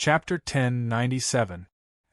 Chapter 1097.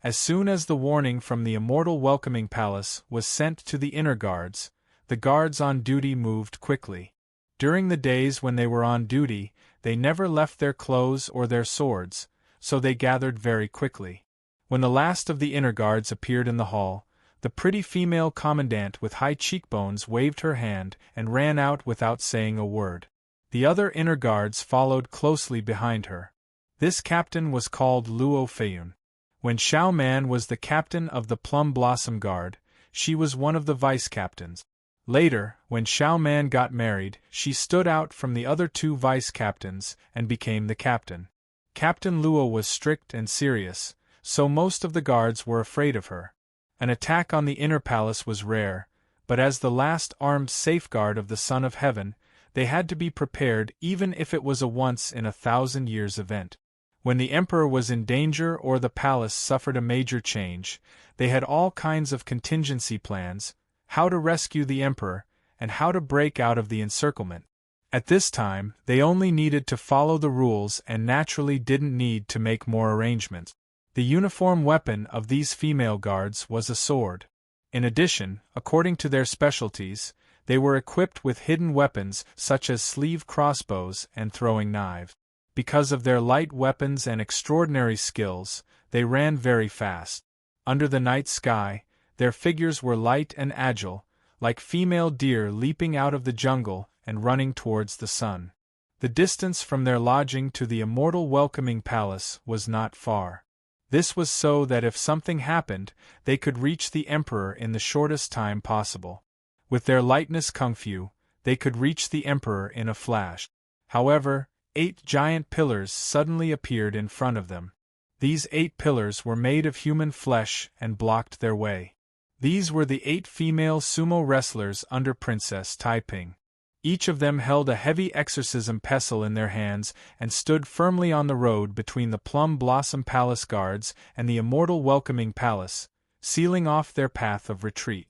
As soon as the warning from the immortal welcoming palace was sent to the inner guards, the guards on duty moved quickly. During the days when they were on duty, they never left their clothes or their swords, so they gathered very quickly. When the last of the inner guards appeared in the hall, the pretty female commandant with high cheekbones waved her hand and ran out without saying a word. The other inner guards followed closely behind her. This captain was called Luo Feiyun. When Xiao Man was the captain of the Plum Blossom Guard, she was one of the vice-captains. Later, when Xiao Man got married, she stood out from the other two vice-captains and became the captain. Captain Luo was strict and serious, so most of the guards were afraid of her. An attack on the inner palace was rare, but as the last armed safeguard of the Son of Heaven, they had to be prepared even if it was a once-in-a-thousand-years event. When the emperor was in danger or the palace suffered a major change, they had all kinds of contingency plans: how to rescue the emperor, and how to break out of the encirclement. At this time, they only needed to follow the rules and naturally didn't need to make more arrangements. The uniform weapon of these female guards was a sword. In addition, according to their specialties, they were equipped with hidden weapons such as sleeve crossbows and throwing knives. Because of their light weapons and extraordinary skills, they ran very fast. Under the night sky, their figures were light and agile, like female deer leaping out of the jungle and running towards the sun. The distance from their lodging to the immortal welcoming palace was not far. This was so that if something happened, they could reach the emperor in the shortest time possible. With their lightness kung fu, they could reach the emperor in a flash. However, 8 giant pillars suddenly appeared in front of them. These 8 pillars were made of human flesh and blocked their way. These were the 8 female sumo wrestlers under Princess Taiping. Each of them held a heavy exorcism pestle in their hands and stood firmly on the road between the Plum Blossom Palace guards and the immortal welcoming palace, sealing off their path of retreat.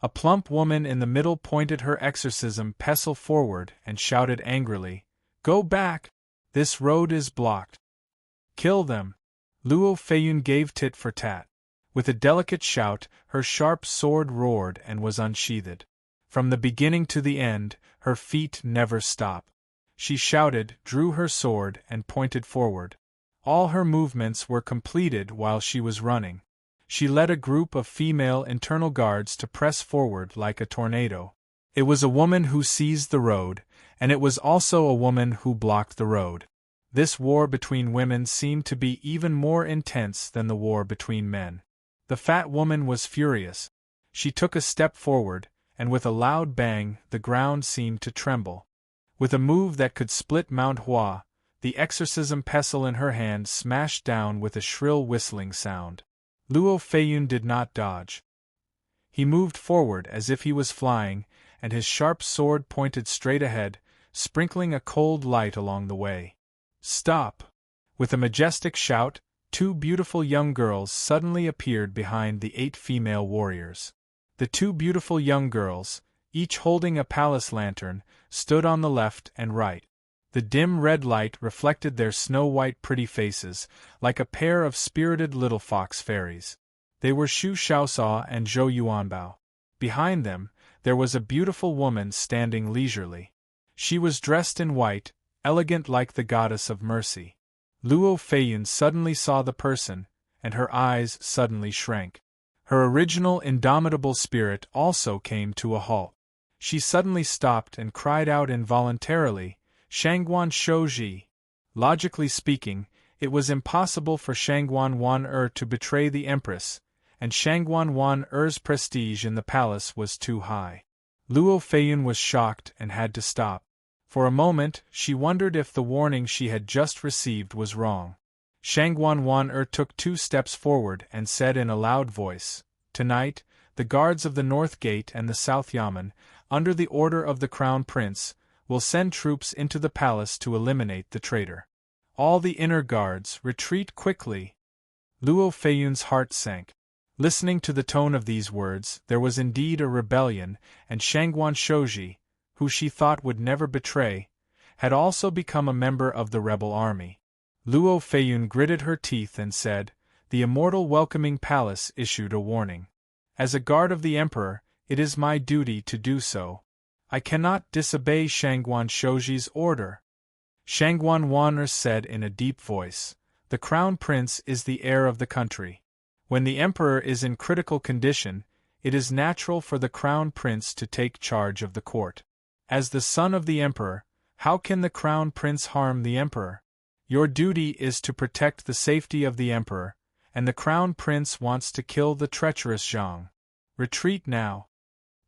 A plump woman in the middle pointed her exorcism pestle forward and shouted angrily, "Go back! This road is blocked. Kill them!" Luo Feiyun gave tit for tat. With a delicate shout, her sharp sword roared and was unsheathed. From the beginning to the end, her feet never stop. She shouted, drew her sword, and pointed forward. All her movements were completed while she was running. She led a group of female internal guards to press forward like a tornado. It was a woman who seized the road, and it was also a woman who blocked the road. This war between women seemed to be even more intense than the war between men. The fat woman was furious. She took a step forward, and with a loud bang, the ground seemed to tremble. With a move that could split Mount Hua, the exorcism pestle in her hand smashed down with a shrill whistling sound. Luo Feiyun did not dodge. He moved forward as if he was flying, and his sharp sword pointed straight ahead, sprinkling a cold light along the way. "Stop!" With a majestic shout, 2 beautiful young girls suddenly appeared behind the 8 female warriors. The 2 beautiful young girls, each holding a palace lantern, stood on the left and right. The dim red light reflected their snow-white pretty faces, like a pair of spirited little fox fairies. They were Xu Xiaosao and Zhou Yuanbao. Behind them, there was a beautiful woman standing leisurely. She was dressed in white, elegant like the goddess of mercy. Luo Feiyun suddenly saw the person, and her eyes suddenly shrank. Her original indomitable spirit also came to a halt. She suddenly stopped and cried out involuntarily, "Shangguan Shouji!" Logically speaking, it was impossible for Shangguan Wan to betray the Empress, and Shangguan Wan-er's prestige in the palace was too high. Luo Feiyun was shocked and had to stop. For a moment, she wondered if the warning she had just received was wrong. Shangguan Wan took 2 steps forward and said in a loud voice, "Tonight, the guards of the North Gate and the South Yamen, under the order of the Crown Prince, will send troops into the palace to eliminate the traitor. All the inner guards, retreat quickly." Luo Feiyun's heart sank. Listening to the tone of these words, there was indeed a rebellion, and Shangguan Shouji, who she thought would never betray, had also become a member of the rebel army. Luo Feiyun gritted her teeth and said, "The immortal welcoming palace issued a warning. As a guard of the emperor, it is my duty to do so. I cannot disobey Shangguan Shouji's order." Shangguan Wan'er said in a deep voice, "The crown prince is the heir of the country. When the emperor is in critical condition, it is natural for the crown prince to take charge of the court. As the son of the emperor, how can the crown prince harm the emperor? Your duty is to protect the safety of the emperor, and the crown prince wants to kill the treacherous Zhang. Retreat now."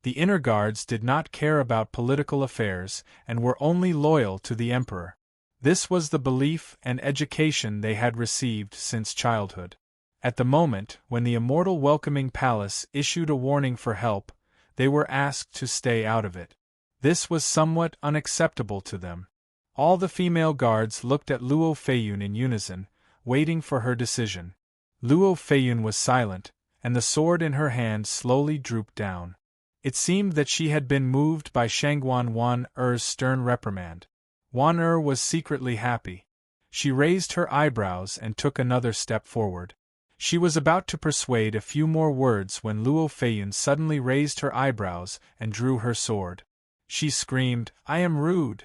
The inner guards did not care about political affairs and were only loyal to the emperor. This was the belief and education they had received since childhood. At the moment when the immortal welcoming palace issued a warning for help, they were asked to stay out of it. This was somewhat unacceptable to them. All the female guards looked at Luo Feiyun in unison, waiting for her decision. Luo Feiyun was silent, and the sword in her hand slowly drooped down. It seemed that she had been moved by Shangguan Wan'er's stern reprimand. Wan'er was secretly happy. She raised her eyebrows and took another step forward. She was about to persuade a few more words when Luo Feiyun suddenly raised her eyebrows and drew her sword. She screamed, "I am rude."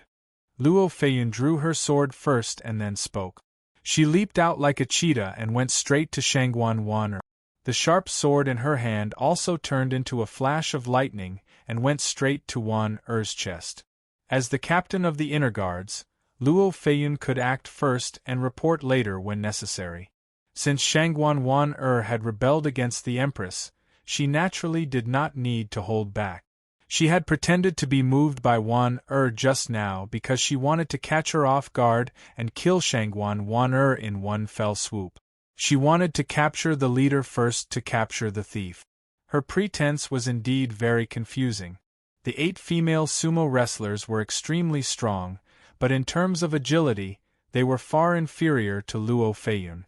Luo Feiyun drew her sword first and then spoke. She leaped out like a cheetah and went straight to Shangguan Wan'er. The sharp sword in her hand also turned into a flash of lightning and went straight to Wan'er's chest. As the captain of the inner guards, Luo Feiyun could act first and report later when necessary. Since Shangguan Wan'er had rebelled against the empress, she naturally did not need to hold back. She had pretended to be moved by Wan'er just now because she wanted to catch her off guard and kill Shangguan Wan'er in one fell swoop. She wanted to capture the leader first to capture the thief. Her pretense was indeed very confusing. The 8 female sumo wrestlers were extremely strong, but in terms of agility, they were far inferior to Luo Feiyun.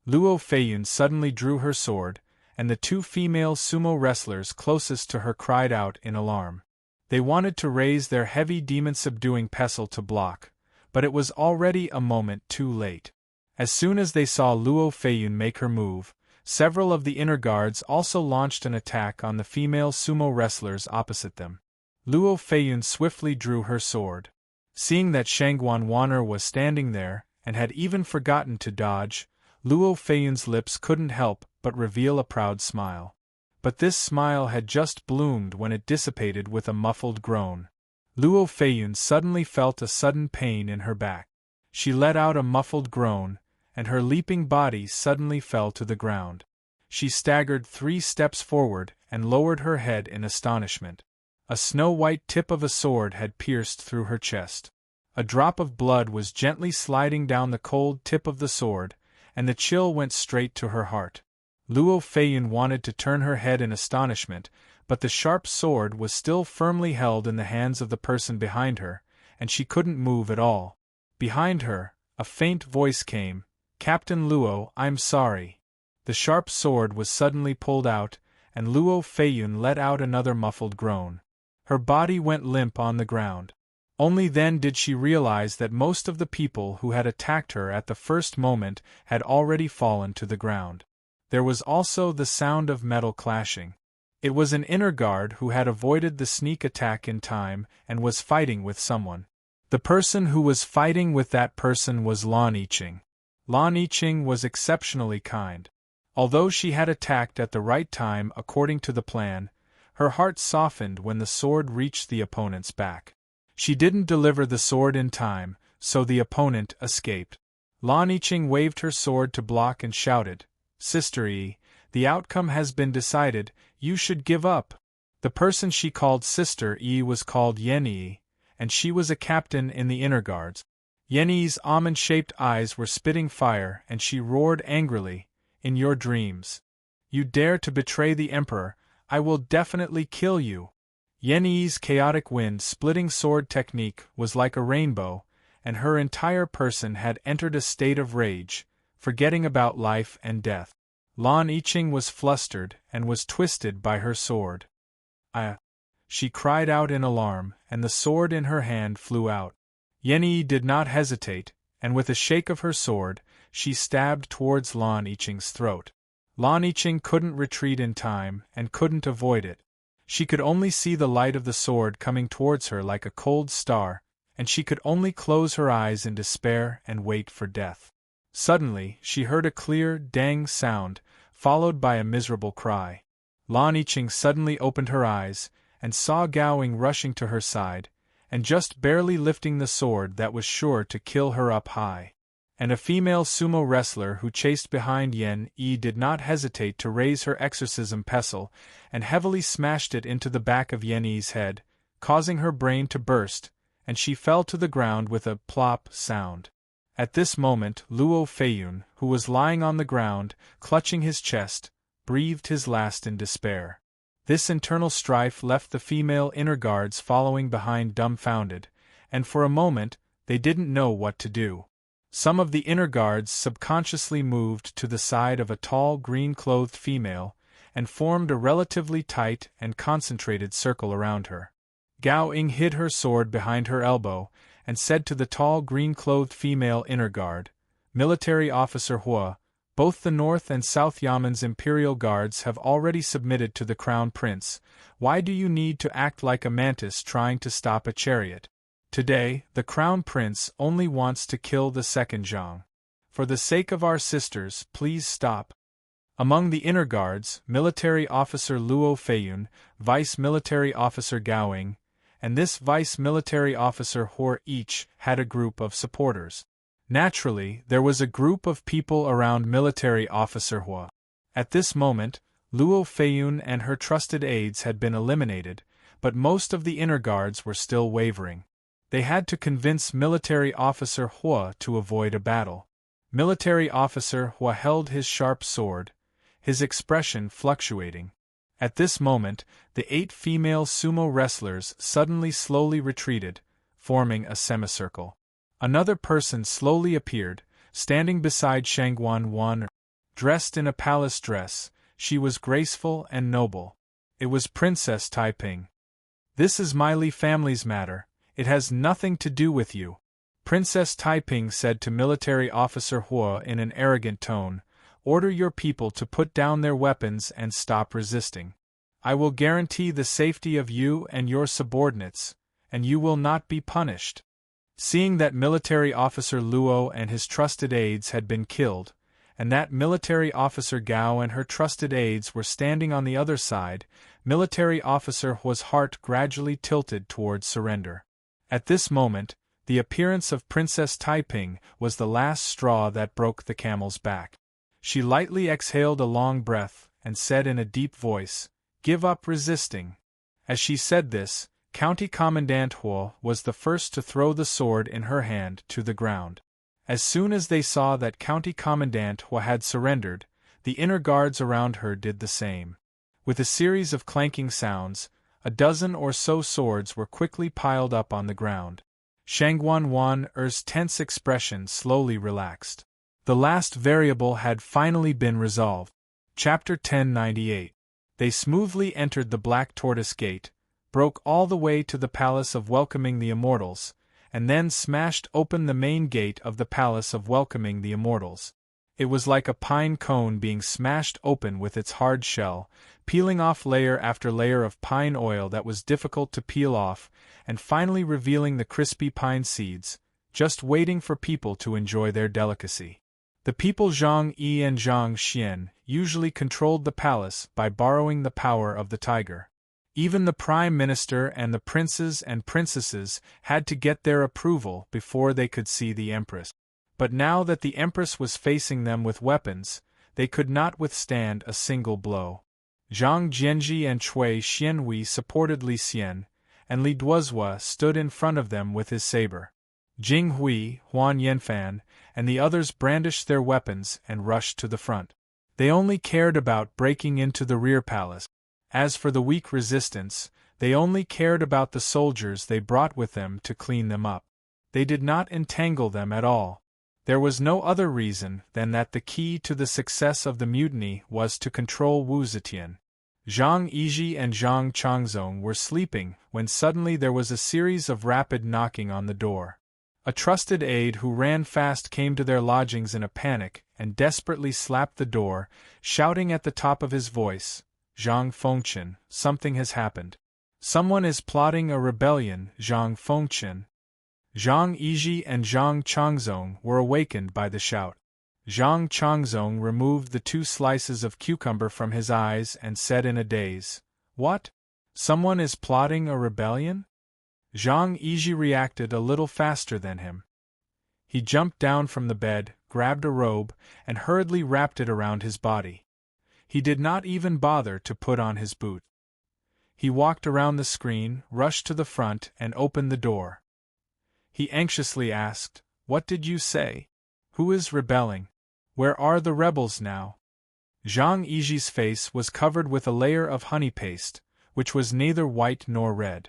Luo Feiyun suddenly drew her sword, and the 2 female sumo wrestlers closest to her cried out in alarm. They wanted to raise their heavy demon-subduing pestle to block, but it was already a moment too late. As soon as they saw Luo Feiyun make her move, several of the inner guards also launched an attack on the female sumo wrestlers opposite them. Luo Feiyun swiftly drew her sword. Seeing that Shangguan Wan'er was standing there, and had even forgotten to dodge, Luo Feiyun's lips couldn't help but reveal a proud smile. But this smile had just bloomed when it dissipated with a muffled groan. Luo Feiyun suddenly felt a sudden pain in her back. She let out a muffled groan, and her leaping body suddenly fell to the ground. She staggered 3 steps forward and lowered her head in astonishment. A snow-white tip of a sword had pierced through her chest. A drop of blood was gently sliding down the cold tip of the sword, and the chill went straight to her heart. Luo Feiyun wanted to turn her head in astonishment, but the sharp sword was still firmly held in the hands of the person behind her, and she couldn't move at all. Behind her, a faint voice came, "Captain Luo, I'm sorry." The sharp sword was suddenly pulled out, and Luo Feiyun let out another muffled groan. Her body went limp on the ground. Only then did she realize that most of the people who had attacked her at the first moment had already fallen to the ground. There was also the sound of metal clashing. It was an inner guard who had avoided the sneak attack in time and was fighting with someone. The person who was fighting with that person was Lan Yiqing. Lan Yiqing was exceptionally kind. Although she had attacked at the right time according to the plan, her heart softened when the sword reached the opponent's back. She didn't deliver the sword in time, so the opponent escaped. Lan Yiqing waved her sword to block and shouted, "Sister Yi, the outcome has been decided, you should give up." The person she called Sister Yi was called Yan Yi, and she was a captain in the inner guards. Yan Yi's almond-shaped eyes were spitting fire and she roared angrily, "In your dreams. You dare to betray the Emperor, I will definitely kill you." Yan Yi's chaotic wind-splitting sword technique was like a rainbow, and her entire person had entered a state of rage, forgetting about life and death. Lan Yiqing was flustered and was twisted by her sword. She cried out in alarm, and the sword in her hand flew out. Yan Yi did not hesitate, and with a shake of her sword, she stabbed towards Lan Yiqing's throat. Lan Yiqing couldn't retreat in time and couldn't avoid it. She could only see the light of the sword coming towards her like a cold star, and she could only close her eyes in despair and wait for death. Suddenly, she heard a clear, dang sound, followed by a miserable cry. Lan Yiqing suddenly opened her eyes, and saw Gao Ying rushing to her side, and just barely lifting the sword that was sure to kill her up high. And a female sumo wrestler who chased behind Yen Yi did not hesitate to raise her exorcism pestle, and heavily smashed it into the back of Yen Yi's head, causing her brain to burst, and she fell to the ground with a plop sound. At this moment Luo Feiyun, who was lying on the ground, clutching his chest, breathed his last in despair. This internal strife left the female inner guards following behind dumbfounded, and for a moment they didn't know what to do. Some of the inner guards subconsciously moved to the side of a tall green-clothed female, and formed a relatively tight and concentrated circle around her. Gao Ying hid her sword behind her elbow, and said to the tall green-clothed female inner guard, "Military Officer Hua, both the North and South Yamen's imperial guards have already submitted to the Crown Prince. Why do you need to act like a mantis trying to stop a chariot? Today, the Crown Prince only wants to kill the second Zhang. For the sake of our sisters, please stop." Among the inner guards, Military Officer Luo Feiyun, Vice Military Officer Gao Ying, and this Vice Military Officer Hor each had a group of supporters. Naturally, there was a group of people around Military Officer Hua. At this moment, Luo Feiyun and her trusted aides had been eliminated, but most of the inner guards were still wavering. They had to convince Military Officer Hua to avoid a battle. Military Officer Hua held his sharp sword, his expression fluctuating. At this moment, the 8 female sumo wrestlers suddenly slowly retreated, forming a semicircle. Another person slowly appeared, standing beside Shangguan Wan. Dressed in a palace dress, she was graceful and noble. It was Princess Taiping. "This is my Li family's matter. It has nothing to do with you," Princess Taiping said to Military Officer Hua in an arrogant tone. "Order your people to put down their weapons and stop resisting. I will guarantee the safety of you and your subordinates, and you will not be punished." Seeing that Military Officer Luo and his trusted aides had been killed, and that Military Officer Gao and her trusted aides were standing on the other side, Military Officer Hua's heart gradually tilted towards surrender. At this moment, the appearance of Princess Taiping was the last straw that broke the camel's back. She lightly exhaled a long breath, and said in a deep voice, "Give up resisting." As she said this, County Commandant Hua was the first to throw the sword in her hand to the ground. As soon as they saw that County Commandant Hua had surrendered, the inner guards around her did the same. With a series of clanking sounds, a dozen or so swords were quickly piled up on the ground. Shangguan Wan's tense expression slowly relaxed. The last variable had finally been resolved. Chapter 1098. They smoothly entered the Black Tortoise Gate, broke all the way to the Palace of Welcoming the Immortals, and then smashed open the main gate of the Palace of Welcoming the Immortals. It was like a pine cone being smashed open with its hard shell, peeling off layer after layer of pine oil that was difficult to peel off, and finally revealing the crispy pine seeds, just waiting for people to enjoy their delicacy. The people Zhang Yi and Zhang Xian usually controlled the palace by borrowing the power of the tiger. Even the Prime Minister and the princes and princesses had to get their approval before they could see the Empress. But now that the Empress was facing them with weapons, they could not withstand a single blow. Zhang Jianji and Cui Xianhui supported Li Xian, and Li Duozhua stood in front of them with his saber. Jing Hui, Huan Yanfan, and the others brandished their weapons and rushed to the front. They only cared about breaking into the rear palace. As for the weak resistance, they only cared about the soldiers they brought with them to clean them up. They did not entangle them at all. There was no other reason than that the key to the success of the mutiny was to control Wu Zetian. Zhang Yizhi and Zhang Changzong were sleeping when suddenly there was a series of rapid knocking on the door. A trusted aide who ran fast came to their lodgings in a panic and desperately slapped the door, shouting at the top of his voice, "Zhang Fengchen, something has happened. Someone is plotting a rebellion, Zhang Fengchen." Zhang Yizhi and Zhang Changzong were awakened by the shout. Zhang Changzong removed the 2 slices of cucumber from his eyes and said in a daze, "What? Someone is plotting a rebellion?" Zhang Yizhi reacted a little faster than him. He jumped down from the bed, grabbed a robe, and hurriedly wrapped it around his body. He did not even bother to put on his boot. He walked around the screen, rushed to the front, and opened the door. He anxiously asked, "What did you say? Who is rebelling? Where are the rebels now?" Zhang Yizhi's face was covered with a layer of honey paste, which was neither white nor red.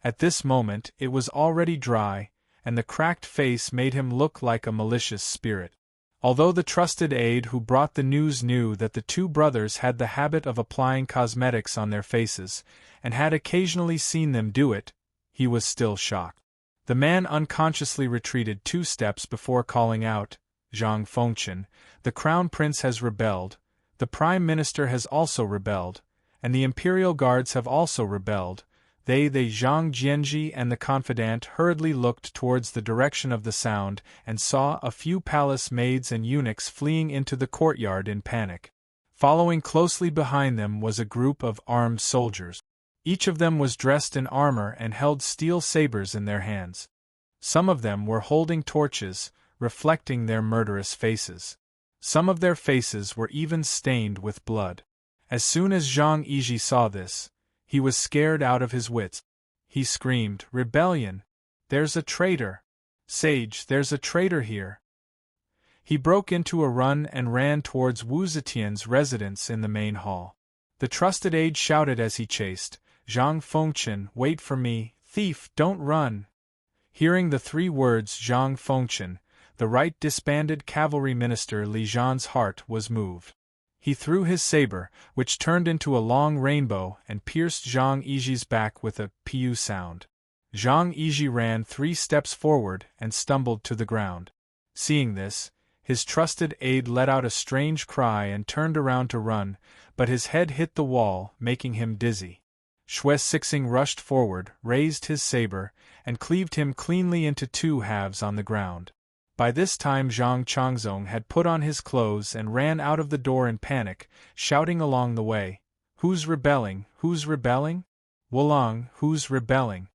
At this moment it was already dry, and the cracked face made him look like a malicious spirit. Although the trusted aide who brought the news knew that the 2 brothers had the habit of applying cosmetics on their faces, and had occasionally seen them do it, he was still shocked. The man unconsciously retreated 2 steps before calling out, "Zhang Fengchen, the Crown Prince has rebelled, the Prime Minister has also rebelled, and the Imperial Guards have also rebelled." They Zhang Jianji and the confidant hurriedly looked towards the direction of the sound and saw a few palace maids and eunuchs fleeing into the courtyard in panic. Following closely behind them was a group of armed soldiers. Each of them was dressed in armor and held steel sabers in their hands. Some of them were holding torches, reflecting their murderous faces. Some of their faces were even stained with blood. As soon as Zhang Yizhi saw this, he was scared out of his wits. He screamed, "Rebellion! There's a traitor! Sage, there's a traitor here!" He broke into a run and ran towards Wu Zetian's residence in the main hall. The trusted aide shouted as he chased, "Zhang Fengchen, wait for me, thief, don't run!" Hearing the 3 words Zhang Fengchen, the right disbanded cavalry minister Li Zhan's heart was moved. He threw his saber, which turned into a long rainbow and pierced Zhang Yizhi's back with a "piu" sound. Zhang Yizhi ran 3 steps forward and stumbled to the ground. Seeing this, his trusted aide let out a strange cry and turned around to run, but his head hit the wall, making him dizzy. Xue Sixing rushed forward, raised his saber, and cleaved him cleanly into 2 halves on the ground. By this time Zhang Changzong had put on his clothes and ran out of the door in panic, shouting along the way, "Who's rebelling? Who's rebelling? Wulong, who's rebelling?"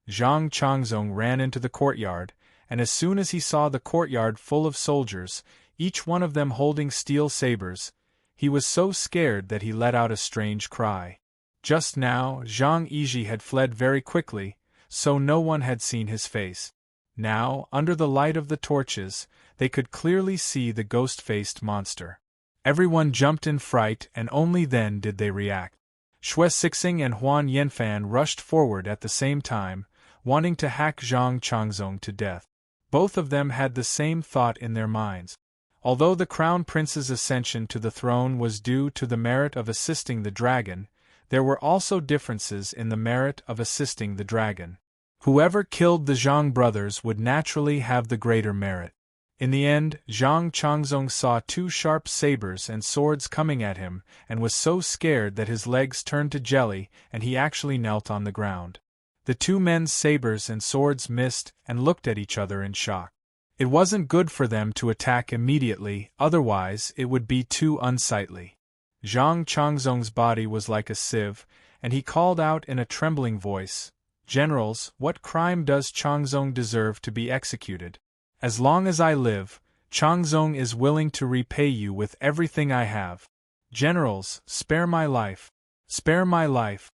Zhang Changzong ran into the courtyard, and as soon as he saw the courtyard full of soldiers, each one of them holding steel sabers, he was so scared that he let out a strange cry. Just now, Zhang Yizhi had fled very quickly, so no one had seen his face. Now, under the light of the torches, they could clearly see the ghost-faced monster. Everyone jumped in fright, and only then did they react. Xue Sixing and Huan Yanfan rushed forward at the same time, wanting to hack Zhang Changzong to death. Both of them had the same thought in their minds. Although the Crown Prince's ascension to the throne was due to the merit of assisting the dragon, there were also differences in the merit of assisting the dragon. Whoever killed the Zhang brothers would naturally have the greater merit. In the end, Zhang Changzong saw 2 sharp sabers and swords coming at him, and was so scared that his legs turned to jelly and he actually knelt on the ground. The 2 men's sabers and swords missed and looked at each other in shock. It wasn't good for them to attack immediately, otherwise it would be too unsightly. Zhang Changzong's body was like a sieve, and he called out in a trembling voice, "Generals, what crime does Changzong deserve to be executed? As long as I live, Changzong is willing to repay you with everything I have. Generals, spare my life! Spare my life!"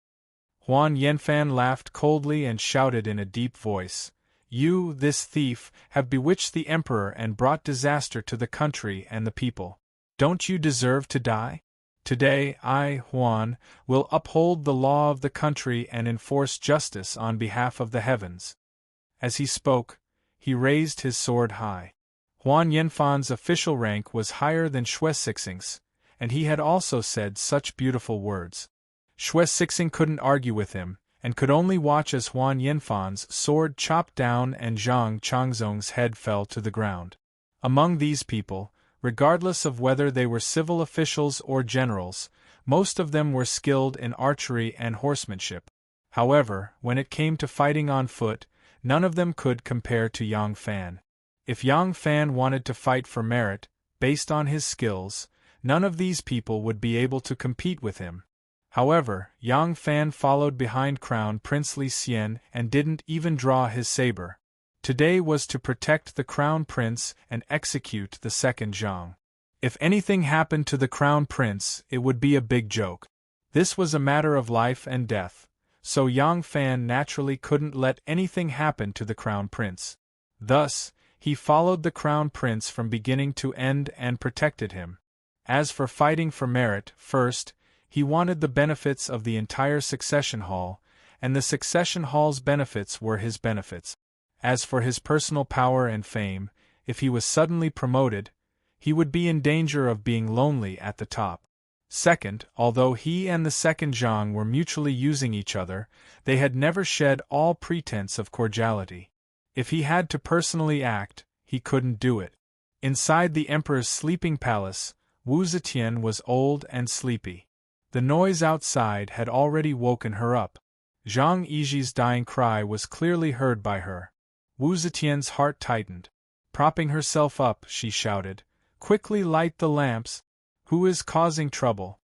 Huan Yanfan laughed coldly and shouted in a deep voice, "You, this thief, have bewitched the emperor and brought disaster to the country and the people. Don't you deserve to die? Today, I, Huan, will uphold the law of the country and enforce justice on behalf of the heavens." As he spoke, he raised his sword high. Huan Yanfan's official rank was higher than Xue Sixing's, and he had also said such beautiful words. Xue Sixing couldn't argue with him, and could only watch as Huan Yinfan's sword chopped down and Zhang Changzong's head fell to the ground. Among these people, regardless of whether they were civil officials or generals, most of them were skilled in archery and horsemanship. However, when it came to fighting on foot, none of them could compare to Yang Fan. If Yang Fan wanted to fight for merit, based on his skills, none of these people would be able to compete with him. However, Yang Fan followed behind Crown Prince Li Xian and didn't even draw his saber. Today was to protect the Crown Prince and execute the second Zhang. If anything happened to the Crown Prince, it would be a big joke. This was a matter of life and death, so Yang Fan naturally couldn't let anything happen to the Crown Prince. Thus, he followed the Crown Prince from beginning to end and protected him. As for fighting for merit, first, he wanted the benefits of the entire succession hall, and the succession hall's benefits were his benefits. As for his personal power and fame, if he was suddenly promoted, he would be in danger of being lonely at the top. Second, although he and the second Zhang were mutually using each other, they had never shed all pretense of cordiality. If he had to personally act, he couldn't do it. Inside the emperor's sleeping palace, Wu Zetian was old and sleepy. The noise outside had already woken her up. Zhang Yiji's dying cry was clearly heard by her. Wu Zetian's heart tightened. Propping herself up, she shouted, "Quickly light the lamps! Who is causing trouble?"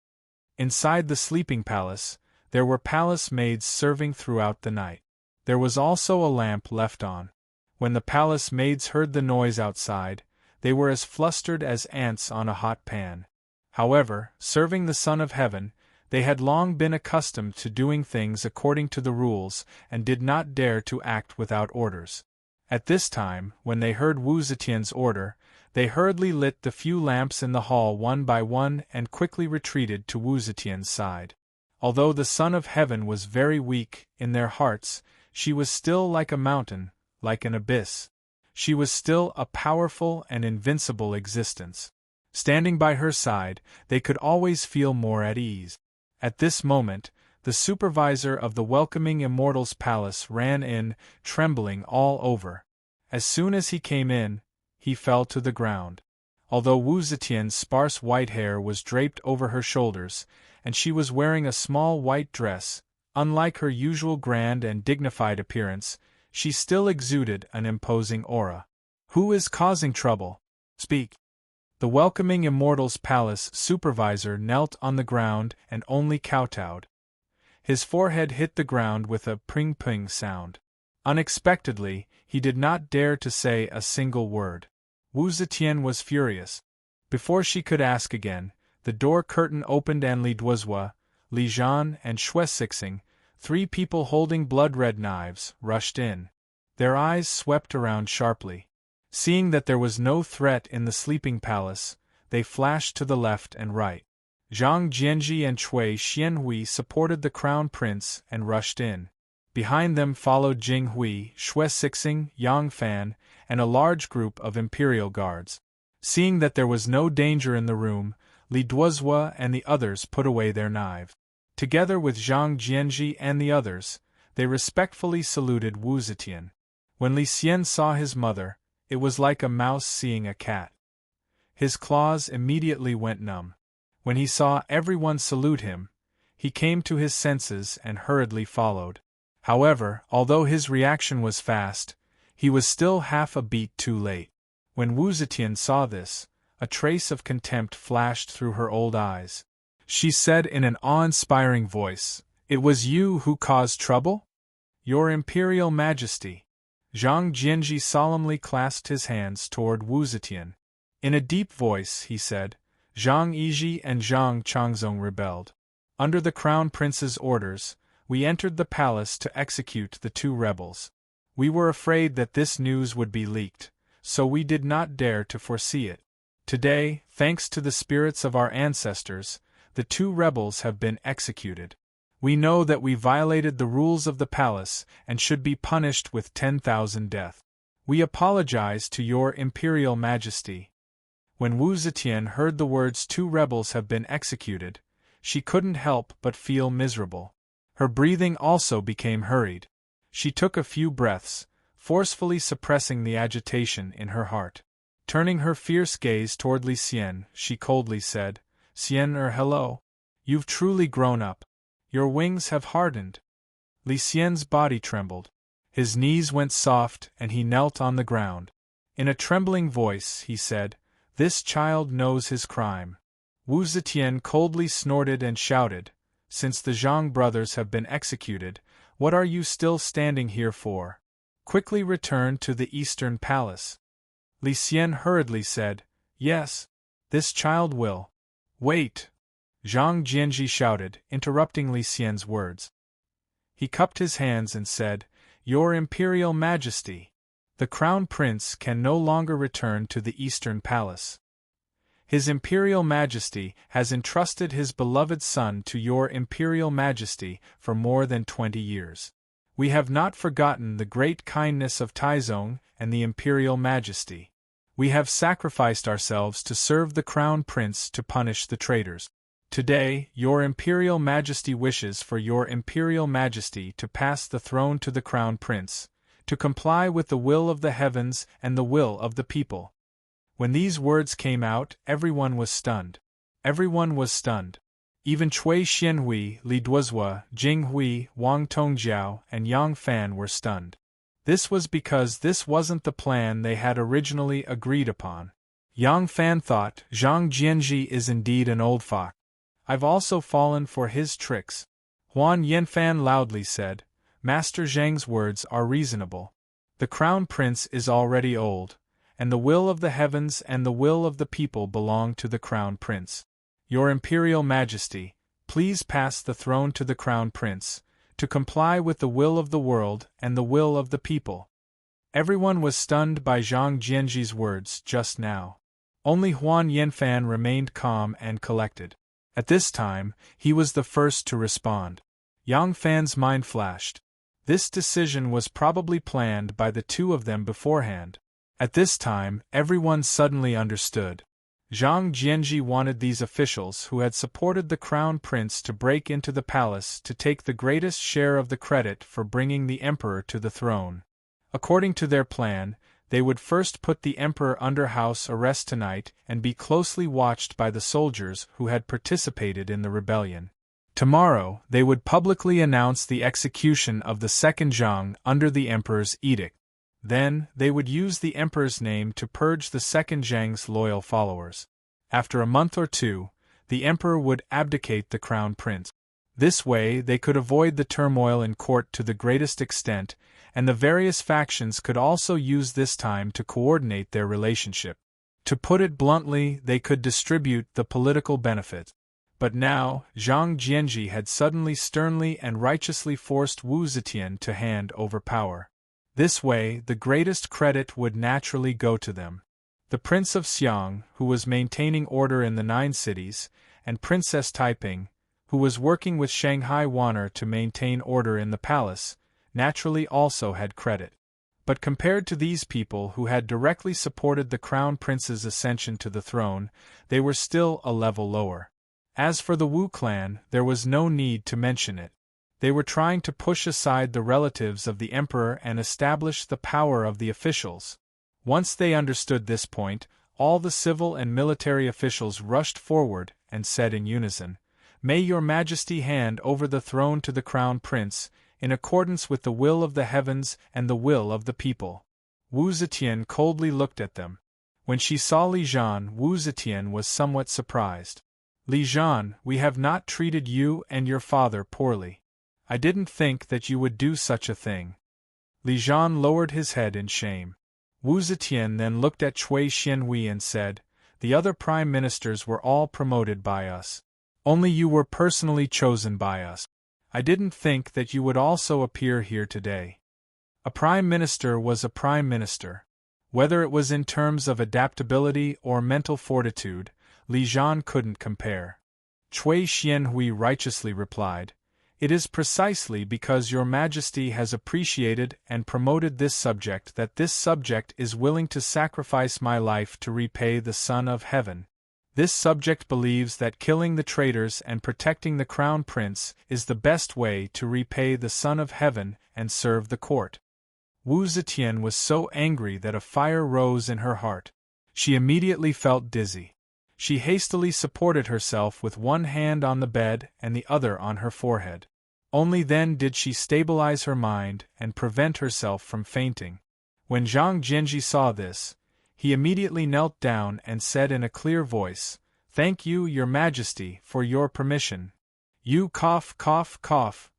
Inside the sleeping palace, there were palace maids serving throughout the night. There was also a lamp left on. When the palace maids heard the noise outside, they were as flustered as ants on a hot pan. However, serving the Son of Heaven, they had long been accustomed to doing things according to the rules and did not dare to act without orders. At this time, when they heard Wu Zetian's order, they hurriedly lit the few lamps in the hall one by one and quickly retreated to Wu Zetian's side. Although the Son of Heaven was very weak, in their hearts, she was still like a mountain, like an abyss. She was still a powerful and invincible existence. Standing by her side, they could always feel more at ease. At this moment, the supervisor of the Welcoming Immortals Palace ran in, trembling all over. As soon as he came in, he fell to the ground. Although Wu Zetian's sparse white hair was draped over her shoulders, and she was wearing a small white dress, unlike her usual grand and dignified appearance, she still exuded an imposing aura. "Who is causing trouble? Speak!" The Welcoming Immortals Palace supervisor knelt on the ground and only kowtowed. His forehead hit the ground with a pring-pring sound. Unexpectedly, he did not dare to say a single word. Wu Zetian was furious. Before she could ask again, the door curtain opened and Li Duozhua, Li Zhan and Xue Sixing, 3 people holding blood-red knives, rushed in. Their eyes swept around sharply. Seeing that there was no threat in the sleeping palace, they flashed to the left and right. Zhang Jianji and Cui Xianhui supported the Crown Prince and rushed in. Behind them followed Jing Hui, Xue Sixing, Yang Fan, and a large group of imperial guards. Seeing that there was no danger in the room, Li Duozhua and the others put away their knives. Together with Zhang Jianji and the others, they respectfully saluted Wu Zetian. When Li Xian saw his mother, it was like a mouse seeing a cat. His claws immediately went numb. When he saw everyone salute him, he came to his senses and hurriedly followed. However, although his reaction was fast, he was still half a beat too late. When Wu Zetian saw this, a trace of contempt flashed through her old eyes. She said in an awe-inspiring voice, "It was you who caused trouble? Your Imperial Majesty." Zhang Jianji solemnly clasped his hands toward Wu Zetian. In a deep voice, he said, "Zhang Yiji and Zhang Changzong rebelled. Under the Crown Prince's orders, we entered the palace to execute the 2 rebels. We were afraid that this news would be leaked, so we did not dare to foresee it. Today, thanks to the spirits of our ancestors, the 2 rebels have been executed. We know that we violated the rules of the palace and should be punished with 10,000 deaths. We apologize to your Imperial Majesty." When Wu Zetian heard the words 2 rebels have been executed, she couldn't help but feel miserable. Her breathing also became hurried. She took a few breaths, forcefully suppressing the agitation in her heart. Turning her fierce gaze toward Li Xian, she coldly said, hello. You've truly grown up. Your wings have hardened. Li Xian's body trembled. His knees went soft and he knelt on the ground. In a trembling voice, he said, "This child knows his crime." Wu Zetian coldly snorted and shouted, "Since the Zhang brothers have been executed, what are you still standing here for? Quickly return to the Eastern Palace." Li Xian hurriedly said, "Yes, this child will." "Wait!" Zhang Jianji shouted, interrupting Li Xian's words. He cupped his hands and said, "Your Imperial Majesty! The Crown Prince can no longer return to the Eastern Palace. His Imperial Majesty has entrusted his beloved son to your Imperial Majesty for more than 20 years. We have not forgotten the great kindness of Taizong and the Imperial Majesty. We have sacrificed ourselves to serve the Crown Prince to punish the traitors. Today, your Imperial Majesty wishes for your Imperial Majesty to pass the throne to the Crown Prince, to comply with the will of the heavens and the will of the people." When these words came out, everyone was stunned. Everyone was stunned. Even Cui Xianhui, Li Duozhua, Jing Hui, Wang Tongjiao, and Yang Fan were stunned. This was because this wasn't the plan they had originally agreed upon. Yang Fan thought, "Zhang Jianji is indeed an old fox. I've also fallen for his tricks." Huan Yanfan loudly said, "Master Zhang's words are reasonable. The Crown Prince is already old, and the will of the heavens and the will of the people belong to the Crown Prince. Your Imperial Majesty, please pass the throne to the Crown Prince, to comply with the will of the world and the will of the people." Everyone was stunned by Zhang Jianji's words just now. Only Huan Yanfan remained calm and collected. At this time, he was the first to respond. Yang Fan's mind flashed. This decision was probably planned by the two of them beforehand. At this time, everyone suddenly understood. Zhang Jianji wanted these officials who had supported the Crown Prince to break into the palace to take the greatest share of the credit for bringing the Emperor to the throne. According to their plan, they would first put the Emperor under house arrest tonight and be closely watched by the soldiers who had participated in the rebellion. Tomorrow, they would publicly announce the execution of the second Zhang under the Emperor's edict. Then, they would use the Emperor's name to purge the second Zhang's loyal followers. After a month or two, the Emperor would abdicate the Crown Prince. This way they could avoid the turmoil in court to the greatest extent, and the various factions could also use this time to coordinate their relationship. To put it bluntly, they could distribute the political benefit. But now, Zhang Jianji had suddenly sternly and righteously forced Wu Zetian to hand over power. This way, the greatest credit would naturally go to them. The Prince of Xiang, who was maintaining order in the 9 cities, and Princess Taiping, who was working with Shanghai Wanner to maintain order in the palace, naturally also had credit. But compared to these people who had directly supported the Crown Prince's ascension to the throne, they were still a level lower. As for the Wu clan, there was no need to mention it. They were trying to push aside the relatives of the Emperor and establish the power of the officials. Once they understood this point, all the civil and military officials rushed forward and said in unison, "May your Majesty hand over the throne to the Crown Prince, in accordance with the will of the heavens and the will of the people." Wu Zetian coldly looked at them. When she saw Li Zhan, Wu Zetian was somewhat surprised. "Li Zhan, we have not treated you and your father poorly. I didn't think that you would do such a thing." Li Zhan lowered his head in shame. Wu Zetian then looked at Cui Xianhui and said, "The other prime ministers were all promoted by us. Only you were personally chosen by us. I didn't think that you would also appear here today." A prime minister was a prime minister. Whether it was in terms of adaptability or mental fortitude, Li Zhan couldn't compare. Cui Xianhui righteously replied, "It is precisely because your Majesty has appreciated and promoted this subject that this subject is willing to sacrifice my life to repay the Son of Heaven." This subject believes that killing the traitors and protecting the crown prince is the best way to repay the Son of Heaven and serve the court. Wu Zetian was so angry that a fire rose in her heart. She immediately felt dizzy. She hastily supported herself with one hand on the bed and the other on her forehead. Only then did she stabilize her mind and prevent herself from fainting. When Zhang Jianji saw this, he immediately knelt down and said in a clear voice, "Thank you, Your Majesty, for your permission." You cough, cough, cough.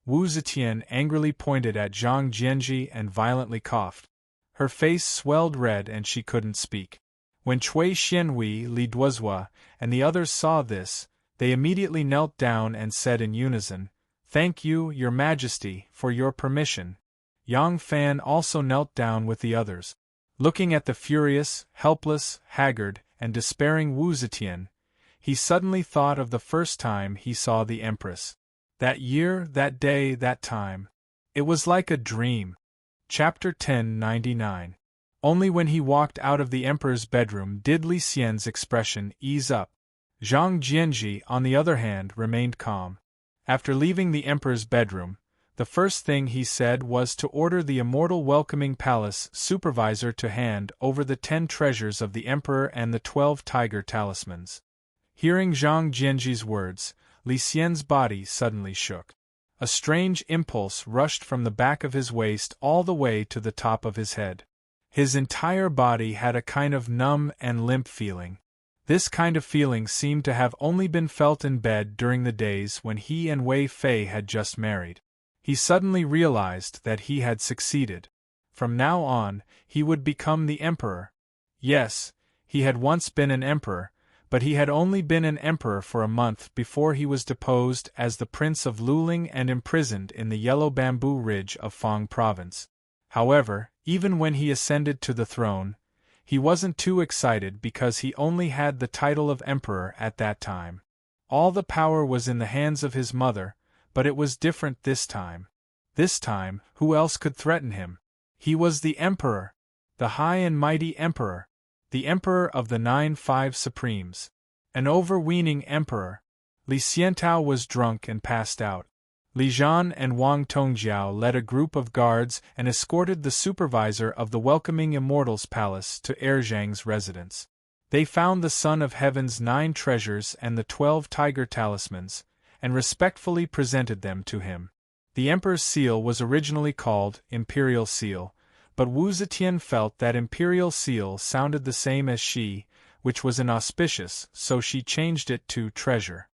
Wu Zetian angrily pointed at Zhang Jianji and violently coughed. Her face swelled red and she couldn't speak. When Cui Xianhui, Li Duozhua, and the others saw this, they immediately knelt down and said in unison, "Thank you, Your Majesty, for your permission." Yang Fan also knelt down with the others. Looking at the furious, helpless, haggard, and despairing Wu Zetian, he suddenly thought of the first time he saw the Empress. That year, that day, that time. It was like a dream. Chapter 1099. Only when he walked out of the Emperor's bedroom did Li Xian's expression ease up. Zhang Jianji, on the other hand, remained calm. After leaving the Emperor's bedroom, the first thing he said was to order the immortal welcoming palace supervisor to hand over the 10 treasures of the Emperor and the 12 tiger talismans. Hearing Zhang Jianji's words, Li Xian's body suddenly shook. A strange impulse rushed from the back of his waist all the way to the top of his head. His entire body had a kind of numb and limp feeling. This kind of feeling seemed to have only been felt in bed during the days when he and Wei Fei had just married. He suddenly realized that he had succeeded. From now on, he would become the emperor. Yes, he had once been an emperor, but he had only been an emperor for a month before he was deposed as the Prince of Luling and imprisoned in the Yellow Bamboo Ridge of Fang Province. However, even when he ascended to the throne, he wasn't too excited because he only had the title of emperor at that time. All the power was in the hands of his mother, but it was different this time. This time, who else could threaten him? He was the emperor, the high and mighty emperor, the emperor of the 9 Supremes. An overweening emperor. Li Xiantao was drunk and passed out. Li Zhan and Wang Tongjiao led a group of guards and escorted the supervisor of the Welcoming Immortals Palace to Erzhang's residence. They found the Son of Heaven's 9 treasures and the 12 tiger talismans, and respectfully presented them to him. The Emperor's seal was originally called Imperial Seal, but Wu Zetian felt that Imperial Seal sounded the same as she, which was inauspicious, so she changed it to Treasure.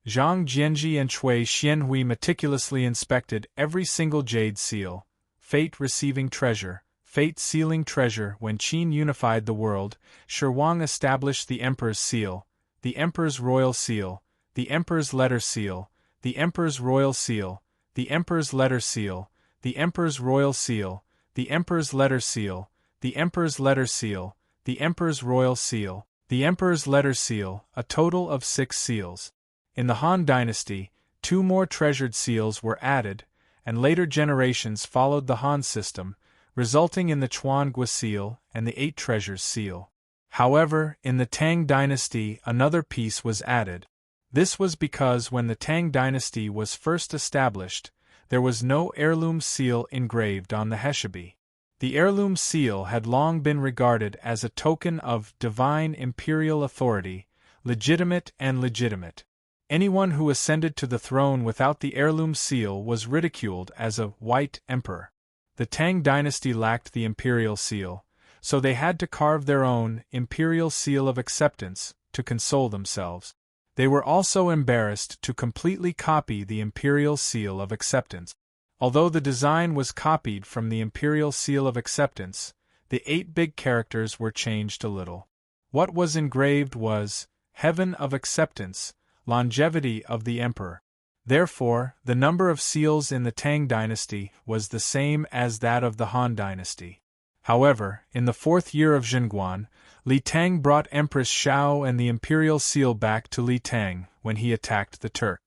Zhang Jianji and Cui Xianhui meticulously inspected every single jade seal, Fate receiving treasure, Fate sealing treasure. When Qin unified the world, Shi Wang established the Emperor's seal, the Emperor's royal seal, the Emperor's letter seal, the Emperor's royal seal, the Emperor's letter seal, the Emperor's royal seal, the Emperor's letter seal, the Emperor's letter seal, the Emperor's royal seal, the Emperor's letter seal, a total of 6 seals. In the Han Dynasty, 2 more treasured seals were added, and later generations followed the Han system, resulting in the Chuangua seal and the 8 treasures seal. However, in the Tang Dynasty another piece was added. This was because when the Tang Dynasty was first established, there was no heirloom seal engraved on the Heshabi. The heirloom seal had long been regarded as a token of divine imperial authority, legitimate and legitimate. Anyone who ascended to the throne without the heirloom seal was ridiculed as a white emperor. The Tang Dynasty lacked the imperial seal, so they had to carve their own imperial seal of acceptance to console themselves. They were also embarrassed to completely copy the imperial seal of acceptance. Although the design was copied from the imperial seal of acceptance, the 8 big characters were changed a little. What was engraved was, Heaven of Acceptance, longevity of the Emperor. Therefore, the number of seals in the Tang Dynasty was the same as that of the Han Dynasty. However, in the 4th year of Zhenguan, Li Tang brought Empress Xiao and the imperial seal back to Li Tang when he attacked the Turk.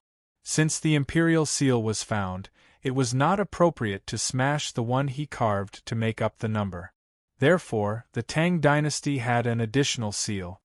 Since the imperial seal was found, it was not appropriate to smash the one he carved to make up the number. Therefore, the Tang Dynasty had an additional seal.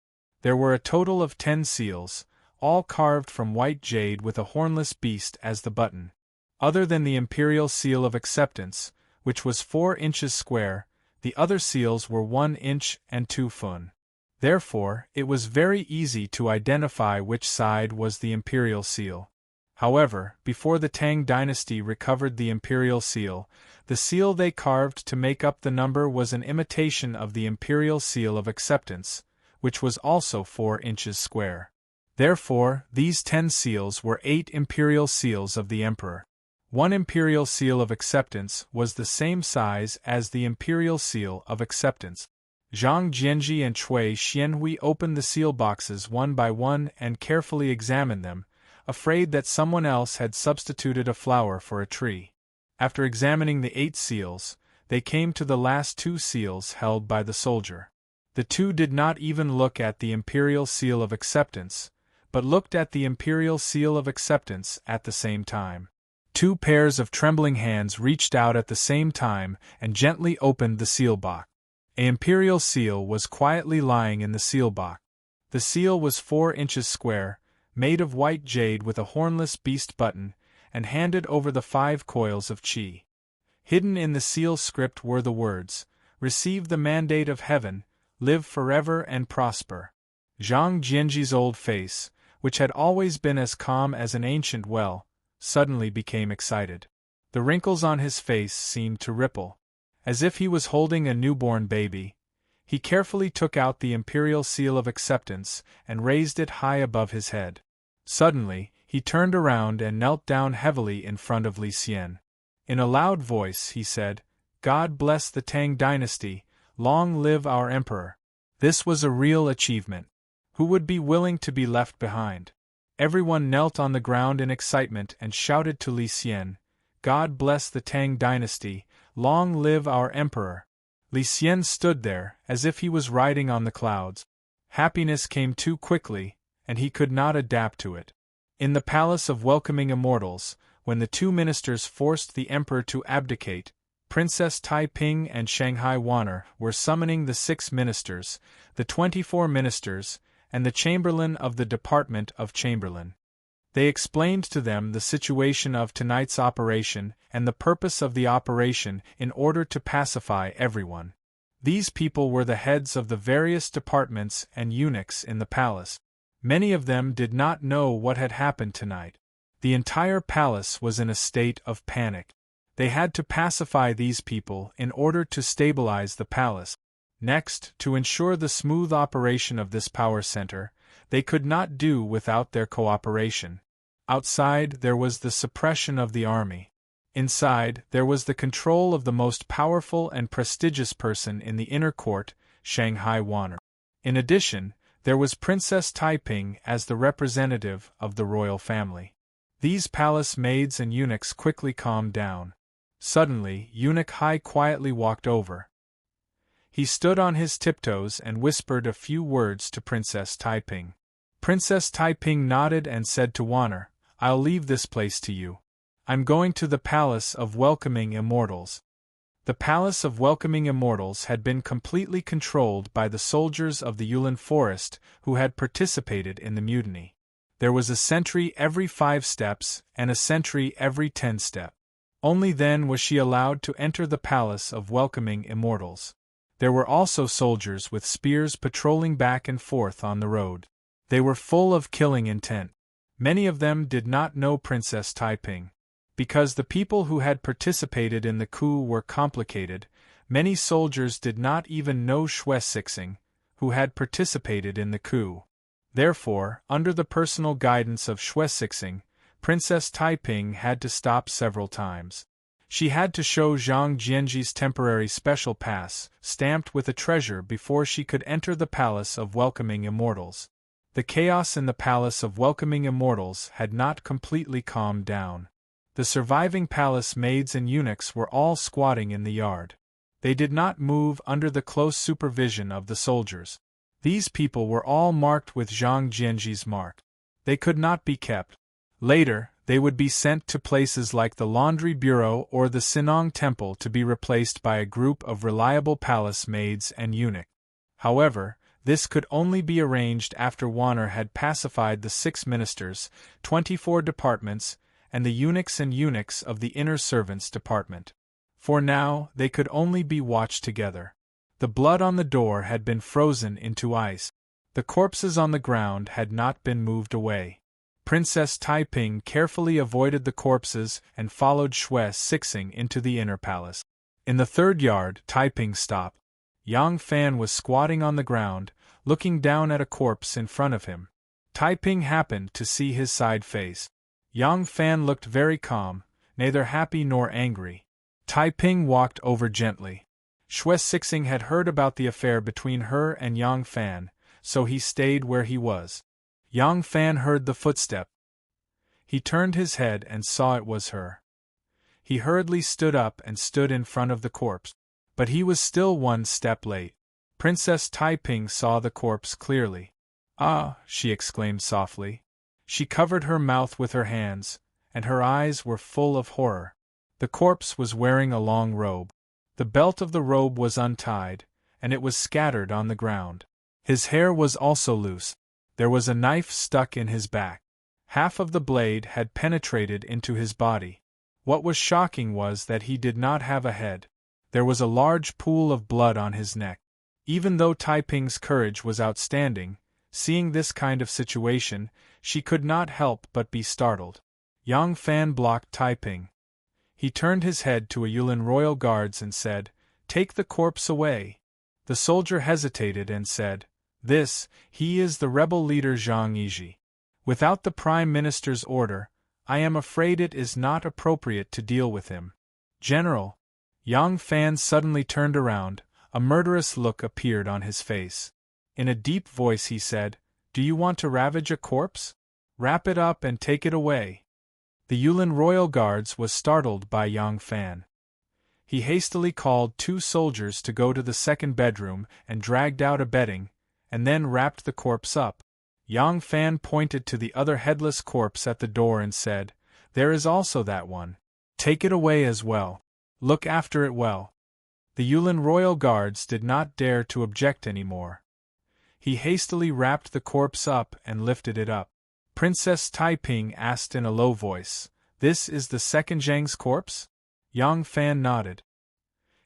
There were a total of 10 seals, all carved from white jade with a hornless beast as the button. Other than the imperial seal of acceptance, which was 4 inches square, the other seals were 1 inch and 2 fun. Therefore, it was very easy to identify which side was the imperial seal. However, before the Tang dynasty recovered the imperial seal, the seal they carved to make up the number was an imitation of the imperial seal of acceptance, which was also 4 inches square. Therefore, these 10 seals were 8 imperial seals of the emperor. 1 imperial seal of acceptance was the same size as the imperial seal of acceptance. Zhang Jianji and Cui Xianhui opened the seal boxes one by one and carefully examined them, afraid that someone else had substituted a flower for a tree. After examining the 8 seals, they came to the last 2 seals held by the soldier. The 2 did not even look at the imperial seal of acceptance, but looked at the imperial seal of acceptance at the same time. 2 pairs of trembling hands reached out at the same time and gently opened the seal box. An imperial seal was quietly lying in the seal box. The seal was 4 inches square, made of white jade with a hornless beast button, and handed over the 5 coils of qi. Hidden in the seal script were the words, "Receive the mandate of heaven, live forever and prosper." Zhang Jianji's old face, which had always been as calm as an ancient well, suddenly became excited. The wrinkles on his face seemed to ripple. As if he was holding a newborn baby, he carefully took out the imperial seal of acceptance and raised it high above his head. Suddenly, he turned around and knelt down heavily in front of Li Xian. In a loud voice he said, "God bless the Tang dynasty, long live our emperor." This was a real achievement. Who would be willing to be left behind? Everyone knelt on the ground in excitement and shouted to Li Xian, "God bless the Tang dynasty, long live our emperor." Li Xian stood there, as if he was riding on the clouds. Happiness came too quickly, and he could not adapt to it. In the Palace of Welcoming Immortals, when the 2 ministers forced the emperor to abdicate, Princess Taiping and Shanghai Wanner were summoning the 6 ministers, the 24 ministers, and the chamberlain of the Department of Chamberlain. They explained to them the situation of tonight's operation and the purpose of the operation in order to pacify everyone. These people were the heads of the various departments and eunuchs in the palace. Many of them did not know what had happened tonight. The entire palace was in a state of panic. They had to pacify these people in order to stabilize the palace. Next, to ensure the smooth operation of this power center, they could not do without their cooperation. Outside there was the suppression of the army. Inside there was the control of the most powerful and prestigious person in the inner court, Shanghai Wanner. In addition, there was Princess Taiping as the representative of the royal family. These palace maids and eunuchs quickly calmed down. Suddenly, Eunuch Hai quietly walked over. He stood on his tiptoes and whispered a few words to Princess Taiping. Princess Taiping nodded and said to Wanner, "I'll leave this place to you. I'm going to the Palace of Welcoming Immortals." The Palace of Welcoming Immortals had been completely controlled by the soldiers of the Yulin Forest who had participated in the mutiny. There was a sentry every 5 steps and a sentry every 10 steps. Only then was she allowed to enter the Palace of Welcoming Immortals. There were also soldiers with spears patrolling back and forth on the road. They were full of killing intent. Many of them did not know Princess Taiping. Because the people who had participated in the coup were complicated, many soldiers did not even know Xue Sixing, who had participated in the coup. Therefore, under the personal guidance of Xue Sixing, Princess Taiping had to stop several times. She had to show Zhang Jianji's temporary special pass, stamped with a treasure before she could enter the Palace of Welcoming Immortals. The chaos in the Palace of Welcoming Immortals had not completely calmed down. The surviving palace maids and eunuchs were all squatting in the yard. They did not move under the close supervision of the soldiers. These people were all marked with Zhang Jianji's mark. They could not be kept. Later, they would be sent to places like the Laundry Bureau or the Sinong Temple to be replaced by a group of reliable palace maids and eunuchs. However, This could only be arranged after Wanner had pacified the 6 ministers, 24 departments, and the eunuchs of the inner servants department. For now, they could only be watched together. The blood on the door had been frozen into ice. The corpses on the ground had not been moved away. Princess Taiping carefully avoided the corpses and followed Xue Sixing into the inner palace. In the 3rd yard, Taiping stopped. Yang Fan was squatting on the ground, looking down at a corpse in front of him. Taiping happened to see his side face. Yang Fan looked very calm, neither happy nor angry. Taiping walked over gently. Xue Sixing had heard about the affair between her and Yang Fan, so he stayed where he was. Yang Fan heard the footstep. He turned his head and saw it was her. He hurriedly stood up and stood in front of the corpse. But he was still 1 step late. Princess Taiping saw the corpse clearly. "Ah!" she exclaimed softly. She covered her mouth with her hands, and her eyes were full of horror. The corpse was wearing a long robe. The belt of the robe was untied, and it was scattered on the ground. His hair was also loose. There was a knife stuck in his back. Half of the blade had penetrated into his body. What was shocking was that he did not have a head. There was a large pool of blood on his neck. Even though Taiping's courage was outstanding, seeing this kind of situation, she could not help but be startled. Yang Fan blocked Taiping. He turned his head to a Yulin royal guards and said, "Take the corpse away." The soldier hesitated and said, He is the rebel leader Zhang Yizhi. Without the Prime Minister's order, I am afraid it is not appropriate to deal with him." "General." Yang Fan suddenly turned around, a murderous look appeared on his face. In a deep voice he said, "Do you want to ravage a corpse? Wrap it up and take it away." The Yulin royal guards was startled by Yang Fan. He hastily called 2 soldiers to go to the 2nd bedroom and dragged out a bedding, and then wrapped the corpse up. Yang Fan pointed to the other headless corpse at the door and said, "There is also that one. Take it away as well. Look after it well." The Yulin royal guards did not dare to object any more. He hastily wrapped the corpse up and lifted it up. Princess Taiping asked in a low voice, "This is the 2nd Zhang's corpse?" Yang Fan nodded.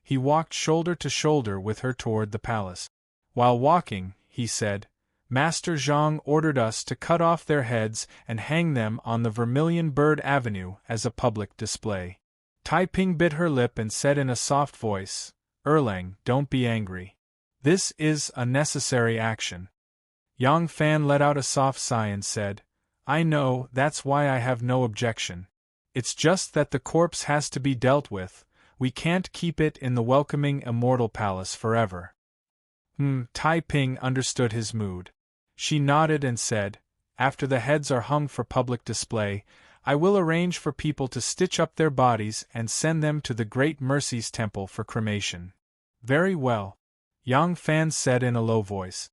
He walked shoulder to shoulder with her toward the palace. While walking, he said, "Master Zhang ordered us to cut off their heads and hang them on the Vermilion Bird Avenue as a public display." Taiping bit her lip and said in a soft voice, "Erlang, don't be angry. This is a necessary action." Yang Fan let out a soft sigh and said, "I know, that's why I have no objection. It's just that the corpse has to be dealt with, we can't keep it in the welcoming immortal palace forever." Taiping understood his mood. She nodded and said, "After the heads are hung for public display, I will arrange for people to stitch up their bodies and send them to the Great Mercy's Temple for cremation." "Very well," Yang Fan said in a low voice.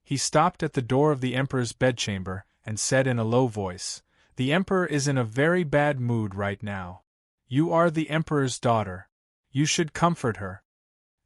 He stopped at the door of the Emperor's bedchamber and said in a low voice, "The Emperor is in a very bad mood right now. You are the Emperor's daughter. You should comfort her."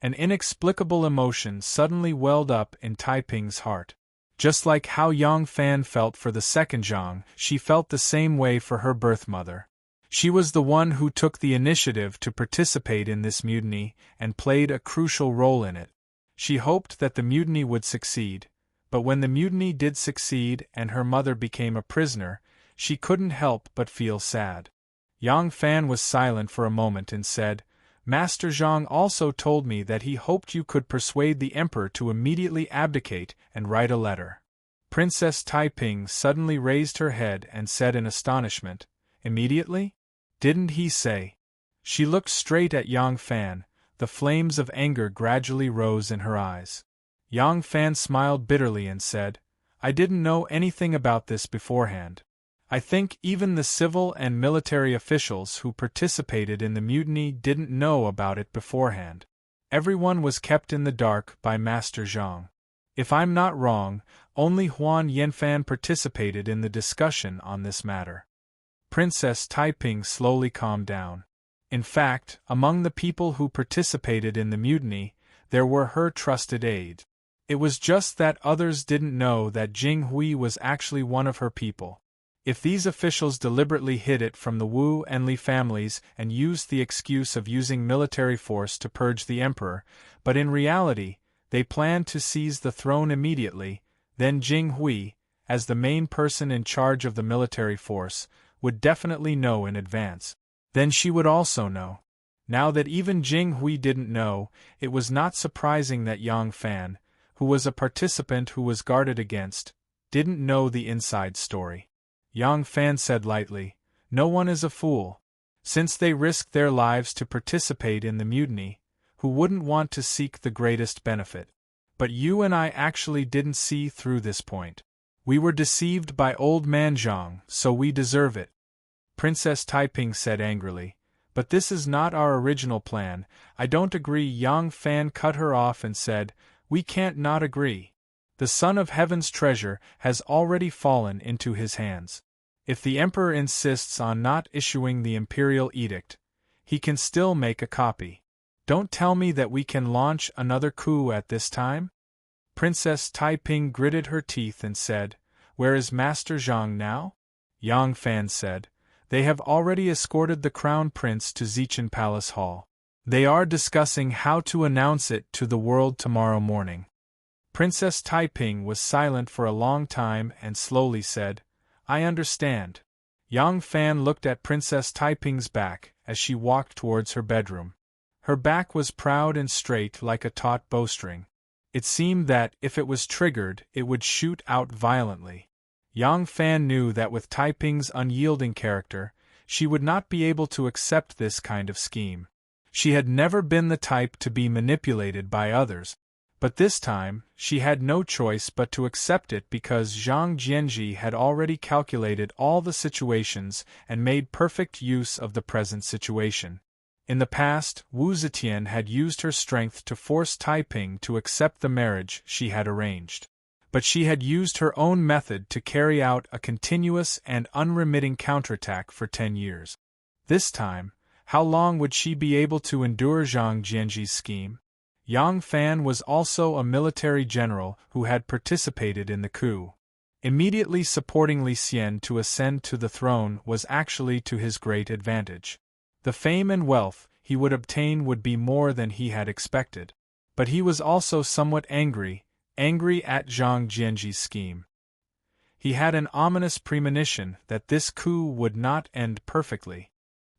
An inexplicable emotion suddenly welled up in Taiping's heart. Just like how Yang Fan felt for the 2nd Zhang, she felt the same way for her birth mother. She was the one who took the initiative to participate in this mutiny and played a crucial role in it. She hoped that the mutiny would succeed, but when the mutiny did succeed and her mother became a prisoner, she couldn't help but feel sad. Yang Fan was silent for a moment and said, "Master Zhang also told me that he hoped you could persuade the Emperor to immediately abdicate and write a letter." Princess Taiping suddenly raised her head and said in astonishment, "Immediately? Didn't he say?" She looked straight at Yang Fan. The flames of anger gradually rose in her eyes. Yang Fan smiled bitterly and said, "I didn't know anything about this beforehand. I think even the civil and military officials who participated in the mutiny didn't know about it beforehand. Everyone was kept in the dark by Master Zhang. If I'm not wrong, only Huan Yanfan participated in the discussion on this matter." Princess Taiping slowly calmed down. In fact, among the people who participated in the mutiny, there were her trusted aides. It was just that others didn't know that Jing Hui was actually one of her people. If these officials deliberately hid it from the Wu and Li families and used the excuse of using military force to purge the emperor, but in reality, they planned to seize the throne immediately, then Jing Hui, as the main person in charge of the military force, would definitely know in advance. Then she would also know. Now that even Jing Hui didn't know, it was not surprising that Yang Fan, who was a participant who was guarded against, didn't know the inside story. Yang Fan said lightly, "No one is a fool. Since they risked their lives to participate in the mutiny, who wouldn't want to seek the greatest benefit? But you and I actually didn't see through this point. We were deceived by old man Zhang, so we deserve it," Princess Taiping said angrily. "But this is not our original plan. I don't agree." Yang Fan cut her off and said, "We can't not agree. The Son of Heaven's treasure has already fallen into his hands. If the Emperor insists on not issuing the imperial edict, he can still make a copy. Don't tell me that we can launch another coup at this time?" Princess Taiping gritted her teeth and said, "Where is Master Zhang now?" Yang Fan said, "They have already escorted the Crown Prince to Zichen Palace Hall. They are discussing how to announce it to the world tomorrow morning." Princess Taiping was silent for a long time and slowly said, "I understand." Yang Fan looked at Princess Taiping's back as she walked towards her bedroom. Her back was proud and straight like a taut bowstring. It seemed that, if it was triggered, it would shoot out violently. Yang Fan knew that with Taiping's unyielding character, she would not be able to accept this kind of scheme. She had never been the type to be manipulated by others. But this time, she had no choice but to accept it because Zhang Jianji had already calculated all the situations and made perfect use of the present situation. In the past, Wu Zetian had used her strength to force Taiping to accept the marriage she had arranged. But she had used her own method to carry out a continuous and unremitting counterattack for 10 years. This time, how long would she be able to endure Zhang Jianji's scheme? Yang Fan was also a military general who had participated in the coup. Immediately supporting Li Xian to ascend to the throne was actually to his great advantage. The fame and wealth he would obtain would be more than he had expected. But he was also somewhat angry at Zhang Jianji's scheme. He had an ominous premonition that this coup would not end perfectly.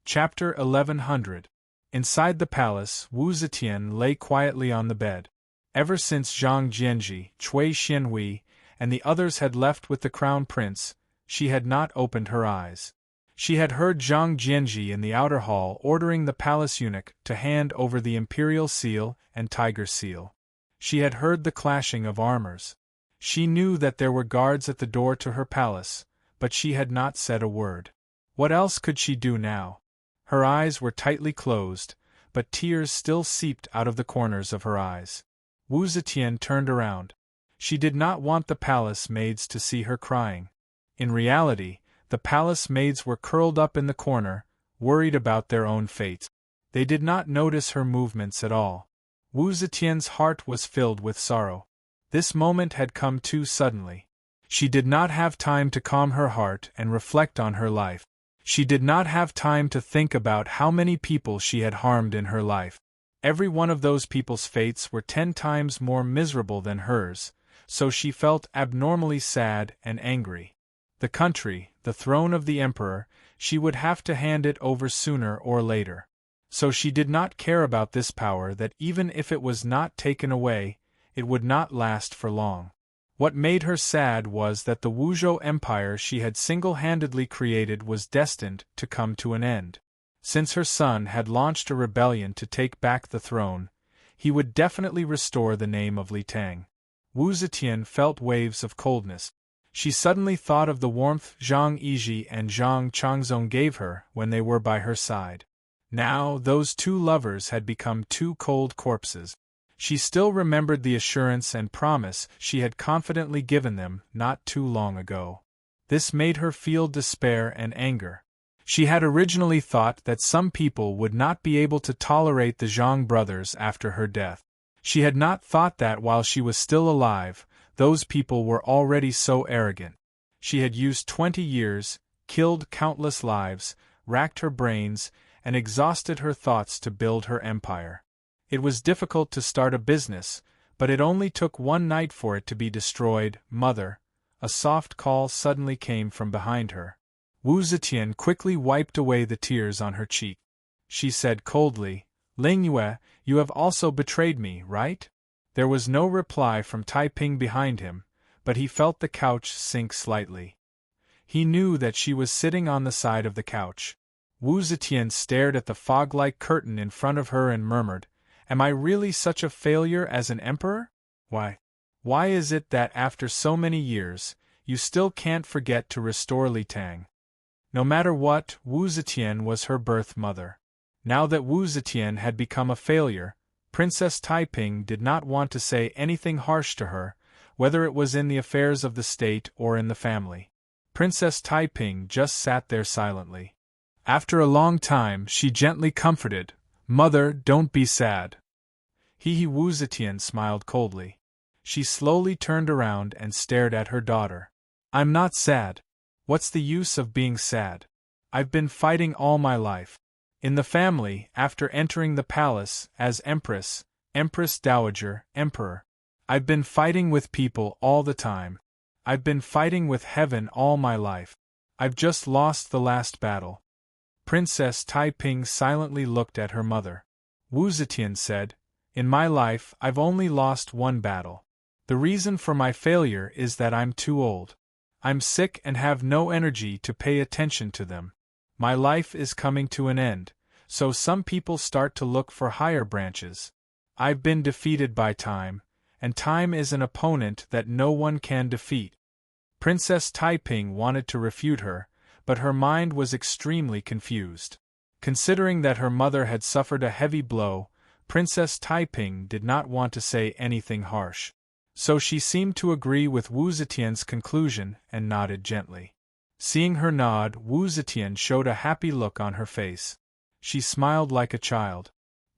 Chapter 1100. Inside the palace, Wu Zetian lay quietly on the bed. Ever since Zhang Jianji, Cui Xianhui, and the others had left with the crown prince, she had not opened her eyes. She had heard Zhang Jianji in the outer hall ordering the palace eunuch to hand over the imperial seal and tiger seal. She had heard the clashing of armors. She knew that there were guards at the door to her palace, but she had not said a word. What else could she do now? Her eyes were tightly closed, but tears still seeped out of the corners of her eyes. Wu Zetian turned around. She did not want the palace maids to see her crying. In reality, the palace maids were curled up in the corner, worried about their own fate. They did not notice her movements at all. Wu Zetian's heart was filled with sorrow. This moment had come too suddenly. She did not have time to calm her heart and reflect on her life. She did not have time to think about how many people she had harmed in her life. Every one of those people's fates were 10 times more miserable than hers, so she felt abnormally sad and angry. The country, the throne of the emperor, she would have to hand it over sooner or later. So she did not care about this power that even if it was not taken away, it would not last for long. What made her sad was that the Wuzhou Empire she had single-handedly created was destined to come to an end. Since her son had launched a rebellion to take back the throne, he would definitely restore the name of Li Tang. Wu Zetian felt waves of coldness. She suddenly thought of the warmth Zhang Yizhi and Zhang Changzong gave her when they were by her side. Now those two lovers had become two cold corpses. She still remembered the assurance and promise she had confidently given them not too long ago. This made her feel despair and anger. She had originally thought that some people would not be able to tolerate the Zhang brothers after her death. She had not thought that while she was still alive, those people were already so arrogant. She had used 20 years, killed countless lives, racked her brains, and exhausted her thoughts to build her empire. It was difficult to start a business, but it only took one night for it to be destroyed. Mother, a soft call suddenly came from behind her. Wu Zetian quickly wiped away the tears on her cheek. She said coldly, Ling Yue, you have also betrayed me, right? There was no reply from Taiping behind him, but he felt the couch sink slightly. He knew that she was sitting on the side of the couch. Wu Zetian stared at the fog-like curtain in front of her and murmured, Am I really such a failure as an emperor? Why is it that after so many years, you still can't forget to restore Li Tang? No matter what, Wu Zetian was her birth mother. Now that Wu Zetian had become a failure, Princess Taiping did not want to say anything harsh to her, whether it was in the affairs of the state or in the family. Princess Taiping just sat there silently. After a long time, she gently comforted, Mother, don't be sad. Wu Zetian smiled coldly. She slowly turned around and stared at her daughter. I'm not sad. What's the use of being sad? I've been fighting all my life. In the family, after entering the palace, as Empress, Empress Dowager, Emperor. I've been fighting with people all the time. I've been fighting with heaven all my life. I've just lost the last battle. Princess Taiping silently looked at her mother. Wu Zetian said, In my life, I've only lost one battle. The reason for my failure is that I'm too old. I'm sick and have no energy to pay attention to them. My life is coming to an end, so some people start to look for higher branches. I've been defeated by time, and time is an opponent that no one can defeat. Princess Taiping wanted to refute her, but her mind was extremely confused. Considering that her mother had suffered a heavy blow, Princess Taiping did not want to say anything harsh. So she seemed to agree with Wu Zetian's conclusion and nodded gently. Seeing her nod, Wu Zetian showed a happy look on her face. She smiled like a child.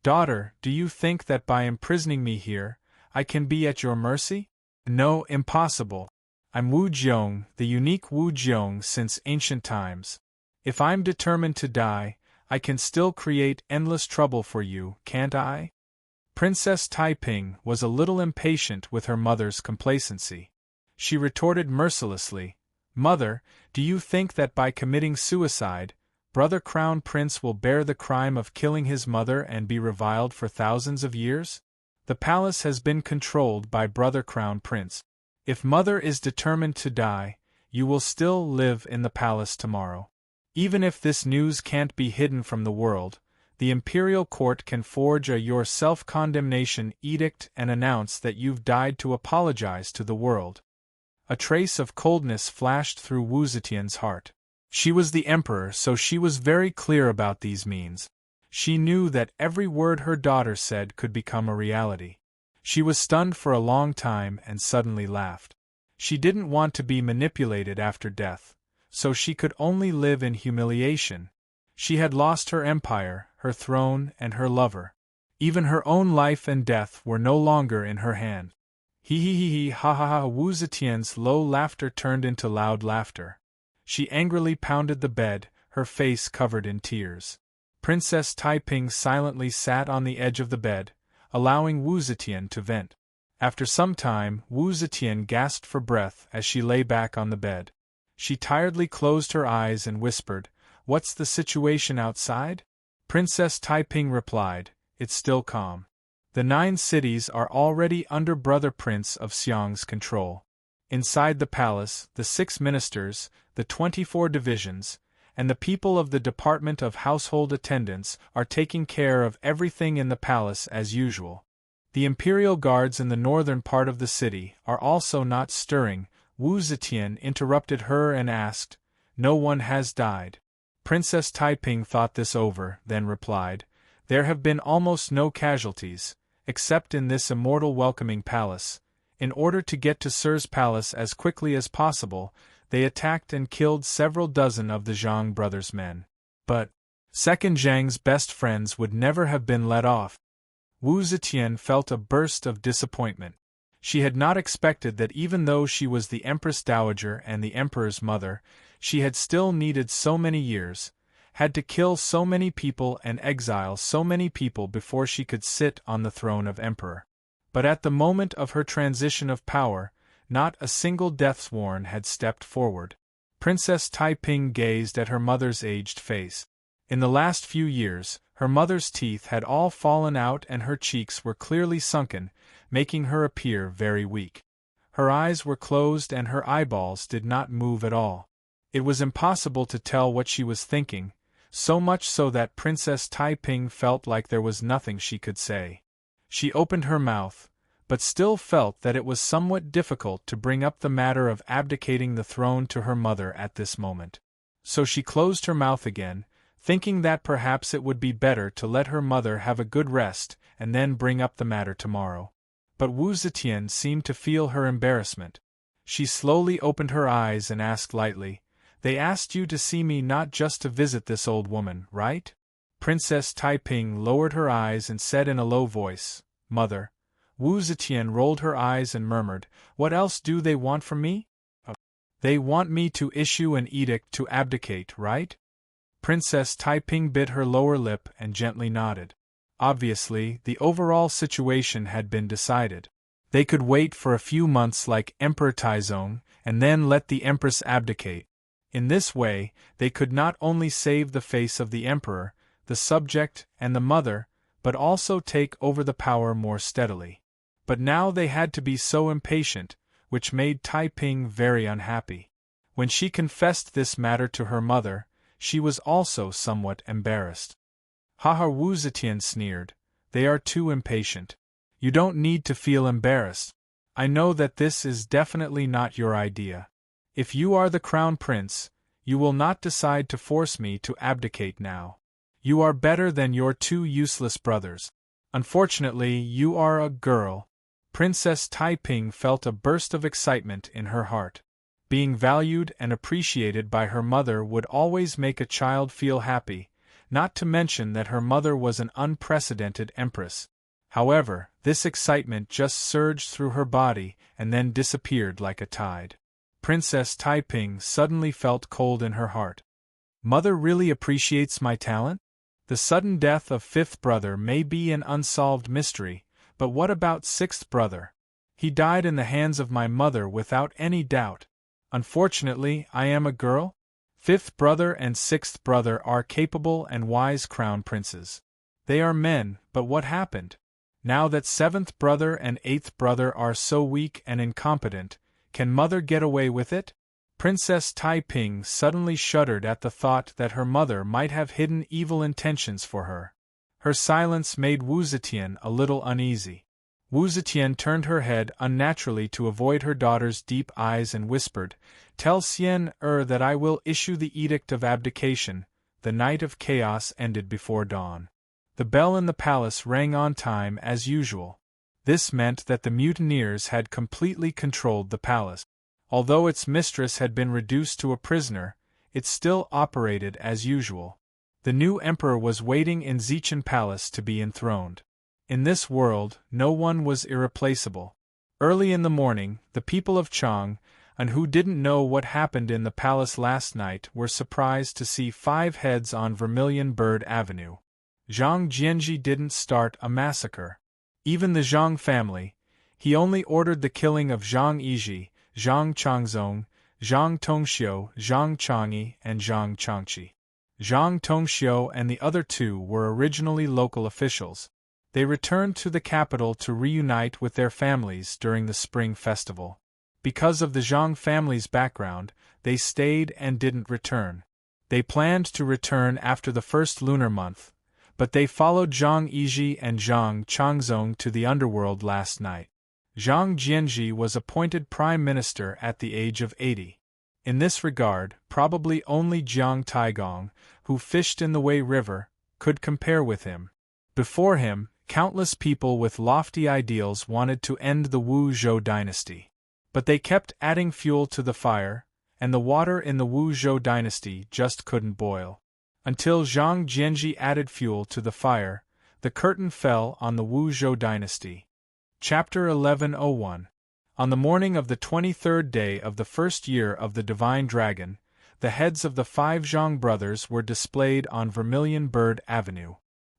Daughter, do you think that by imprisoning me here, I can be at your mercy? No, impossible. I'm Wu Jiong, the unique Wu Jiong since ancient times. If I'm determined to die, I can still create endless trouble for you, can't I? Princess Taiping was a little impatient with her mother's complacency. She retorted mercilessly, Mother, do you think that by committing suicide, Brother Crown Prince will bear the crime of killing his mother and be reviled for thousands of years? The palace has been controlled by Brother Crown Prince. If Mother is determined to die, you will still live in the palace tomorrow. Even if this news can't be hidden from the world, the imperial court can forge your self-condemnation edict and announce that you've died to apologize to the world. A trace of coldness flashed through Wu Zetian's heart. She was the emperor, so she was very clear about these means. She knew that every word her daughter said could become a reality. She was stunned for a long time and suddenly laughed. She didn't want to be manipulated after death, so she could only live in humiliation. She had lost her empire, her throne, and her lover. Even her own life and death were no longer in her hand. Ha ha ha. Wu Zetian's low laughter turned into loud laughter. She angrily pounded the bed, her face covered in tears. Princess Taiping silently sat on the edge of the bed, allowing Wu Zetian to vent. After some time, Wu Zetian gasped for breath as she lay back on the bed. She tiredly closed her eyes and whispered, What's the situation outside? Princess Taiping replied, It's still calm. The 9 cities are already under Brother Prince of Xiang's control. Inside the palace, the 6 ministers, the 24 divisions, and the people of the Department of Household Attendants are taking care of everything in the palace as usual. The imperial guards in the northern part of the city are also not stirring. Wu Zetian interrupted her and asked, No one has died. Princess Taiping thought this over, then replied, There have been almost no casualties, except in this immortal welcoming palace. In order to get to Sir's palace as quickly as possible, they attacked and killed several dozen of the Zhang brothers' men. But second Zhang's best friends would never have been let off. Wu Zetian felt a burst of disappointment. She had not expected that even though she was the Empress Dowager and the Emperor's mother, she had still needed so many years, had to kill so many people and exile so many people before she could sit on the throne of Emperor. But at the moment of her transition of power, not a single deathsworn had stepped forward. Princess Taiping gazed at her mother's aged face. In the last few years, her mother's teeth had all fallen out and her cheeks were clearly sunken, making her appear very weak. Her eyes were closed and her eyeballs did not move at all. It was impossible to tell what she was thinking, so much so that Princess Taiping felt like there was nothing she could say. She opened her mouth, but still felt that it was somewhat difficult to bring up the matter of abdicating the throne to her mother at this moment. So she closed her mouth again, thinking that perhaps it would be better to let her mother have a good rest and then bring up the matter tomorrow. But Wu Zetian seemed to feel her embarrassment. She slowly opened her eyes and asked lightly, "They asked you to see me not just to visit this old woman, right?" Princess Taiping lowered her eyes and said in a low voice, "Mother." Wu Zetian rolled her eyes and murmured, "What else do they want from me?" "They want me to issue an edict to abdicate, right?" Princess Taiping bit her lower lip and gently nodded. Obviously, the overall situation had been decided. They could wait for a few months like Emperor Taizong, and then let the Empress abdicate. In this way, they could not only save the face of the Emperor, the subject, and the mother, but also take over the power more steadily. But now they had to be so impatient, which made Taiping very unhappy. When she confessed this matter to her mother, she was also somewhat embarrassed. "Haha," Wu Zetian sneered, "they are too impatient. You don't need to feel embarrassed. I know that this is definitely not your idea. If you are the crown prince, you will not decide to force me to abdicate now. You are better than your two useless brothers. Unfortunately, you are a girl." Princess Taiping felt a burst of excitement in her heart. Being valued and appreciated by her mother would always make a child feel happy, not to mention that her mother was an unprecedented empress. However, this excitement just surged through her body and then disappeared like a tide. Princess Taiping suddenly felt cold in her heart. Mother really appreciates my talent? The sudden death of fifth brother may be an unsolved mystery, but what about sixth brother? He died in the hands of my mother without any doubt. Unfortunately, I am a girl? Fifth brother and sixth brother are capable and wise crown princes. They are men, but what happened? Now that seventh brother and eighth brother are so weak and incompetent, can mother get away with it? Princess Taiping suddenly shuddered at the thought that her mother might have hidden evil intentions for her. Her silence made Wu Zetian a little uneasy. Wu Zetian turned her head unnaturally to avoid her daughter's deep eyes and whispered, "Tell Xian that I will issue the edict of abdication." The night of chaos ended before dawn. The bell in the palace rang on time as usual. This meant that the mutineers had completely controlled the palace. Although its mistress had been reduced to a prisoner, it still operated as usual. The new emperor was waiting in Zichen Palace to be enthroned. In this world, no one was irreplaceable. Early in the morning, the people of Chang, and who didn't know what happened in the palace last night, were surprised to see 5 heads on Vermilion Bird Avenue. Zhang Jianji didn't start a massacre. Even the Zhang family, he only ordered the killing of Zhang Yiji, Zhang Changzong, Zhang Tongxiu, Zhang Changyi, and Zhang Changqi. Zhang Tongxiu and the other 2 were originally local officials. They returned to the capital to reunite with their families during the Spring Festival. Because of the Zhang family's background, they stayed and didn't return. They planned to return after the first lunar month, but they followed Zhang Yiji and Zhang Changzong to the underworld last night. Zhang Jianji was appointed prime minister at the age of 80. In this regard, probably only Jiang Taigong, who fished in the Wei River, could compare with him. Before him, countless people with lofty ideals wanted to end the Wu Zhou dynasty. But they kept adding fuel to the fire, and the water in the Wu Zhou dynasty just couldn't boil. Until Zhang Jianji added fuel to the fire, the curtain fell on the Wu Zhou dynasty. Chapter 1101. On the morning of the 23rd day of the first year of the Divine Dragon, the heads of the 5 Zhang brothers were displayed on Vermilion Bird Avenue.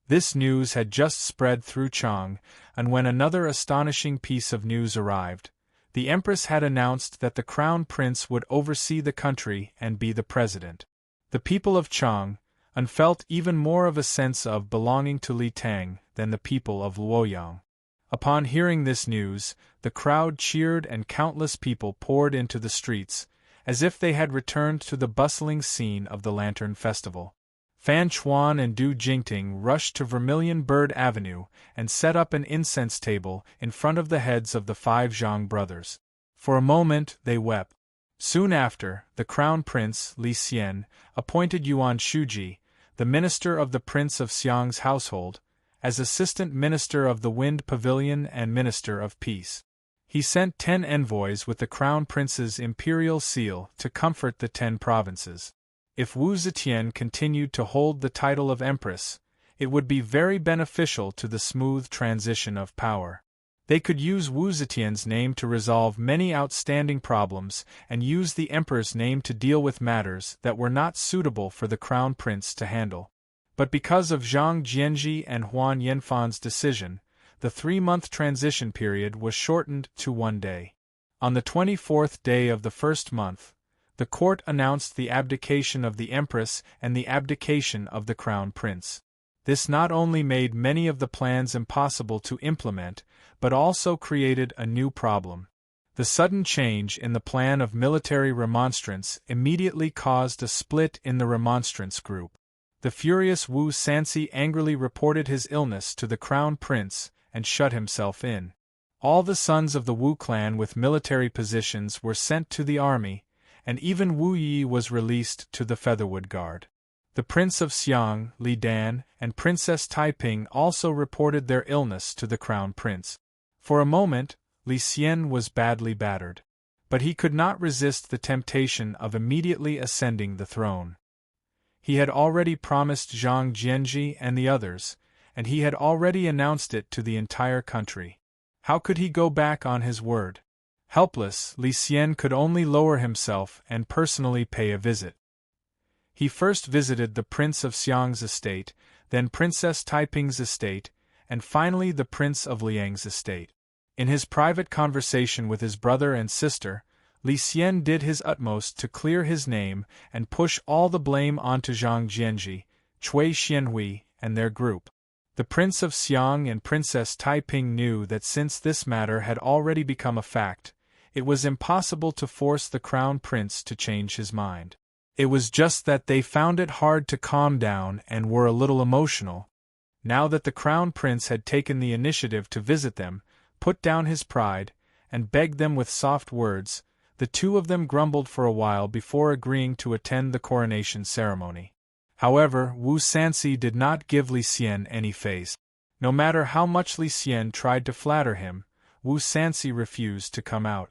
This news had just spread through Chang, and when another astonishing piece of news arrived, the Empress had announced that the Crown Prince would oversee the country and be the president. The people of Chang felt even more of a sense of belonging to Li Tang than the people of Luoyang. Upon hearing this news, the crowd cheered and countless people poured into the streets, as if they had returned to the bustling scene of the Lantern Festival. Fan Chuan and Du Jingting rushed to Vermilion Bird Avenue and set up an incense table in front of the heads of the 5 Zhang brothers. For a moment they wept. Soon after, the Crown Prince, Li Xian, appointed Yuan Shuji, the minister of the Prince of Xiang's household, as Assistant Minister of the Wind Pavilion and Minister of Peace. He sent 10 envoys with the Crown Prince's imperial seal to comfort the 10 provinces. If Wu Zetian continued to hold the title of Empress, it would be very beneficial to the smooth transition of power. They could use Wu Zetian's name to resolve many outstanding problems and use the Emperor's name to deal with matters that were not suitable for the Crown Prince to handle. But because of Zhang Jianji and Huan Yanfan's decision, the 3-month transition period was shortened to 1 day. On the 24th day of the first month, the court announced the abdication of the Empress and the abdication of the Crown Prince. This not only made many of the plans impossible to implement, but also created a new problem. The sudden change in the plan of military remonstrance immediately caused a split in the remonstrance group. The furious Wu Sanxi angrily reported his illness to the Crown Prince and shut himself in. All the sons of the Wu clan with military positions were sent to the army, and even Wu Yi was released to the Featherwood Guard. The Prince of Xiang, Li Dan, and Princess Taiping also reported their illness to the Crown Prince. For a moment, Li Xian was badly battered. But he could not resist the temptation of immediately ascending the throne. He had already promised Zhang Jianji and the others, and he had already announced it to the entire country. How could he go back on his word? Helpless, Li Xian could only lower himself and personally pay a visit. He first visited the Prince of Xiang's estate, then Princess Taiping's estate, and finally the Prince of Liang's estate. In his private conversation with his brother and sister, Li Xian did his utmost to clear his name and push all the blame onto Zhang Jianji, Cui Xianhui, and their group. The Prince of Xiang and Princess Taiping knew that since this matter had already become a fact, it was impossible to force the Crown Prince to change his mind. It was just that they found it hard to calm down and were a little emotional. Now that the Crown Prince had taken the initiative to visit them, put down his pride, and begged them with soft words, the two of them grumbled for a while before agreeing to attend the coronation ceremony. However, Wu Sanxi did not give Li Xian any face. No matter how much Li Xian tried to flatter him, Wu Sanxi refused to come out.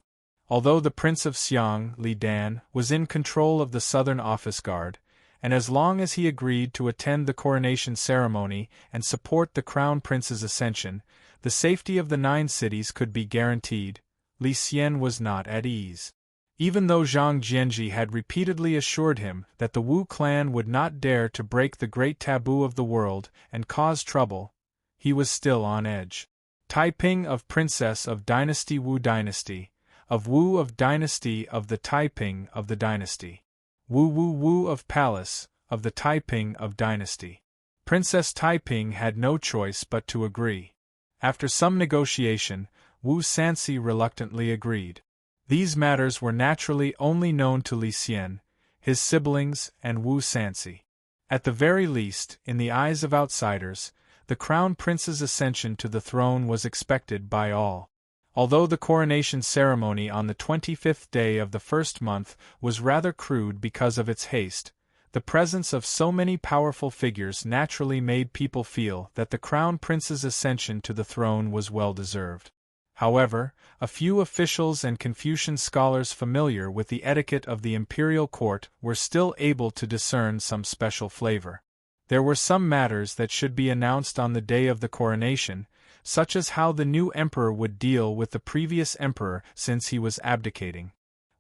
Although the Prince of Xiang, Li Dan, was in control of the Southern Office Guard, and as long as he agreed to attend the coronation ceremony and support the Crown Prince's ascension, the safety of the 9 cities could be guaranteed, Li Xian was not at ease. Even though Zhang Jianji had repeatedly assured him that the Wu clan would not dare to break the great taboo of the world and cause trouble, he was still on edge. Taiping of Princess of Dynasty Wu Dynasty, of Wu of Dynasty of the Taiping of the Dynasty. Wu of Palace, of the Taiping of Dynasty. Princess Taiping had no choice but to agree. After some negotiation, Wu Sanxi reluctantly agreed. These matters were naturally only known to Li Xian, his siblings, and Wu Sanxi. At the very least, in the eyes of outsiders, the Crown Prince's ascension to the throne was expected by all. Although the coronation ceremony on the 25th day of the first month was rather crude because of its haste, the presence of so many powerful figures naturally made people feel that the Crown Prince's ascension to the throne was well-deserved. However, a few officials and Confucian scholars familiar with the etiquette of the imperial court were still able to discern some special flavor. There were some matters that should be announced on the day of the coronation, such as how the new emperor would deal with the previous emperor since he was abdicating.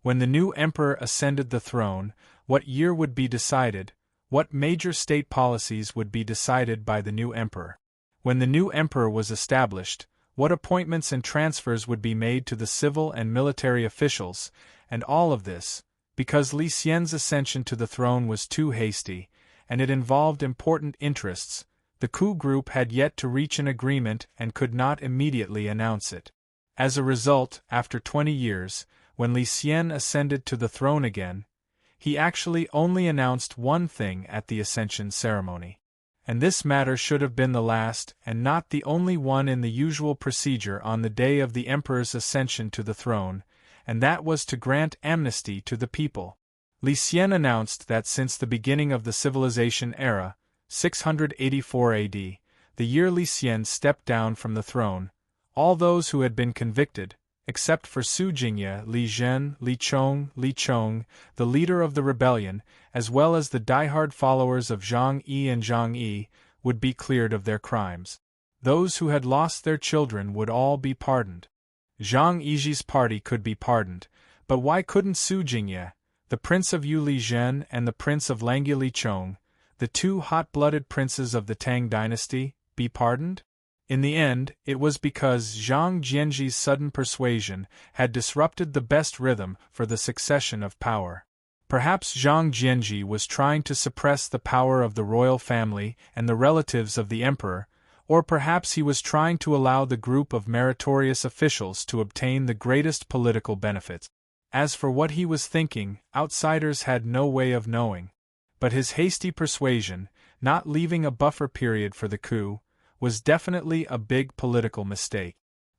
When the new emperor ascended the throne, what year would be decided, what major state policies would be decided by the new emperor. When the new emperor was established, what appointments and transfers would be made to the civil and military officials, and all of this, because Li Xian's ascension to the throne was too hasty, and it involved important interests, the coup group had yet to reach an agreement and could not immediately announce it. As a result, after 20 years, when Li Xian ascended to the throne again, he actually only announced one thing at the ascension ceremony. And this matter should have been the last and not the only one in the usual procedure on the day of the emperor's ascension to the throne, and that was to grant amnesty to the people. Li Xian announced that since the beginning of the civilization era, 684 AD, the year Li Xian stepped down from the throne, all those who had been convicted, except for Su Jingye, Li Zhen, Li Chong, the leader of the rebellion, as well as the diehard followers of Zhang Yi and Zhang Yi, would be cleared of their crimes. Those who had lost their children would all be pardoned. Zhang Yi's party could be pardoned, but why couldn't Su Jingye, the prince of Yu Li Zhen and the prince of Langye Li Chong, the two hot-blooded princes of the Tang dynasty, be pardoned? In the end, it was because Zhang Jianji's sudden persuasion had disrupted the best rhythm for the succession of power. Perhaps Zhang Jianji was trying to suppress the power of the royal family and the relatives of the emperor, or perhaps he was trying to allow the group of meritorious officials to obtain the greatest political benefits. As for what he was thinking, outsiders had no way of knowing. But his hasty persuasion, not leaving a buffer period for the coup, was definitely a big political mistake.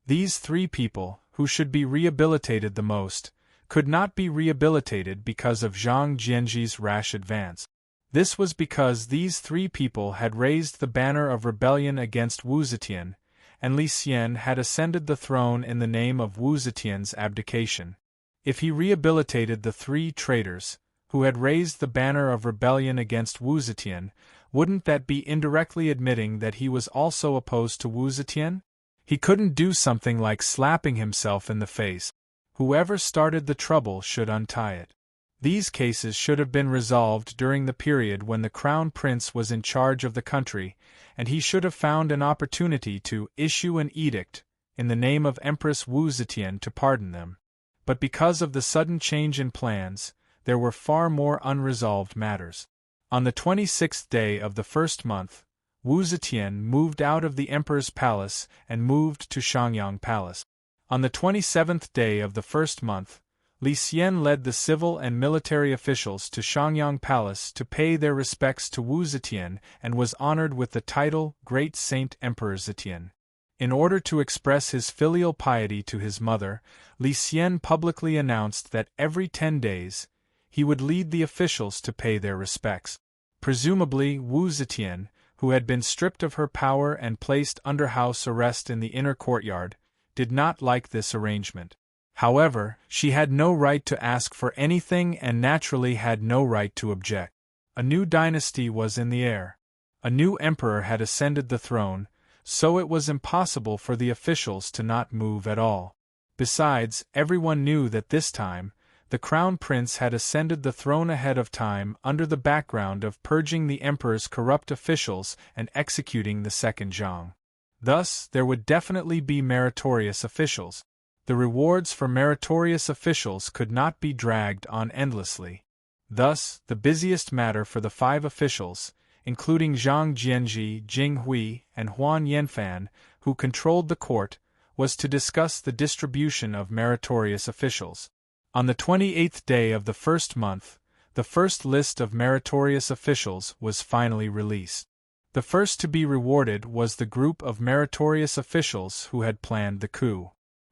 These three people, who should be rehabilitated the most, could not be rehabilitated because of Zhang Jianji's rash advance. This was because these three people had raised the banner of rebellion against Wu Zetian, and Li Xian had ascended the throne in the name of Wu Zetian's abdication. If he rehabilitated the three traitors, who had raised the banner of rebellion against Wu Zetian, wouldn't that be indirectly admitting that he was also opposed to Wu Zetian? He couldn't do something like slapping himself in the face. Whoever started the trouble should untie it. These cases should have been resolved during the period when the crown prince was in charge of the country, and he should have found an opportunity to issue an edict in the name of Empress Wu Zetian to pardon them. But because of the sudden change in plans, there were far more unresolved matters. On the 26th day of the first month, Wu Zetian moved out of the emperor's palace and moved to Shangyang Palace. On the 27th day of the first month, Li Xian led the civil and military officials to Shangyang Palace to pay their respects to Wu Zetian and was honored with the title Great Saint Emperor Zetian. In order to express his filial piety to his mother, Li Xian publicly announced that every 10 days, he would lead the officials to pay their respects. Presumably, Wu Zetian, who had been stripped of her power and placed under house arrest in the inner courtyard, did not like this arrangement. However, she had no right to ask for anything and naturally had no right to object. A new dynasty was in the air. A new emperor had ascended the throne, so it was impossible for the officials to not move at all. Besides, everyone knew that this time, the crown prince had ascended the throne ahead of time under the background of purging the emperor's corrupt officials and executing the second Zhang. Thus, there would definitely be meritorious officials. The rewards for meritorious officials could not be dragged on endlessly. Thus, the busiest matter for the 5 officials, including Zhang Jianji, Jing Hui, and Huan Yanfan, who controlled the court, was to discuss the distribution of meritorious officials. On the 28th day of the first month, the first list of meritorious officials was finally released. The first to be rewarded was the group of meritorious officials who had planned the coup.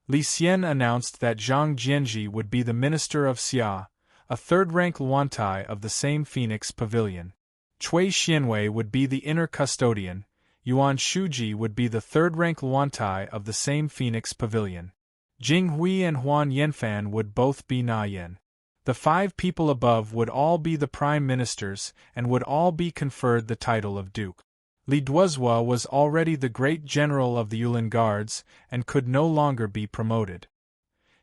Li Xian announced that Zhang Jianji would be the minister of Xia, a third-rank luantai of the same Phoenix Pavilion. Cui Xianwei would be the inner custodian, Yuan Shuji would be the third-rank luantai of the same Phoenix Pavilion. Jing Hui and Huan Yanfan would both be Na Yan. The 5 people above would all be the prime ministers and would all be conferred the title of duke. Li Duozois was already the great general of the Yulin Guards and could no longer be promoted.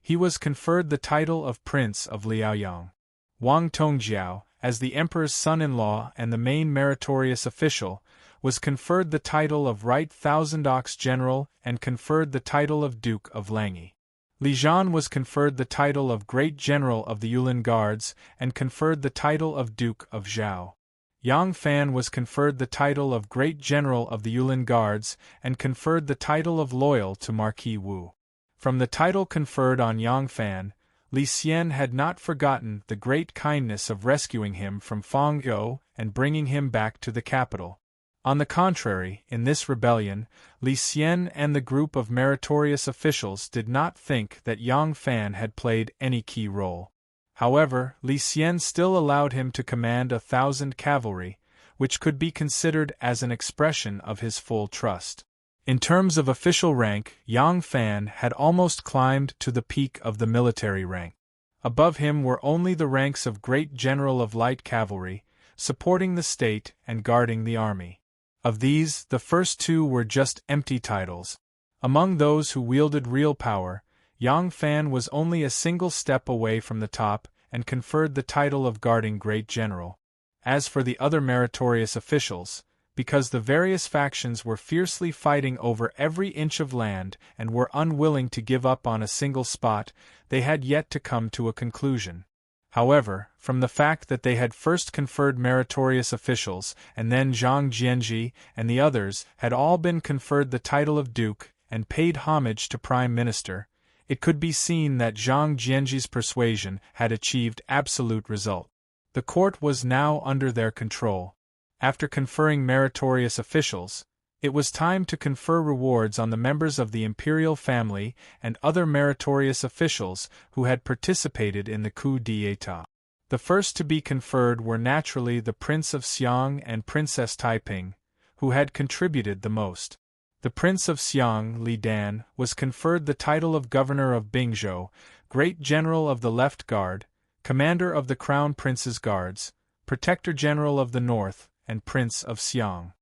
He was conferred the title of Prince of Liaoyang. Wang Tongjiao, as the emperor's son-in-law and the main meritorious official, was conferred the title of Right Thousand Ox General and conferred the title of Duke of Langyi. Li Zhan was conferred the title of Great General of the Yulin Guards and conferred the title of Duke of Zhao. Yang Fan was conferred the title of Great General of the Yulin Guards and conferred the title of Loyal to Marquis Wu. From the title conferred on Yang Fan, Li Xian had not forgotten the great kindness of rescuing him from Fangzhou and bringing him back to the capital. On the contrary, in this rebellion, Li Xian and the group of meritorious officials did not think that Yang Fan had played any key role. However, Li Xian still allowed him to command 1,000 cavalry, which could be considered as an expression of his full trust. In terms of official rank, Yang Fan had almost climbed to the peak of the military rank. Above him were only the ranks of Great General of Light Cavalry, supporting the state and guarding the army. Of these, the first 2 were just empty titles. Among those who wielded real power, Yang Fan was only a single step away from the top and conferred the title of Guarding Great General. As for the other meritorious officials, because the various factions were fiercely fighting over every inch of land and were unwilling to give up on a single spot, they had yet to come to a conclusion. However, from the fact that they had first conferred meritorious officials and then Zhang Jianji and the others had all been conferred the title of duke and paid homage to prime minister, it could be seen that Zhang Jianji's persuasion had achieved absolute result. The court was now under their control. After conferring meritorious officials, it was time to confer rewards on the members of the imperial family and other meritorious officials who had participated in the coup d'état. The first to be conferred were naturally the Prince of Xiang and Princess Taiping, who had contributed the most. The Prince of Xiang, Li Dan, was conferred the title of Governor of Bingzhou, Great General of the Left Guard, Commander of the Crown Prince's Guards, Protector General of the North, and Prince of Xiang.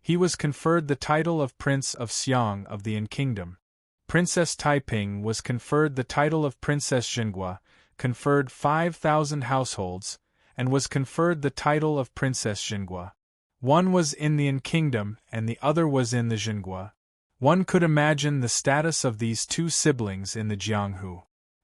He was conferred the title of Prince of Xiang of the Kingdom. Princess Taiping was conferred the title of Princess Jinghua, conferred 5,000 households, and was conferred the title of Princess Jinghua. One was in the Kingdom and the other was in the Jinghua. One could imagine the status of these 2 siblings in the Jianghu.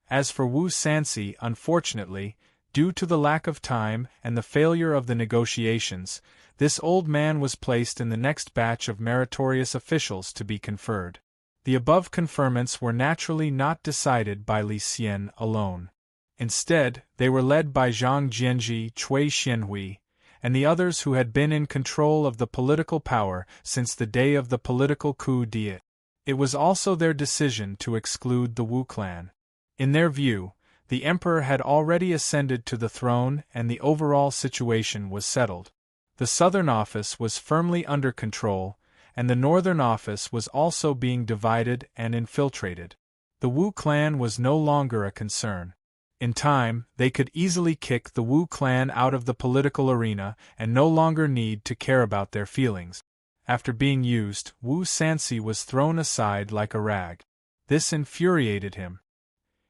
As for Wu Sanxi, unfortunately, due to the lack of time and the failure of the negotiations, this old man was placed in the next batch of meritorious officials to be conferred. The above conferments were naturally not decided by Li Xian alone. Instead, they were led by Zhang Jianji, Cui Xianhui, and the others who had been in control of the political power since the day of the political coup d'état. It was also their decision to exclude the Wu clan. In their view, the emperor had already ascended to the throne and the overall situation was settled. The southern office was firmly under control, and the northern office was also being divided and infiltrated. The Wu clan was no longer a concern. In time, they could easily kick the Wu clan out of the political arena and no longer need to care about their feelings. After being used, Wu Sanxi was thrown aside like a rag. This infuriated him.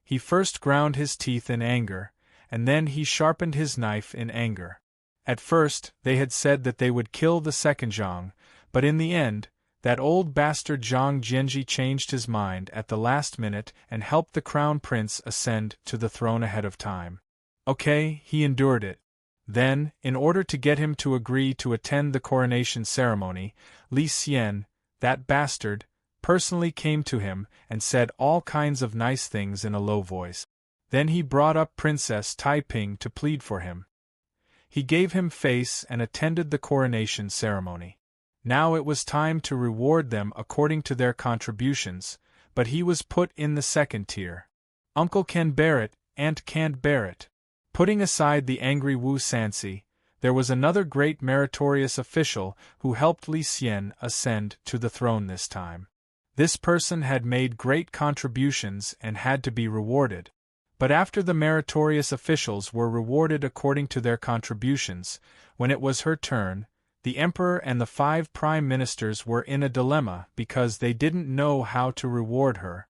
He first ground his teeth in anger, and then he sharpened his knife in anger. At first, they had said that they would kill the second Zhang, but in the end, that old bastard Zhang Jianji changed his mind at the last minute and helped the crown prince ascend to the throne ahead of time. Okay, he endured it. Then, in order to get him to agree to attend the coronation ceremony, Li Xian, that bastard, personally came to him and said all kinds of nice things in a low voice. Then he brought up Princess Taiping to plead for him. He gave him face and attended the coronation ceremony. Now it was time to reward them according to their contributions, but he was put in the second tier. Uncle can bear it, aunt can't bear it. Putting aside the angry Wu Sanxi, there was another great meritorious official who helped Li Xian ascend to the throne this time. This person had made great contributions and had to be rewarded. But after the meritorious officials were rewarded according to their contributions, when it was her turn, the emperor and the 5 prime ministers were in a dilemma because they didn't know how to reward her.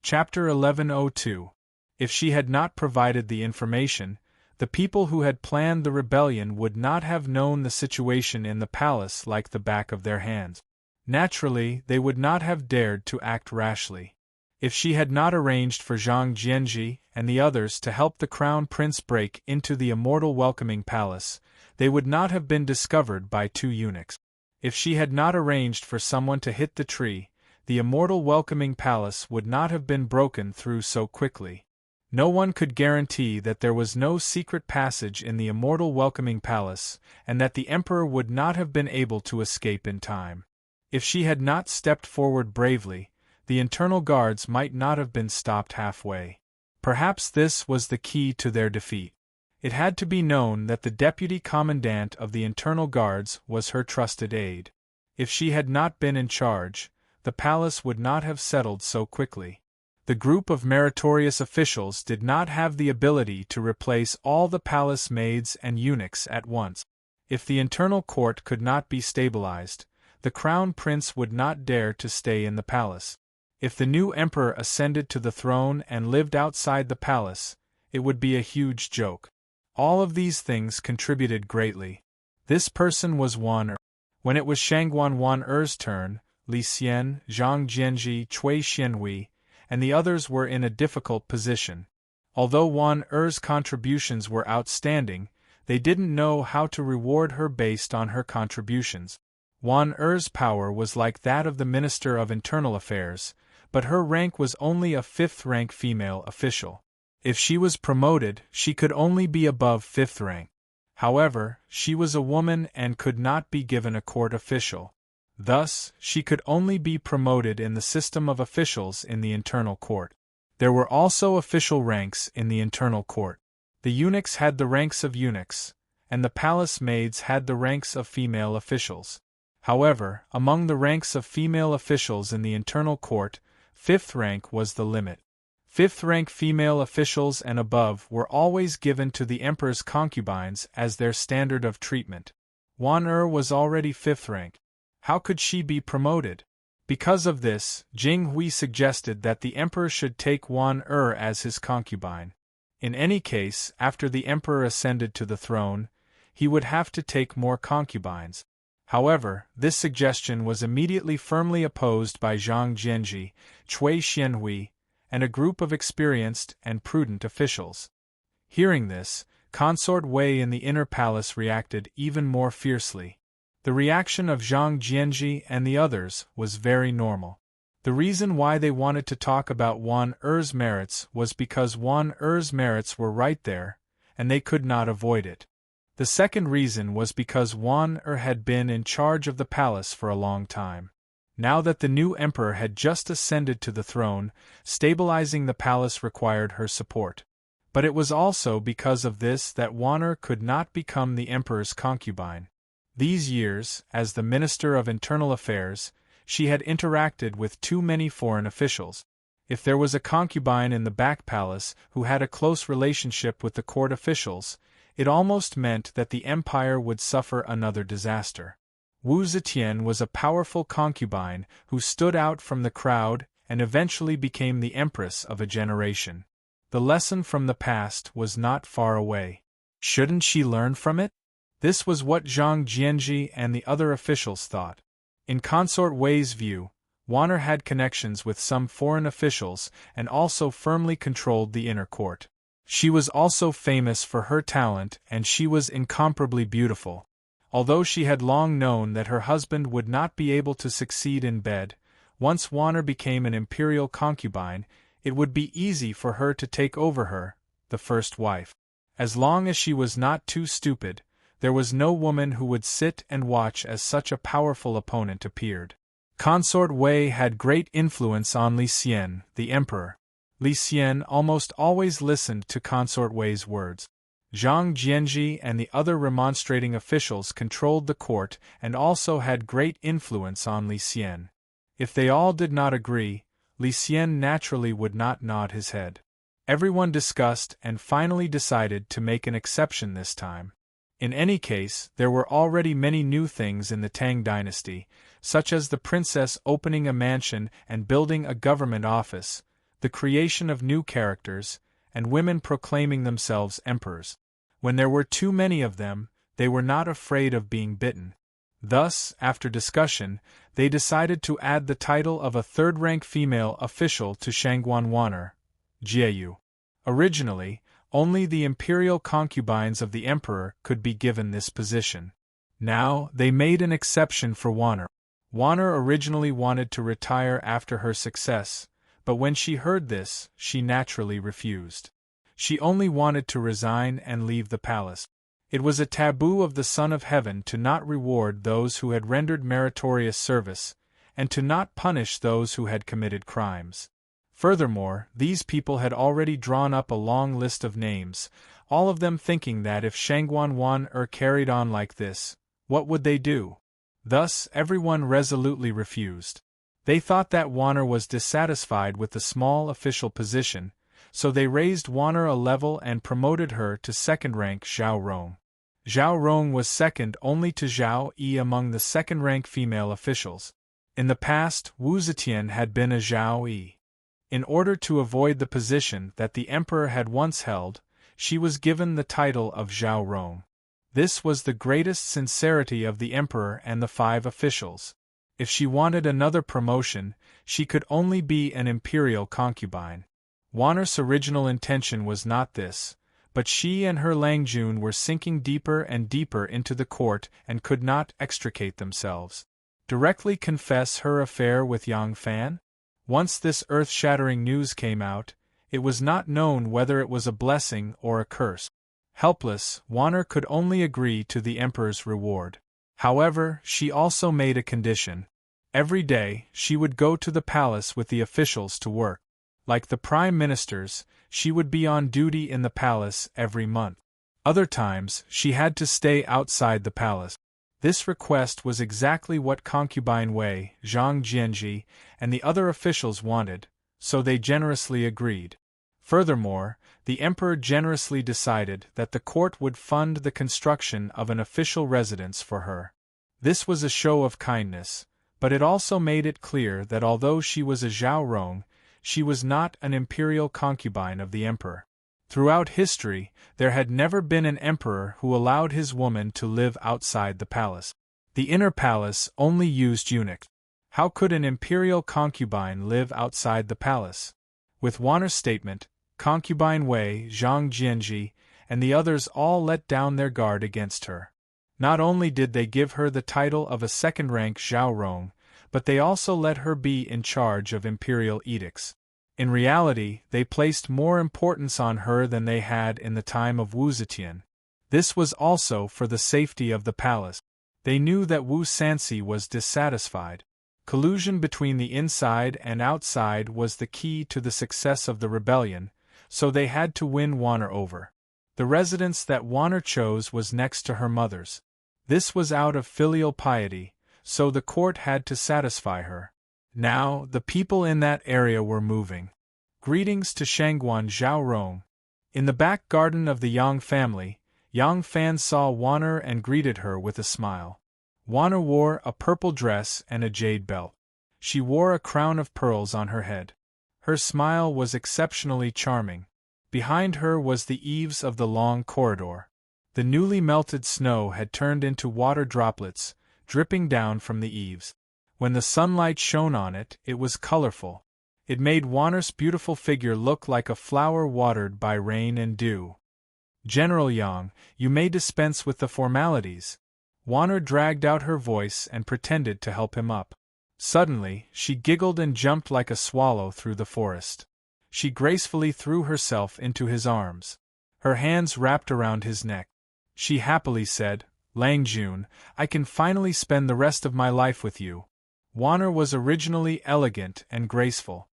Chapter 1102. If she had not provided the information, the people who had planned the rebellion would not have known the situation in the palace like the back of their hands. Naturally, they would not have dared to act rashly. If she had not arranged for Zhang Jianji and the others to help the crown prince break into the immortal welcoming palace, they would not have been discovered by 2 eunuchs. If she had not arranged for someone to hit the tree, the immortal welcoming palace would not have been broken through so quickly. No one could guarantee that there was no secret passage in the immortal welcoming palace, and that the emperor would not have been able to escape in time. If she had not stepped forward bravely, the internal guards might not have been stopped halfway. Perhaps this was the key to their defeat. It had to be known that the deputy commandant of the internal guards was her trusted aide. If she had not been in charge, the palace would not have settled so quickly. The group of meritorious officials did not have the ability to replace all the palace maids and eunuchs at once. If the internal court could not be stabilized, the crown prince would not dare to stay in the palace. If the new emperor ascended to the throne and lived outside the palace, it would be a huge joke. All of these things contributed greatly. This person was Wan Er. When it was Shangguan Wan Er's turn, Li Xian, Zhang Jianji, Cui Xianhui, and the others were in a difficult position. Although Wan Er's contributions were outstanding, they didn't know how to reward her based on her contributions. Wan Er's power was like that of the Minister of Internal Affairs, but her rank was only a 5th-rank female official. If she was promoted, she could only be above 5th rank. However, she was a woman and could not be given a court official. Thus, she could only be promoted in the system of officials in the internal court. There were also official ranks in the internal court. The eunuchs had the ranks of eunuchs, and the palace maids had the ranks of female officials. However, among the ranks of female officials in the internal court, 5th rank was the limit. 5th-rank female officials and above were always given to the emperor's concubines as their standard of treatment. Wan Er was already 5th rank. How could she be promoted? Because of this, Jing Hui suggested that the emperor should take Wan Er as his concubine. In any case, after the emperor ascended to the throne, he would have to take more concubines. However, this suggestion was immediately firmly opposed by Zhang Jianji, Cui Xianhui, and a group of experienced and prudent officials. Hearing this, Consort Wei in the inner palace reacted even more fiercely. The reaction of Zhang Jianji and the others was very normal. The reason why they wanted to talk about Wan Er's merits was because Wan Er's merits were right there, and they could not avoid it. The second reason was because Wan Er had been in charge of the palace for a long time. Now that the new emperor had just ascended to the throne, stabilizing the palace required her support. But it was also because of this that Wan Er could not become the emperor's concubine. These years, as the Minister of Internal Affairs, she had interacted with too many foreign officials. If there was a concubine in the back palace who had a close relationship with the court officials, it almost meant that the empire would suffer another disaster. Wu Zetian was a powerful concubine who stood out from the crowd and eventually became the empress of a generation. The lesson from the past was not far away. Shouldn't she learn from it? This was what Zhang Jianji and the other officials thought. In Consort Wei's view, Wan Er had connections with some foreign officials and also firmly controlled the inner court. She was also famous for her talent and she was incomparably beautiful. Although she had long known that her husband would not be able to succeed in bed, once Wan Er became an imperial concubine, it would be easy for her to take over her, the first wife. As long as she was not too stupid, there was no woman who would sit and watch as such a powerful opponent appeared. Consort Wei had great influence on Li Xian, the emperor. Li Xian almost always listened to Consort Wei's words. Zhang Jianji and the other remonstrating officials controlled the court and also had great influence on Li Xian. If they all did not agree, Li Xian naturally would not nod his head. Everyone discussed and finally decided to make an exception this time. In any case, there were already many new things in the Tang dynasty, such as the princess opening a mansion and building a government office, the creation of new characters, and women proclaiming themselves emperors. When there were too many of them, they were not afraid of being bitten. Thus, after discussion, they decided to add the title of a third-rank female official to Shangguan Wan'er, Jieyu. Originally, only the imperial concubines of the emperor could be given this position. Now, they made an exception for Wan'er. Wan'er originally wanted to retire after her success, but when she heard this, she naturally refused. She only wanted to resign and leave the palace. It was a taboo of the Son of Heaven to not reward those who had rendered meritorious service, and to not punish those who had committed crimes. Furthermore, these people had already drawn up a long list of names, all of them thinking that if Shangguan Wan'er carried on like this, what would they do? Thus, everyone resolutely refused. They thought that Wan'er was dissatisfied with the small official position, so they raised Wan'er a level and promoted her to second-rank Zhao Rong. Zhao Rong was second only to Zhao Yi among the second-rank female officials. In the past, Wu Zetian had been a Zhao Yi. In order to avoid the position that the emperor had once held, she was given the title of Zhao Rong. This was the greatest sincerity of the emperor and the 5 officials. If she wanted another promotion, she could only be an imperial concubine. Wan'er's original intention was not this, but she and her Langjun were sinking deeper and deeper into the court and could not extricate themselves. Directly confess her affair with Yang Fan? Once this earth-shattering news came out, it was not known whether it was a blessing or a curse. Helpless, Wan'er could only agree to the emperor's reward. However, she also made a condition. Every day, she would go to the palace with the officials to work. Like the prime ministers, she would be on duty in the palace every month. Other times, she had to stay outside the palace. This request was exactly what concubine Wei, Zhang Jianji, and the other officials wanted, so they generously agreed. Furthermore, the emperor generously decided that the court would fund the construction of an official residence for her. This was a show of kindness, but it also made it clear that although she was a Zhao Rong, she was not an imperial concubine of the emperor. Throughout history, there had never been an emperor who allowed his woman to live outside the palace. The inner palace only used eunuchs. How could an imperial concubine live outside the palace? With Wan'er's statement, concubine Wei, Zhang Jianji, and the others all let down their guard against her. Not only did they give her the title of a second-rank Zhao Rong, but they also let her be in charge of imperial edicts. In reality, they placed more importance on her than they had in the time of Wu Zetian. This was also for the safety of the palace. They knew that Wu Sanxi was dissatisfied. Collusion between the inside and outside was the key to the success of the rebellion, so they had to win Wan'er over. The residence that Wan'er chose was next to her mother's. This was out of filial piety, so the court had to satisfy her. Now, the people in that area were moving. Greetings to Shangguan Zhao Rong. In the back garden of the Yang family, Yang Fan saw Wan'er and greeted her with a smile. Wan'er wore a purple dress and a jade belt. She wore a crown of pearls on her head. Her smile was exceptionally charming. Behind her was the eaves of the long corridor. The newly melted snow had turned into water droplets, dripping down from the eaves. When the sunlight shone on it, it was colorful. It made Wan'er's beautiful figure look like a flower watered by rain and dew. General Yang, you may dispense with the formalities. Wan'er dragged out her voice and pretended to help him up. Suddenly, she giggled and jumped like a swallow through the forest. She gracefully threw herself into his arms. Her hands wrapped around his neck. She happily said, Langjun, I can finally spend the rest of my life with you. Wan'er was originally elegant and graceful.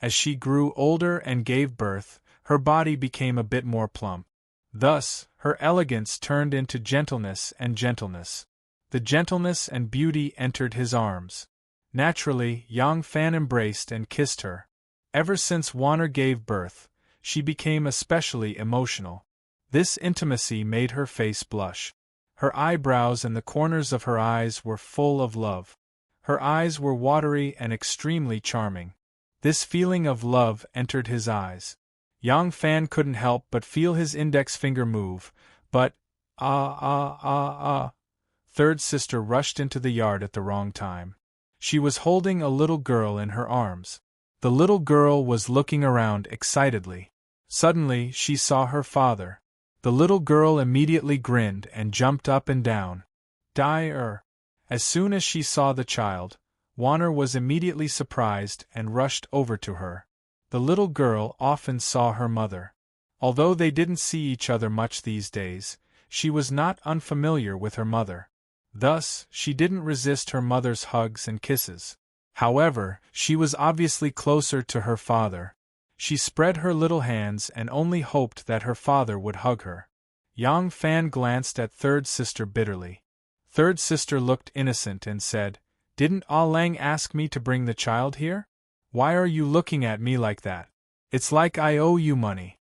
As she grew older and gave birth, her body became a bit more plump. Thus, her elegance turned into gentleness and gentleness. The gentleness and beauty entered his arms. Naturally, Yang Fan embraced and kissed her. Ever since Wan'er gave birth, she became especially emotional. This intimacy made her face blush. Her eyebrows and the corners of her eyes were full of love. Her eyes were watery and extremely charming. This feeling of love entered his eyes. Yang Fan couldn't help but feel his index finger move, but, third sister rushed into the yard at the wrong time. She was holding a little girl in her arms. The little girl was looking around excitedly. Suddenly, she saw her father. The little girl immediately grinned and jumped up and down. As soon as she saw the child, Warner was immediately surprised and rushed over to her. The little girl often saw her mother. Although they didn't see each other much these days, she was not unfamiliar with her mother. Thus, she didn't resist her mother's hugs and kisses. However, she was obviously closer to her father. She spread her little hands and only hoped that her father would hug her. Yang Fan glanced at third sister bitterly. Third sister looked innocent and said, "Didn't Ah Lang ask me to bring the child here? Why are you looking at me like that? It's like I owe you money."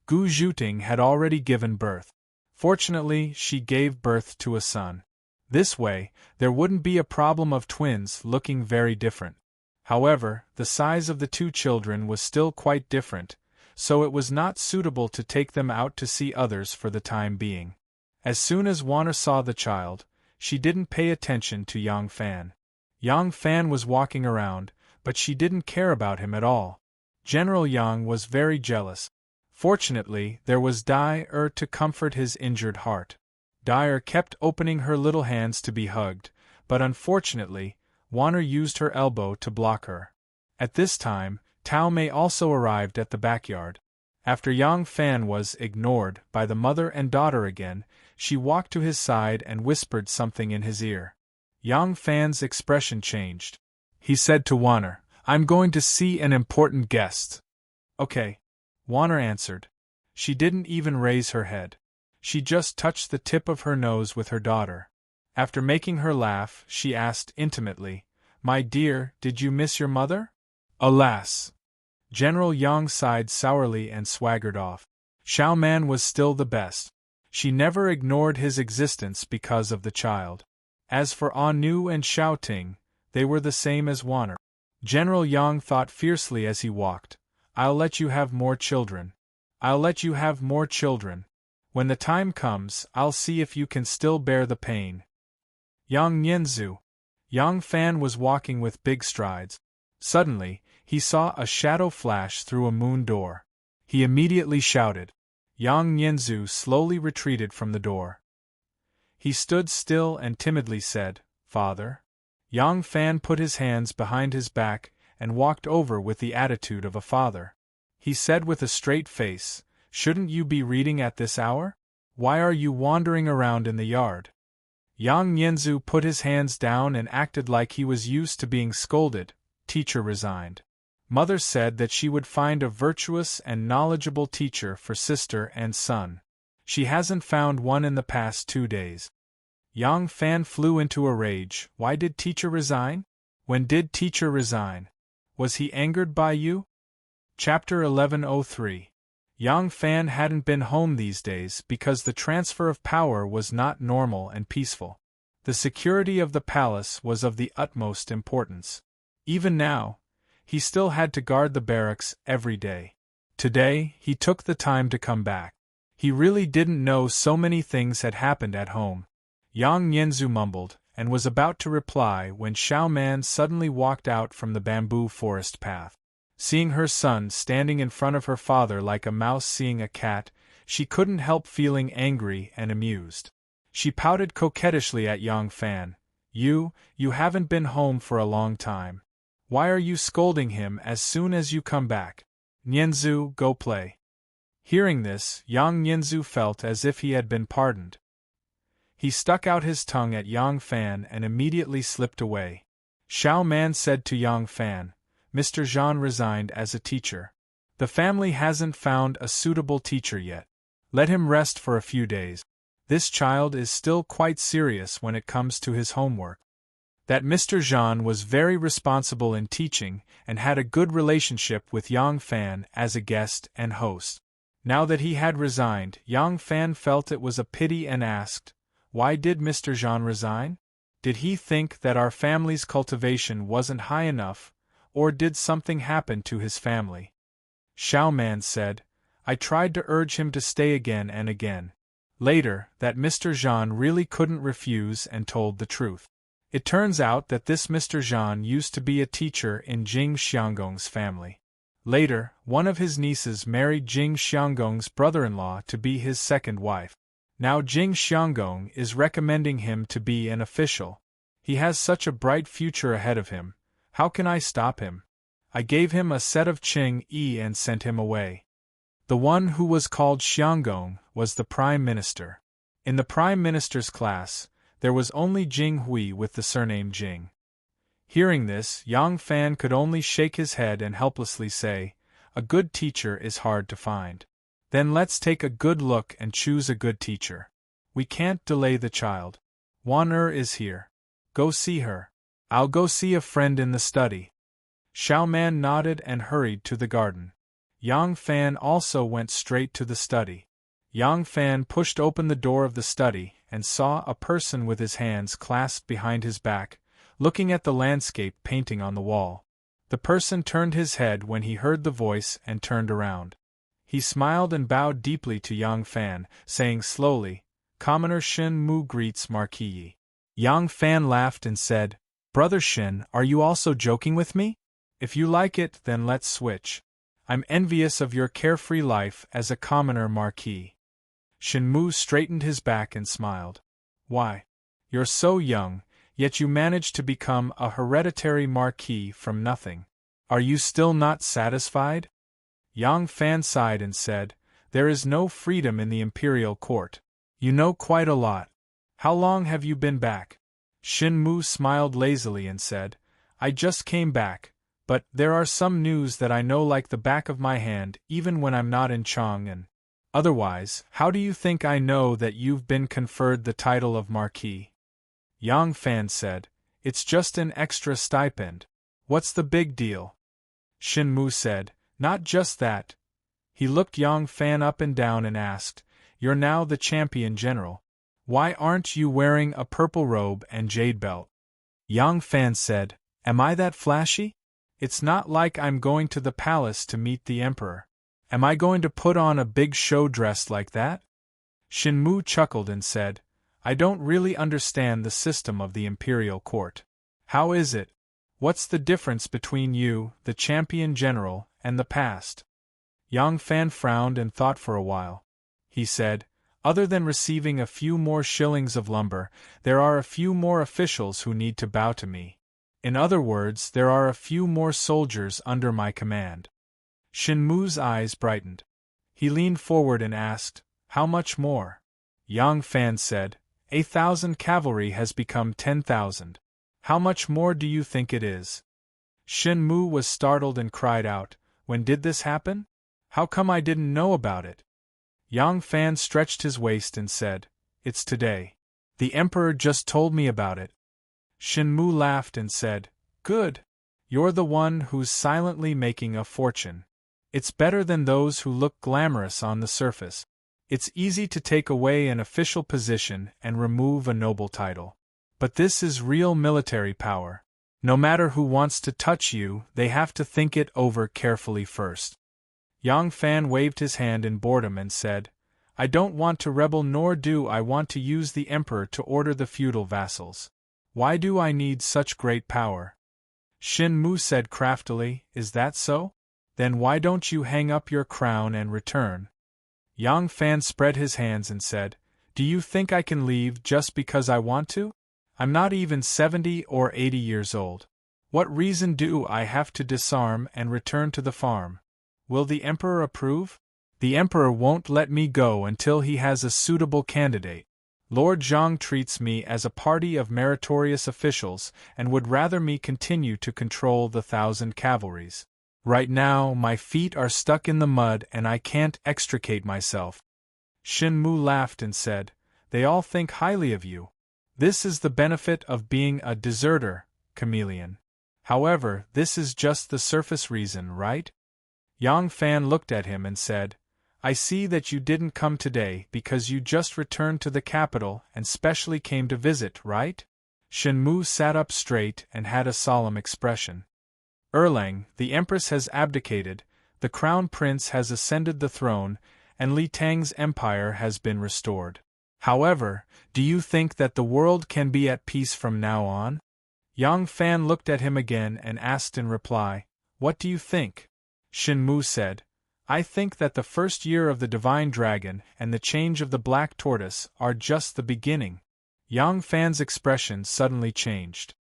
Gu Zhuting had already given birth. Fortunately, she gave birth to a son. This way, there wouldn't be a problem of twins looking very different. However, the size of the two children was still quite different, so it was not suitable to take them out to see others for the time being. As soon as Warner saw the child, she didn't pay attention to Yang Fan. Yang Fan was walking around, but she didn't care about him at all. General Yang was very jealous. Fortunately, there was Dai to comfort his injured heart. Dai kept opening her little hands to be hugged, but unfortunately, Warner used her elbow to block her. At this time, Tao Mei also arrived at the backyard. After Yang Fan was ignored by the mother and daughter again, she walked to his side and whispered something in his ear. Yang Fan's expression changed. He said to Warner, "I'm going to see an important guest." "Okay," Warner answered. She didn't even raise her head. She just touched the tip of her nose with her daughter. After making her laugh, she asked intimately, "My dear, did you miss your mother?" "Alas!" General Yang sighed sourly and swaggered off. Xiao Man was still the best. She never ignored his existence because of the child. As for Anu and Xiao Ting, they were the same as Warner. General Yang thought fiercely as he walked, "I'll let you have more children. I'll let you have more children. When the time comes, I'll see if you can still bear the pain." Yang Nianzu. Yang Fan was walking with big strides. Suddenly, he saw a shadow flash through a moon door. He immediately shouted. Yang Nianzu slowly retreated from the door. He stood still and timidly said, "Father?" Yang Fan put his hands behind his back and walked over with the attitude of a father. He said with a straight face, "Shouldn't you be reading at this hour? Why are you wandering around in the yard?" Yang Nianzu put his hands down and acted like he was used to being scolded. Teacher resigned. Mother said that she would find a virtuous and knowledgeable teacher for sister and son. She hasn't found one in the past 2 days. Yang Fan flew into a rage. "Why did teacher resign? When did teacher resign? Was he angered by you?" Chapter 1103. Yang Fan hadn't been home these days because the transfer of power was not normal and peaceful. The security of the palace was of the utmost importance. Even now, he still had to guard the barracks every day. Today, he took the time to come back. He really didn't know so many things had happened at home. Yang Nianzu mumbled, and was about to reply when Xiao Man suddenly walked out from the bamboo forest path. Seeing her son standing in front of her father like a mouse seeing a cat, she couldn't help feeling angry and amused. She pouted coquettishly at Yang Fan. You haven't been home for a long time. Why are you scolding him as soon as you come back? Nianzu, go play." Hearing this, Yang Nianzu felt as if he had been pardoned. He stuck out his tongue at Yang Fan and immediately slipped away. Xiao Man said to Yang Fan, "Mr. Zhan resigned as a teacher. The family hasn't found a suitable teacher yet. Let him rest for a few days. This child is still quite serious when it comes to his homework." That Mr. Zhan was very responsible in teaching and had a good relationship with Yang Fan as a guest and host. Now that he had resigned, Yang Fan felt it was a pity and asked, "Why did Mr. Zhan resign? Did he think that our family's cultivation wasn't high enough, or did something happen to his family?" Xiao Man said, "I tried to urge him to stay again and again." Later, that Mr. Zhan really couldn't refuse and told the truth. It turns out that this Mr. Zhan used to be a teacher in Jing Xianggong's family. Later, one of his nieces married Jing Xianggong's brother-in-law to be his second wife. Now Jing Xianggong is recommending him to be an official. He has such a bright future ahead of him. How can I stop him? I gave him a set of Qing Yi and sent him away. The one who was called Xianggong was the Prime Minister. In the Prime Minister's class, there was only Jing Hui with the surname Jing. Hearing this, Yang Fan could only shake his head and helplessly say, "A good teacher is hard to find." "Then let's take a good look and choose a good teacher. We can't delay the child. Wan is here. Go see her. I'll go see a friend in the study." Xiao Man nodded and hurried to the garden. Yang Fan also went straight to the study. Yang Fan pushed open the door of the study and saw a person with his hands clasped behind his back, looking at the landscape painting on the wall. The person turned his head when he heard the voice and turned around. He smiled and bowed deeply to Yang Fan, saying slowly, "Commoner Shin Mu greets Marquis Yi." Yang Fan laughed and said, "Brother Shin, are you also joking with me? If you like it, then let's switch. I'm envious of your carefree life as a commoner marquis." Shin Mu straightened his back and smiled. "Why? You're so young, yet you managed to become a hereditary marquis from nothing. Are you still not satisfied?" Yang Fan sighed and said, "There is no freedom in the imperial court. You know quite a lot. How long have you been back?" Shin Mu smiled lazily and said, "I just came back, but there are some news that I know like the back of my hand even when I'm not in Chang'an. Otherwise, how do you think I know that you've been conferred the title of Marquis?" Yang Fan said, "It's just an extra stipend. What's the big deal?" Shin Mu said, "Not just that." He looked Yang Fan up and down and asked, "You're now the champion general. Why aren't you wearing a purple robe and jade belt?" Yang Fan said, "Am I that flashy? It's not like I'm going to the palace to meet the emperor. Am I going to put on a big show dress like that?" Shin Mu chuckled and said, "I don't really understand the system of the imperial court. How is it? What's the difference between you, the champion general, and the past?" Yang Fan frowned and thought for a while. He said, "Other than receiving a few more shillings of lumber, there are a few more officials who need to bow to me. In other words, there are a few more soldiers under my command." Shin Mu's eyes brightened. He leaned forward and asked, "How much more?" Yang Fan said, 1,000 cavalry has become 10,000. How much more do you think it is?" Shin Mu was startled and cried out, "When did this happen? How come I didn't know about it?" Yang Fan stretched his waist and said, "It's today. The emperor just told me about it." Shin Mu laughed and said, "Good. You're the one who's silently making a fortune. It's better than those who look glamorous on the surface. It's easy to take away an official position and remove a noble title. But this is real military power. No matter who wants to touch you, they have to think it over carefully first." Yang Fan waved his hand in boredom and said, "I don't want to rebel, nor do I want to use the emperor to order the feudal vassals. Why do I need such great power?" Shin Mu said craftily, "Is that so? Then why don't you hang up your crown and return?" Yang Fan spread his hands and said, "Do you think I can leave just because I want to? I'm not even 70 or 80 years old. What reason do I have to disarm and return to the farm? Will the emperor approve? The emperor won't let me go until he has a suitable candidate. Lord Zhang treats me as a party of meritorious officials and would rather me continue to control the 1,000 cavalries. Right now, my feet are stuck in the mud and I can't extricate myself." Shin Mu laughed and said, "They all think highly of you. This is the benefit of being a deserter, chameleon. However, this is just the surface reason, right? Yang Fan looked at him and said, I see that you didn't come today because you just returned to the capital and specially came to visit, right? Shen Mu sat up straight and had a solemn expression. Erlang, the Empress has abdicated, the Crown Prince has ascended the throne, and Li Tang's empire has been restored. However, do you think that the world can be at peace from now on? Yang Fan looked at him again and asked in reply, What do you think? Shen Mu said, I think that the first year of the Divine Dragon and the change of the Black Tortoise are just the beginning. Yang Fan's expression suddenly changed.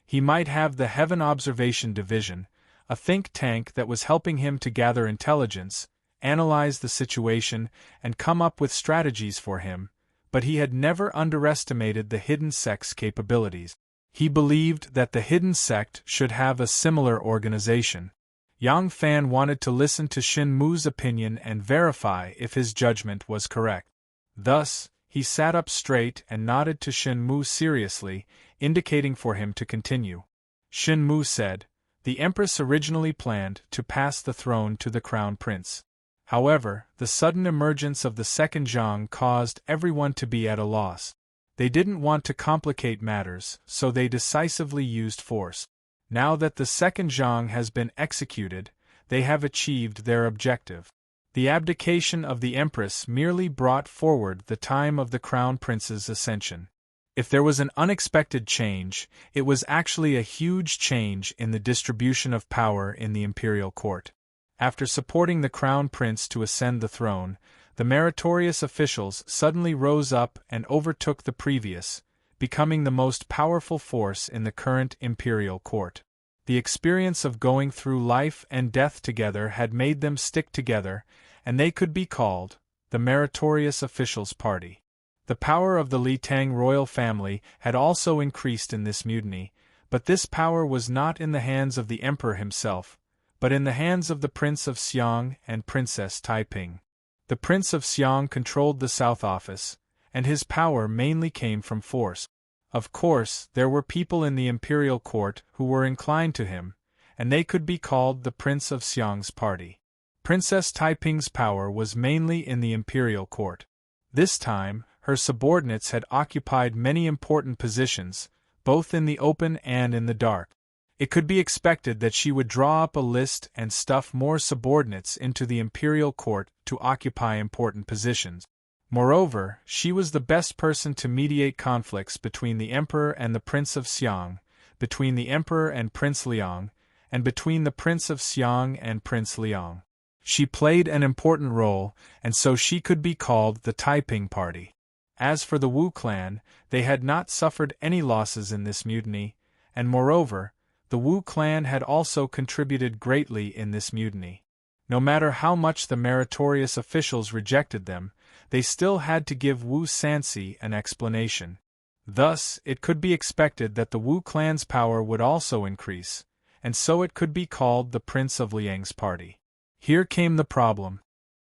He might have the Heaven Observation Division, a think tank that was helping him to gather intelligence, analyze the situation, and come up with strategies for him, but he had never underestimated the hidden sect's capabilities. He believed that the hidden sect should have a similar organization. Yang Fan wanted to listen to Shen Mu's opinion and verify if his judgment was correct. Thus, he sat up straight and nodded to Shen Mu seriously, indicating for him to continue. Shen Mu said, The Empress originally planned to pass the throne to the Crown Prince. However, the sudden emergence of the second Zhang caused everyone to be at a loss. They didn't want to complicate matters, so they decisively used force. Now that the second Zhang has been executed, they have achieved their objective. The abdication of the Empress merely brought forward the time of the Crown Prince's ascension. If there was an unexpected change, it was actually a huge change in the distribution of power in the imperial court. After supporting the Crown Prince to ascend the throne, the meritorious officials suddenly rose up and overtook the previous, becoming the most powerful force in the current imperial court. The experience of going through life and death together had made them stick together, and they could be called the Meritorious Officials Party. The power of the Li Tang royal family had also increased in this mutiny, but this power was not in the hands of the emperor himself, but in the hands of the Prince of Xiang and Princess Taiping. The Prince of Xiang controlled the South Office, and his power mainly came from force. Of course, there were people in the imperial court who were inclined to him, and they could be called the Prince of Xiang's party. Princess Taiping's power was mainly in the imperial court. This time, her subordinates had occupied many important positions, both in the open and in the dark. It could be expected that she would draw up a list and stuff more subordinates into the imperial court to occupy important positions. Moreover, she was the best person to mediate conflicts between the emperor and the Prince of Xiang, between the emperor and Prince Liang, and between the Prince of Xiang and Prince Liang. She played an important role, and so she could be called the Taiping Party. As for the Wu clan, they had not suffered any losses in this mutiny, and moreover, the Wu clan had also contributed greatly in this mutiny. No matter how much the meritorious officials rejected them, they still had to give Wu Sanxi an explanation. Thus, it could be expected that the Wu clan's power would also increase, and so it could be called the Prince of Liang's party. Here came the problem.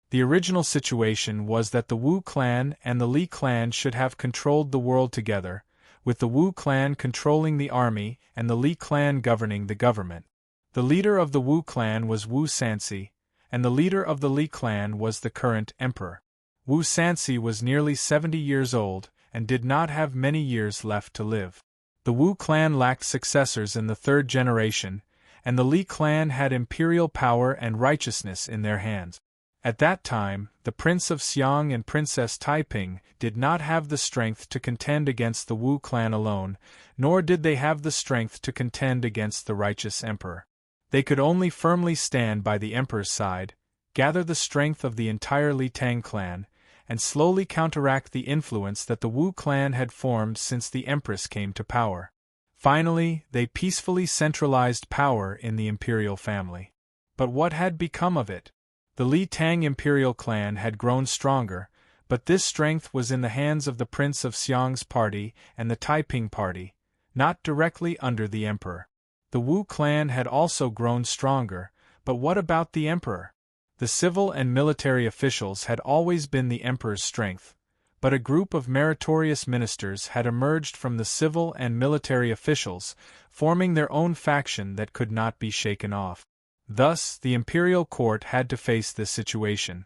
The original situation was that the Wu clan and the Li clan should have controlled the world together, with the Wu clan controlling the army and the Li clan governing the government. The leader of the Wu clan was Wu Sanxi, and the leader of the Li clan was the current emperor. Wu Sanxi was nearly 70 years old and did not have many years left to live. The Wu clan lacked successors in the third generation, and the Li clan had imperial power and righteousness in their hands. At that time, the Prince of Xiang and Princess Taiping did not have the strength to contend against the Wu clan alone, nor did they have the strength to contend against the righteous emperor. They could only firmly stand by the emperor's side, gather the strength of the entire Li Tang clan, and slowly counteract the influence that the Wu clan had formed since the empress came to power. Finally, they peacefully centralized power in the imperial family. But what had become of it? The Li Tang imperial clan had grown stronger, but this strength was in the hands of the Prince of Xiang's party and the Taiping party, not directly under the emperor. The Wu clan had also grown stronger, but what about the emperor? The civil and military officials had always been the emperor's strength, but a group of meritorious ministers had emerged from the civil and military officials, forming their own faction that could not be shaken off. Thus, the imperial court had to face this situation.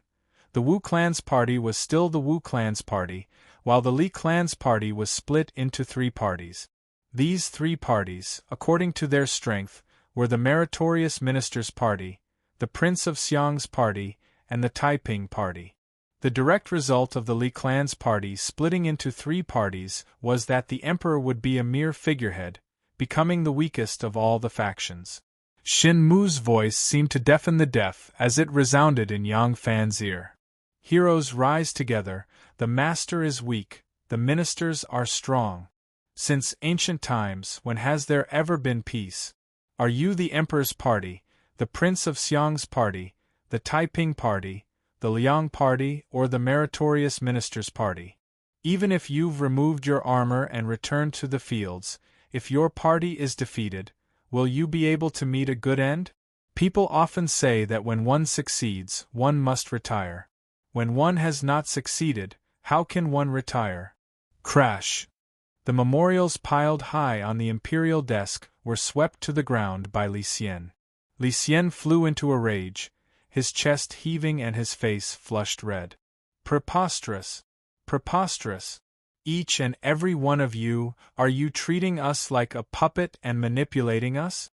The Wu clan's party was still the Wu clan's party, while the Li clan's party was split into three parties. These three parties, according to their strength, were the meritorious minister's party, the Prince of Xiang's party, and the Taiping party. The direct result of the Li clan's party splitting into three parties was that the emperor would be a mere figurehead, becoming the weakest of all the factions. Xin Mu's voice seemed to deafen the deaf as it resounded in Yang Fan's ear. Heroes rise together, the master is weak, the ministers are strong. Since ancient times, when has there ever been peace? Are you the emperor's party, the Prince of Xiang's party, the Taiping party, the Liang party, or the meritorious minister's party? Even if you've removed your armor and returned to the fields, if your party is defeated, will you be able to meet a good end? People often say that when one succeeds, one must retire. When one has not succeeded, how can one retire? Crash! The memorials piled high on the imperial desk were swept to the ground by Li Xian. Li Xian flew into a rage, his chest heaving and his face flushed red. Preposterous! Preposterous! Each and every one of you, are you treating us like a puppet and manipulating us?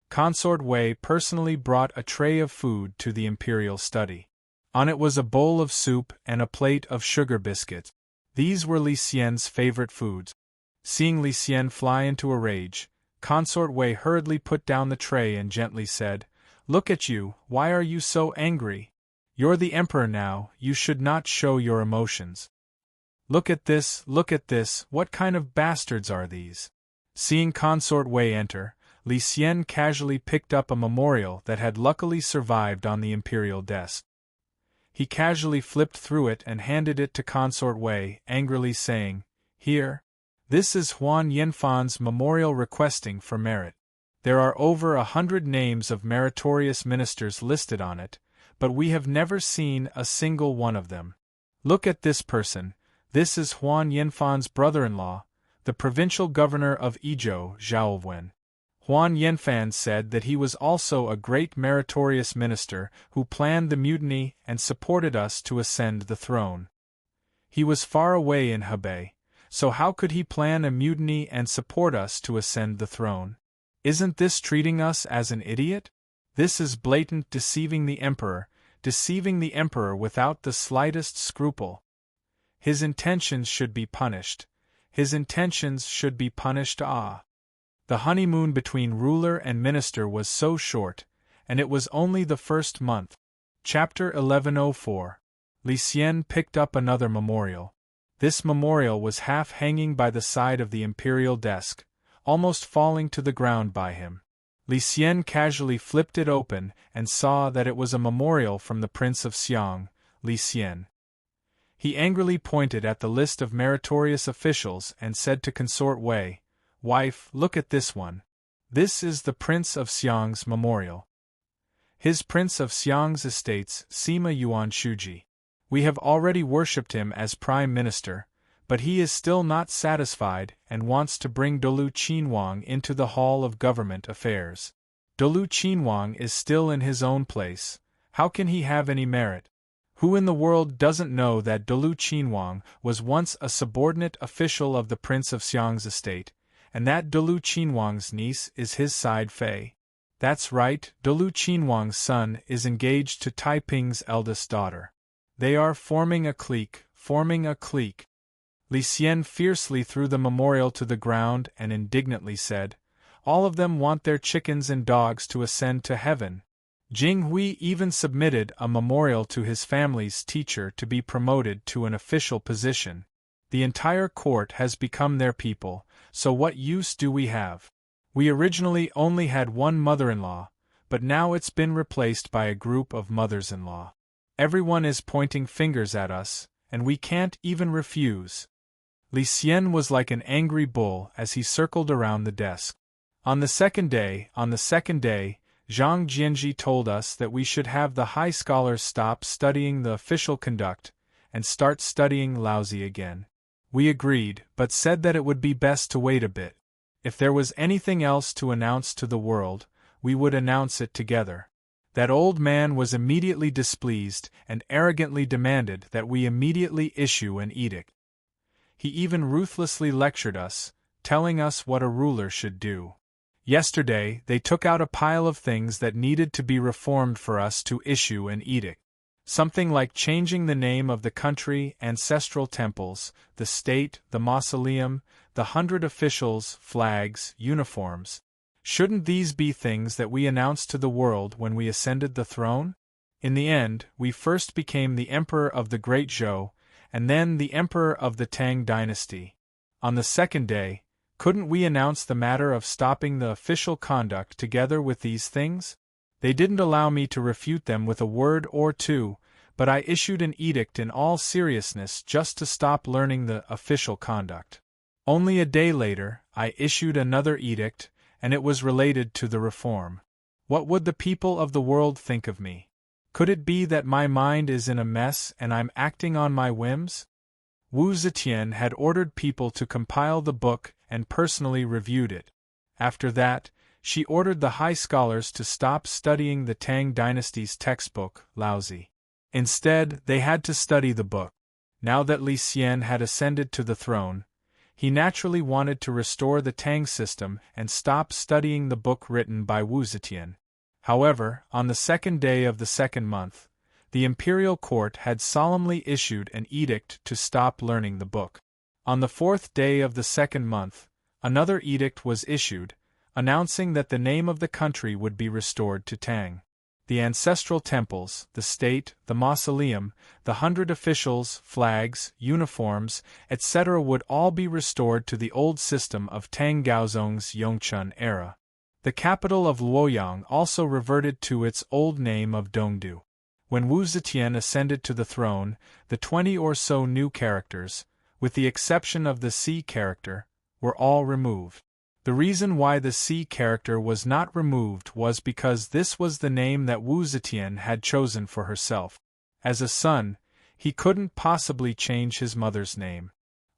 Consort Wei personally brought a tray of food to the imperial study. On it was a bowl of soup and a plate of sugar biscuits. These were Li Xian's favorite foods. Seeing Li Xian fly into a rage, Consort Wei hurriedly put down the tray and gently said, "Look at you, why are you so angry? You're the emperor now, you should not show your emotions. Look at this, what kind of bastards are these?" Seeing Consort Wei enter, Li Xian casually picked up a memorial that had luckily survived on the imperial desk. He casually flipped through it and handed it to Consort Wei, angrily saying, "Here. This is Huan Yanfan's memorial requesting for merit. There are over 100 names of meritorious ministers listed on it, but we have never seen a single one of them. Look at this person, this is Huan Yanfan's brother-in-law, the provincial governor of Izhou, Zhaowen." Huan Yanfan said that he was also a great meritorious minister who planned the mutiny and supported us to ascend the throne. He was far away in Hebei, so how could he plan a mutiny and support us to ascend the throne? Isn't this treating us as an idiot? This is blatant deceiving the emperor without the slightest scruple. His intentions should be punished. The honeymoon between ruler and minister was so short, and it was only the first month. Chapter 1104. Li Xian picked up another memorial. This memorial was half hanging by the side of the imperial desk, almost falling to the ground by him. Li Xian casually flipped it open and saw that it was a memorial from the Prince of Xiang, Li Xian. He angrily pointed at the list of meritorious officials and said to Consort Wei, "Wife, look at this one. This is the Prince of Xiang's memorial. His Prince of Xiang's estates, Sima Yuan Shuji. We have already worshipped him as Prime Minister, but he is still not satisfied and wants to bring Dolu Qinhuang into the Hall of Government Affairs. Dolu Qinhuang is still in his own place. How can he have any merit? Who in the world doesn't know that Dolu Qinhuang was once a subordinate official of the Prince of Xiang's estate, and that Dolu Qinhuang's niece is his side Fei? That's right, Dolu Qinhuang's son is engaged to Taiping's eldest daughter. They are forming a clique. Li Xian fiercely threw the memorial to the ground and indignantly said, "All of them want their chickens and dogs to ascend to heaven." Jing Hui even submitted a memorial to his family's teacher to be promoted to an official position. The entire court has become their people, so what use do we have? We originally only had one mother-in-law, but now it's been replaced by a group of mothers-in-law. Everyone is pointing fingers at us, and we can't even refuse. Li Xian was like an angry bull as he circled around the desk. On the second day, Zhang Jianji told us that we should have the high scholars stop studying the official conduct and start studying Laozi again. We agreed, but said that it would be best to wait a bit. If there was anything else to announce to the world, we would announce it together. That old man was immediately displeased and arrogantly demanded that we immediately issue an edict. He even ruthlessly lectured us, telling us what a ruler should do. Yesterday, they took out a pile of things that needed to be reformed for us to issue an edict. Something like changing the name of the country, ancestral temples, the state, the mausoleum, the 100 officials, flags, uniforms. Shouldn't these be things that we announced to the world when we ascended the throne? In the end, we first became the emperor of the Great Zhou, and then the emperor of the Tang dynasty. On the second day, couldn't we announce the matter of stopping the official conduct together with these things? They didn't allow me to refute them with a word or two, but I issued an edict in all seriousness just to stop learning the official conduct. Only a day later, I issued another edict, and it was related to the reform. What would the people of the world think of me? Could it be that my mind is in a mess and I'm acting on my whims? Wu Zetian had ordered people to compile the book and personally reviewed it. After that, she ordered the high scholars to stop studying the Tang dynasty's textbook, Laozi. Instead, they had to study the book. Now that Li Xian had ascended to the throne, he naturally wanted to restore the Tang system and stop studying the book written by Wu Zetian. However, on the second day of the second month, the imperial court had solemnly issued an edict to stop learning the book. On the fourth day of the second month, another edict was issued, announcing that the name of the country would be restored to Tang. The ancestral temples, the state, the mausoleum, the 100 officials, flags, uniforms, etc. would all be restored to the old system of Tang Gaozong's Yongchun era. The capital of Luoyang also reverted to its old name of Dongdu. When Wu Zetian ascended to the throne, the 20 or so new characters, with the exception of the C character, were all removed. The reason why the C character was not removed was because this was the name that Wu Zetian had chosen for herself. As a son, he couldn't possibly change his mother's name.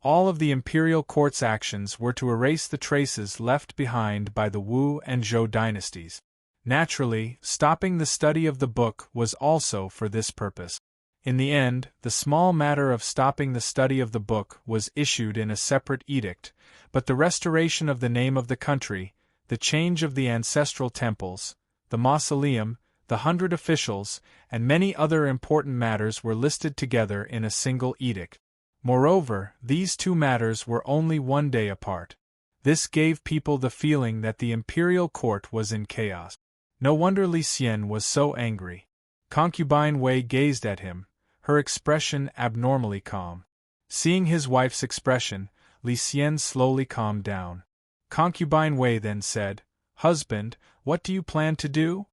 All of the imperial court's actions were to erase the traces left behind by the Wu and Zhou dynasties. Naturally, stopping the study of the book was also for this purpose. In the end, the small matter of stopping the study of the book was issued in a separate edict, but the restoration of the name of the country, the change of the ancestral temples, the mausoleum, the 100 officials, and many other important matters were listed together in a single edict. Moreover, these two matters were only one day apart. This gave people the feeling that the imperial court was in chaos. No wonder Li Xian was so angry. Concubine Wei gazed at him, her expression abnormally calm. Seeing his wife's expression, Li Xian slowly calmed down. Concubine Wei then said, "Husband, what do you plan to do?"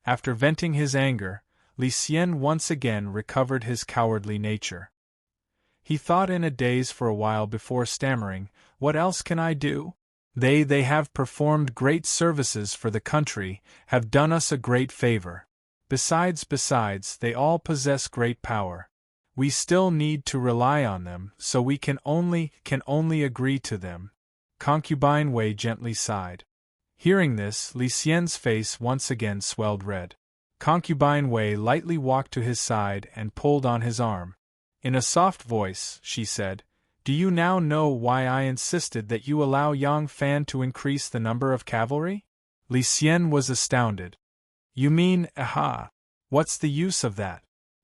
After venting his anger, Li Xian once again recovered his cowardly nature. He thought in a daze for a while before stammering, "What else can I do? They have performed great services for the country, have done us a great favor. Besides, they all possess great power. We still need to rely on them, so we can only agree to them." Concubine Wei gently sighed. Hearing this, Li Xian's face once again swelled red. Concubine Wei lightly walked to his side and pulled on his arm. In a soft voice, she said, "Do you now know why I insisted that you allow Yang Fan to increase the number of cavalry?" Li Xian was astounded. "You mean, aha! What's the use of that?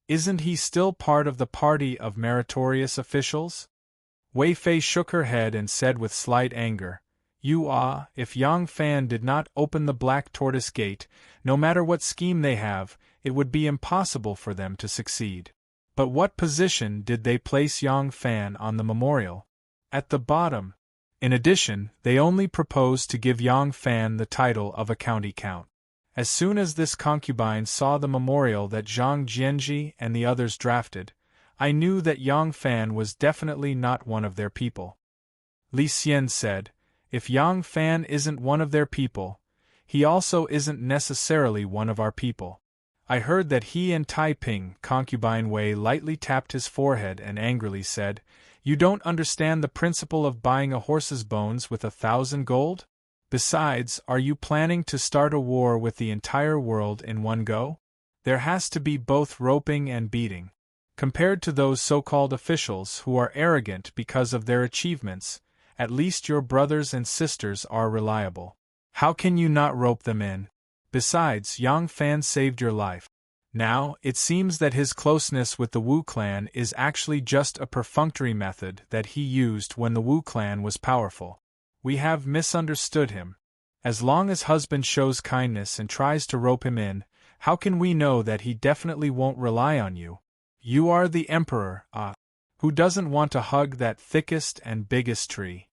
Isn't he still part of the party of meritorious officials?" Wei Fei shook her head and said with slight anger, If Yang Fan did not open the Black Tortoise Gate, no matter what scheme they have, it would be impossible for them to succeed. But what position did they place Yang Fan on the memorial? At the bottom. In addition, they only proposed to give Yang Fan the title of a county count. As soon as this concubine saw the memorial that Zhang Jianji and the others drafted, I knew that Yang Fan was definitely not one of their people. Li Xian said, "If Yang Fan isn't one of their people, he also isn't necessarily one of our people. I heard that he and Taiping. Concubine Wei lightly tapped his forehead and angrily said, You don't understand the principle of buying a horse's bones with 1,000 gold? Besides, are you planning to start a war with the entire world in one go? There has to be both roping and beating. Compared to those so-called officials who are arrogant because of their achievements, at least your brothers and sisters are reliable. How can you not rope them in? Besides, Yang Fan saved your life. Now, it seems that his closeness with the Wu clan is actually just a perfunctory method that he used when the Wu clan was powerful. We have misunderstood him. As long as husband shows kindness and tries to rope him in, how can we know that he definitely won't rely on you? You are the emperor, who doesn't want to hug that thickest and biggest tree?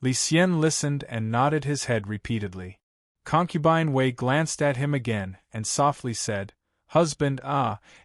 Li Xian listened and nodded his head repeatedly. Concubine Wei glanced at him again and softly said, Husband,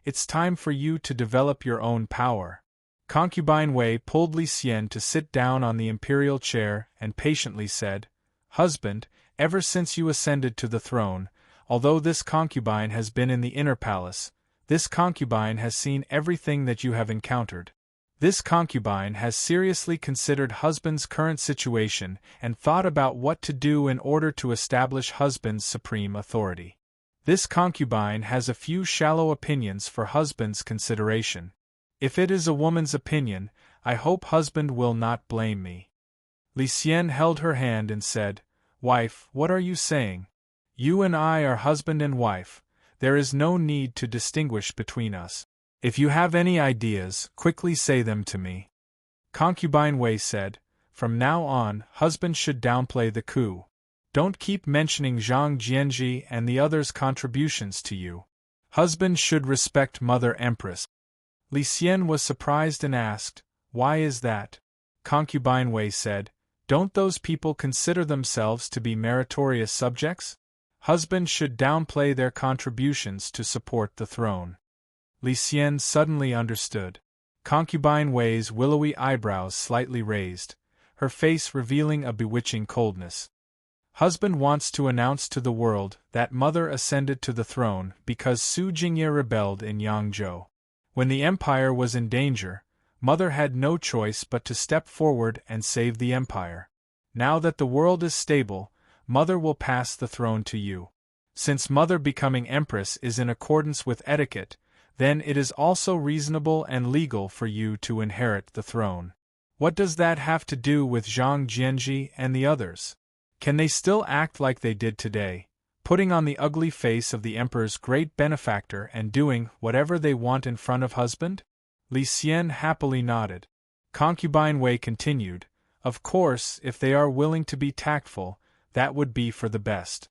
it's time for you to develop your own power. Concubine Wei pulled Li Xian to sit down on the imperial chair and patiently said, Husband, ever since you ascended to the throne, although this concubine has been in the inner palace, this concubine has seen everything that you have encountered. This concubine has seriously considered husband's current situation and thought about what to do in order to establish husband's supreme authority. This concubine has a few shallow opinions for husband's consideration. If it is a woman's opinion, I hope husband will not blame me. Li Xian held her hand and said, Wife, what are you saying? You and I are husband and wife. There is no need to distinguish between us. If you have any ideas, quickly say them to me. Concubine Wei said, From now on, husband should downplay the coup. Don't keep mentioning Zhang Jianji and the others' contributions to you. Husband should respect Mother Empress. Li Xian was surprised and asked, Why is that? Concubine Wei said, Don't those people consider themselves to be meritorious subjects? Husband should downplay their contributions to support the throne. Li Xian suddenly understood. Concubine Wei's willowy eyebrows slightly raised, her face revealing a bewitching coldness. Husband wants to announce to the world that mother ascended to the throne because Su Jingye rebelled in Yangzhou. When the empire was in danger, mother had no choice but to step forward and save the empire. Now that the world is stable, mother will pass the throne to you. Since mother becoming empress is in accordance with etiquette, then it is also reasonable and legal for you to inherit the throne. What does that have to do with Zhang Jianji and the others? Can they still act like they did today, putting on the ugly face of the emperor's great benefactor and doing whatever they want in front of husband? Li Xian happily nodded. Concubine Wei continued, Of course, if they are willing to be tactful, that would be for the best.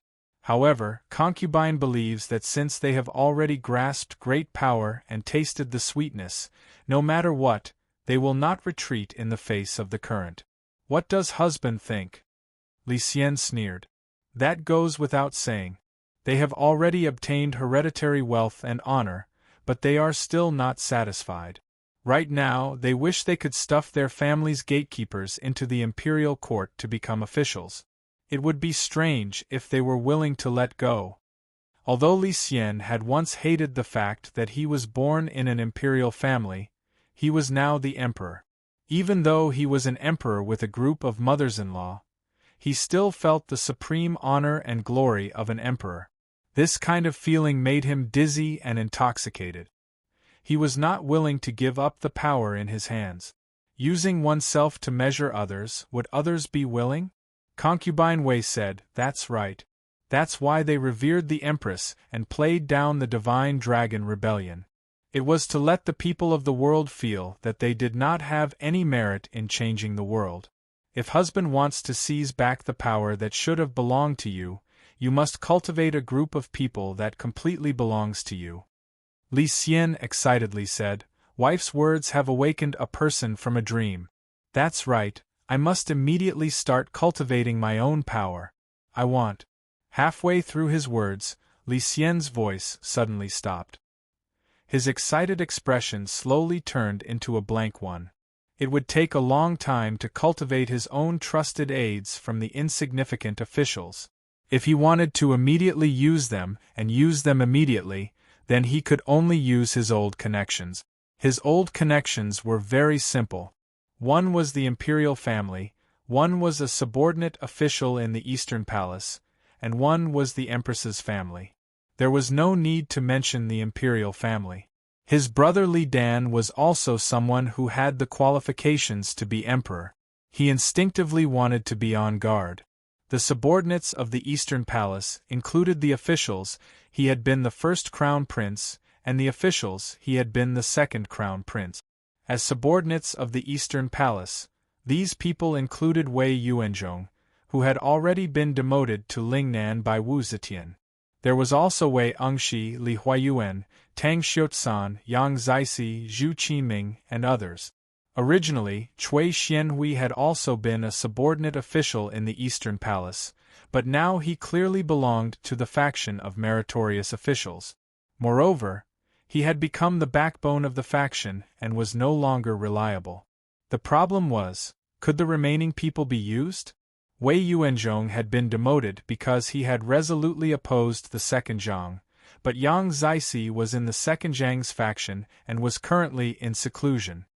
However, concubine believes that since they have already grasped great power and tasted the sweetness, no matter what, they will not retreat in the face of the current. What does husband think? Li Xian sneered. That goes without saying. They have already obtained hereditary wealth and honor, but they are still not satisfied. Right now, they wish they could stuff their family's gatekeepers into the imperial court to become officials. It would be strange if they were willing to let go. Although Li Xian had once hated the fact that he was born in an imperial family, he was now the emperor. Even though he was an emperor with a group of mothers-in-law, he still felt the supreme honor and glory of an emperor. This kind of feeling made him dizzy and intoxicated. He was not willing to give up the power in his hands. Using oneself to measure others, would others be willing? Concubine Wei said, That's right. That's why they revered the Empress and played down the divine dragon rebellion. It was to let the people of the world feel that they did not have any merit in changing the world. If husband wants to seize back the power that should have belonged to you, you must cultivate a group of people that completely belongs to you. Li Xian excitedly said, Wife's words have awakened a person from a dream. That's right. I must immediately start cultivating my own power. I want. Halfway through his words, Li Xian's voice suddenly stopped. His excited expression slowly turned into a blank one. It would take a long time to cultivate his own trusted aides from the insignificant officials. If he wanted to immediately use them and use them immediately, Then he could only use his old connections. His old connections were very simple. One was the imperial family, one was a subordinate official in the Eastern Palace, and one was the Empress's family. There was no need to mention the imperial family. His brother Li Dan was also someone who had the qualifications to be emperor. He instinctively wanted to be on guard. The subordinates of the Eastern Palace included the officials. He had been the first crown prince, and the officials he had been the second crown prince. As subordinates of the Eastern Palace, these people included Wei Yuanzhong, who had already been demoted to Lingnan by Wu Zetian. There was also Wei Engshi, Li Huayuan, Tang Xiutzan, Yang Zixi, Zhu Qiming, and others. Originally, Cui Xianhui had also been a subordinate official in the Eastern Palace, but now he clearly belonged to the faction of meritorious officials. Moreover, he had become the backbone of the faction and was no longer reliable. The problem was, could the remaining people be used? Wei Yuanzhong had been demoted because he had resolutely opposed the second Zhang, but Yang Zixi was in the second Zhang's faction and was currently in seclusion.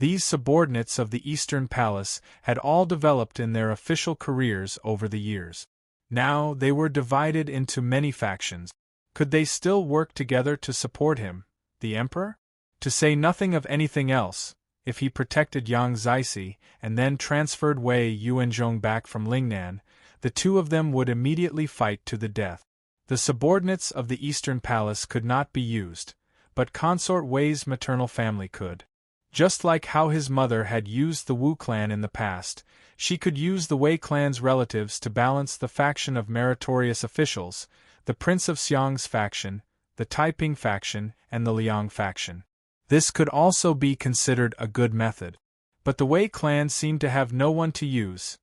These subordinates of the Eastern Palace had all developed in their official careers over the years. Now they were divided into many factions. Could they still work together to support him, the emperor? To say nothing of anything else, if he protected Yang Zixi and then transferred Wei Yuanzhong back from Lingnan, the two of them would immediately fight to the death. The subordinates of the Eastern Palace could not be used, but consort Wei's maternal family could. Just like how his mother had used the Wu clan in the past, she could use the Wei clan's relatives to balance the faction of meritorious officials, the Prince of Xiang's faction, the Taiping faction, and the Liang faction. This could also be considered a good method. But the Wei clan seemed to have no one to use.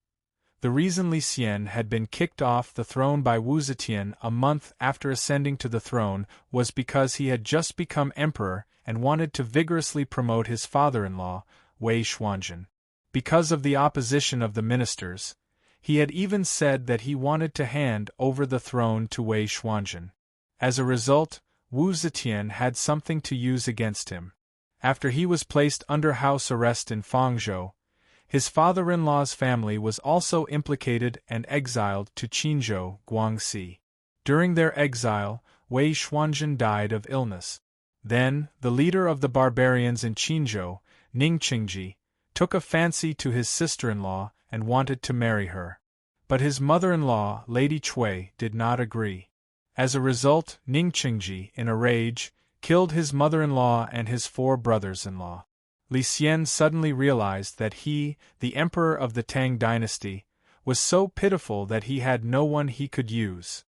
The reason Li Xian had been kicked off the throne by Wu Zetian a month after ascending to the throne was because he had just become emperor and wanted to vigorously promote his father-in-law, Wei Xuanzhen. Because of the opposition of the ministers, he had even said that he wanted to hand over the throne to Wei Xuanzhen. As a result, Wu Zetian had something to use against him. After he was placed under house arrest in Fangzhou, his father-in-law's family was also implicated and exiled to Qinzhou, Guangxi. During their exile, Wei Xuanzhen died of illness. Then, the leader of the barbarians in Qinzhou, Ning Qingji, took a fancy to his sister-in-law and wanted to marry her. But his mother-in-law, Lady Cui, did not agree. As a result, Ning Qingji, in a rage, killed his mother-in-law and his 4 brothers-in-law. Li Xian suddenly realized that he, the emperor of the Tang dynasty, was so pitiful that he had no one he could use.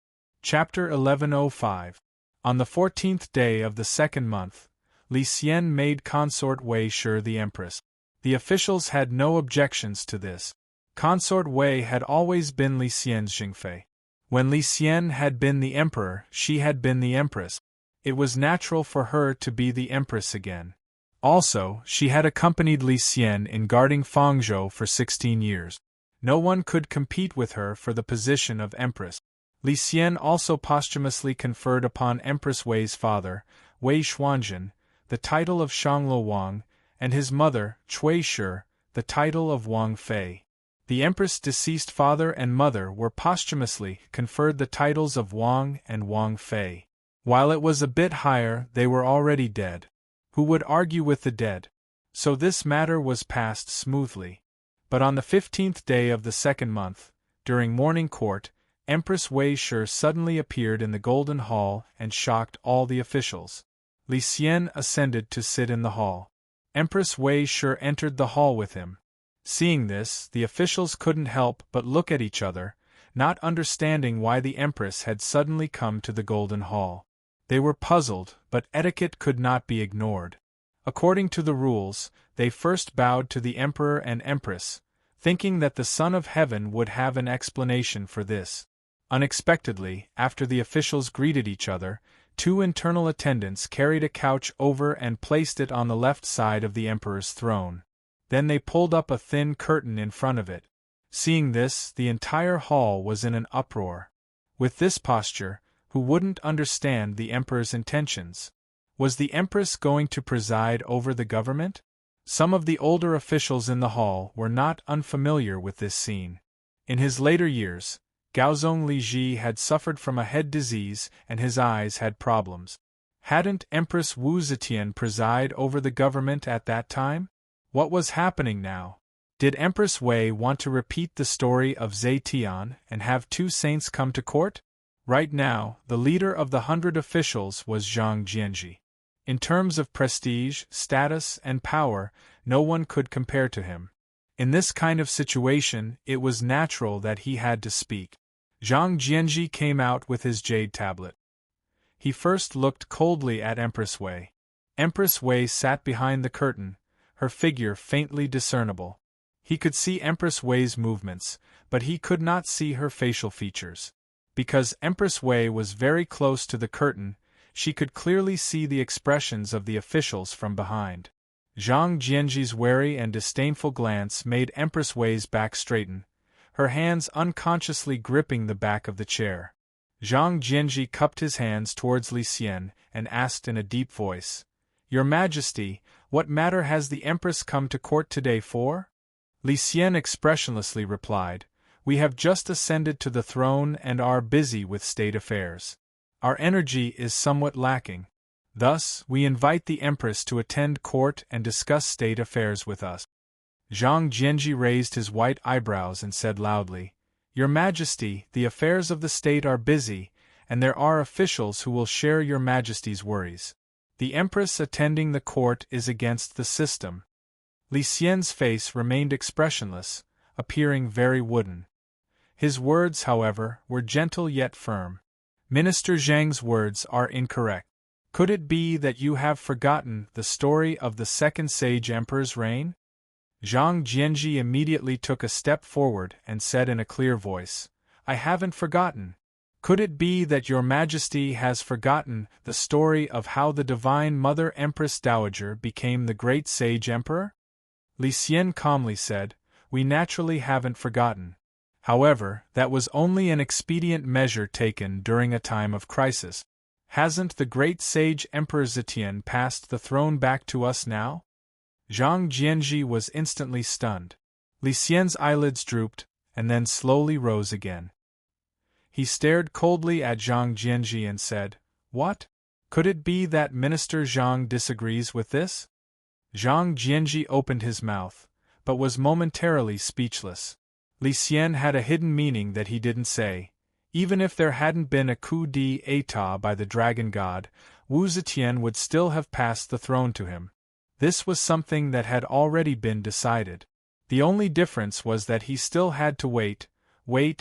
Chapter 1105. On the 14th day of the second month, Li Xian made consort Wei Shi the empress. The officials had no objections to this. Consort Wei had always been Li Xian's Jingfei. When Li Xian had been the emperor, she had been the empress. It was natural for her to be the empress again. Also, she had accompanied Li Xian in guarding Fangzhou for 16 years. No one could compete with her for the position of empress. Li Xian also posthumously conferred upon Empress Wei's father, Wei Xuanzhen, the title of Shanglo Wang, and his mother, Cui Shi, the title of Wang Fei. The empress' deceased father and mother were posthumously conferred the titles of Wang and Wang Fei. While it was a bit higher, they were already dead. Who would argue with the dead? So this matter was passed smoothly. But on the 15th day of the second month, during morning court, Empress Wei Shi suddenly appeared in the Golden Hall and shocked all the officials. Li Xian ascended to sit in the hall. Empress Wei Shi entered the hall with him. Seeing this, the officials couldn't help but look at each other, not understanding why the empress had suddenly come to the Golden Hall. They were puzzled, but etiquette could not be ignored. According to the rules, they first bowed to the emperor and empress, thinking that the Son of Heaven would have an explanation for this. Unexpectedly, after the officials greeted each other, 2 internal attendants carried a couch over and placed it on the left side of the emperor's throne. Then they pulled up a thin curtain in front of it. Seeing this, the entire hall was in an uproar. With this posture, who wouldn't understand the emperor's intentions. Was the empress going to preside over the government? Some of the older officials in the hall were not unfamiliar with this scene. In his later years, Gaozong Liji had suffered from a head disease and his eyes had problems. Hadn't Empress Wu Zetian preside over the government at that time? What was happening now? Did Empress Wei want to repeat the story of Zetian and have two saints come to court? Right now, the leader of the 100 officials was Zhang Jianji. In terms of prestige, status, and power, no one could compare to him. In this kind of situation, it was natural that he had to speak. Zhang Jianji came out with his jade tablet. He first looked coldly at Empress Wei. Empress Wei sat behind the curtain, her figure faintly discernible. He could see Empress Wei's movements, but he could not see her facial features. Because Empress Wei was very close to the curtain, she could clearly see the expressions of the officials from behind. Zhang Jianji's wary and disdainful glance made Empress Wei's back straighten, her hands unconsciously gripping the back of the chair. Zhang Jianji cupped his hands towards Li Xian and asked in a deep voice, "Your Majesty, what matter has the Empress come to court today for?" Li Xian expressionlessly replied, "We have just ascended to the throne and are busy with state affairs. Our energy is somewhat lacking. Thus, we invite the Empress to attend court and discuss state affairs with us." Zhang Jianji raised his white eyebrows and said loudly, "Your Majesty, the affairs of the state are busy, and there are officials who will share your Majesty's worries. The Empress attending the court is against the system." Li Xian's face remained expressionless, appearing very wooden. His words, however, were gentle yet firm. "Minister Zhang's words are incorrect. Could it be that you have forgotten the story of the second sage emperor's reign?" Zhang Jianji immediately took a step forward and said in a clear voice, "I haven't forgotten. Could it be that your Majesty has forgotten the story of how the Divine Mother Empress Dowager became the great sage emperor?" Li Xian calmly said, "We naturally haven't forgotten. However, that was only an expedient measure taken during a time of crisis. Hasn't the great sage Emperor Zetian passed the throne back to us now?" Zhang Jianji was instantly stunned. Li Xian's eyelids drooped, and then slowly rose again. He stared coldly at Zhang Jianji and said, "What? Could it be that Minister Zhang disagrees with this?" Zhang Jianji opened his mouth, but was momentarily speechless. Li Xian had a hidden meaning that he didn't say. Even if there hadn't been a coup d'état by the dragon god, Wu Zetian would still have passed the throne to him. This was something that had already been decided. The only difference was that he still had to wait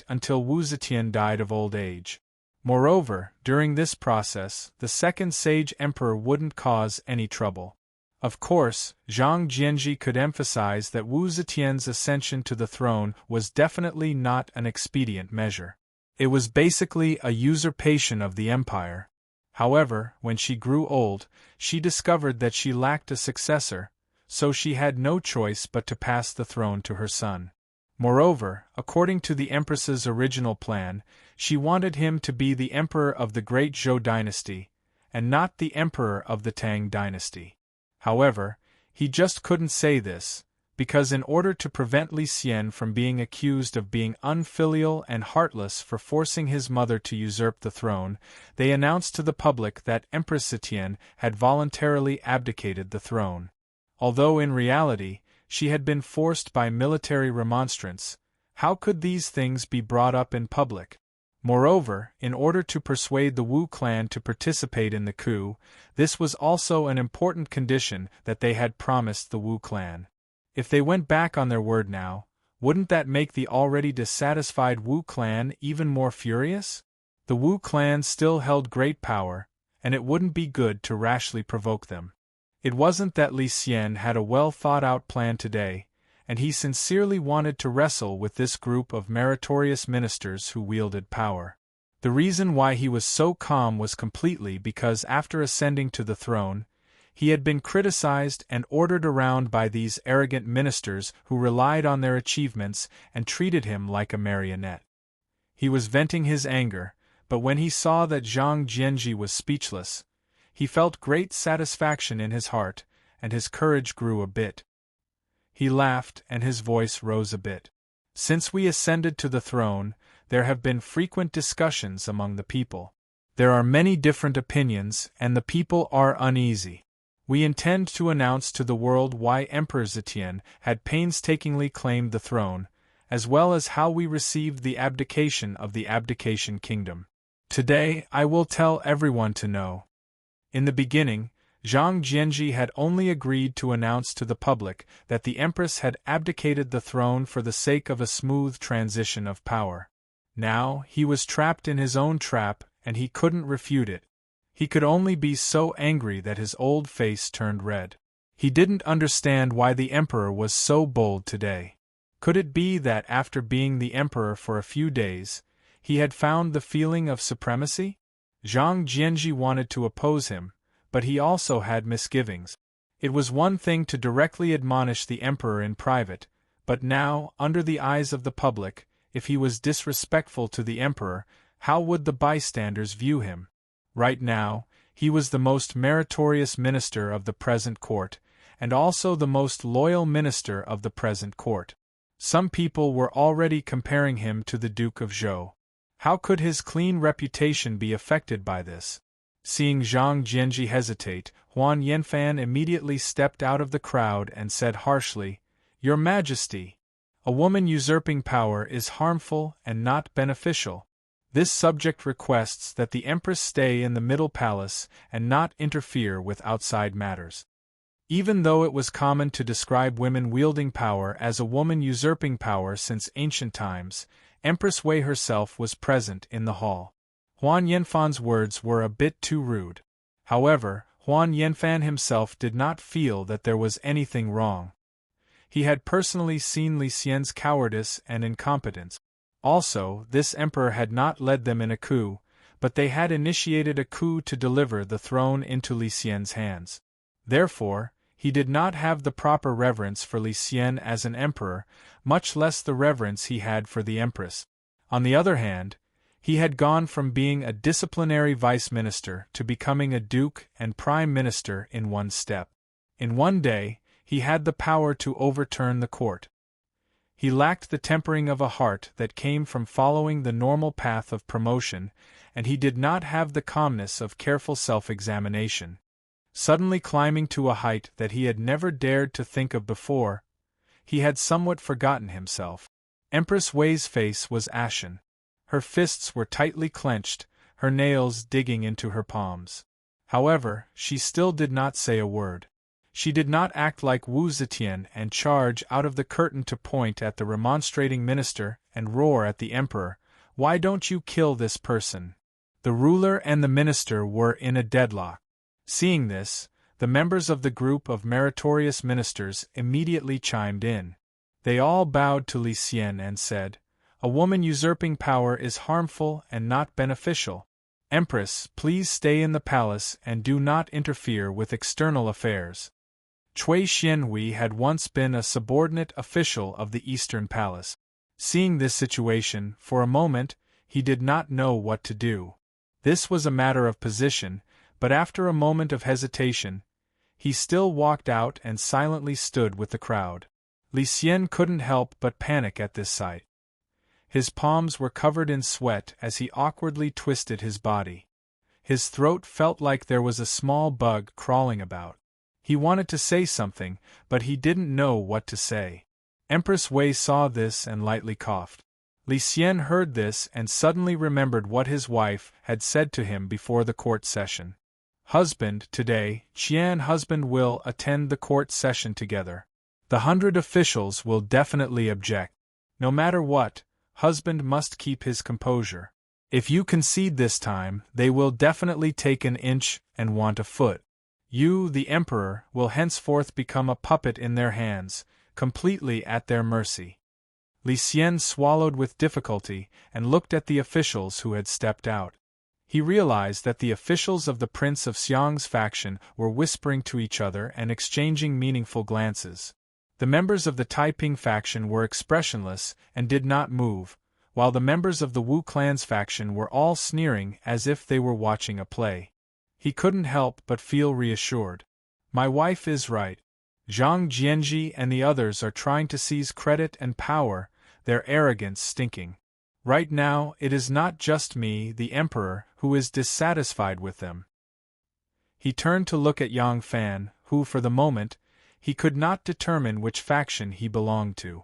until Wu Zetian died of old age. Moreover, during this process, the second sage emperor wouldn't cause any trouble. Of course, Zhang Jianji could emphasize that Wu Zetian's ascension to the throne was definitely not an expedient measure. It was basically a usurpation of the empire. However, when she grew old, she discovered that she lacked a successor, so she had no choice but to pass the throne to her son. Moreover, according to the Empress's original plan, she wanted him to be the emperor of the great Zhou dynasty, and not the emperor of the Tang dynasty. However, he just couldn't say this, because in order to prevent Li Xian from being accused of being unfilial and heartless for forcing his mother to usurp the throne, they announced to the public that Empress Zetian had voluntarily abdicated the throne. Although in reality, she had been forced by military remonstrance, how could these things be brought up in public? Moreover, in order to persuade the Wu clan to participate in the coup, this was also an important condition that they had promised the Wu clan. If they went back on their word now, wouldn't that make the already dissatisfied Wu clan even more furious? The Wu clan still held great power, and it wouldn't be good to rashly provoke them. It wasn't that Li Xian had a well-thought-out plan today, and he sincerely wanted to wrestle with this group of meritorious ministers who wielded power. The reason why he was so calm was completely because after ascending to the throne, he had been criticized and ordered around by these arrogant ministers who relied on their achievements and treated him like a marionette. He was venting his anger, But when he saw that Zhang Jianji was speechless, he felt great satisfaction in his heart, and his courage grew a bit. He laughed, and his voice rose a bit. Since we ascended to the throne, there have been frequent discussions among the people. There are many different opinions, and the people are uneasy. We intend to announce to the world why Emperor Zetian had painstakingly claimed the throne, as well as how we received the abdication of the abdication kingdom. Today I will tell everyone to know. In the beginning, Zhang Jianji had only agreed to announce to the public that the Empress had abdicated the throne for the sake of a smooth transition of power. Now he was trapped in his own trap, and he couldn't refute it. He could only be so angry that his old face turned red. He didn't understand why the Emperor was so bold today. Could it be that after being the Emperor for a few days, he had found the feeling of supremacy? Zhang Jianji wanted to oppose him, but he also had misgivings. It was one thing to directly admonish the Emperor in private, but now, under the eyes of the public, if he was disrespectful to the Emperor, how would the bystanders view him? Right now, he was the most meritorious minister of the present court, and also the most loyal minister of the present court. Some people were already comparing him to the Duke of Zhou. How could his clean reputation be affected by this? Seeing Zhang Jianji hesitate, Huan Yanfan immediately stepped out of the crowd and said harshly, "Your Majesty, a woman usurping power is harmful and not beneficial. This subject requests that the Empress stay in the Middle Palace and not interfere with outside matters." Even though it was common to describe women wielding power as a woman usurping power since ancient times, Empress Wei herself was present in the hall. Huan Yanfan's words were a bit too rude. However, Huan Yanfan himself did not feel that there was anything wrong. He had personally seen Li Xian's cowardice and incompetence. Also, this emperor had not led them in a coup, but they had initiated a coup to deliver the throne into Li Xian's hands. Therefore, he did not have the proper reverence for Li Xian as an emperor, much less the reverence he had for the empress. On the other hand, he had gone from being a disciplinary vice minister to becoming a duke and prime minister in one step. In one day, he had the power to overturn the court. He lacked the tempering of a heart that came from following the normal path of promotion, and he did not have the calmness of careful self-examination. Suddenly climbing to a height that he had never dared to think of before, he had somewhat forgotten himself. Empress Wei's face was ashen. Her fists were tightly clenched, her nails digging into her palms. However, she still did not say a word. She did not act like Wu Zetian and charge out of the curtain to point at the remonstrating minister and roar at the emperor, "Why don't you kill this person?" The ruler and the minister were in a deadlock. Seeing this, the members of the group of meritorious ministers immediately chimed in. They all bowed to Li Xian and said, "A woman usurping power is harmful and not beneficial. Empress, please stay in the palace and do not interfere with external affairs." Cui Xianhui had once been a subordinate official of the Eastern Palace. Seeing this situation, for a moment, he did not know what to do. This was a matter of position, but after a moment of hesitation, he still walked out and silently stood with the crowd. Li Xian couldn't help but panic at this sight. His palms were covered in sweat as he awkwardly twisted his body. His throat felt like there was a small bug crawling about. He wanted to say something, but he didn't know what to say. Empress Wei saw this and lightly coughed. Li Xian heard this and suddenly remembered what his wife had said to him before the court session. "Husband, today, Qian husband will attend the court session together. The 100 officials will definitely object. No matter what, husband must keep his composure. If you concede this time, they will definitely take an inch and want a foot. You, the emperor, will henceforth become a puppet in their hands, completely at their mercy." Li Xian swallowed with difficulty and looked at the officials who had stepped out. He realized that the officials of the Prince of Xiang's faction were whispering to each other and exchanging meaningful glances. The members of the Taiping faction were expressionless and did not move, while the members of the Wu clan's faction were all sneering as if they were watching a play. He couldn't help but feel reassured. My wife is right. Zhang Jianji and the others are trying to seize credit and power, their arrogance stinking. Right now, it is not just me, the emperor, who is dissatisfied with them. He turned to look at Yang Fan, who, for the moment, he could not determine which faction he belonged to.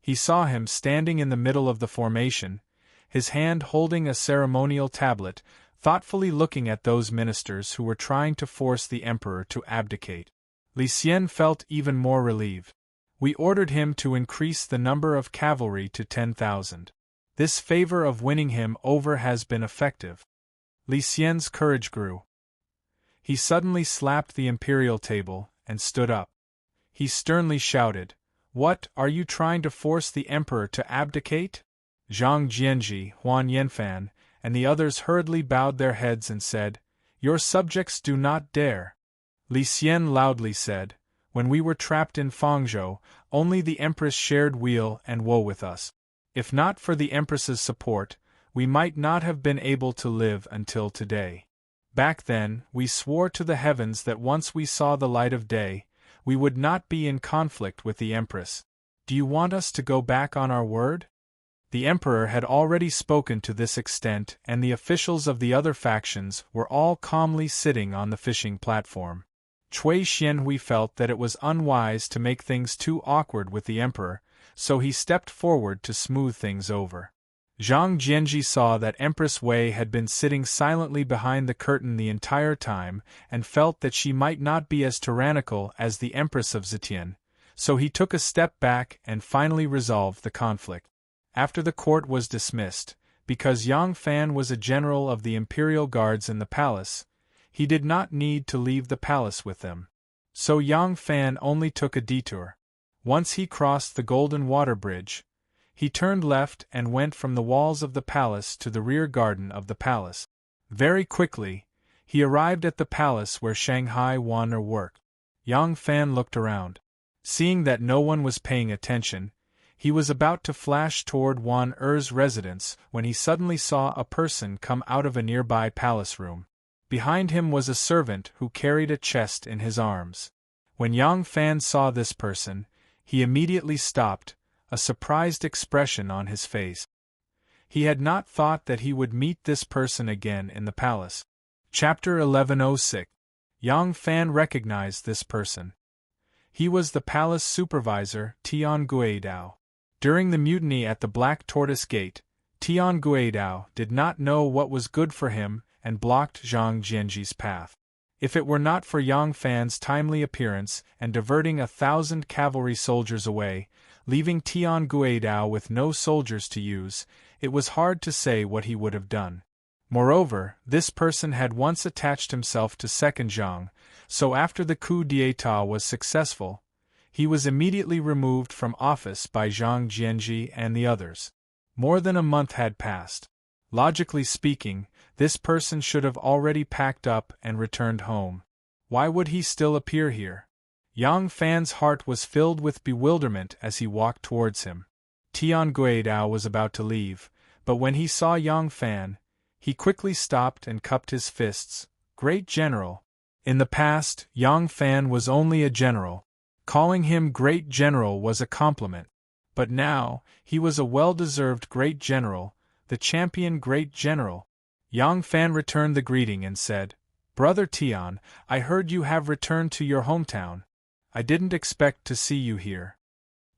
He saw him standing in the middle of the formation, his hand holding a ceremonial tablet, thoughtfully looking at those ministers who were trying to force the emperor to abdicate. Li Xian felt even more relieved. We ordered him to increase the number of cavalry to 10,000. This favor of winning him over has been effective. Li Xian's courage grew. He suddenly slapped the imperial table and stood up. He sternly shouted, "What, are you trying to force the emperor to abdicate?" Zhang Jianji, Huan Yanfan, and the others hurriedly bowed their heads and said, "Your subjects do not dare." Li Xian loudly said, "When we were trapped in Fangzhou, only the empress shared weal and woe with us. If not for the empress's support, we might not have been able to live until today. Back then, we swore to the heavens that once we saw the light of day, we would not be in conflict with the empress. Do you want us to go back on our word?" The emperor had already spoken to this extent, and the officials of the other factions were all calmly sitting on the fishing platform. Cui Xianhui felt that it was unwise to make things too awkward with the emperor, so he stepped forward to smooth things over. Zhang Jianji saw that Empress Wei had been sitting silently behind the curtain the entire time and felt that she might not be as tyrannical as the Empress of Zetian, so he took a step back and finally resolved the conflict. After the court was dismissed, because Yang Fan was a general of the imperial guards in the palace, he did not need to leave the palace with them. So Yang Fan only took a detour. Once he crossed the golden water bridge, he turned left and went from the walls of the palace to the rear garden of the palace. Very quickly, he arrived at the palace where Shanghai Wan'er worked. Yang Fan looked around. Seeing that no one was paying attention, he was about to flash toward Wan'er's residence when he suddenly saw a person come out of a nearby palace room. Behind him was a servant who carried a chest in his arms. When Yang Fan saw this person, he immediately stopped, a surprised expression on his face. He had not thought that he would meet this person again in the palace. Chapter 1106. Yang Fan recognized this person. He was the palace supervisor, Tian Guidao. During the mutiny at the Black Tortoise Gate, Tian Guidao did not know what was good for him and blocked Zhang Jianji's path. If it were not for Yang Fan's timely appearance and diverting 1,000 cavalry soldiers away, leaving Tian Guidao with no soldiers to use, it was hard to say what he would have done. Moreover, this person had once attached himself to Second Zhang, so after the coup d'état was successful, he was immediately removed from office by Zhang Jianji and the others. More than a month had passed. Logically speaking, this person should have already packed up and returned home. Why would he still appear here? Yang Fan's heart was filled with bewilderment as he walked towards him. Tian Guidao was about to leave, but when he saw Yang Fan, he quickly stopped and cupped his fists. "Great General." In the past, Yang Fan was only a general. Calling him Great General was a compliment. But now, he was a well-deserved Great General, the champion Great General. Yang Fan returned the greeting and said, "Brother Tian, I heard you have returned to your hometown. I didn't expect to see you here."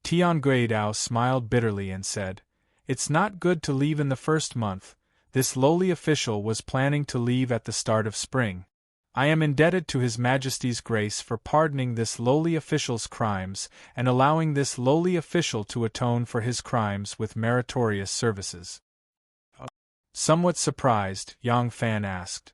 Tian Guidao smiled bitterly and said, "It's not good to leave in the first month. This lowly official was planning to leave at the start of spring. I am indebted to His Majesty's grace for pardoning this lowly official's crimes and allowing this lowly official to atone for his crimes with meritorious services." Somewhat surprised, Yang Fan asked,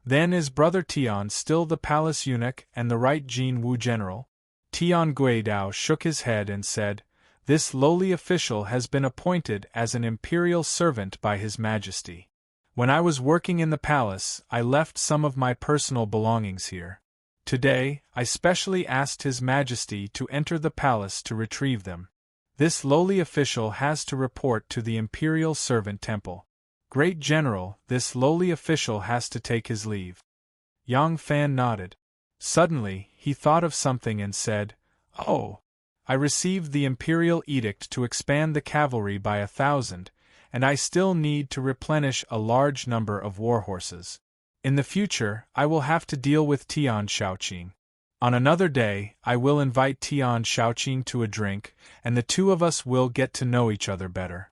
"Then is Brother Tian still the palace eunuch and the right Jin Wu general?" Tian Guidao shook his head and said, "This lowly official has been appointed as an imperial servant by His Majesty. When I was working in the palace, I left some of my personal belongings here. Today, I specially asked His Majesty to enter the palace to retrieve them. This lowly official has to report to the imperial servant temple. Great General, this lowly official has to take his leave. Yang Fan nodded. Suddenly, he thought of something and said, "Oh, I received the imperial edict to expand the cavalry by 1,000, and I still need to replenish a large number of war horses. In the future, I will have to deal with Tian Shaoqing. On another day, I will invite Tian Shaoqing to a drink, and the two of us will get to know each other better."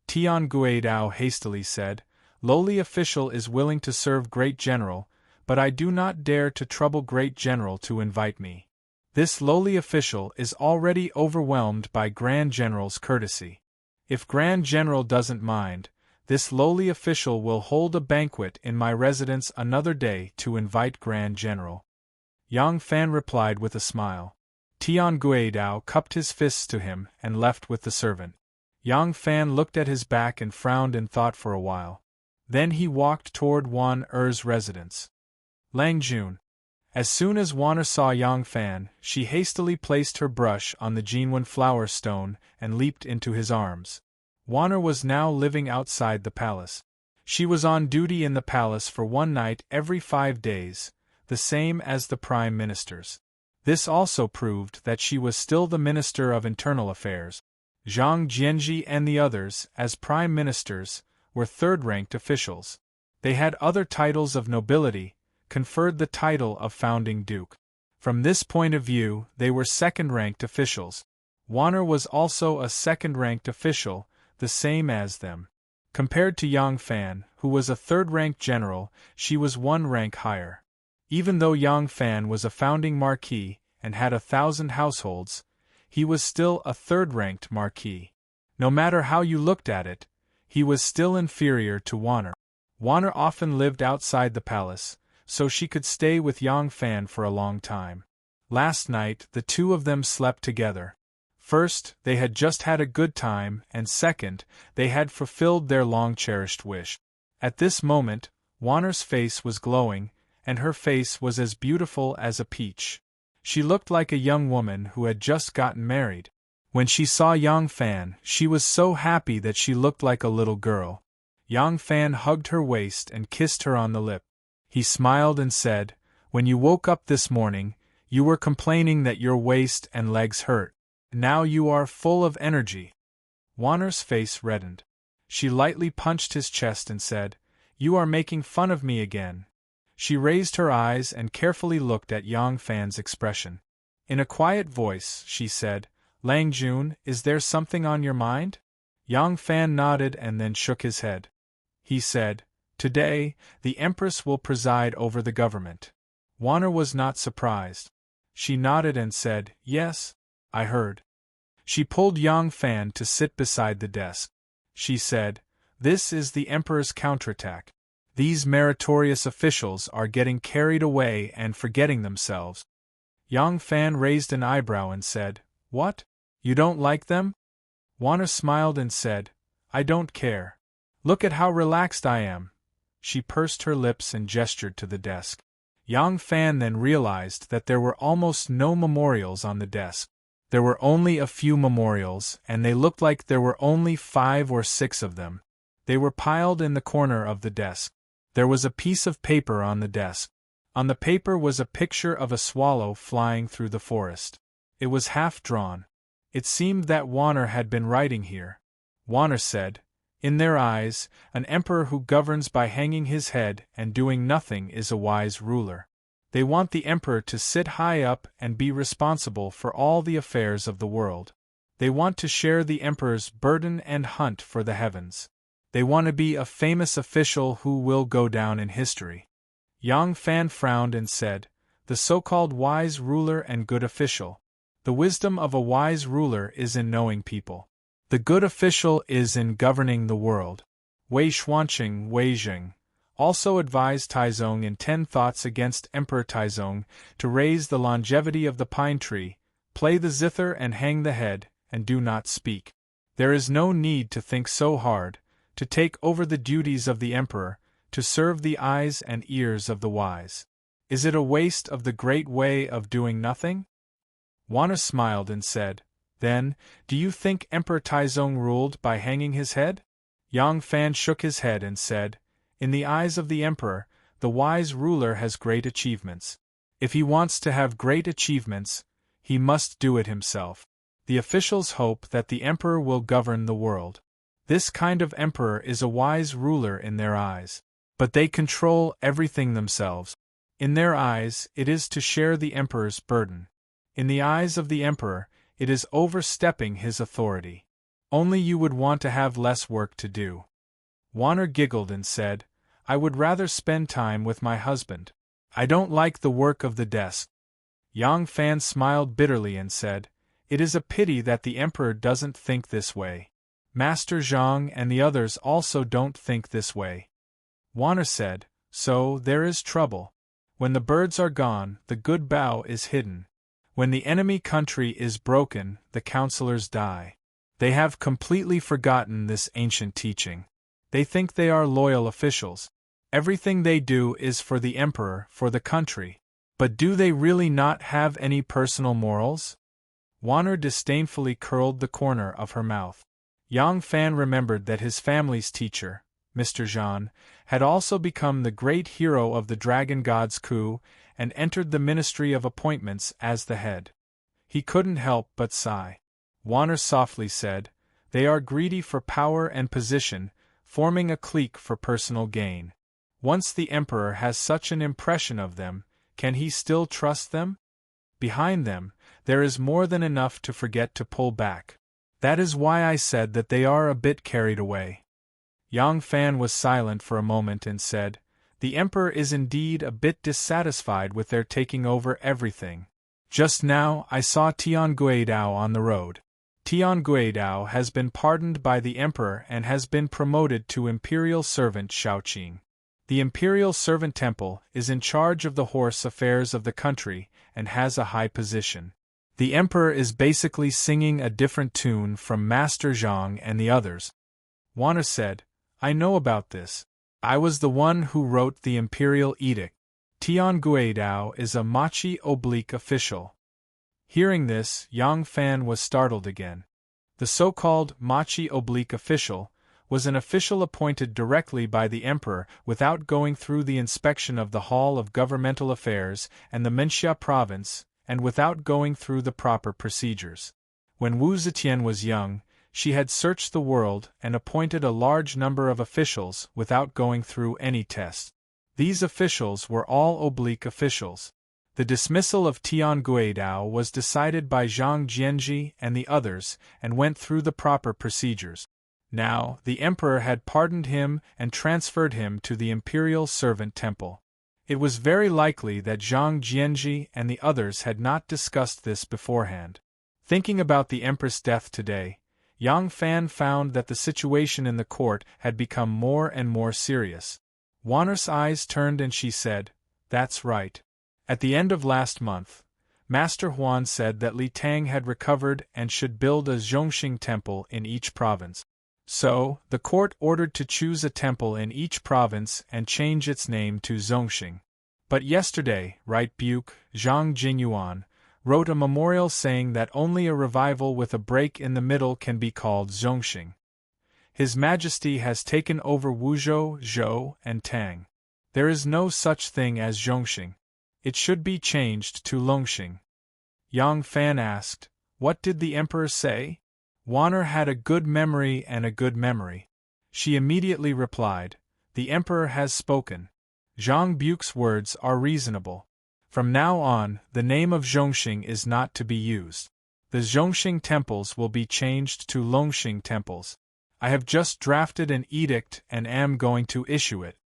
Tian Guidao hastily said, "Lowly official is willing to serve Great General, but I do not dare to trouble Great General to invite me. This lowly official is already overwhelmed by Grand General's courtesy. If Grand General doesn't mind, this lowly official will hold a banquet in my residence another day to invite Grand General." Yang Fan replied with a smile. Tian Guidao cupped his fists to him and left with the servant. Yang Fan looked at his back and frowned in thought for a while. Then he walked toward Wan Er's residence. Lang Jun. As soon as Wan Er saw Yang Fan, she hastily placed her brush on the Jinwen flower stone and leaped into his arms. Wan Er was now living outside the palace. She was on duty in the palace for one night every 5 days, the same as the prime ministers. This also proved that she was still the Minister of Internal Affairs. Zhang Jianji and the others, as prime ministers, were third-ranked officials. They had other titles of nobility, conferred the title of founding duke. From this point of view, they were second-ranked officials. Wan Er was also a second-ranked official, the same as them. Compared to Yang Fan, who was a third-ranked general, she was one rank higher. Even though Yang Fan was a founding marquis and had 1,000 households, he was still a third-ranked marquis. No matter how you looked at it, he was still inferior to Wan Er. Wan Er often lived outside the palace, so she could stay with Yang Fan for a long time. Last night, the two of them slept together. First, they had just had a good time, and second, they had fulfilled their long-cherished wish. At this moment, Wan Er's face was glowing, and her face was as beautiful as a peach. She looked like a young woman who had just gotten married. When she saw Yang Fan, she was so happy that she looked like a little girl. Yang Fan hugged her waist and kissed her on the lip. He smiled and said, "When you woke up this morning, you were complaining that your waist and legs hurt. Now you are full of energy." Wan Er's face reddened. She lightly punched his chest and said, "You are making fun of me again." She raised her eyes and carefully looked at Yang Fan's expression. In a quiet voice, she said, "Lang Jun, is there something on your mind?" Yang Fan nodded and then shook his head. He said, "Today, the Empress will preside over the government." Wan Er was not surprised. She nodded and said, "Yes, I heard." She pulled Yang Fan to sit beside the desk. She said, "This is the Emperor's counterattack. These meritorious officials are getting carried away and forgetting themselves." Yang Fan raised an eyebrow and said, "What? You don't like them?" Wan Er smiled and said, "I don't care. Look at how relaxed I am." She pursed her lips and gestured to the desk. Yang Fan then realized that there were almost no memorials on the desk. There were only a few memorials, and they looked like there were only 5 or 6 of them. They were piled in the corner of the desk. There was a piece of paper on the desk. On the paper was a picture of a swallow flying through the forest. It was half drawn. It seemed that Wan Er had been writing here. Wan Er said, "In their eyes, an emperor who governs by hanging his head and doing nothing is a wise ruler. They want the emperor to sit high up and be responsible for all the affairs of the world. They want to share the emperor's burden and hunt for the heavens. They want to be a famous official who will go down in history." Yang Fan frowned and said, "The so-called wise ruler and good official. The wisdom of a wise ruler is in knowing people. The good official is in governing the world." Wei Xuanqing Weijing also advised Taizong in 10 Thoughts against Emperor Taizong to raise the longevity of the pine tree, play the zither and hang the head, and do not speak. There is no need to think so hard, to take over the duties of the emperor, to serve the eyes and ears of the wise. Is it a waste of the great way of doing nothing? Wan Er smiled and said, Then, do you think Emperor Taizong ruled by hanging his head? Yang Fan shook his head and said, in the eyes of the emperor, the wise ruler has great achievements. If he wants to have great achievements, he must do it himself. The officials hope that the emperor will govern the world. This kind of emperor is a wise ruler in their eyes. But they control everything themselves. In their eyes, it is to share the emperor's burden. In the eyes of the emperor, it is overstepping his authority. Only you would want to have less work to do. Warner giggled and said, I would rather spend time with my husband. I don't like the work of the desk. Yang Fan smiled bitterly and said, it is a pity that the emperor doesn't think this way. Master Zhang and the others also don't think this way. Warner said, so there is trouble. When the birds are gone, the good bough is hidden. When the enemy country is broken, the counselors die. They have completely forgotten this ancient teaching. They think they are loyal officials. Everything they do is for the emperor, for the country. But do they really not have any personal morals? Warner disdainfully curled the corner of her mouth. Yang Fan remembered that his family's teacher, Mr. Zhan, had also become the great hero of the Dragon God's coup and entered the Ministry of Appointments as the head. He couldn't help but sigh. Warner softly said, they are greedy for power and position, forming a clique for personal gain. Once the emperor has such an impression of them, can he still trust them? Behind them, there is more than enough to forget to pull back. That is why I said that they are a bit carried away. Yang Fan was silent for a moment and said, the emperor is indeed a bit dissatisfied with their taking over everything. Just now I saw Tian Guidao on the road. Tian Guidao has been pardoned by the emperor and has been promoted to imperial servant Shaoqing. The imperial servant temple is in charge of the horse affairs of the country and has a high position. The emperor is basically singing a different tune from Master Zhang and the others. Warner said, I know about this. I was the one who wrote the imperial edict. Tian Guidao is a machi-oblique official. Hearing this, Yang Fan was startled again. The so-called machi-oblique official was an official appointed directly by the emperor without going through the inspection of the Hall of Governmental Affairs and the Menxia province, and without going through the proper procedures. When Wu Zetian was young, she had searched the world and appointed a large number of officials without going through any test. These officials were all oblique officials. The dismissal of Tian Guidao was decided by Zhang Jianji and the others and went through the proper procedures. Now, the emperor had pardoned him and transferred him to the imperial servant temple. It was very likely that Zhang Jianji and the others had not discussed this beforehand. Thinking about the empress' death today, Yang Fan found that the situation in the court had become more and more serious. Warner's eyes turned and she said, that's right. At the end of last month, Master Huan said that Li Tang had recovered and should build a Zhongxing temple in each province. So, the court ordered to choose a temple in each province and change its name to Zhongxing. But yesterday, Right Buke, Zhang Jingyuan, wrote a memorial saying that only a revival with a break in the middle can be called Zhongxing. His Majesty has taken over Wuzhou, Zhou, and Tang. There is no such thing as Zhongxing. It should be changed to Longxing. Yang Fan asked, what did the emperor say? Warner had a good memory and a good memory. She immediately replied, the emperor has spoken. Zhang Buke's words are reasonable. From now on, the name of Zhongxing is not to be used. The Zhongxing temples will be changed to Longxing temples. I have just drafted an edict and am going to issue it.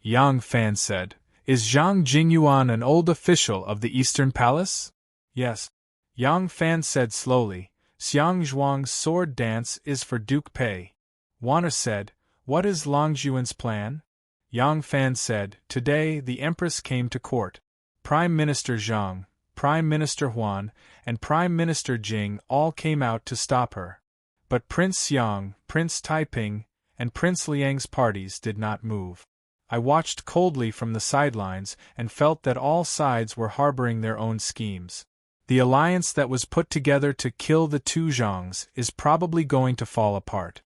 Yang Fan said, is Zhang Jingyuan an old official of the Eastern Palace? Yes. Yang Fan said slowly, Xiang Zhuang's sword dance is for Duke Pei. Warner said, what is Longjuan's plan? Yang Fan said, today the Empress came to court. Prime Minister Zhang, Prime Minister Huan, and Prime Minister Jing all came out to stop her. But Prince Xiang, Prince Taiping, and Prince Liang's parties did not move. I watched coldly from the sidelines and felt that all sides were harboring their own schemes. The alliance that was put together to kill the two Zhangs is probably going to fall apart.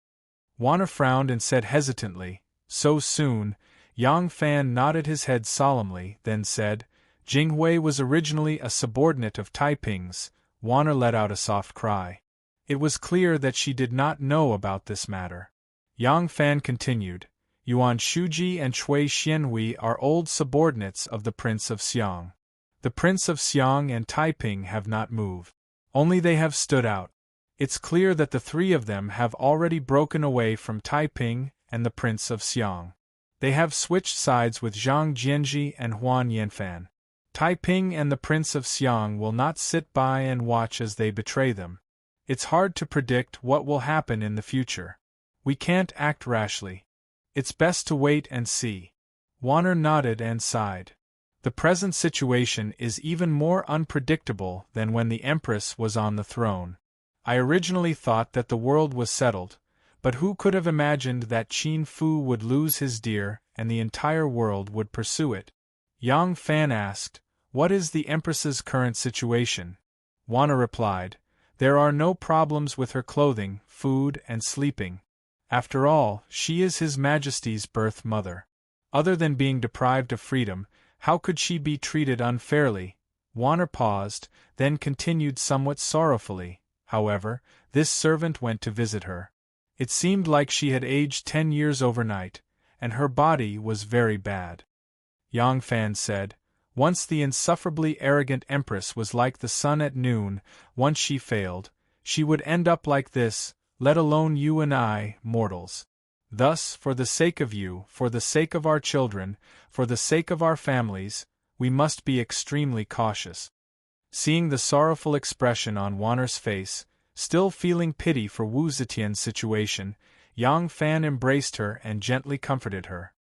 Wana frowned and said hesitantly, "So soon?" Yang Fan nodded his head solemnly, then said, "Jinghui was originally a subordinate of Taiping's." Wana let out a soft cry. It was clear that she did not know about this matter. Yang Fan continued, "Yuan Shuji and Chui Xianhui are old subordinates of the Prince of Xiang. The Prince of Xiang and Taiping have not moved. Only they have stood out. It's clear that the three of them have already broken away from Taiping and the Prince of Xiang. They have switched sides with Zhang Jianji and Huan Yanfan. Taiping and the Prince of Xiang will not sit by and watch as they betray them. It's hard to predict what will happen in the future. We can't act rashly. It's best to wait and see." Warner nodded and sighed. The present situation is even more unpredictable than when the Empress was on the throne. I originally thought that the world was settled, but who could have imagined that Qin Fu would lose his deer and the entire world would pursue it? Yang Fan asked, "What is the Empress's current situation?" Wana replied, "There are no problems with her clothing, food, and sleeping. After all, she is His Majesty's birth mother. Other than being deprived of freedom, how could she be treated unfairly?" Warner paused, then continued somewhat sorrowfully, "However, this servant went to visit her. It seemed like she had aged 10 years overnight, and her body was very bad." Yang Fan said, "Once the insufferably arrogant Empress was like the sun at noon. Once she failed, she would end up like this, let alone you and I, mortals. Thus, for the sake of you, for the sake of our children, for the sake of our families, we must be extremely cautious." Seeing the sorrowful expression on Warner's face, still feeling pity for Wu Zetian's situation, Yang Fan embraced her and gently comforted her.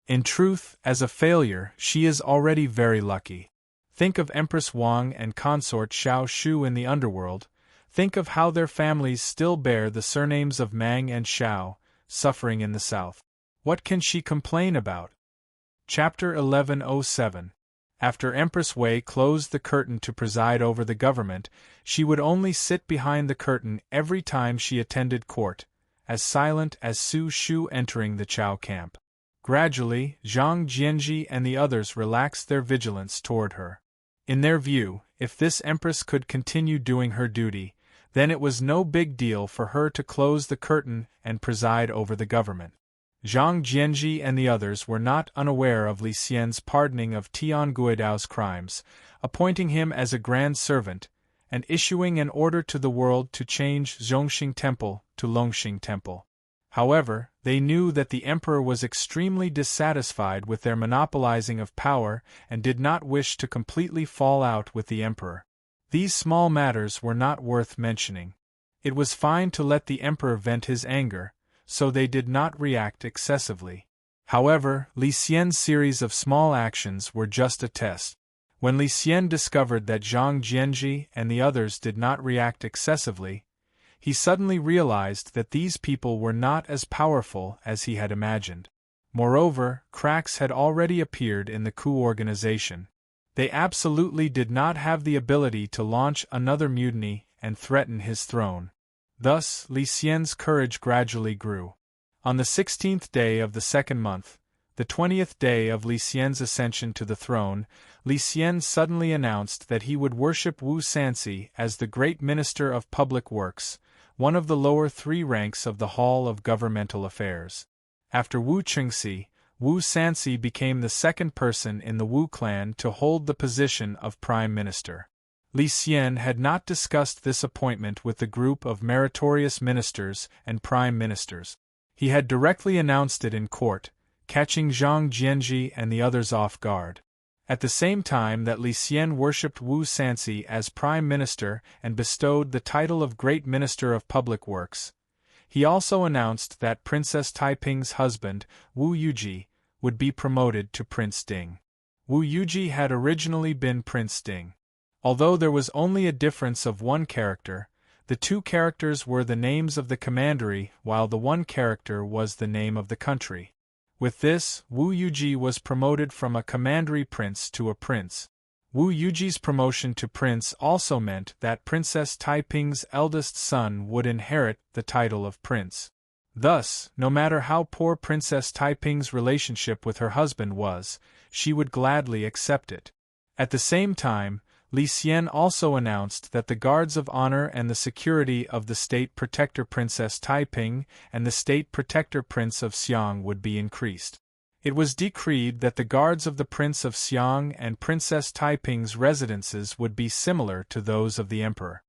"In truth, as a failure, she is already very lucky. Think of Empress Wang and consort Xiao Shu in the underworld. Think of how their families still bear the surnames of Mang and Xiao, suffering in the south. What can she complain about?" Chapter 1107. After Empress Wei closed the curtain to preside over the government, she would only sit behind the curtain every time she attended court, as silent as Su Shu entering the Chao camp. Gradually, Zhang Jianji and the others relaxed their vigilance toward her. In their view, if this Empress could continue doing her duty, then it was no big deal for her to close the curtain and preside over the government. Zhang Jianji and the others were not unaware of Li Xian's pardoning of Tian Guidao's crimes, appointing him as a grand servant, and issuing an order to the world to change Zhongxing Temple to Longxing Temple. However, they knew that the emperor was extremely dissatisfied with their monopolizing of power and did not wish to completely fall out with the emperor. These small matters were not worth mentioning. It was fine to let the emperor vent his anger, so they did not react excessively. However, Li Xian's series of small actions were just a test. When Li Xian discovered that Zhang Jianji and the others did not react excessively, he suddenly realized that these people were not as powerful as he had imagined. Moreover, cracks had already appeared in the coup organization. They absolutely did not have the ability to launch another mutiny and threaten his throne. Thus, Li Xian's courage gradually grew. On the 16th day of the second month, the 20th day of Li Xian's ascension to the throne, Li Xian suddenly announced that he would worship Wu Sanxi as the Great Minister of Public Works, one of the lower three ranks of the Hall of Governmental Affairs. After Wu Chengxi, Wu Sanxi became the second person in the Wu clan to hold the position of Prime Minister. Li Xian had not discussed this appointment with the group of meritorious ministers and prime ministers. He had directly announced it in court, catching Zhang Jianji and the others off guard. At the same time that Li Xian worshipped Wu Sanxi as prime minister and bestowed the title of Great Minister of Public Works, he also announced that Princess Taiping's husband, Wu Yuji, would be promoted to Prince Ding. Wu Yuji had originally been Prince Ding. Although there was only a difference of one character, the two characters were the names of the commandery while the one character was the name of the country. With this, Wu Yuji was promoted from a commandery prince to a prince. Wu Yuji's promotion to prince also meant that Princess Taiping's eldest son would inherit the title of prince. Thus, no matter how poor Princess Taiping's relationship with her husband was, she would gladly accept it. At the same time, Li Xian also announced that the guards of honor and the security of the state protector Princess Taiping and the state protector Prince of Xiang would be increased. It was decreed that the guards of the Prince of Xiang and Princess Taiping's residences would be similar to those of the Emperor.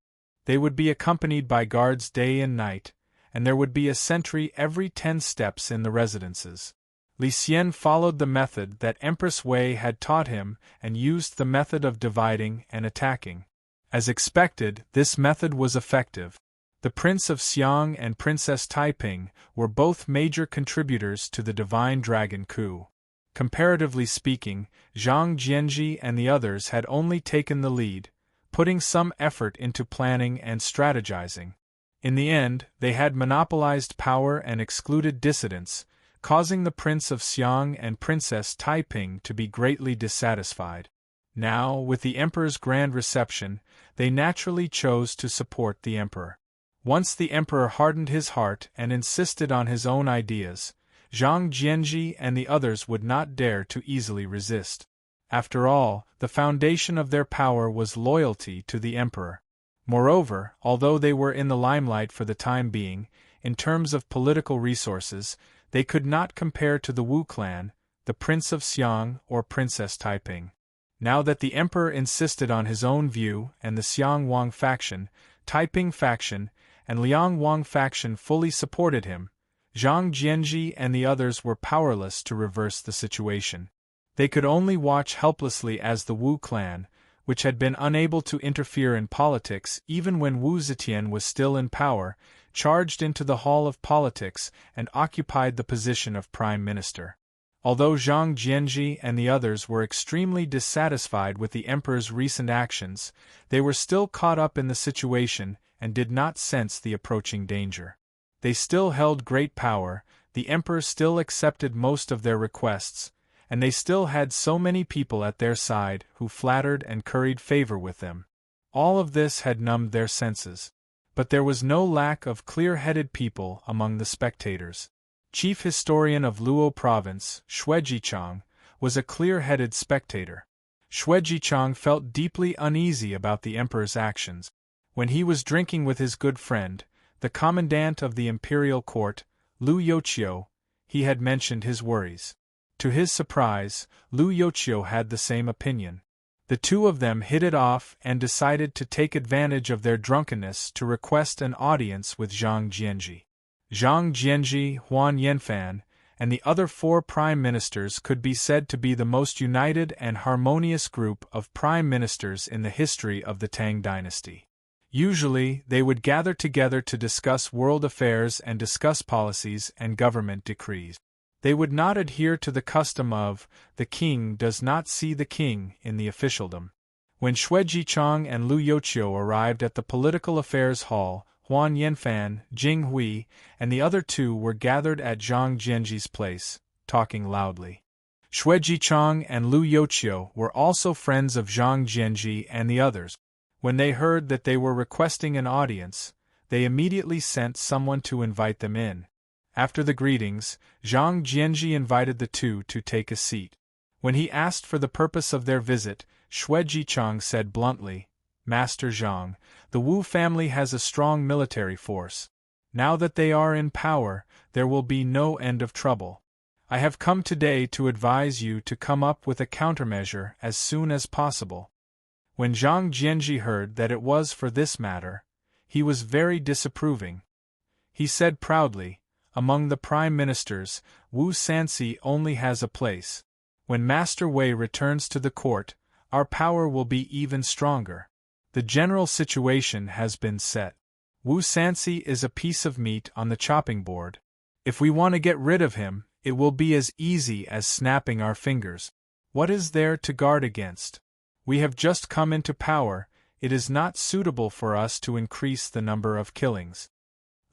They would be accompanied by guards day and night, and there would be a sentry every 10 steps in the residences. Li Xian followed the method that Empress Wei had taught him and used the method of dividing and attacking. As expected, this method was effective. The Prince of Xiang and Princess Taiping were both major contributors to the Divine Dragon coup. Comparatively speaking, Zhang Jianji and the others had only taken the lead, putting some effort into planning and strategizing. In the end, they had monopolized power and excluded dissidents, causing the Prince of Xiang and Princess Taiping to be greatly dissatisfied. Now, with the Emperor's grand reception, they naturally chose to support the Emperor. Once the Emperor hardened his heart and insisted on his own ideas, Zhang Jianji and the others would not dare to easily resist. After all, the foundation of their power was loyalty to the Emperor. Moreover, although they were in the limelight for the time being, in terms of political resources, they could not compare to the Wu clan, the Prince of Xiang or Princess Taiping. Now that the Emperor insisted on his own view and the Xiang Wang faction, Taiping faction, and Liang Wang faction fully supported him, Zhang Jianji and the others were powerless to reverse the situation. They could only watch helplessly as the Wu clan, which had been unable to interfere in politics even when Wu Zetian was still in power, charged into the hall of politics and occupied the position of prime minister. Although Zhang Jianji and the others were extremely dissatisfied with the emperor's recent actions, they were still caught up in the situation and did not sense the approaching danger. They still held great power, the emperor still accepted most of their requests, and they still had so many people at their side who flattered and curried favor with them. All of this had numbed their senses. But there was no lack of clear-headed people among the spectators. Chief historian of Luo province, Xue Jichang, was a clear-headed spectator. Xue Jichang felt deeply uneasy about the emperor's actions. When he was drinking with his good friend, the commandant of the imperial court, Lu Youqiu, he had mentioned his worries. To his surprise, Lu Youqiu had the same opinion. The two of them hit it off and decided to take advantage of their drunkenness to request an audience with Zhang Jianji. Zhang Jianji, Huan Yanfan, and the other 4 prime ministers could be said to be the most united and harmonious group of prime ministers in the history of the Tang dynasty. Usually, they would gather together to discuss world affairs and discuss policies and government decrees. They would not adhere to the custom of, the king does not see the king in the officialdom. When Xue Jichang and Lu Youqiu arrived at the political affairs hall, Huan Yanfan, Jing Hui, and the other 2 were gathered at Zhang Jianji's place, talking loudly. Xue Jichang and Lu Youqiu were also friends of Zhang Jianji and the others. When they heard that they were requesting an audience, they immediately sent someone to invite them in. After the greetings, Zhang Jianji invited the 2 to take a seat. When he asked for the purpose of their visit, Xue Jichang said bluntly, "Master Zhang, the Wu family has a strong military force. Now that they are in power, there will be no end of trouble. I have come today to advise you to come up with a countermeasure as soon as possible." When Zhang Jianji heard that it was for this matter, he was very disapproving. He said proudly, "Among the prime ministers, Wu Sanxi only has a place. When Master Wei returns to the court, our power will be even stronger. The general situation has been set. Wu Sanxi is a piece of meat on the chopping board. If we want to get rid of him, it will be as easy as snapping our fingers. What is there to guard against? We have just come into power, it is not suitable for us to increase the number of killings."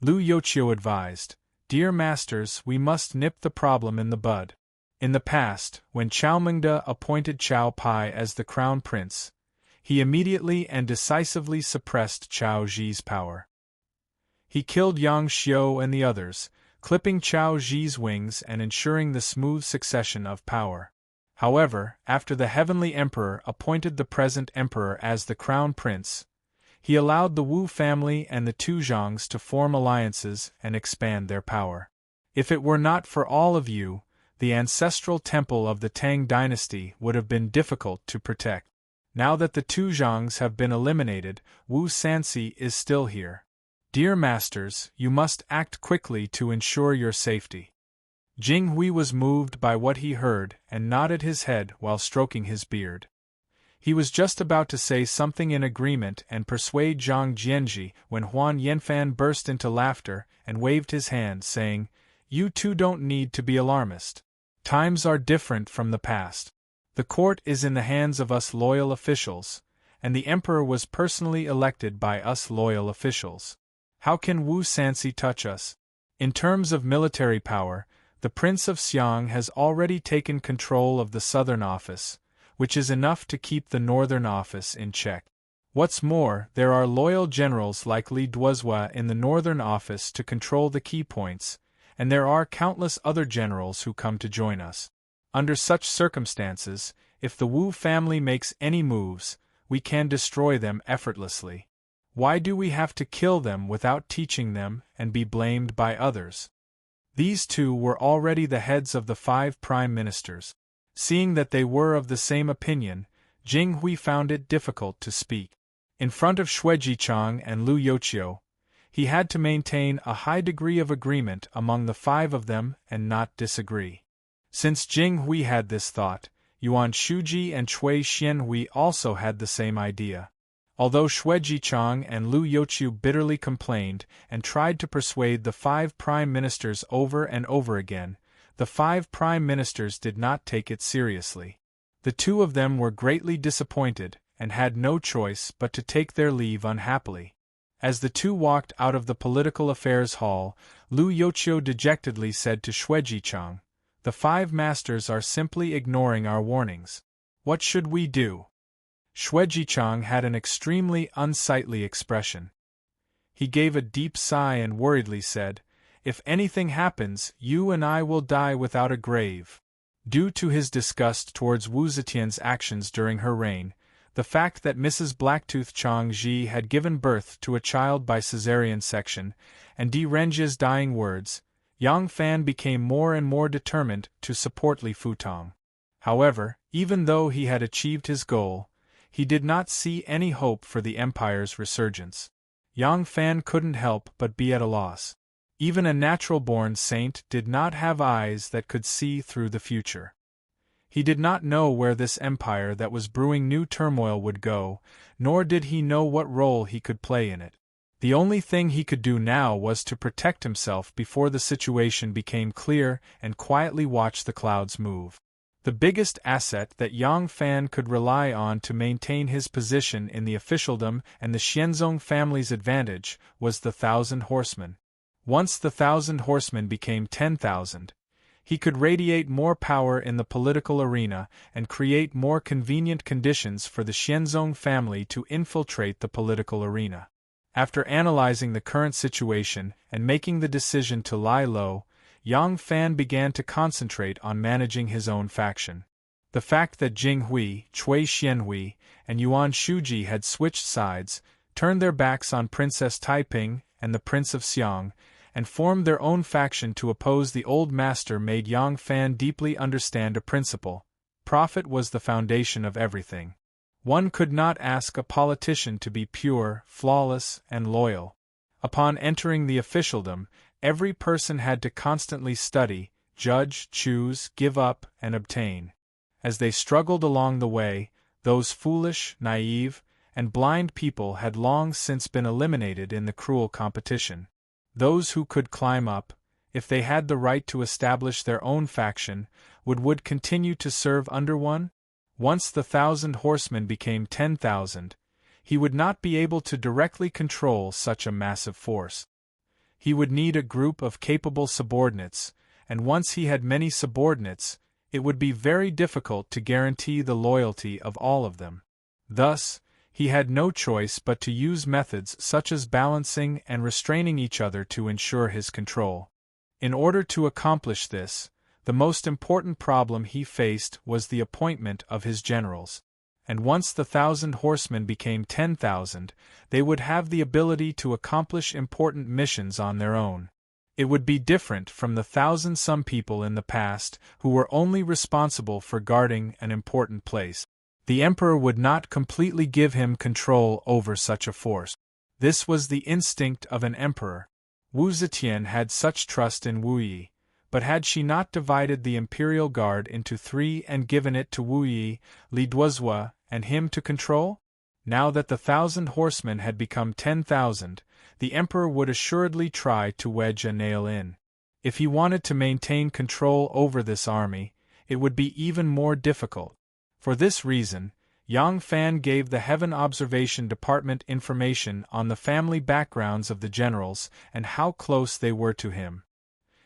Lu Youqiu advised, "Dear masters, we must nip the problem in the bud. In the past, when Chao Mengde appointed Chao Pai as the crown prince, he immediately and decisively suppressed Chao Ji's power. He killed Yang Xiu and the others, clipping Chao Ji's wings and ensuring the smooth succession of power. However, after the Heavenly Emperor appointed the present emperor as the crown prince, he allowed the Wu family and the Tuzhangs to form alliances and expand their power. If it were not for all of you, the ancestral temple of the Tang dynasty would have been difficult to protect. Now that the Tuzhangs have been eliminated, Wu Sanxi is still here. Dear masters, you must act quickly to ensure your safety. Jing Hui was moved by what he heard and nodded his head while stroking his beard. He was just about to say something in agreement and persuade Zhang Jianji when Huan Yanfan burst into laughter and waved his hand, saying, "You two don't need to be alarmist. Times are different from the past. The court is in the hands of us loyal officials, and the emperor was personally elected by us loyal officials. How can Wu Sanxi touch us? In terms of military power, the Prince of Xiang has already taken control of the southern office, which is enough to keep the northern office in check. What's more, there are loyal generals like Li Duozhua in the northern office to control the key points, and there are countless other generals who come to join us. Under such circumstances, if the Wu family makes any moves, we can destroy them effortlessly. Why do we have to kill them without teaching them and be blamed by others?" These two were already the heads of the 5 prime ministers. Seeing that they were of the same opinion, Jing Hui found it difficult to speak. In front of Xue Jichang and Lu Youqiu, he had to maintain a high degree of agreement among the 5 of them and not disagree. Since Jing Hui had this thought, Yuan Shuji and Cui Xianhui also had the same idea. Although Xue Jichang and Lu Youqiu bitterly complained and tried to persuade the 5 prime ministers over and over again, the 5 prime ministers did not take it seriously. The 2 of them were greatly disappointed and had no choice but to take their leave unhappily. As the 2 walked out of the political affairs hall, Lu Youqiu dejectedly said to Xue Jichang, "The 5 masters are simply ignoring our warnings. What should we do?" Xue Jichang had an extremely unsightly expression. He gave a deep sigh and worriedly said, "If anything happens, you and I will die without a grave." Due to his disgust towards Wu Zetian's actions during her reign, the fact that Mrs. Blacktooth Changji had given birth to a child by caesarean section, and Di Renjia's dying words, Yang Fan became more and more determined to support Li Futong. However, even though he had achieved his goal, he did not see any hope for the empire's resurgence. Yang Fan couldn't help but be at a loss. Even a natural-born saint did not have eyes that could see through the future. He did not know where this empire that was brewing new turmoil would go, nor did he know what role he could play in it. The only thing he could do now was to protect himself before the situation became clear and quietly watch the clouds move. The biggest asset that Yang Fan could rely on to maintain his position in the officialdom and the Xianzong family's advantage was the 1,000 horsemen. Once the 1,000 horsemen became 10,000, he could radiate more power in the political arena and create more convenient conditions for the Xianzong family to infiltrate the political arena. After analyzing the current situation and making the decision to lie low, Yang Fan began to concentrate on managing his own faction. The fact that Jing Hui, Cui Xianhui, and Yuan Shuji had switched sides, turned their backs on Princess Taiping and the Prince of Xiang, and formed their own faction to oppose the old master made Yang Fan deeply understand a principle: profit was the foundation of everything. One could not ask a politician to be pure, flawless, and loyal. Upon entering the officialdom, every person had to constantly study, judge, choose, give up, and obtain. As they struggled along the way, those foolish, naive, and blind people had long since been eliminated in the cruel competition. Those who could climb up, if they had the right to establish their own faction, would continue to serve under one. Once the 1,000 horsemen became 10,000, he would not be able to directly control such a massive force. He would need a group of capable subordinates, and once he had many subordinates, it would be very difficult to guarantee the loyalty of all of them. Thus, he had no choice but to use methods such as balancing and restraining each other to ensure his control. In order to accomplish this, the most important problem he faced was the appointment of his generals. And once the 1,000 horsemen became 10,000, they would have the ability to accomplish important missions on their own. It would be different from the 1,000-some people in the past who were only responsible for guarding an important place. The emperor would not completely give him control over such a force. This was the instinct of an emperor. Wu Zetian had such trust in Wu Yi, but had she not divided the imperial guard into 3 and given it to Wu Yi, Li Duozhua, and him to control? Now that the 1,000 horsemen had become 10,000, the emperor would assuredly try to wedge a nail in. If he wanted to maintain control over this army, it would be even more difficult. For this reason, Yang Fan gave the Heaven Observation Department information on the family backgrounds of the generals and how close they were to him.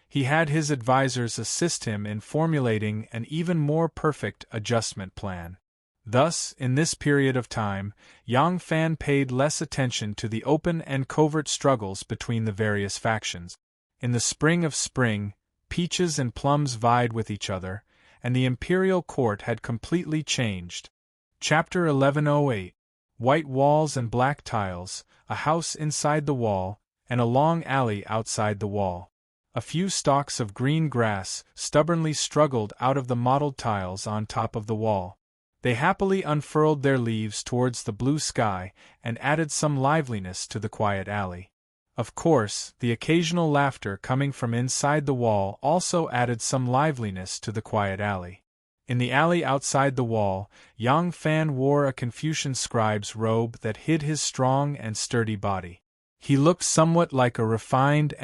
He had his advisors assist him in formulating an even more perfect adjustment plan. Thus, in this period of time, Yang Fan paid less attention to the open and covert struggles between the various factions. In the spring of spring, peaches and plums vied with each other, and the imperial court had completely changed. Chapter 1108. White walls and black tiles, a house inside the wall, and a long alley outside the wall. A few stalks of green grass stubbornly struggled out of the mottled tiles on top of the wall. They happily unfurled their leaves towards the blue sky and added some liveliness to the quiet alley. Of course, the occasional laughter coming from inside the wall also added some liveliness to the quiet alley. In the alley outside the wall, Yang Fan wore a Confucian scribe's robe that hid his strong and sturdy body. He looked somewhat like a refined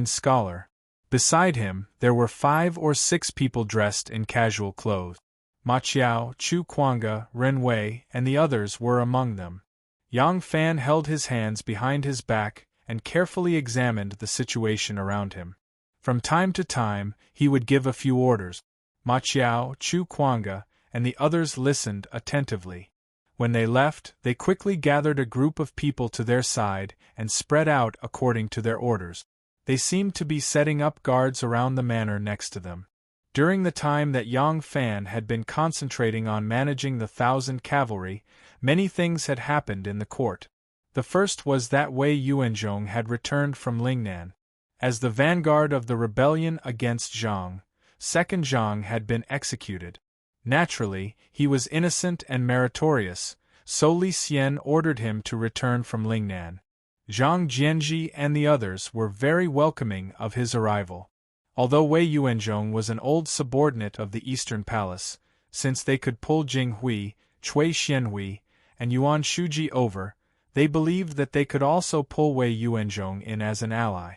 scholar. Beside him, there were 5 or 6 people dressed in casual clothes. Ma Qiao, Chu Kuanga, Ren Wei, and the others were among them. Yang Fan held his hands behind his back and carefully examined the situation around him. From time to time, he would give a few orders. Ma Qiao, Chu Kuanga, and the others listened attentively. When they left, they quickly gathered a group of people to their side and spread out according to their orders. They seemed to be setting up guards around the manor next to them. During the time that Yang Fan had been concentrating on managing the 1,000 cavalry, many things had happened in the court. The first was that Wei Yuanzhong had returned from Lingnan. As the vanguard of the rebellion against Zhang, Second Zhang had been executed. Naturally, he was innocent and meritorious, so Li Xian ordered him to return from Lingnan. Zhang Jianji and the others were very welcoming of his arrival. Although Wei Yuanzhong was an old subordinate of the Eastern Palace, since they could pull Jing Hui, Cui Xianhui, and Yuan Shuji over, they believed that they could also pull Wei Yuanzhong in as an ally.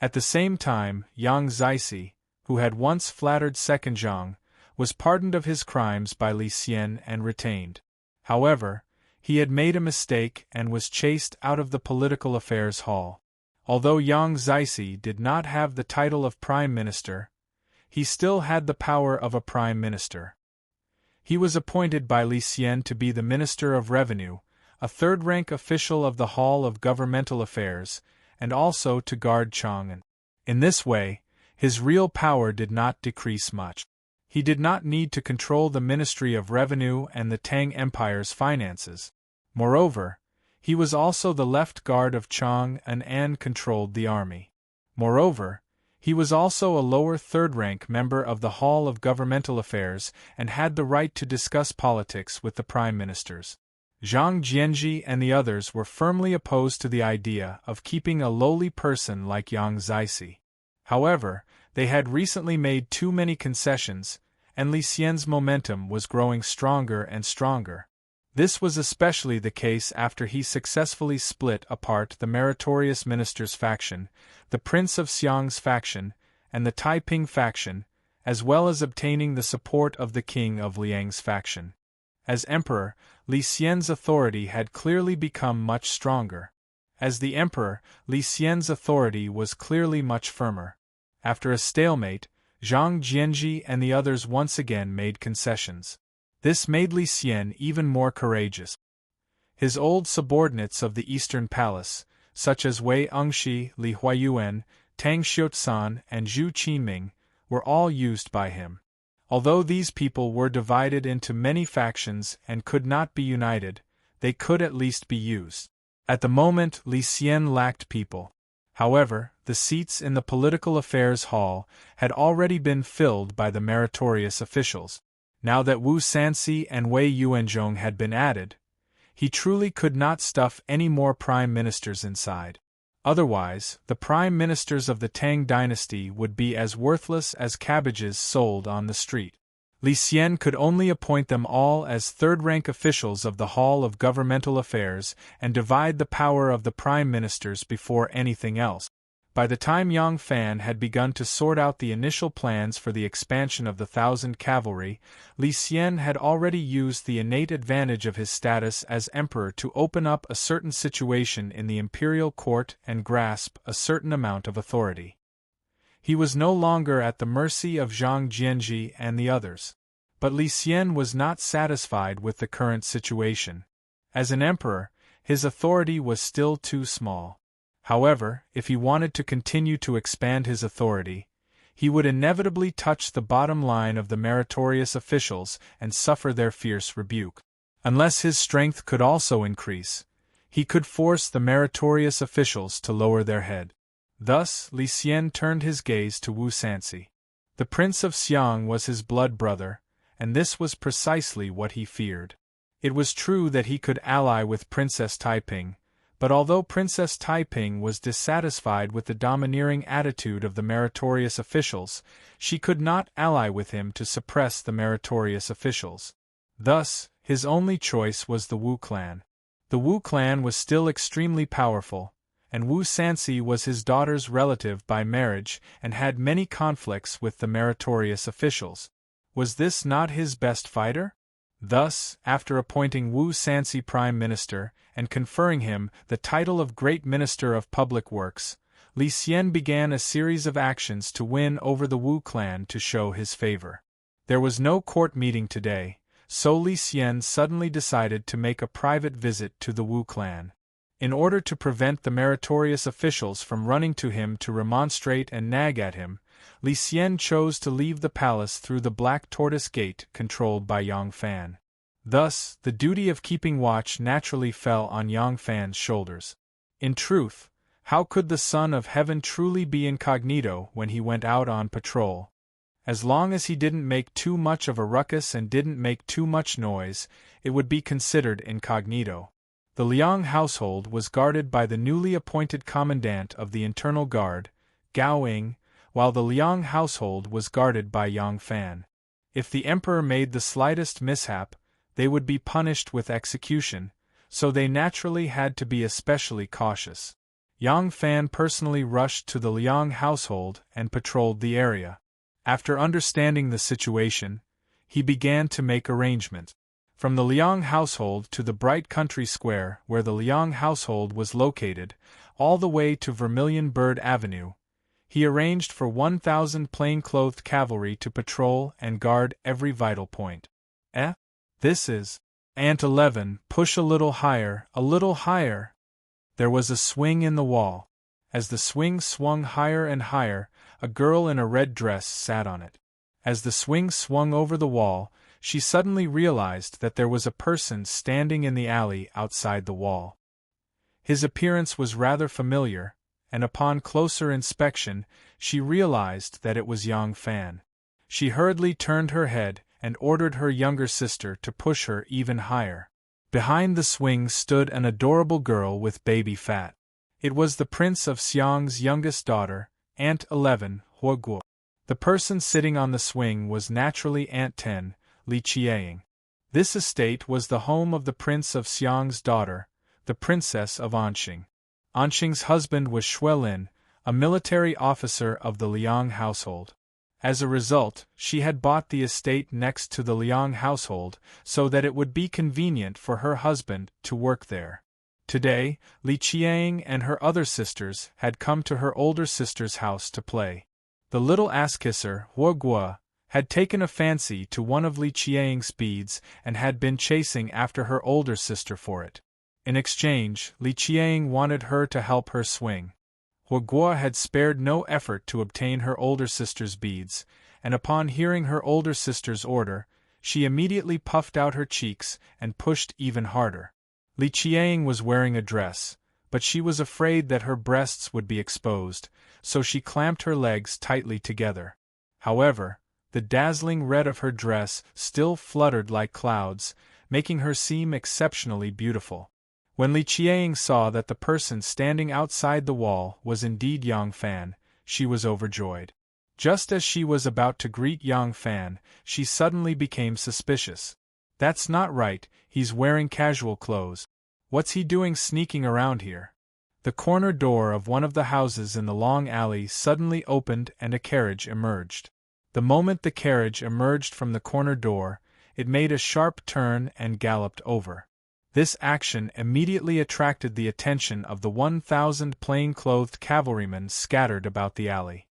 At the same time, Yang Zixi, who had once flattered Second Zhang, was pardoned of his crimes by Li Xian and retained. However, he had made a mistake and was chased out of the political affairs hall. Although Yang Zixi did not have the title of prime minister, he still had the power of a prime minister. He was appointed by Li Xian to be the Minister of Revenue, a third-rank official of the Hall of Governmental Affairs, and also to guard Chang'an. In this way, his real power did not decrease much. He did not need to control the Ministry of Revenue and the Tang Empire's finances. Moreover, he was also the left guard of Chang'an and controlled the army. Moreover, he was also a lower third-rank member of the Hall of Governmental Affairs and had the right to discuss politics with the prime ministers. Zhang Jianji and the others were firmly opposed to the idea of keeping a lowly person like Yang Zixi. However, they had recently made too many concessions, and Li Xian's momentum was growing stronger and stronger. This was especially the case after he successfully split apart the meritorious minister's faction, the Prince of Xiang's faction, and the Taiping faction, as well as obtaining the support of the King of Liang's faction. As emperor, Li Xian's authority had clearly become much stronger. As the emperor, Li Xian's authority was clearly much firmer. After a stalemate, Zhang Jianji and the others once again made concessions. This made Li Xian even more courageous. His old subordinates of the Eastern Palace, such as Wei Engshi, Li Huayuan, Tang Xiutzan, and Zhu Qinming, were all used by him. Although these people were divided into many factions and could not be united, they could at least be used. At the moment, Li Xian lacked people. However, the seats in the Political Affairs Hall had already been filled by the meritorious officials. Now that Wu Sanxi and Wei Yuanzhong had been added, he truly could not stuff any more prime ministers inside. Otherwise, the prime ministers of the Tang dynasty would be as worthless as cabbages sold on the street. Li Xian could only appoint them all as third-rank officials of the Hall of Governmental Affairs and divide the power of the prime ministers before anything else. By the time Yang Fan had begun to sort out the initial plans for the expansion of the 1,000 cavalry, Li Xian had already used the innate advantage of his status as emperor to open up a certain situation in the imperial court and grasp a certain amount of authority. He was no longer at the mercy of Zhang Jianji and the others. But Li Xian was not satisfied with the current situation. As an emperor, his authority was still too small. However, if he wanted to continue to expand his authority, he would inevitably touch the bottom line of the meritorious officials and suffer their fierce rebuke. Unless his strength could also increase, he could force the meritorious officials to lower their head. Thus, Li Xian turned his gaze to Wu Sanxi. The Prince of Xiang was his blood brother, and this was precisely what he feared. It was true that he could ally with Princess Taiping, but although Princess Taiping was dissatisfied with the domineering attitude of the meritorious officials, she could not ally with him to suppress the meritorious officials. Thus, his only choice was the Wu clan. The Wu clan was still extremely powerful, and Wu Sanxi was his daughter's relative by marriage and had many conflicts with the meritorious officials. Was this not his best fighter? Thus, after appointing Wu Sanxi prime minister and conferring him the title of Great Minister of Public Works, Li Xian began a series of actions to win over the Wu clan to show his favor. There was no court meeting today, so Li Xian suddenly decided to make a private visit to the Wu clan. In order to prevent the meritorious officials from running to him to remonstrate and nag at him, Li Xian chose to leave the palace through the Black Tortoise Gate controlled by Yang Fan. Thus, the duty of keeping watch naturally fell on Yang Fan's shoulders. In truth, how could the Son of Heaven truly be incognito when he went out on patrol? As long as he didn't make too much of a ruckus and didn't make too much noise, it would be considered incognito. The Liang household was guarded by the newly appointed commandant of the Internal Guard, Gao Ying, while the Liang household was guarded by Yang Fan. If the emperor made the slightest mishap, they would be punished with execution, so they naturally had to be especially cautious. Yang Fan personally rushed to the Liang household and patrolled the area. After understanding the situation, he began to make arrangements. From the Liang household to the bright country square where the Liang household was located, all the way to Vermilion Bird Avenue, he arranged for 1,000 plain-clothed cavalry to patrol and guard every vital point. This is Ant 11, push a little higher, a little higher. There was a swing in the wall. As the swing swung higher and higher, a girl in a red dress sat on it. As the swing swung over the wall, she suddenly realized that there was a person standing in the alley outside the wall. His appearance was rather familiar, and upon closer inspection, she realized that it was Yang Fan. She hurriedly turned her head and ordered her younger sister to push her even higher. Behind the swing stood an adorable girl with baby fat. It was the Prince of Xiang's youngest daughter, Ant 11, Huoguo. The person sitting on the swing was naturally Ant 10, Li Qiang. This estate was the home of the Prince of Xiang's daughter, the Princess of Anqing. Anqing's husband was Xuelin, a military officer of the Liang household. As a result, she had bought the estate next to the Liang household so that it would be convenient for her husband to work there. Today, Li Qiang and her other sisters had come to her older sister's house to play. The little ass-kisser, Huogua, had taken a fancy to one of Li Qiang's beads and had been chasing after her older sister for it. In exchange, Li Qiang wanted her to help her swing. Huogua had spared no effort to obtain her older sister's beads, and upon hearing her older sister's order, she immediately puffed out her cheeks and pushed even harder. Li Qiang was wearing a dress, but she was afraid that her breasts would be exposed, so she clamped her legs tightly together. However, the dazzling red of her dress still fluttered like clouds, making her seem exceptionally beautiful. When Li Qiang saw that the person standing outside the wall was indeed Yang Fan, she was overjoyed. Just as she was about to greet Yang Fan, she suddenly became suspicious. "That's not right, he's wearing casual clothes. What's he doing sneaking around here?" The corner door of one of the houses in the long alley suddenly opened and a carriage emerged. The moment the carriage emerged from the corner door, it made a sharp turn and galloped over. This action immediately attracted the attention of the 1,000 plain-clothed cavalrymen scattered about the alley.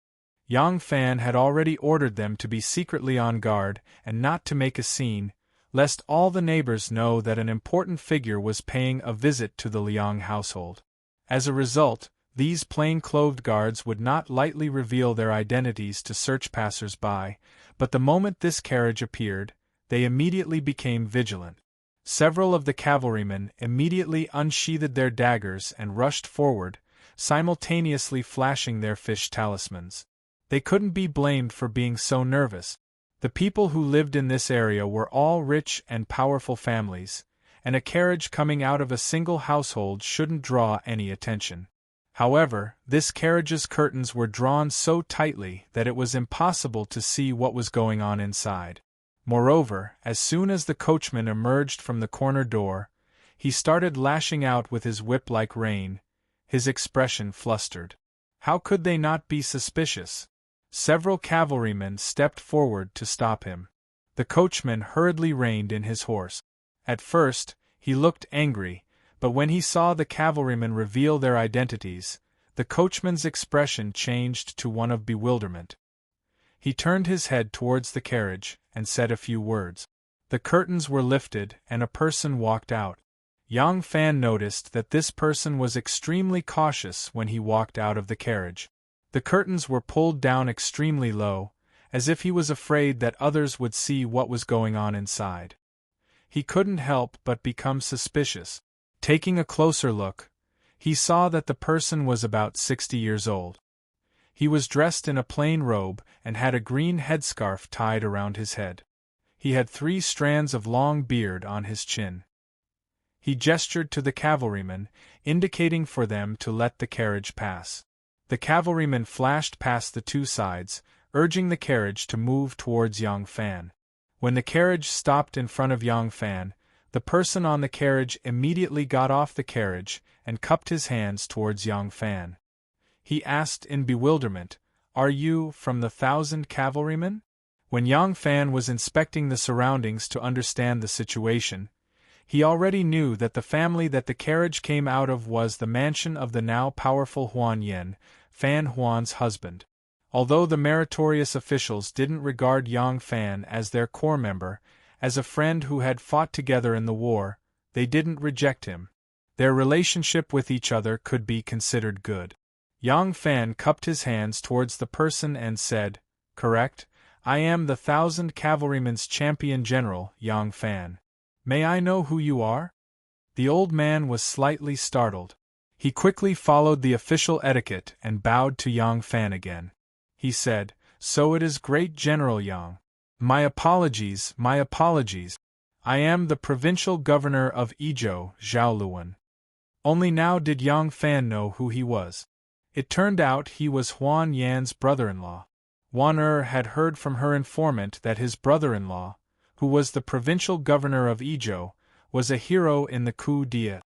Yang Fan had already ordered them to be secretly on guard and not to make a scene, lest all the neighbors know that an important figure was paying a visit to the Liang household. As a result, these plain-clothed guards would not lightly reveal their identities to search passers-by, but the moment this carriage appeared, they immediately became vigilant. Several of the cavalrymen immediately unsheathed their daggers and rushed forward, simultaneously flashing their fish talismans. They couldn't be blamed for being so nervous. The people who lived in this area were all rich and powerful families, and a carriage coming out of a single household shouldn't draw any attention. However, this carriage's curtains were drawn so tightly that it was impossible to see what was going on inside. Moreover, as soon as the coachman emerged from the corner door, he started lashing out with his whip like rain, his expression flustered. How could they not be suspicious? Several cavalrymen stepped forward to stop him. The coachman hurriedly reined in his horse. At first, he looked angry, but when he saw the cavalrymen reveal their identities, the coachman's expression changed to one of bewilderment. He turned his head towards the carriage and said a few words. The curtains were lifted and a person walked out. Yang Fan noticed that this person was extremely cautious when he walked out of the carriage. The curtains were pulled down extremely low, as if he was afraid that others would see what was going on inside. He couldn't help but become suspicious. Taking a closer look, he saw that the person was about 60 years old. He was dressed in a plain robe and had a green headscarf tied around his head. He had 3 strands of long beard on his chin. He gestured to the cavalrymen, indicating for them to let the carriage pass. The cavalrymen flashed past the 2 sides, urging the carriage to move towards Yang Fan. When the carriage stopped in front of Yang Fan, the person on the carriage immediately got off the carriage and cupped his hands towards Yang Fan. He asked in bewilderment, "Are you from the 1,000 cavalrymen?" When Yang Fan was inspecting the surroundings to understand the situation, he already knew that the family that the carriage came out of was the mansion of the now powerful Huan Yen, Fan Huan's husband. Although the meritorious officials didn't regard Yang Fan as their corps member, as a friend who had fought together in the war, they didn't reject him. Their relationship with each other could be considered good. Yang Fan cupped his hands towards the person and said, "Correct, I am the 1,000 cavalrymen's champion general, Yang Fan. May I know who you are?" The old man was slightly startled. He quickly followed the official etiquette and bowed to Yang Fan again. He said, "So it is great General Yang. My apologies, my apologies. I am the provincial governor of Izhou, Zhao Luan." Only now did Yang Fan know who he was. It turned out he was Huan Yan's brother-in-law. Wan had heard from her informant that his brother-in-law, who was the provincial governor of Izhou, was a hero in the coup d'etat.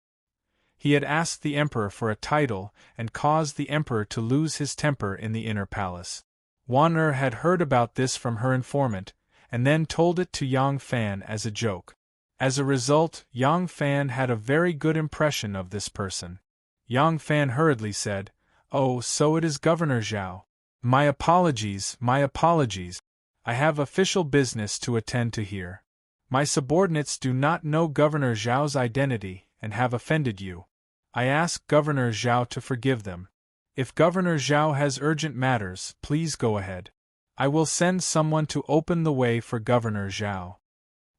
He had asked the emperor for a title and caused the emperor to lose his temper in the inner palace. Wan had heard about this from her informant, and then told it to Yang Fan as a joke. As a result, Yang Fan had a very good impression of this person. Yang Fan hurriedly said, "Oh, so it is Governor Zhao. My apologies, my apologies. I have official business to attend to here. My subordinates do not know Governor Zhao's identity and have offended you. I ask Governor Zhao to forgive them. If Governor Zhao has urgent matters, please go ahead. I will send someone to open the way for Governor Zhao.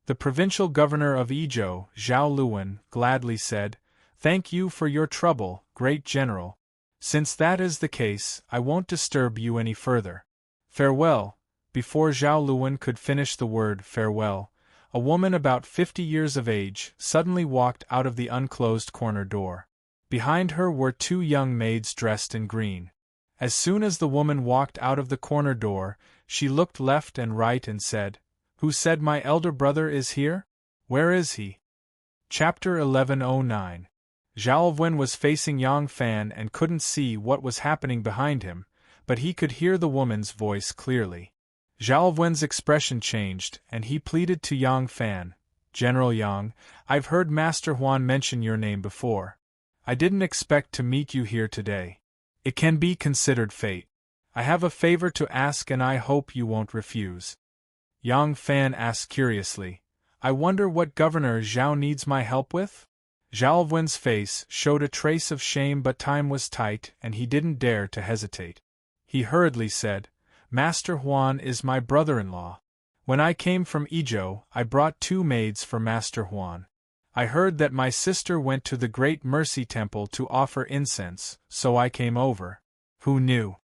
The provincial governor of Izhou, Zhao Luwen, gladly said, "Thank you for your trouble, great general. Since that is the case, I won't disturb you any further. Farewell." Before Zhao Luwen could finish the word farewell, a woman about 50 years of age suddenly walked out of the unclosed corner door. Behind her were two young maids dressed in green. As soon as the woman walked out of the corner door, she looked left and right and said, "Who said my elder brother is here? Where is he?" Chapter 1109. Zhao Wen was facing Yang Fan and couldn't see what was happening behind him, but he could hear the woman's voice clearly. Zhao Wen's expression changed, and he pleaded to Yang Fan, "General Yang, I've heard Master Huan mention your name before. I didn't expect to meet you here today. It can be considered fate. I have a favor to ask and I hope you won't refuse." Yang Fan asked curiously, "I wonder what Governor Zhao needs my help with?" Zhao Wen's face showed a trace of shame, but time was tight and he didn't dare to hesitate. He hurriedly said, "Master Huan is my brother-in-law. When I came from Izhou, I brought 2 maids for Master Huan. I heard that my sister went to the Great Mercy Temple to offer incense, so I came over. Who knew?"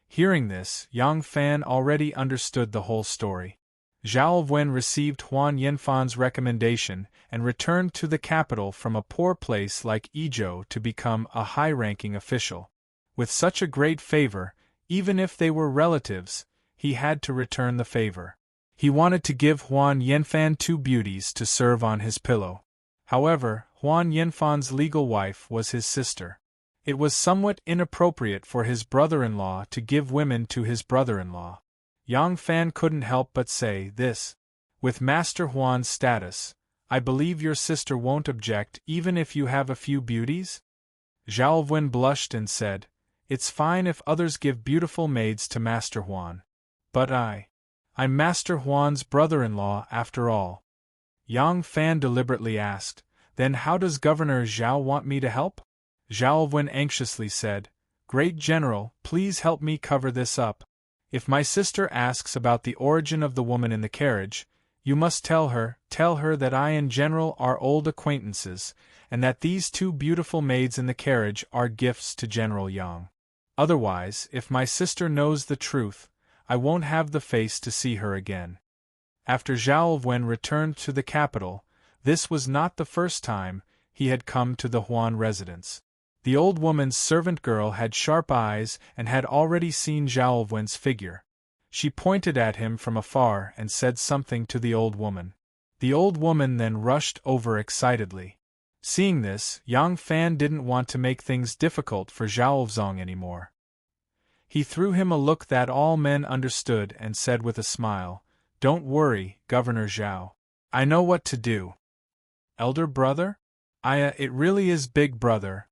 Hearing this, Yang Fan already understood the whole story. Zhao Wen received Huan Yanfan's recommendation and returned to the capital from a poor place like Izhou to become a high-ranking official. With such a great favor, even if they were relatives, he had to return the favor. He wanted to give Huan Yanfan 2 beauties to serve on his pillow. However, Huan Yanfan's legal wife was his sister. It was somewhat inappropriate for his brother-in-law to give women to his brother-in-law. Yang Fan couldn't help but say this. "With Master Huan's status, I believe your sister won't object even if you have a few beauties?" Zhao Wen blushed and said, "It's fine if others give beautiful maids to Master Huan. But I'm Master Huan's brother-in-law after all." Yang Fan deliberately asked, "Then how does Governor Zhao want me to help?" Zhao Wen anxiously said, "Great General, please help me cover this up. If my sister asks about the origin of the woman in the carriage, you must tell her that I and General are old acquaintances, and that these 2 beautiful maids in the carriage are gifts to General Yang. Otherwise, if my sister knows the truth, I won't have the face to see her again." After Zhao Wen returned to the capital, this was not the first time he had come to the Huan residence. The old woman's servant girl had sharp eyes and had already seen Zhao Wen's figure. She pointed at him from afar and said something to the old woman. The old woman then rushed over excitedly. Seeing this, Yang Fan didn't want to make things difficult for Zhao Zong anymore. He threw him a look that all men understood and said with a smile, "Don't worry, Governor Zhao. I know what to do." "Elder brother? It really is big brother."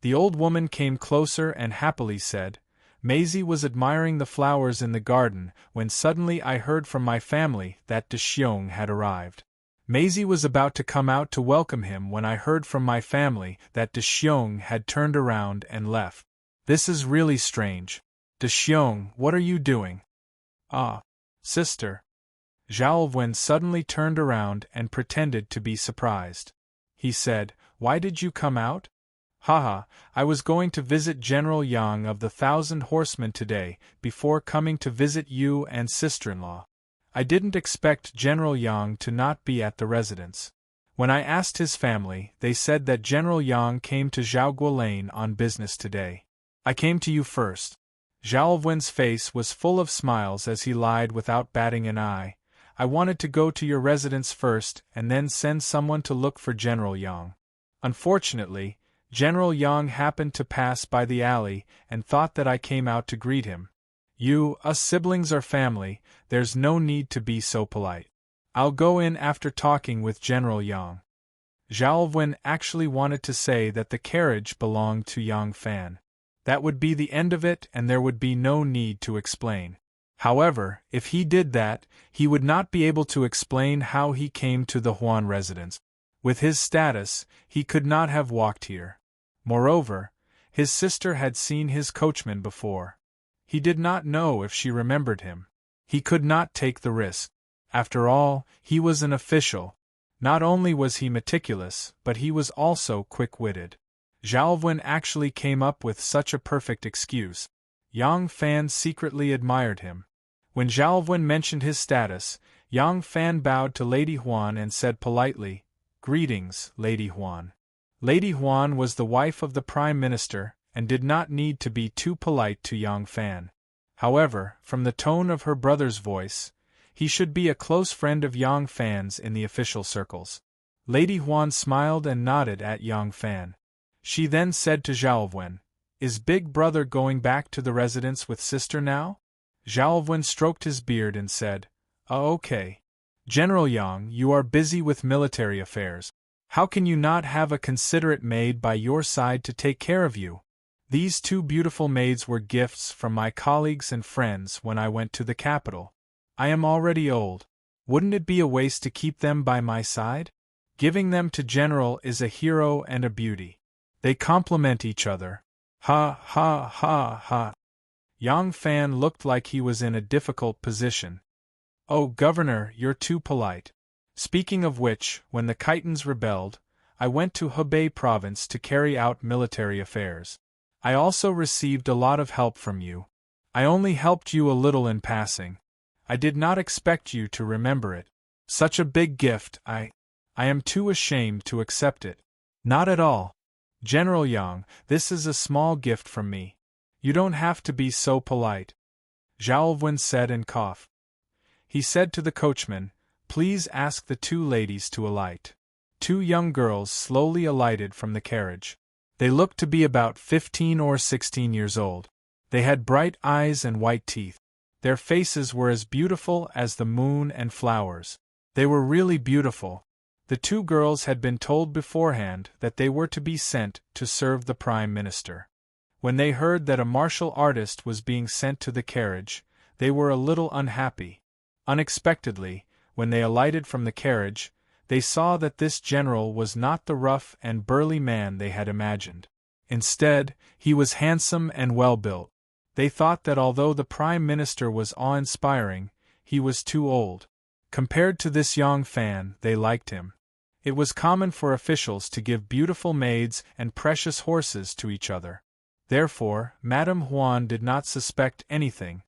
The old woman came closer and happily said, "Maisie was admiring the flowers in the garden when suddenly I heard from my family that De Xiong had arrived. Maisie was about to come out to welcome him when I heard from my family that De Xiong had turned around and left. This is really strange. De Xiong, what are you doing?" "Ah, sister." Zhao Wen suddenly turned around and pretended to be surprised. He said, "Why did you come out?" "Haha, I was going to visit General Yang of the 1,000 Horsemen today, before coming to visit you and sister-in-law. I didn't expect General Yang to not be at the residence. When I asked his family, they said that General Yang came to Zhaoguolane on business today. I came to you first." Zhao Wen's face was full of smiles as he lied without batting an eye. "I wanted to go to your residence first and then send someone to look for General Yang. Unfortunately, General Yang happened to pass by the alley and thought that I came out to greet him. Us siblings are family, there's no need to be so polite. I'll go in after talking with General Yang." Zhao Wen actually wanted to say that the carriage belonged to Yang Fan. That would be the end of it, and there would be no need to explain. However, if he did that, he would not be able to explain how he came to the Huan residence. With his status, he could not have walked here. Moreover, his sister had seen his coachman before. He did not know if she remembered him. He could not take the risk. After all, he was an official. Not only was he meticulous, but he was also quick-witted. Xiaowen actually came up with such a perfect excuse. Yang Fan secretly admired him. When Xiaowen mentioned his status, Yang Fan bowed to Lady Huan and said politely, "Greetings, Lady Huan." Lady Huan was the wife of the Prime Minister, and did not need to be too polite to Yang Fan. However, from the tone of her brother's voice, he should be a close friend of Yang Fan's in the official circles. Lady Huan smiled and nodded at Yang Fan. She then said to Xiaowen, "Is Big Brother going back to the residence with sister now?" Xiaowen stroked his beard and said, Okay. General Yang, you are busy with military affairs. How can you not have a considerate maid by your side to take care of you? These two beautiful maids were gifts from my colleagues and friends when I went to the capital. I am already old. Wouldn't it be a waste to keep them by my side? Giving them to General is a hero and a beauty. They complement each other. Ha ha ha ha. Yang Fan looked like he was in a difficult position. Oh, Governor, you're too polite. Speaking of which, when the Khitans rebelled, I went to Hebei province to carry out military affairs. I also received a lot of help from you. I only helped you a little in passing. I did not expect you to remember it. Such a big gift, I am too ashamed to accept it. Not at all. General Yang, this is a small gift from me. You don't have to be so polite. Xiaowen said and coughed. He said to the coachman, "Please ask the two ladies to alight." Two young girls slowly alighted from the carriage. They looked to be about 15 or 16 years old. They had bright eyes and white teeth. Their faces were as beautiful as the moon and flowers. They were really beautiful. The two girls had been told beforehand that they were to be sent to serve the Prime Minister. When they heard that a martial artist was being sent to the carriage, they were a little unhappy. Unexpectedly, when they alighted from the carriage, they saw that this general was not the rough and burly man they had imagined. Instead, he was handsome and well-built. They thought that although the Prime Minister was awe-inspiring, he was too old. Compared to this Yang Fan, they liked him. It was common for officials to give beautiful maids and precious horses to each other. Therefore, Madame Huan did not suspect anything.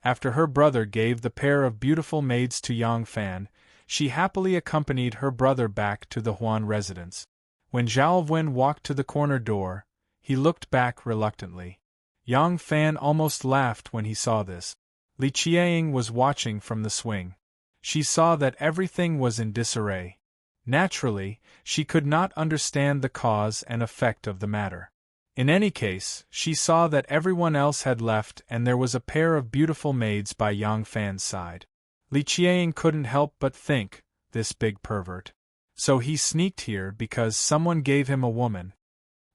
After her brother gave the pair of beautiful maids to Yang Fan, she happily accompanied her brother back to the Huan residence. When Xiaowen walked to the corner door, he looked back reluctantly. Yang Fan almost laughed when he saw this. Li Qiang was watching from the swing. She saw that everything was in disarray. Naturally, she could not understand the cause and effect of the matter. In any case, she saw that everyone else had left and there was a pair of beautiful maids by Yang Fan's side. Li Qiang couldn't help but think, this big pervert. So he sneaked here because someone gave him a woman.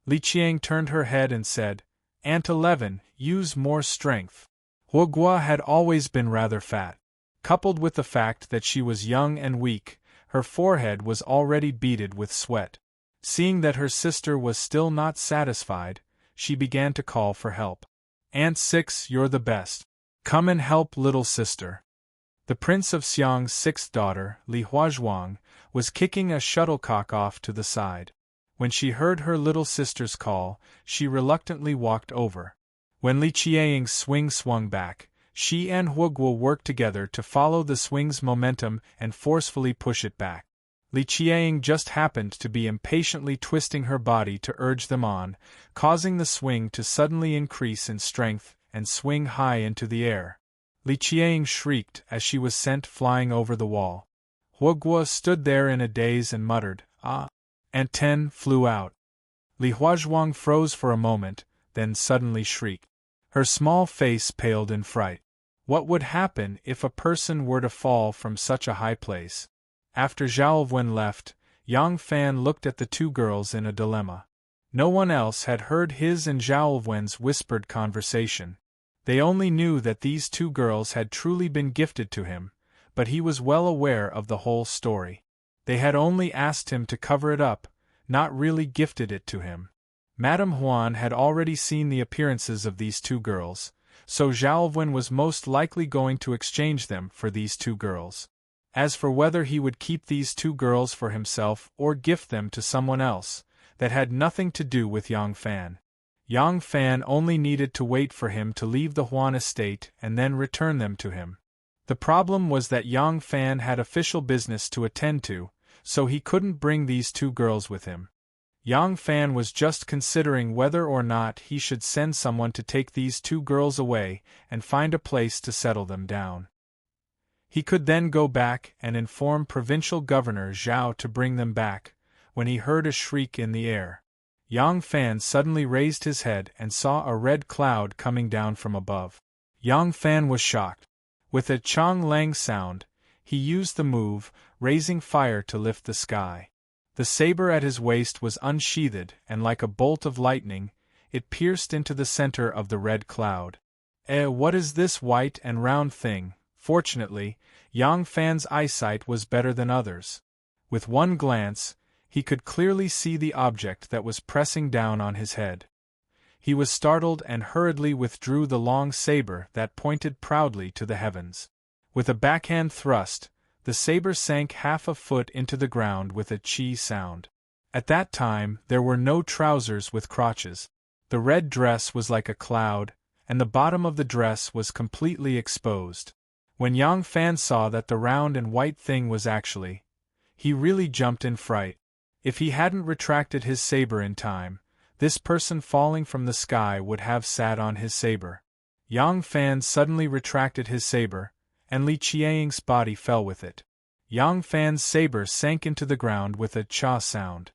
Li Qiang turned her head and said, "Aunt 11, use more strength." Huogua had always been rather fat. Coupled with the fact that she was young and weak, her forehead was already beaded with sweat. Seeing that her sister was still not satisfied, she began to call for help. "Aunt 6, you're the best. Come and help little sister." The Prince of Xiang's sixth daughter, Li Huazhuang, was kicking a shuttlecock off to the side. When she heard her little sister's call, she reluctantly walked over. When Li Qiang's swing swung back, she and Huogua worked together to follow the swing's momentum and forcefully push it back. Li Qiang just happened to be impatiently twisting her body to urge them on, causing the swing to suddenly increase in strength and swing high into the air. Li Qiang shrieked as she was sent flying over the wall. Huogua stood there in a daze and muttered, "Ah!" and 10 flew out. Li Huazhuang froze for a moment, then suddenly shrieked. Her small face paled in fright. What would happen if a person were to fall from such a high place? After Xiaowen left, Yang Fan looked at the two girls in a dilemma. No one else had heard his and Zhao Wen's whispered conversation. They only knew that these two girls had truly been gifted to him, but he was well aware of the whole story. They had only asked him to cover it up, not really gifted it to him. Madame Huan had already seen the appearances of these two girls, so Zhao Wen was most likely going to exchange them for these two girls. As for whether he would keep these two girls for himself or gift them to someone else, that had nothing to do with Yang Fan. Yang Fan only needed to wait for him to leave the Huan estate and then return them to him. The problem was that Yang Fan had official business to attend to, so he couldn't bring these two girls with him. Yang Fan was just considering whether or not he should send someone to take these two girls away and find a place to settle them down. He could then go back and inform Provincial Governor Zhao to bring them back, when he heard a shriek in the air. Yang Fan suddenly raised his head and saw a red cloud coming down from above. Yang Fan was shocked. With a Chong Lang sound, he used the move, raising fire to lift the sky. The saber at his waist was unsheathed, and like a bolt of lightning, it pierced into the center of the red cloud. What is this white and round thing? Fortunately, Yang Fan's eyesight was better than others. With one glance, he could clearly see the object that was pressing down on his head. He was startled and hurriedly withdrew the long saber that pointed proudly to the heavens. With a backhand thrust, the saber sank half a foot into the ground with a chi sound. At that time there were no trousers with crotches. The red dress was like a cloud, and the bottom of the dress was completely exposed. When Yang Fan saw that the round and white thing was actually, he really jumped in fright. If he hadn't retracted his saber in time, this person falling from the sky would have sat on his saber. Yang Fan suddenly retracted his saber, and Li Qiang's body fell with it. Yang Fan's saber sank into the ground with a cha sound.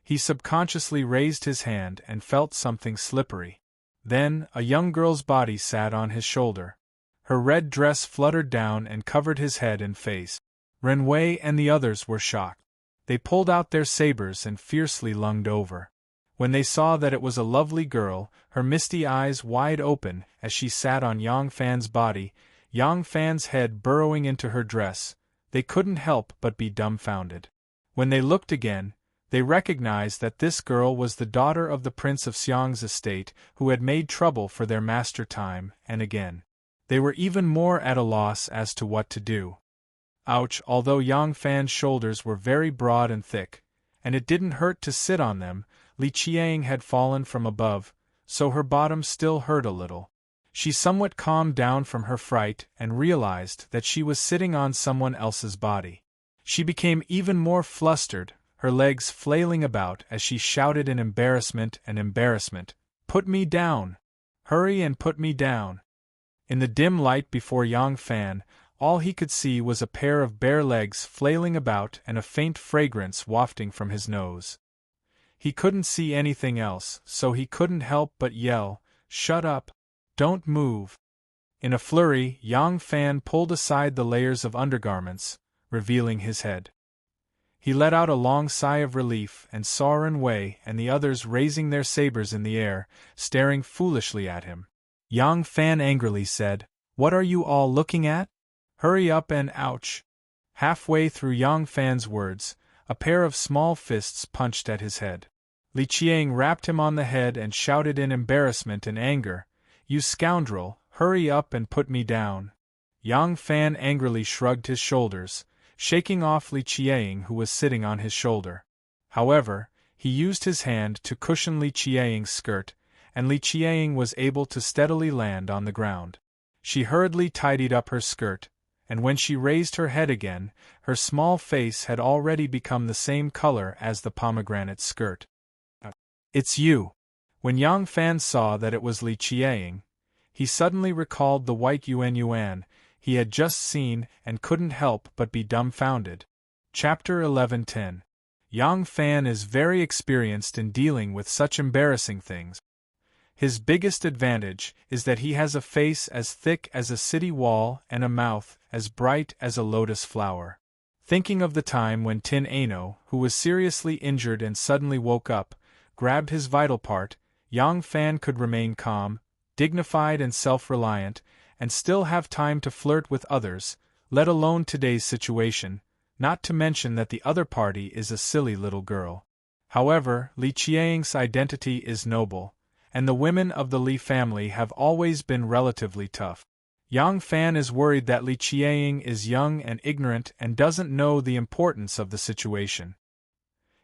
He subconsciously raised his hand and felt something slippery. Then, a young girl's body sat on his shoulder. Her red dress fluttered down and covered his head and face. Ren Wei and the others were shocked. They pulled out their sabers and fiercely lunged over. When they saw that it was a lovely girl, her misty eyes wide open as she sat on Yang Fan's body, Yang Fan's head burrowing into her dress, they couldn't help but be dumbfounded. When they looked again, they recognized that this girl was the daughter of the Prince of Xiang's estate who had made trouble for their master time and again. They were even more at a loss as to what to do. Ouch! Although Yang Fan's shoulders were very broad and thick, and it didn't hurt to sit on them, Li Qiang had fallen from above, so her bottom still hurt a little. She somewhat calmed down from her fright and realized that she was sitting on someone else's body. She became even more flustered, her legs flailing about as she shouted in embarrassment and embarrassment, "Put me down! Hurry and put me down!" In the dim light before Yang Fan, all he could see was a pair of bare legs flailing about and a faint fragrance wafting from his nose. He couldn't see anything else, so he couldn't help but yell, "Shut up! Don't move!" In a flurry, Yang Fan pulled aside the layers of undergarments, revealing his head. He let out a long sigh of relief and saw Ren Wei and the others raising their sabers in the air, staring foolishly at him. Yang Fan angrily said, "What are you all looking at? Hurry up and ouch!" Halfway through Yang Fan's words, a pair of small fists punched at his head. Li Qiang rapped him on the head and shouted in embarrassment and anger, "You scoundrel, hurry up and put me down!" Yang Fan angrily shrugged his shoulders, shaking off Li Qiang who was sitting on his shoulder. However, he used his hand to cushion Li Qiang's skirt, and Li Qiang was able to steadily land on the ground. She hurriedly tidied up her skirt, and when she raised her head again, her small face had already become the same color as the pomegranate skirt. "It's you!" When Yang Fan saw that it was Li Qiang, he suddenly recalled the white Yuan he had just seen and couldn't help but be dumbfounded. Chapter 11:10. Yang Fan is very experienced in dealing with such embarrassing things. His biggest advantage is that he has a face as thick as a city wall and a mouth as bright as a lotus flower. Thinking of the time when Tin Ano, who was seriously injured and suddenly woke up, grabbed his vital part, Yang Fan could remain calm, dignified and self-reliant, and still have time to flirt with others, let alone today's situation, not to mention that the other party is a silly little girl. However, Li Qiang's identity is noble, and the women of the Li family have always been relatively tough. Yang Fan is worried that Li Qiang is young and ignorant and doesn't know the importance of the situation.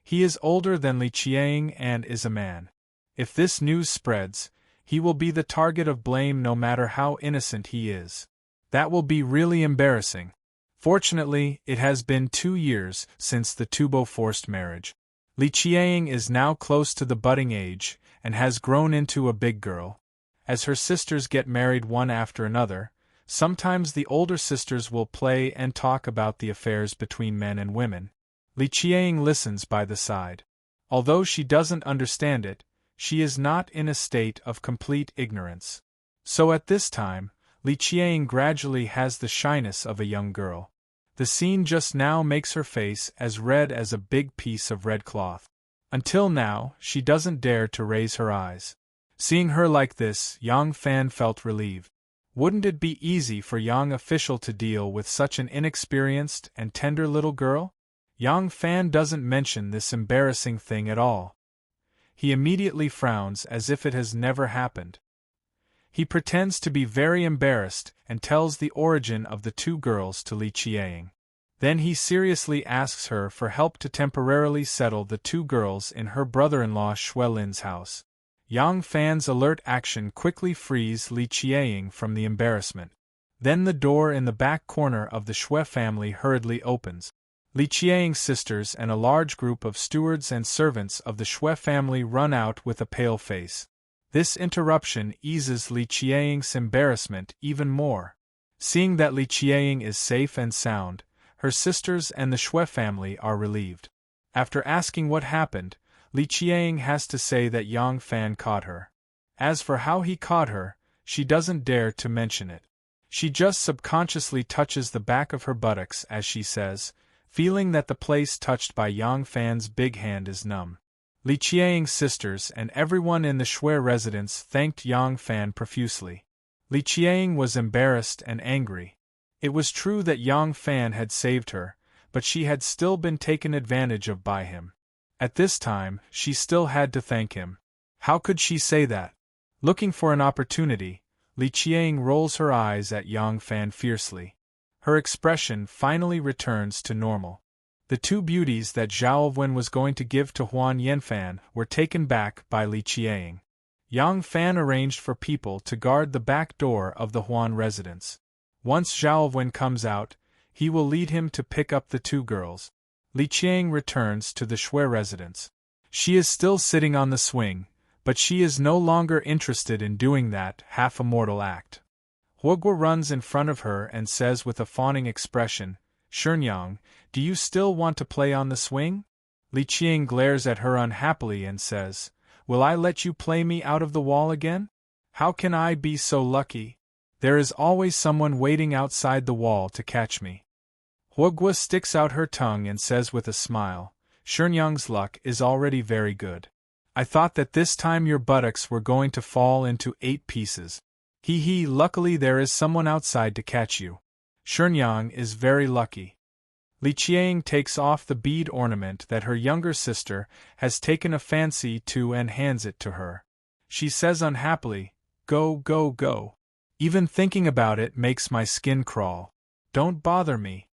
He is older than Li Qiang and is a man. If this news spreads, he will be the target of blame no matter how innocent he is. That will be really embarrassing. Fortunately, it has been 2 years since the Tubo forced marriage. Li Qiang is now close to the budding age, and has grown into a big girl. As her sisters get married one after another, sometimes the older sisters will play and talk about the affairs between men and women. Li Qiang listens by the side. Although she doesn't understand it, she is not in a state of complete ignorance. So at this time, Li Qiang gradually has the shyness of a young girl. The scene just now makes her face as red as a big piece of red cloth. Until now, she doesn't dare to raise her eyes. Seeing her like this, Yang Fan felt relieved. Wouldn't it be easy for Yang official to deal with such an inexperienced and tender little girl? Yang Fan doesn't mention this embarrassing thing at all. He immediately frowns as if it has never happened. He pretends to be very embarrassed and tells the origin of the 2 girls to Li Qiang. Then he seriously asks her for help to temporarily settle the 2 girls in her brother-in-law Shui Lin's house. Yang Fan's alert action quickly frees Li Qiang from the embarrassment. Then the door in the back corner of the Shui family hurriedly opens. Li Qiang's sisters and a large group of stewards and servants of the Shui family run out with a pale face. This interruption eases Li Qiang's embarrassment even more. Seeing that Li Qiang is safe and sound, her sisters and the Shui family are relieved. After asking what happened, Li Qiang has to say that Yang Fan caught her. As for how he caught her, she doesn't dare to mention it. She just subconsciously touches the back of her buttocks as she says, feeling that the place touched by Yang Fan's big hand is numb. Li Qiang's sisters and everyone in the Shui residence thanked Yang Fan profusely. Li Qiang was embarrassed and angry. It was true that Yang Fan had saved her, but she had still been taken advantage of by him. At this time, she still had to thank him. How could she say that? Looking for an opportunity, Li Qiang rolls her eyes at Yang Fan fiercely. Her expression finally returns to normal. The 2 beauties that Zhao Wen was going to give to Huan Yanfan were taken back by Li Qiang. Yang Fan arranged for people to guard the back door of the Huan residence. Once Zhao Wen comes out, he will lead him to pick up the 2 girls. Li Qiang returns to the Shui residence. She is still sitting on the swing, but she is no longer interested in doing that half-immortal act. Huoguo runs in front of her and says with a fawning expression, "Shenyang, do you still want to play on the swing?" Li Qiang glares at her unhappily and says, "Will I let you play me out of the wall again? How can I be so lucky? There is always someone waiting outside the wall to catch me." Huoguo sticks out her tongue and says with a smile, "Shenyang's luck is already very good. I thought that this time your buttocks were going to fall into 8 pieces. Hee, luckily there is someone outside to catch you. Shenyang is very lucky." Li Qiang takes off the bead ornament that her younger sister has taken a fancy to and hands it to her. She says unhappily, "Go, go, go. Even thinking about it makes my skin crawl. Don't bother me."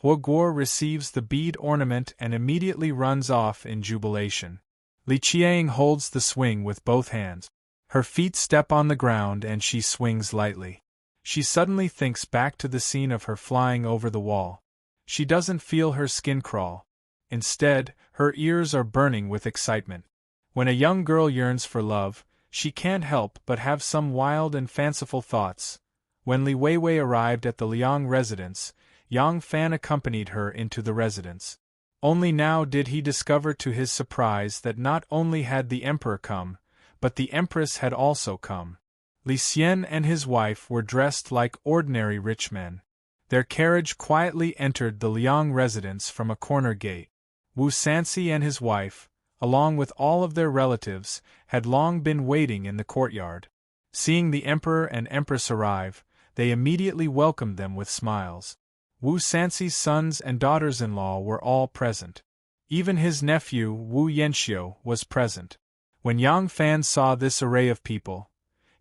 Huoguo receives the bead ornament and immediately runs off in jubilation. Li Qiang holds the swing with both hands. Her feet step on the ground and she swings lightly. She suddenly thinks back to the scene of her flying over the wall. She doesn't feel her skin crawl. Instead, her ears are burning with excitement. When a young girl yearns for love, she can't help but have some wild and fanciful thoughts. When Li Weiwei arrived at the Liang residence, Yang Fan accompanied her into the residence. Only now did he discover to his surprise that not only had the emperor come, but the empress had also come. Li Xian and his wife were dressed like ordinary rich men. Their carriage quietly entered the Liang residence from a corner gate. Wu Sanxi and his wife, along with all of their relatives, had long been waiting in the courtyard. Seeing the emperor and empress arrive, they immediately welcomed them with smiles. Wu Sanxi's sons and daughters-in-law were all present. Even his nephew, Wu Yanxiu, was present. When Yang Fan saw this array of people,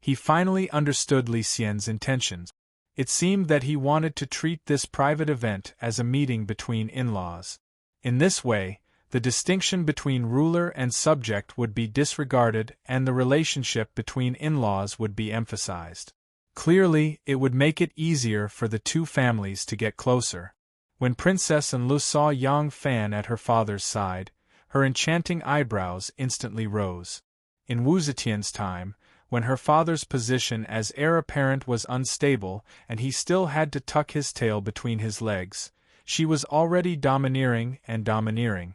he finally understood Li Xian's intentions. It seemed that he wanted to treat this private event as a meeting between in-laws. In this way, the distinction between ruler and subject would be disregarded and the relationship between in-laws would be emphasized. Clearly, it would make it easier for the two families to get closer. When Princess Enlu saw Yang Fan at her father's side, her enchanting eyebrows instantly rose. In Wu Zetian's time, when her father's position as heir apparent was unstable and he still had to tuck his tail between his legs, she was already domineering and domineering.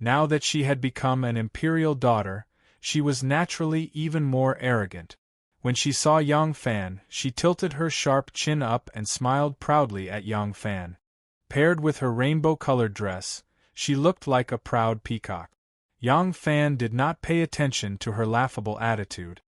Now that she had become an imperial daughter, she was naturally even more arrogant. When she saw Yang Fan, she tilted her sharp chin up and smiled proudly at Yang Fan. Paired with her rainbow-colored dress, she looked like a proud peacock. Yang Fan did not pay attention to her laughable attitude.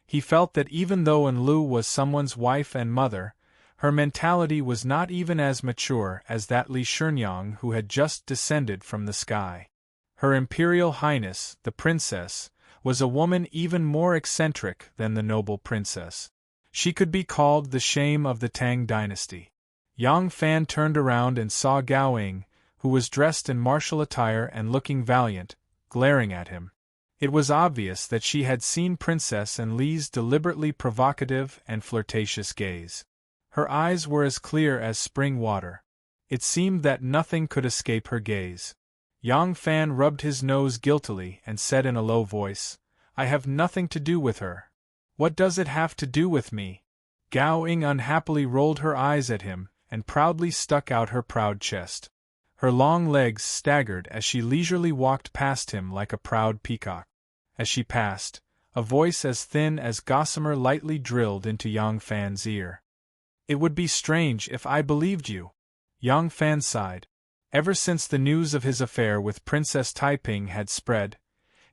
He felt that even though Enlu was someone's wife and mother, her mentality was not even as mature as that Li Shenyang who had just descended from the sky. Her Imperial Highness, the princess, was a woman even more eccentric than the noble princess. She could be called the shame of the Tang dynasty. Yang Fan turned around and saw Gao Ying, who was dressed in martial attire and looking valiant, glaring at him. It was obvious that she had seen Princess Enli's deliberately provocative and flirtatious gaze. Her eyes were as clear as spring water. It seemed that nothing could escape her gaze. Yang Fan rubbed his nose guiltily and said in a low voice, "I have nothing to do with her." "What does it have to do with me?" Gao Ying unhappily rolled her eyes at him and proudly stuck out her proud chest. Her long legs staggered as she leisurely walked past him like a proud peacock. As she passed, a voice as thin as gossamer lightly drilled into Yang Fan's ear. "It would be strange if I believed you." Yang Fan sighed. Ever since the news of his affair with Princess Taiping had spread,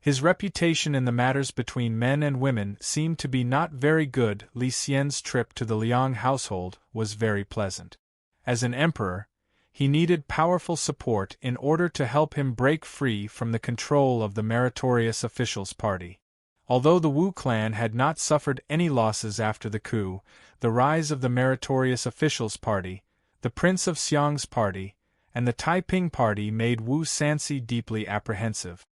his reputation in the matters between men and women seemed to be not very good. Li Xian's trip to the Liang household was very pleasant. As an emperor, he needed powerful support in order to help him break free from the control of the meritorious officials' party. Although the Wu clan had not suffered any losses after the coup, the rise of the meritorious officials' party, the Prince of Xiang's party, and the Taiping party made Wu Sanxi deeply apprehensive.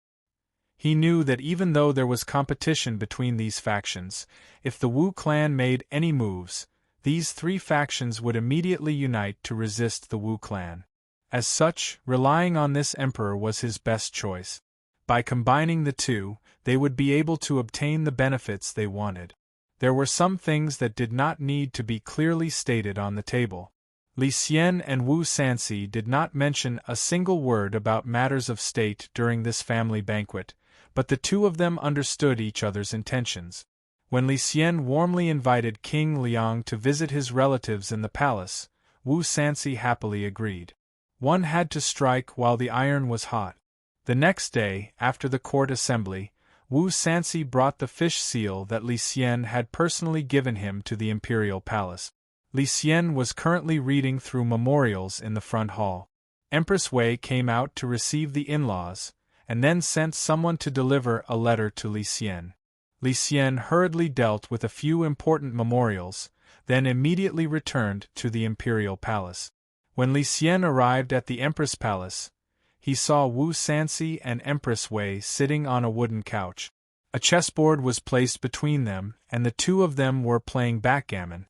He knew that even though there was competition between these factions, if the Wu clan made any moves, these three factions would immediately unite to resist the Wu clan. As such, relying on this emperor was his best choice. By combining the two, they would be able to obtain the benefits they wanted. There were some things that did not need to be clearly stated on the table. Li Xian and Wu Sanxi did not mention a single word about matters of state during this family banquet, but the two of them understood each other's intentions. When Li Xian warmly invited King Liang to visit his relatives in the palace, Wu Sanxi happily agreed. One had to strike while the iron was hot. The next day, after the court assembly, Wu Sanxi brought the fish seal that Li Xian had personally given him to the imperial palace. Li Xian was currently reading through memorials in the front hall. Empress Wei came out to receive the in-laws, and then sent someone to deliver a letter to Li Xian. Li Xian hurriedly dealt with a few important memorials, then immediately returned to the imperial palace. When Li Xian arrived at the Empress Palace, he saw Wu Sanxi and Empress Wei sitting on a wooden couch. A chessboard was placed between them, and the two of them were playing backgammon.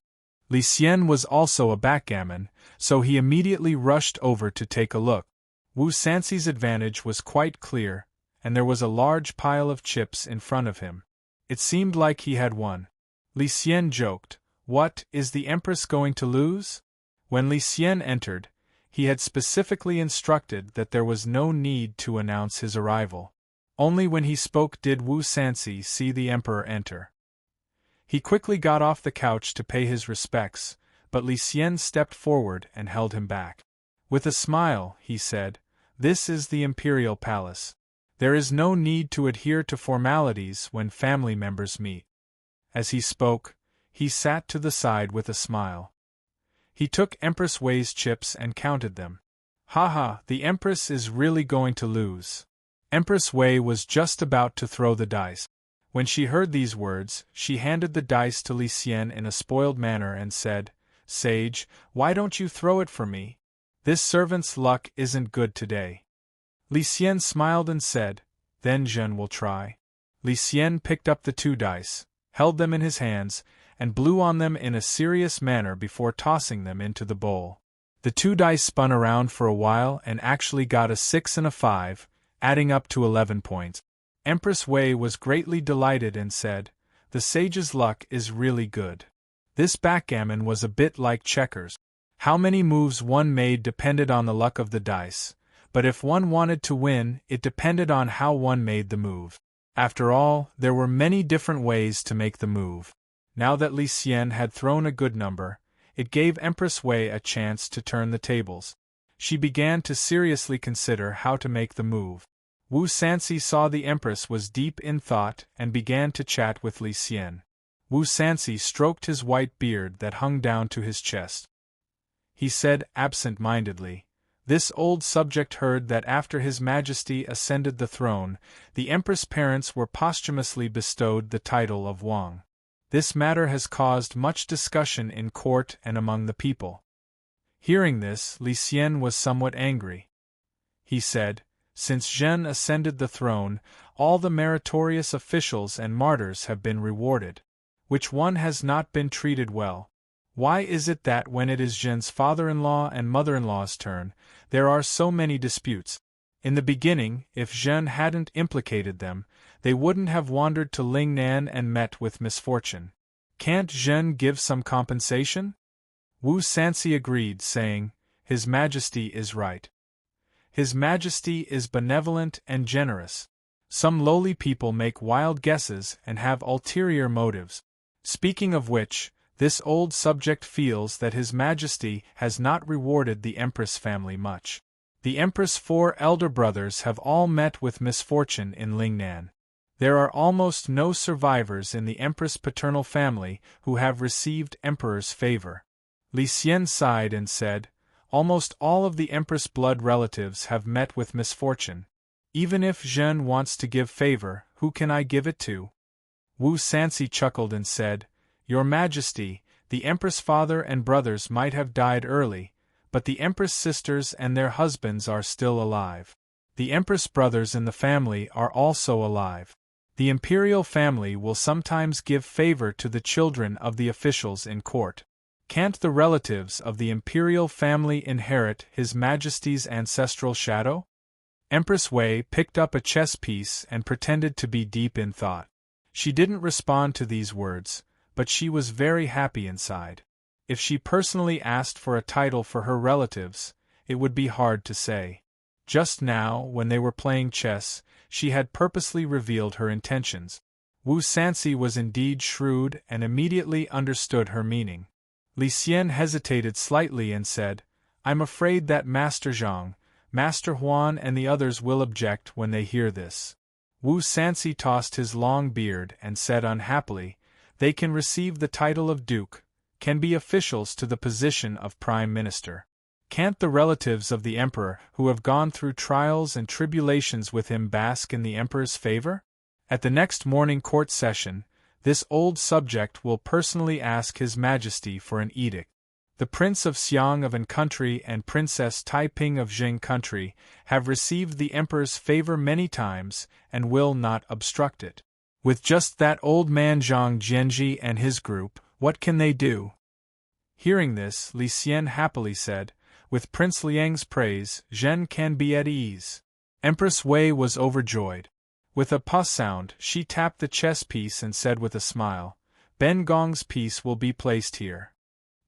Li Xian was also a backgammon, so he immediately rushed over to take a look. Wu Sanxi's advantage was quite clear, and there was a large pile of chips in front of him. It seemed like he had won. Li Xian joked, "What, is the Empress going to lose?" When Li Xian entered, he had specifically instructed that there was no need to announce his arrival. Only when he spoke did Wu Sanxi see the Emperor enter. He quickly got off the couch to pay his respects, but Li Xian stepped forward and held him back. With a smile, he said, "This is the Imperial Palace. There is no need to adhere to formalities when family members meet. As he spoke, he sat to the side with a smile. He took Empress Wei's chips and counted them. Haha, the Empress is really going to lose. Empress Wei was just about to throw the dice. When she heard these words, she handed the dice to Li Xian in a spoiled manner and said, "Sage, why don't you throw it for me? This servant's luck isn't good today." Li Xian smiled and said, "Then Zhen will try." Li Xian picked up the 2 dice, held them in his hands, and blew on them in a serious manner before tossing them into the bowl. The 2 dice spun around for a while and actually got a 6 and a 5, adding up to 11 points. Empress Wei was greatly delighted and said, "The sage's luck is really good." This backgammon was a bit like checkers. How many moves one made depended on the luck of the dice, but if one wanted to win, it depended on how one made the move. After all, there were many different ways to make the move. Now that Li Xian had thrown a good number, it gave Empress Wei a chance to turn the tables. She began to seriously consider how to make the move. Wu Sanxi saw the Empress was deep in thought and began to chat with Li Xian. Wu Sanxi stroked his white beard that hung down to his chest. He said absent-mindedly, "This old subject heard that after His Majesty ascended the throne, the Empress' parents were posthumously bestowed the title of Wang. This matter has caused much discussion in court and among the people." Hearing this, Li Xian was somewhat angry. He said, "Since Zhen ascended the throne, all the meritorious officials and martyrs have been rewarded. Which one has not been treated well? Why is it that when it is Zhen's father-in-law and mother-in-law's turn, there are so many disputes? In the beginning, if Zhen hadn't implicated them, they wouldn't have wandered to Lingnan and met with misfortune. Can't Zhen give some compensation?" Wu Sanxi agreed, saying, "His Majesty is right. His Majesty is benevolent and generous. Some lowly people make wild guesses and have ulterior motives. Speaking of which, this old subject feels that His Majesty has not rewarded the Empress family much. The Empress' 4 elder brothers have all met with misfortune in Lingnan. There are almost no survivors in the Empress' paternal family who have received Emperor's favor." Li Xian sighed and said, "Almost all of the Empress' blood relatives have met with misfortune. Even if Zhen wants to give favor, who can I give it to?" Wu Sanxi chuckled and said, "Your Majesty, the Empress' father and brothers might have died early, but the Empress sisters and their husbands are still alive. The Empress brothers in the family are also alive. The imperial family will sometimes give favor to the children of the officials in court. Can't the relatives of the imperial family inherit His Majesty's ancestral shadow?" Empress Wei picked up a chess piece and pretended to be deep in thought. She didn't respond to these words, but she was very happy inside. If she personally asked for a title for her relatives, it would be hard to say. Just now, when they were playing chess, she had purposely revealed her intentions. Wu Sanxi was indeed shrewd and immediately understood her meaning. Li Xian hesitated slightly and said, "I'm afraid that Master Zhang, Master Huan and the others will object when they hear this." Wu Sanxi tossed his long beard and said unhappily, "They can receive the title of Duke, can be officials to the position of Prime Minister. Can't the relatives of the Emperor who have gone through trials and tribulations with him bask in the Emperor's favor? At the next morning court session, this old subject will personally ask His Majesty for an edict. The Prince of Xiang of An Country and Princess Taiping of Jing Country have received the Emperor's favor many times and will not obstruct it. With just that old man Zhang Jianji and his group, what can they do?" Hearing this, Li Xian happily said, "With Prince Liang's praise, Zhen can be at ease." Empress Wei was overjoyed. With a puff sound, she tapped the chess piece and said with a smile, "Ben Gong's piece will be placed here."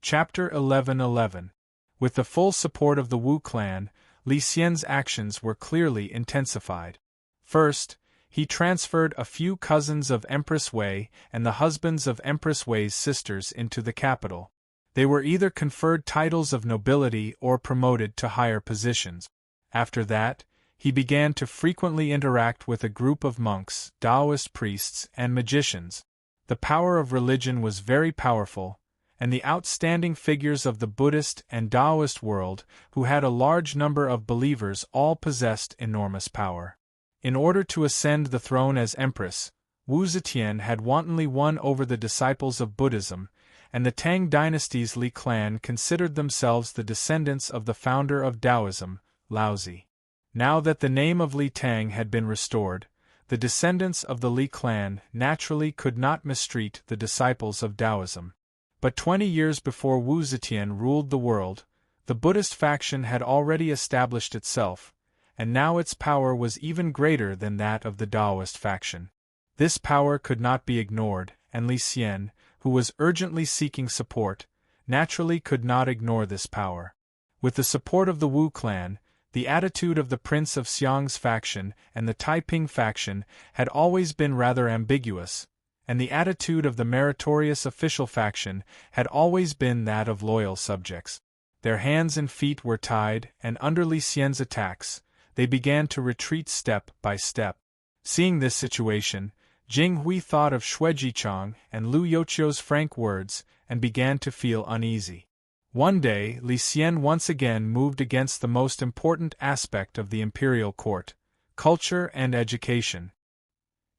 Chapter 11:11. With the full support of the Wu clan, Li Xian's actions were clearly intensified. First, he transferred a few cousins of Empress Wei and the husbands of Empress Wei's sisters into the capital. They were either conferred titles of nobility or promoted to higher positions. After that, he began to frequently interact with a group of monks, Taoist priests, and magicians. The power of religion was very powerful, and the outstanding figures of the Buddhist and Taoist world, who had a large number of believers, all possessed enormous power. In order to ascend the throne as empress, Wu Zetian had wantonly won over the disciples of Buddhism, and the Tang dynasty's Li clan considered themselves the descendants of the founder of Taoism, Laozi. Now that the name of Li Tang had been restored, the descendants of the Li clan naturally could not mistreat the disciples of Taoism. But 20 years before Wu Zetian ruled the world, the Buddhist faction had already established itself, and now its power was even greater than that of the Taoist faction. This power could not be ignored, and Li Xian, who was urgently seeking support, naturally could not ignore this power. With the support of the Wu clan, the attitude of the Prince of Xiang's faction and the Taiping faction had always been rather ambiguous, and the attitude of the meritorious official faction had always been that of loyal subjects. Their hands and feet were tied, and under Li Xian's attacks, they began to retreat step by step. Seeing this situation, Jing Hui thought of Xue Jichang and Lu Youqiu's frank words and began to feel uneasy. One day, Li Xian once again moved against the most important aspect of the imperial court, culture and education.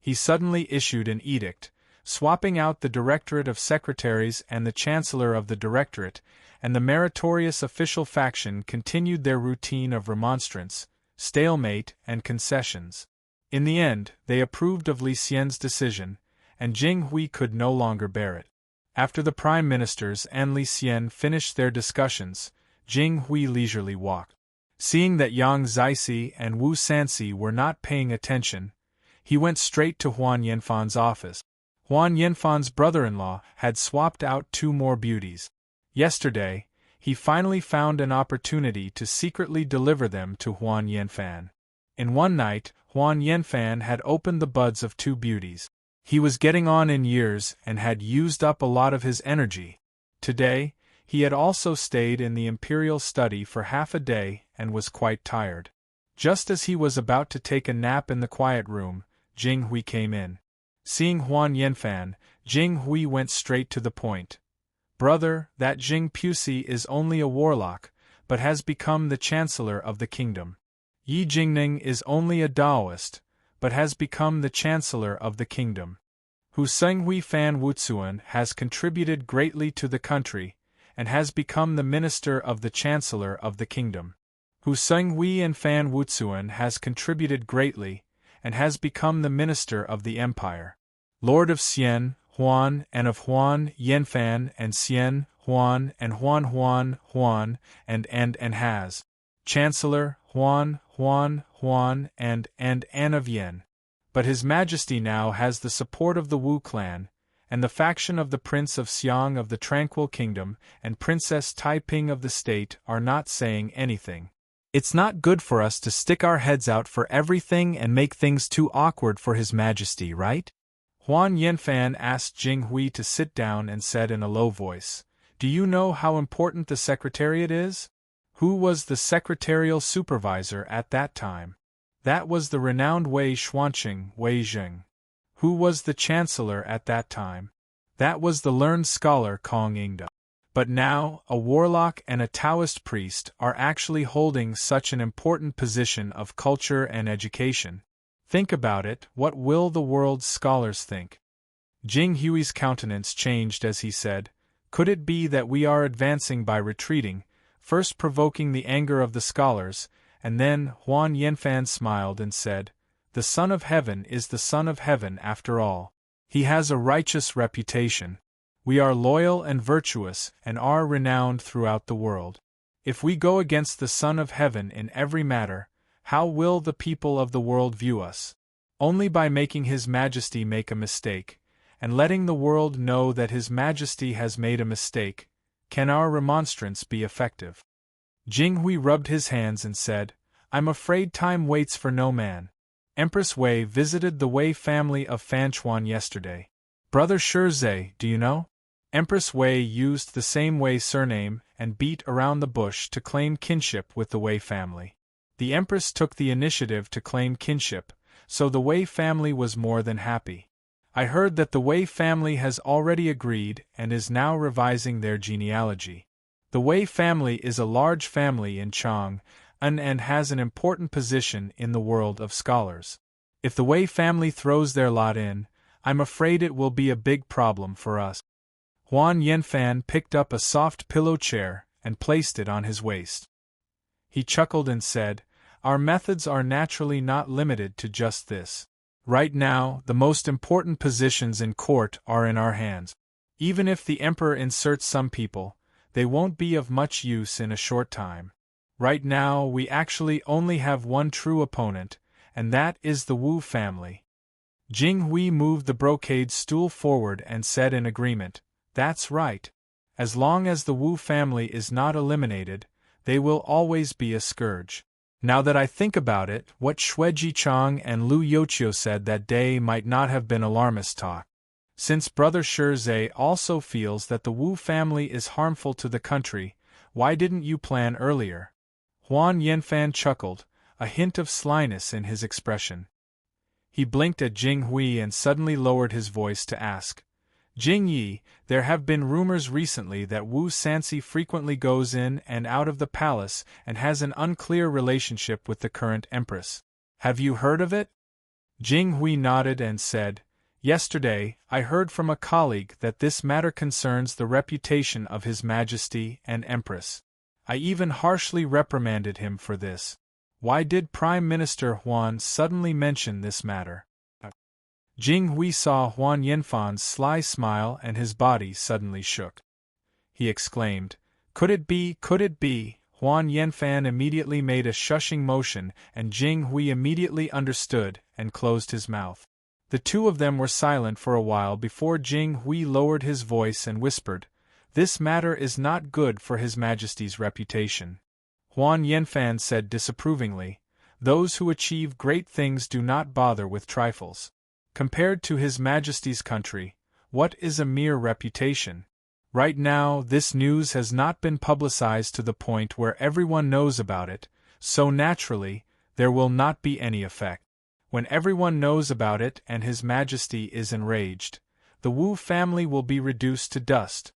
He suddenly issued an edict, swapping out the Directorate of Secretaries and the Chancellor of the Directorate, and the meritorious official faction continued their routine of remonstrance, stalemate, and concessions. In the end, they approved of Li Xian's decision, and Jing Hui could no longer bear it. After the Prime Ministers and Li Xian finished their discussions, Jing Hui leisurely walked. Seeing that Yang Zixi and Wu Sanxi were not paying attention, he went straight to Huan Yanfan's office. Huan Yanfan's brother-in-law had swapped out 2 more beauties. Yesterday, he finally found an opportunity to secretly deliver them to Huan Yanfan. In one night, Huan Yanfan had opened the buds of 2 beauties. He was getting on in years and had used up a lot of his energy. Today, he had also stayed in the imperial study for half a day and was quite tired. Just as he was about to take a nap in the quiet room, Jing Hui came in. Seeing Huan Yanfan, Jing Hui went straight to the point. "Brother, that Jing Pusi is only a warlock, but has become the chancellor of the kingdom. Yi Jingning is only a Taoist, but has become the chancellor of the kingdom. Hu Senghui Fan Wutsuan has contributed greatly to the country, and has become the minister of the chancellor of the kingdom. Hu Senghui and Fan Wutsuan has contributed greatly, and has become the minister of the empire. Lord of Xian, Huan, and of Huan, Yanfan, and Xian, Huan, and Huan, and has. Chancellor, Huan, and An of Yen. But His Majesty now has the support of the Wu clan, and the faction of the Prince of Xiang of the Tranquil Kingdom and Princess Taiping of the State are not saying anything. It's not good for us to stick our heads out for everything and make things too awkward for His Majesty, right?" Huan Yanfan asked Jing Hui to sit down and said in a low voice, "Do you know how important the Secretariat is?" Who was the secretarial supervisor at that time? That was the renowned Wei Xuanqing, Wei Zheng. Who was the chancellor at that time? That was the learned scholar Kong Yingde. But now, a warlock and a Taoist priest are actually holding such an important position of culture and education. Think about it, what will the world's scholars think? Jing Hui's countenance changed as he said, "Could it be that we are advancing by retreating, first provoking the anger of the scholars?" And then Huan Yanfan smiled and said, "The Son of Heaven is the Son of Heaven after all. He has a righteous reputation. We are loyal and virtuous and are renowned throughout the world. If we go against the Son of Heaven in every matter, how will the people of the world view us? Only by making His Majesty make a mistake, and letting the world know that His Majesty has made a mistake, can our remonstrance be effective." Jing Hui rubbed his hands and said, "I'm afraid time waits for no man. Empress Wei visited the Wei family of Fanchuan yesterday. Brother Shizhe, do you know? Empress Wei used the same Wei surname and beat around the bush to claim kinship with the Wei family. The Empress took the initiative to claim kinship, so the Wei family was more than happy. I heard that the Wei family has already agreed and is now revising their genealogy. The Wei family is a large family in Chang'an and has an important position in the world of scholars. If the Wei family throws their lot in, I'm afraid it will be a big problem for us. Huan Yanfan picked up a soft pillow chair and placed it on his waist. He chuckled and said, "Our methods are naturally not limited to just this. Right now, the most important positions in court are in our hands. Even if the emperor inserts some people, they won't be of much use in a short time. Right now, we actually only have one true opponent, and that is the Wu family." Jing Hui moved the brocade stool forward and said in agreement, "That's right. As long as the Wu family is not eliminated, they will always be a scourge. Now that I think about it, what Xue Jichang and Lu Youqiu said that day might not have been alarmist talk. Since Brother Shi also feels that the Wu family is harmful to the country, why didn't you plan earlier?" Huan Yanfan chuckled, a hint of slyness in his expression. He blinked at Jing Hui and suddenly lowered his voice to ask, "Jing Yi, there have been rumors recently that Wu Sanxi frequently goes in and out of the palace and has an unclear relationship with the current empress. Have you heard of it?" Jing Hui nodded and said, "Yesterday, I heard from a colleague that this matter concerns the reputation of His Majesty and Empress. I even harshly reprimanded him for this. Why did Prime Minister Huan suddenly mention this matter?" Jing Hui saw Huan Yanfan's sly smile and his body suddenly shook. He exclaimed, "Could it be, could it be?" Huan Yanfan immediately made a shushing motion and Jing Hui immediately understood and closed his mouth. The two of them were silent for a while before Jing Hui lowered his voice and whispered, "This matter is not good for His Majesty's reputation." Huan Yanfan said disapprovingly, "Those who achieve great things do not bother with trifles. Compared to His Majesty's country, what is a mere reputation? Right now, this news has not been publicized to the point where everyone knows about it, so naturally, there will not be any effect. When everyone knows about it and His Majesty is enraged, the Wu family will be reduced to dust."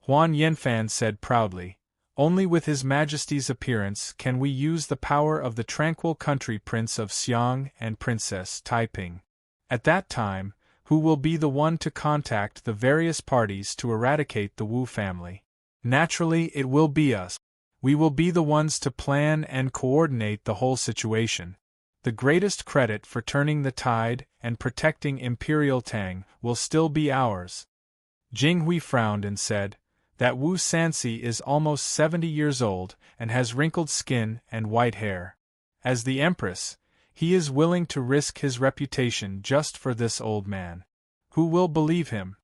Huan Yanfan said proudly, "Only with His Majesty's appearance can we use the power of the tranquil country Prince of Xiang and Princess Taiping. At that time, who will be the one to contact the various parties to eradicate the Wu family? Naturally, it will be us. We will be the ones to plan and coordinate the whole situation. The greatest credit for turning the tide and protecting Imperial Tang will still be ours." Jing Hui frowned and said, "That Wu Sanxi is almost 70 years old and has wrinkled skin and white hair. As the Empress, he is willing to risk his reputation just for this old man. Who will believe him?"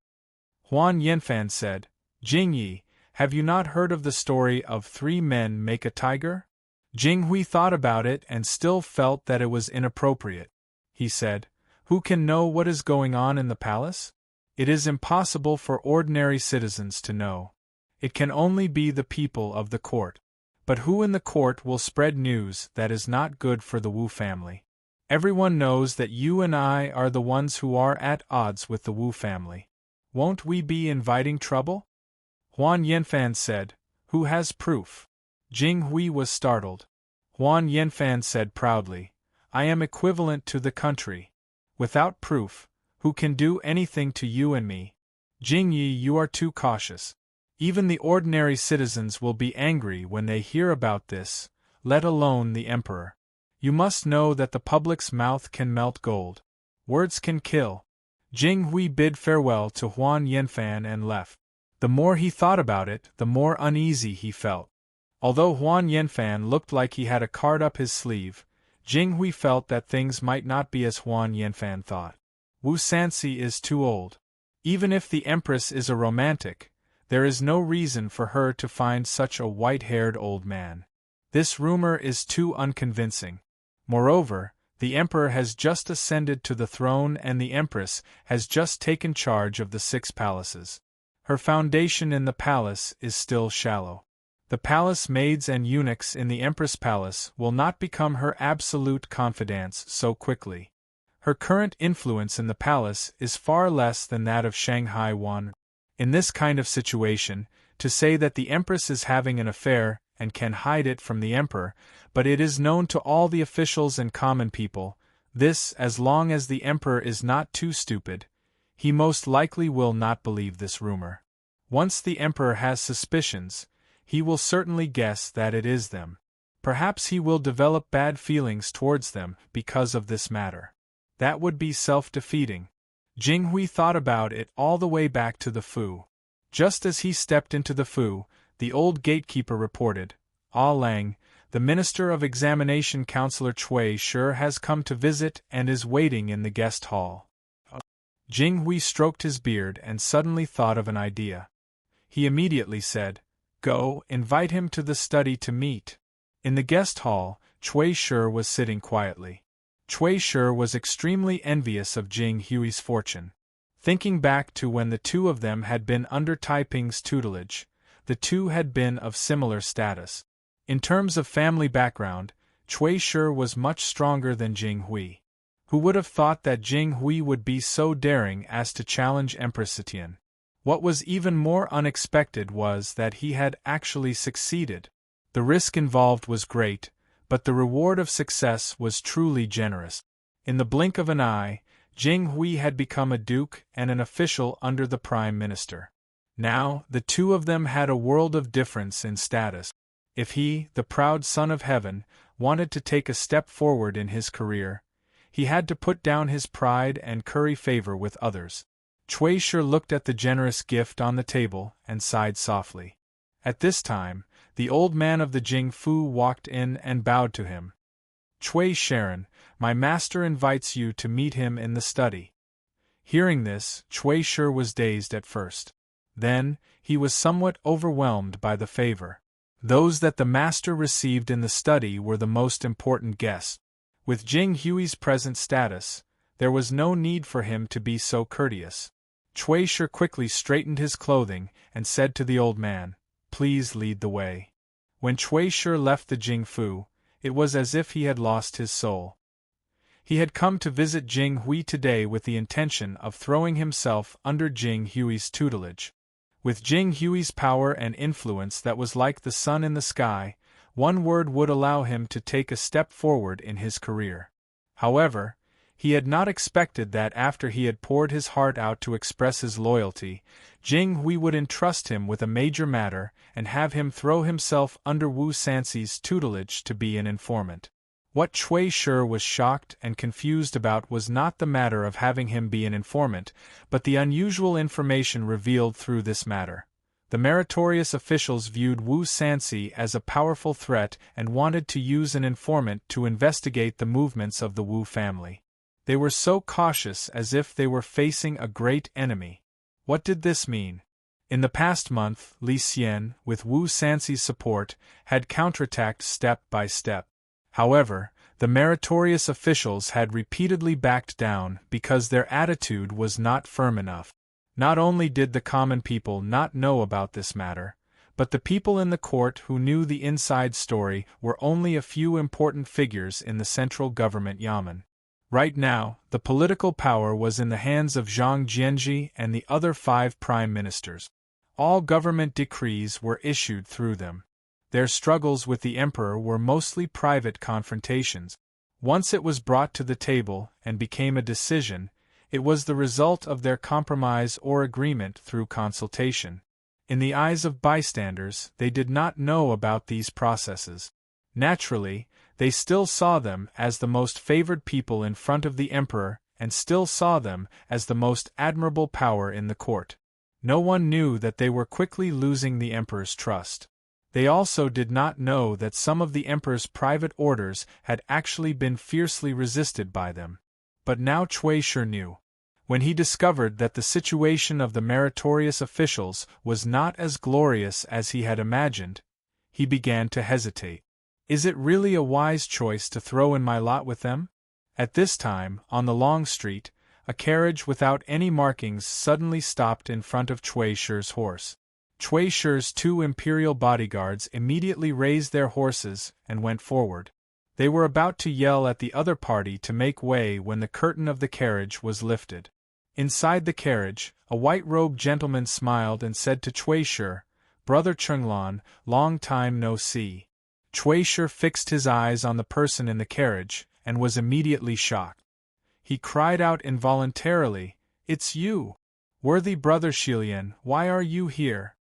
Huan Yanfan said, "Jing Yi, have you not heard of the story of 3 men make a tiger?" Jing Hui thought about it and still felt that it was inappropriate. He said, "Who can know what is going on in the palace? It is impossible for ordinary citizens to know. It can only be the people of the court. But who in the court will spread news that is not good for the Wu family? Everyone knows that you and I are the ones who are at odds with the Wu family. Won't we be inviting trouble?" Huan Yanfan said, "Who has proof?" Jing Hui was startled. Huan Yanfan said proudly, "I am equivalent to the country. Without proof, who can do anything to you and me? Jing Yi, you are too cautious. Even the ordinary citizens will be angry when they hear about this, let alone the emperor. You must know that the public's mouth can melt gold. Words can kill." Jing Hui bid farewell to Huan Yanfan and left. The more he thought about it, the more uneasy he felt. Although Huan Yanfan looked like he had a card up his sleeve, Jing Hui felt that things might not be as Huan Yanfan thought. Wu Sanxi is too old. Even if the Empress is a romantic, there is no reason for her to find such a white-haired old man. This rumor is too unconvincing. Moreover, the Emperor has just ascended to the throne and the Empress has just taken charge of the 6 palaces. Her foundation in the palace is still shallow. The palace maids and eunuchs in the Empress Palace will not become her absolute confidants so quickly. Her current influence in the palace is far less than that of Shanghai Wan. In this kind of situation, to say that the Empress is having an affair and can hide it from the Emperor, but it is known to all the officials and common people, this as long as the Emperor is not too stupid, he most likely will not believe this rumor. Once the Emperor has suspicions, he will certainly guess that it is them. Perhaps he will develop bad feelings towards them because of this matter. That would be self-defeating. Jing Hui thought about it all the way back to the Fu. Just as he stepped into the Fu, the old gatekeeper reported, "Ah Lang, the Minister of Examination Counselor Cui Shi has come to visit and is waiting in the guest hall." Jing Hui stroked his beard and suddenly thought of an idea. He immediately said, "Go, invite him to the study to meet." In the guest hall, Cui Shi was sitting quietly. Cui Shi was extremely envious of Jing Hui's fortune. Thinking back to when the two of them had been under Taiping's tutelage, the two had been of similar status. In terms of family background, Cui Shi was much stronger than Jing Hui. Who would have thought that Jing Hui would be so daring as to challenge Empress Tian? What was even more unexpected was that he had actually succeeded. The risk involved was great, but the reward of success was truly generous. In the blink of an eye, Jing Hui had become a duke and an official under the Prime Minister. Now, the two of them had a world of difference in status. If he, the proud son of heaven, wanted to take a step forward in his career, he had to put down his pride and curry favor with others. Cui Shi looked at the generous gift on the table and sighed softly. At this time, the old man of the Jing Fu walked in and bowed to him. "Cui Sharon, my master invites you to meet him in the study." Hearing this, Cui Shi was dazed at first. Then, he was somewhat overwhelmed by the favor. Those that the master received in the study were the most important guests. With Jing Hui's present status, there was no need for him to be so courteous. Cui Shi quickly straightened his clothing and said to the old man, "Please lead the way." When Cui Shi left the Jing Fu, it was as if he had lost his soul. He had come to visit Jing Hui today with the intention of throwing himself under Jing Hui's tutelage. With Jing Hui's power and influence that was like the sun in the sky, one word would allow him to take a step forward in his career. However, he had not expected that after he had poured his heart out to express his loyalty, Jing Hui would entrust him with a major matter and have him throw himself under Wu Sanxi's tutelage to be an informant. What Cui Shi was shocked and confused about was not the matter of having him be an informant, but the unusual information revealed through this matter. The meritorious officials viewed Wu Sanxi as a powerful threat and wanted to use an informant to investigate the movements of the Wu family. They were so cautious as if they were facing a great enemy. What did this mean? In the past month, Li Xian, with Wu Sanxi's support, had counterattacked step by step. However, the meritorious officials had repeatedly backed down because their attitude was not firm enough. Not only did the common people not know about this matter, but the people in the court who knew the inside story were only a few important figures in the central government yamen. Right now, the political power was in the hands of Zhang Jianji and the other 5 prime ministers. All government decrees were issued through them. Their struggles with the emperor were mostly private confrontations. Once it was brought to the table and became a decision, it was the result of their compromise or agreement through consultation. In the eyes of bystanders, they did not know about these processes. Naturally, they still saw them as the most favored people in front of the emperor and still saw them as the most admirable power in the court. No one knew that they were quickly losing the emperor's trust. They also did not know that some of the emperor's private orders had actually been fiercely resisted by them. But now Cui Shi knew. When he discovered that the situation of the meritorious officials was not as glorious as he had imagined, he began to hesitate. Is it really a wise choice to throw in my lot with them? At this time, on the long street, a carriage without any markings suddenly stopped in front of Cui Shi's horse. Cui Shi's 2 imperial bodyguards immediately raised their horses and went forward. They were about to yell at the other party to make way when the curtain of the carriage was lifted. Inside the carriage, a white-robed gentleman smiled and said to Cui Shi, "Brother Chenglan, long time no see." Cui Shi fixed his eyes on the person in the carriage, and was immediately shocked. He cried out involuntarily, "It's you! Worthy brother Shilian, why are you here?"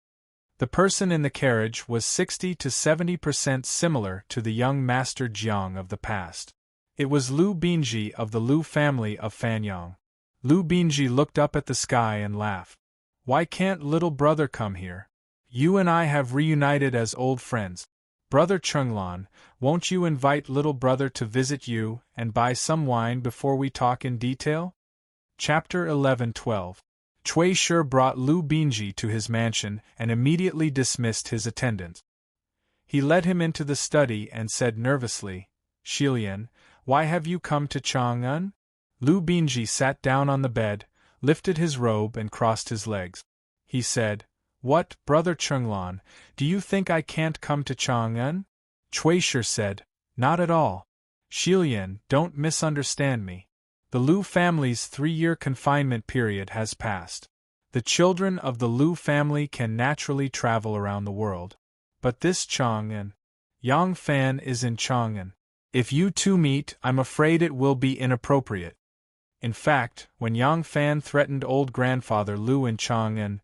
The person in the carriage was 60 to 70% similar to the young Master Jiang of the past. It was Lu Binji of the Lu family of Fanyang. Lu Binji looked up at the sky and laughed. "Why can't little brother come here? You and I have reunited as old friends. Brother Chenglan, won't you invite little brother to visit you and buy some wine before we talk in detail?" Chapter 11-12. Cui Shi brought Lu Binji to his mansion and immediately dismissed his attendants. He led him into the study and said nervously, "Shilian, why have you come to Chang'an?" Lu Binji sat down on the bed, lifted his robe and crossed his legs. He said, "What, brother Chenglan, do you think I can't come to Chang'an?" Cui Shi said, "Not at all. Shilian, don't misunderstand me. The Lu family's 3-year confinement period has passed. The children of the Lu family can naturally travel around the world. But this Chang'an, Yang Fan is in Chang'an. If you two meet, I'm afraid it will be inappropriate." In fact, when Yang Fan threatened old grandfather Lu in Chang'an,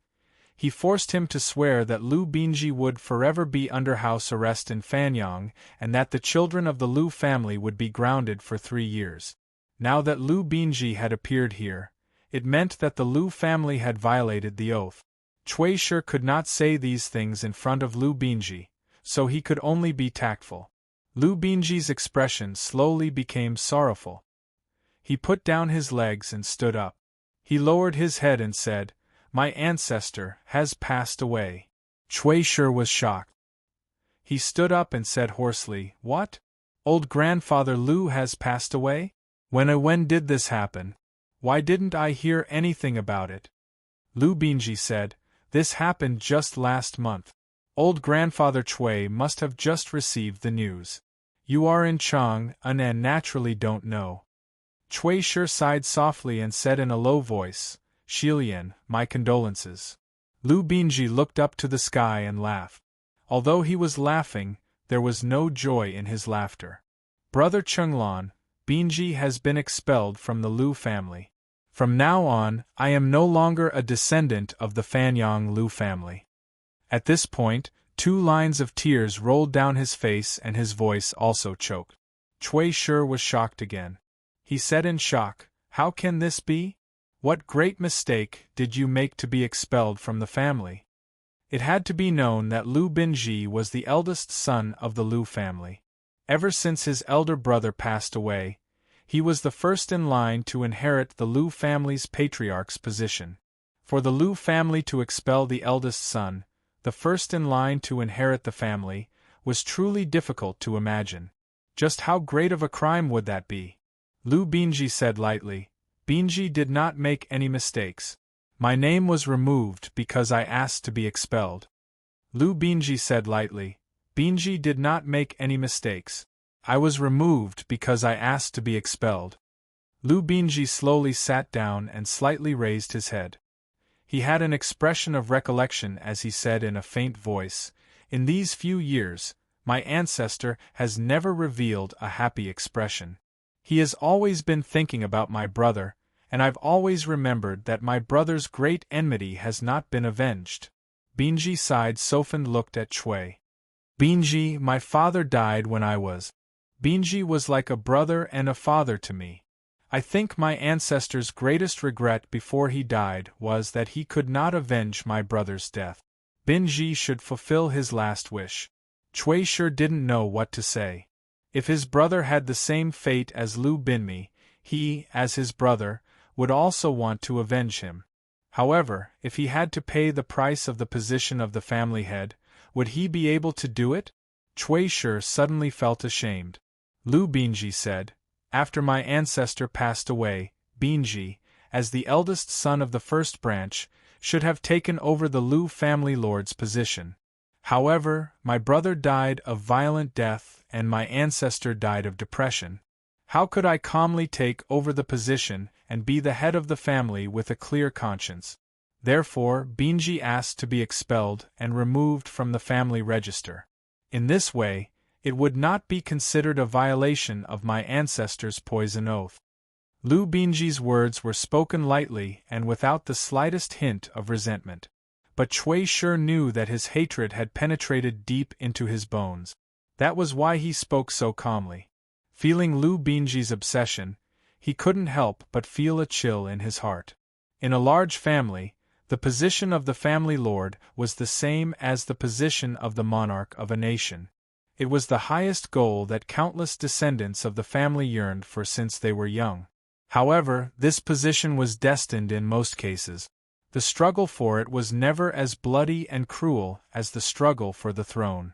he forced him to swear that Lu Binji would forever be under house arrest in Fanyang and that the children of the Lu family would be grounded for 3 years. Now that Lu Binji had appeared here, it meant that the Lu family had violated the oath. Cui Shi could not say these things in front of Lu Binji, so he could only be tactful. Lu Binji's expression slowly became sorrowful. He put down his legs and stood up. He lowered his head and said, "My ancestor has passed away." Cui Shi was shocked. He stood up and said hoarsely, "What? Old grandfather Lu has passed away? When did this happen? Why didn't I hear anything about it?" Lu Binji said, "This happened just last month. Old grandfather Cui must have just received the news. You are in Chang'an and naturally don't know." Cui Shi sighed softly and said in a low voice, "Shilian, my condolences." Lu Binji looked up to the sky and laughed. Although he was laughing, there was no joy in his laughter. "Brother Chenglan, Binji has been expelled from the Lu family. From now on, I am no longer a descendant of the Fanyang Lu family." At this point, 2 lines of tears rolled down his face and his voice also choked. Cui Shi was shocked again. He said in shock, "How can this be? What great mistake did you make to be expelled from the family?" It had to be known that Lu Binji was the eldest son of the Lu family. Ever since his elder brother passed away, he was the first in line to inherit the Lu family's patriarch's position. For the Lu family to expel the eldest son, the first in line to inherit the family, was truly difficult to imagine. Just how great of a crime would that be? Lu Binji said lightly, "Binji did not make any mistakes. My name was removed because I asked to be expelled." Lu Binji said lightly, "Binji did not make any mistakes. I was removed because I asked to be expelled." Lu Binji slowly sat down and slightly raised his head. He had an expression of recollection as he said in a faint voice, "In these few years, my ancestor has never revealed a happy expression. He has always been thinking about my brother, and I've always remembered that my brother's great enmity has not been avenged." Binji sighed. Sofand looked at Cui. "Binji, my father died when I was. Binji was like a brother and a father to me. I think my ancestor's greatest regret before he died was that he could not avenge my brother's death. Binji should fulfill his last wish." Cui Shi didn't know what to say. If his brother had the same fate as Lu Binmi, he, as his brother, would also want to avenge him. However, if he had to pay the price of the position of the family head, would he be able to do it? Cui Shi suddenly felt ashamed. Lu Binji said, "After my ancestor passed away, Binji, as the eldest son of the first branch, should have taken over the Lu family lord's position. However, my brother died of violent death and my ancestor died of depression. How could I calmly take over the position and be the head of the family with a clear conscience? Therefore, Binji asked to be expelled and removed from the family register. In this way, it would not be considered a violation of my ancestors' poison oath. Lu Binji's words were spoken lightly and without the slightest hint of resentment. But Cui sure knew that his hatred had penetrated deep into his bones. That was why he spoke so calmly. Feeling Lu Binji's obsession, he couldn't help but feel a chill in his heart. In a large family, the position of the family lord was the same as the position of the monarch of a nation. It was the highest goal that countless descendants of the family yearned for since they were young. However, this position was destined in most cases. The struggle for it was never as bloody and cruel as the struggle for the throne.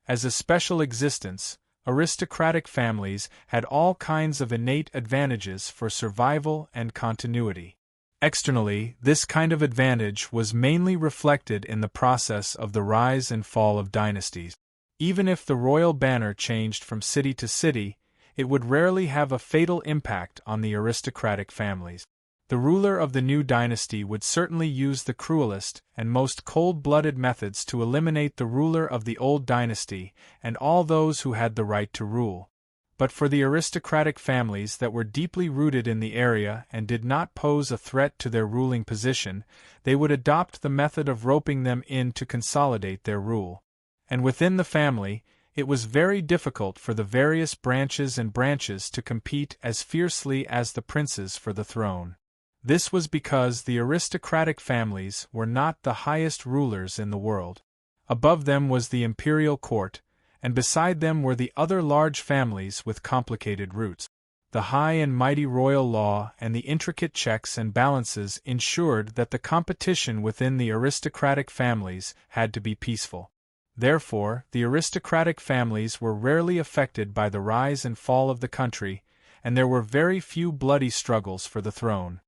As a special existence, aristocratic families had all kinds of innate advantages for survival and continuity. Externally, this kind of advantage was mainly reflected in the process of the rise and fall of dynasties. Even if the royal banner changed from city to city, it would rarely have a fatal impact on the aristocratic families. The ruler of the new dynasty would certainly use the cruelest and most cold-blooded methods to eliminate the ruler of the old dynasty and all those who had the right to rule. But for the aristocratic families that were deeply rooted in the area and did not pose a threat to their ruling position, they would adopt the method of roping them in to consolidate their rule. And within the family, it was very difficult for the various branches to compete as fiercely as the princes for the throne. This was because the aristocratic families were not the highest rulers in the world. Above them was the imperial court, and beside them were the other large families with complicated roots. The high and mighty royal law and the intricate checks and balances ensured that the competition within the aristocratic families had to be peaceful. Therefore, the aristocratic families were rarely affected by the rise and fall of the country, and there were very few bloody struggles for the throne.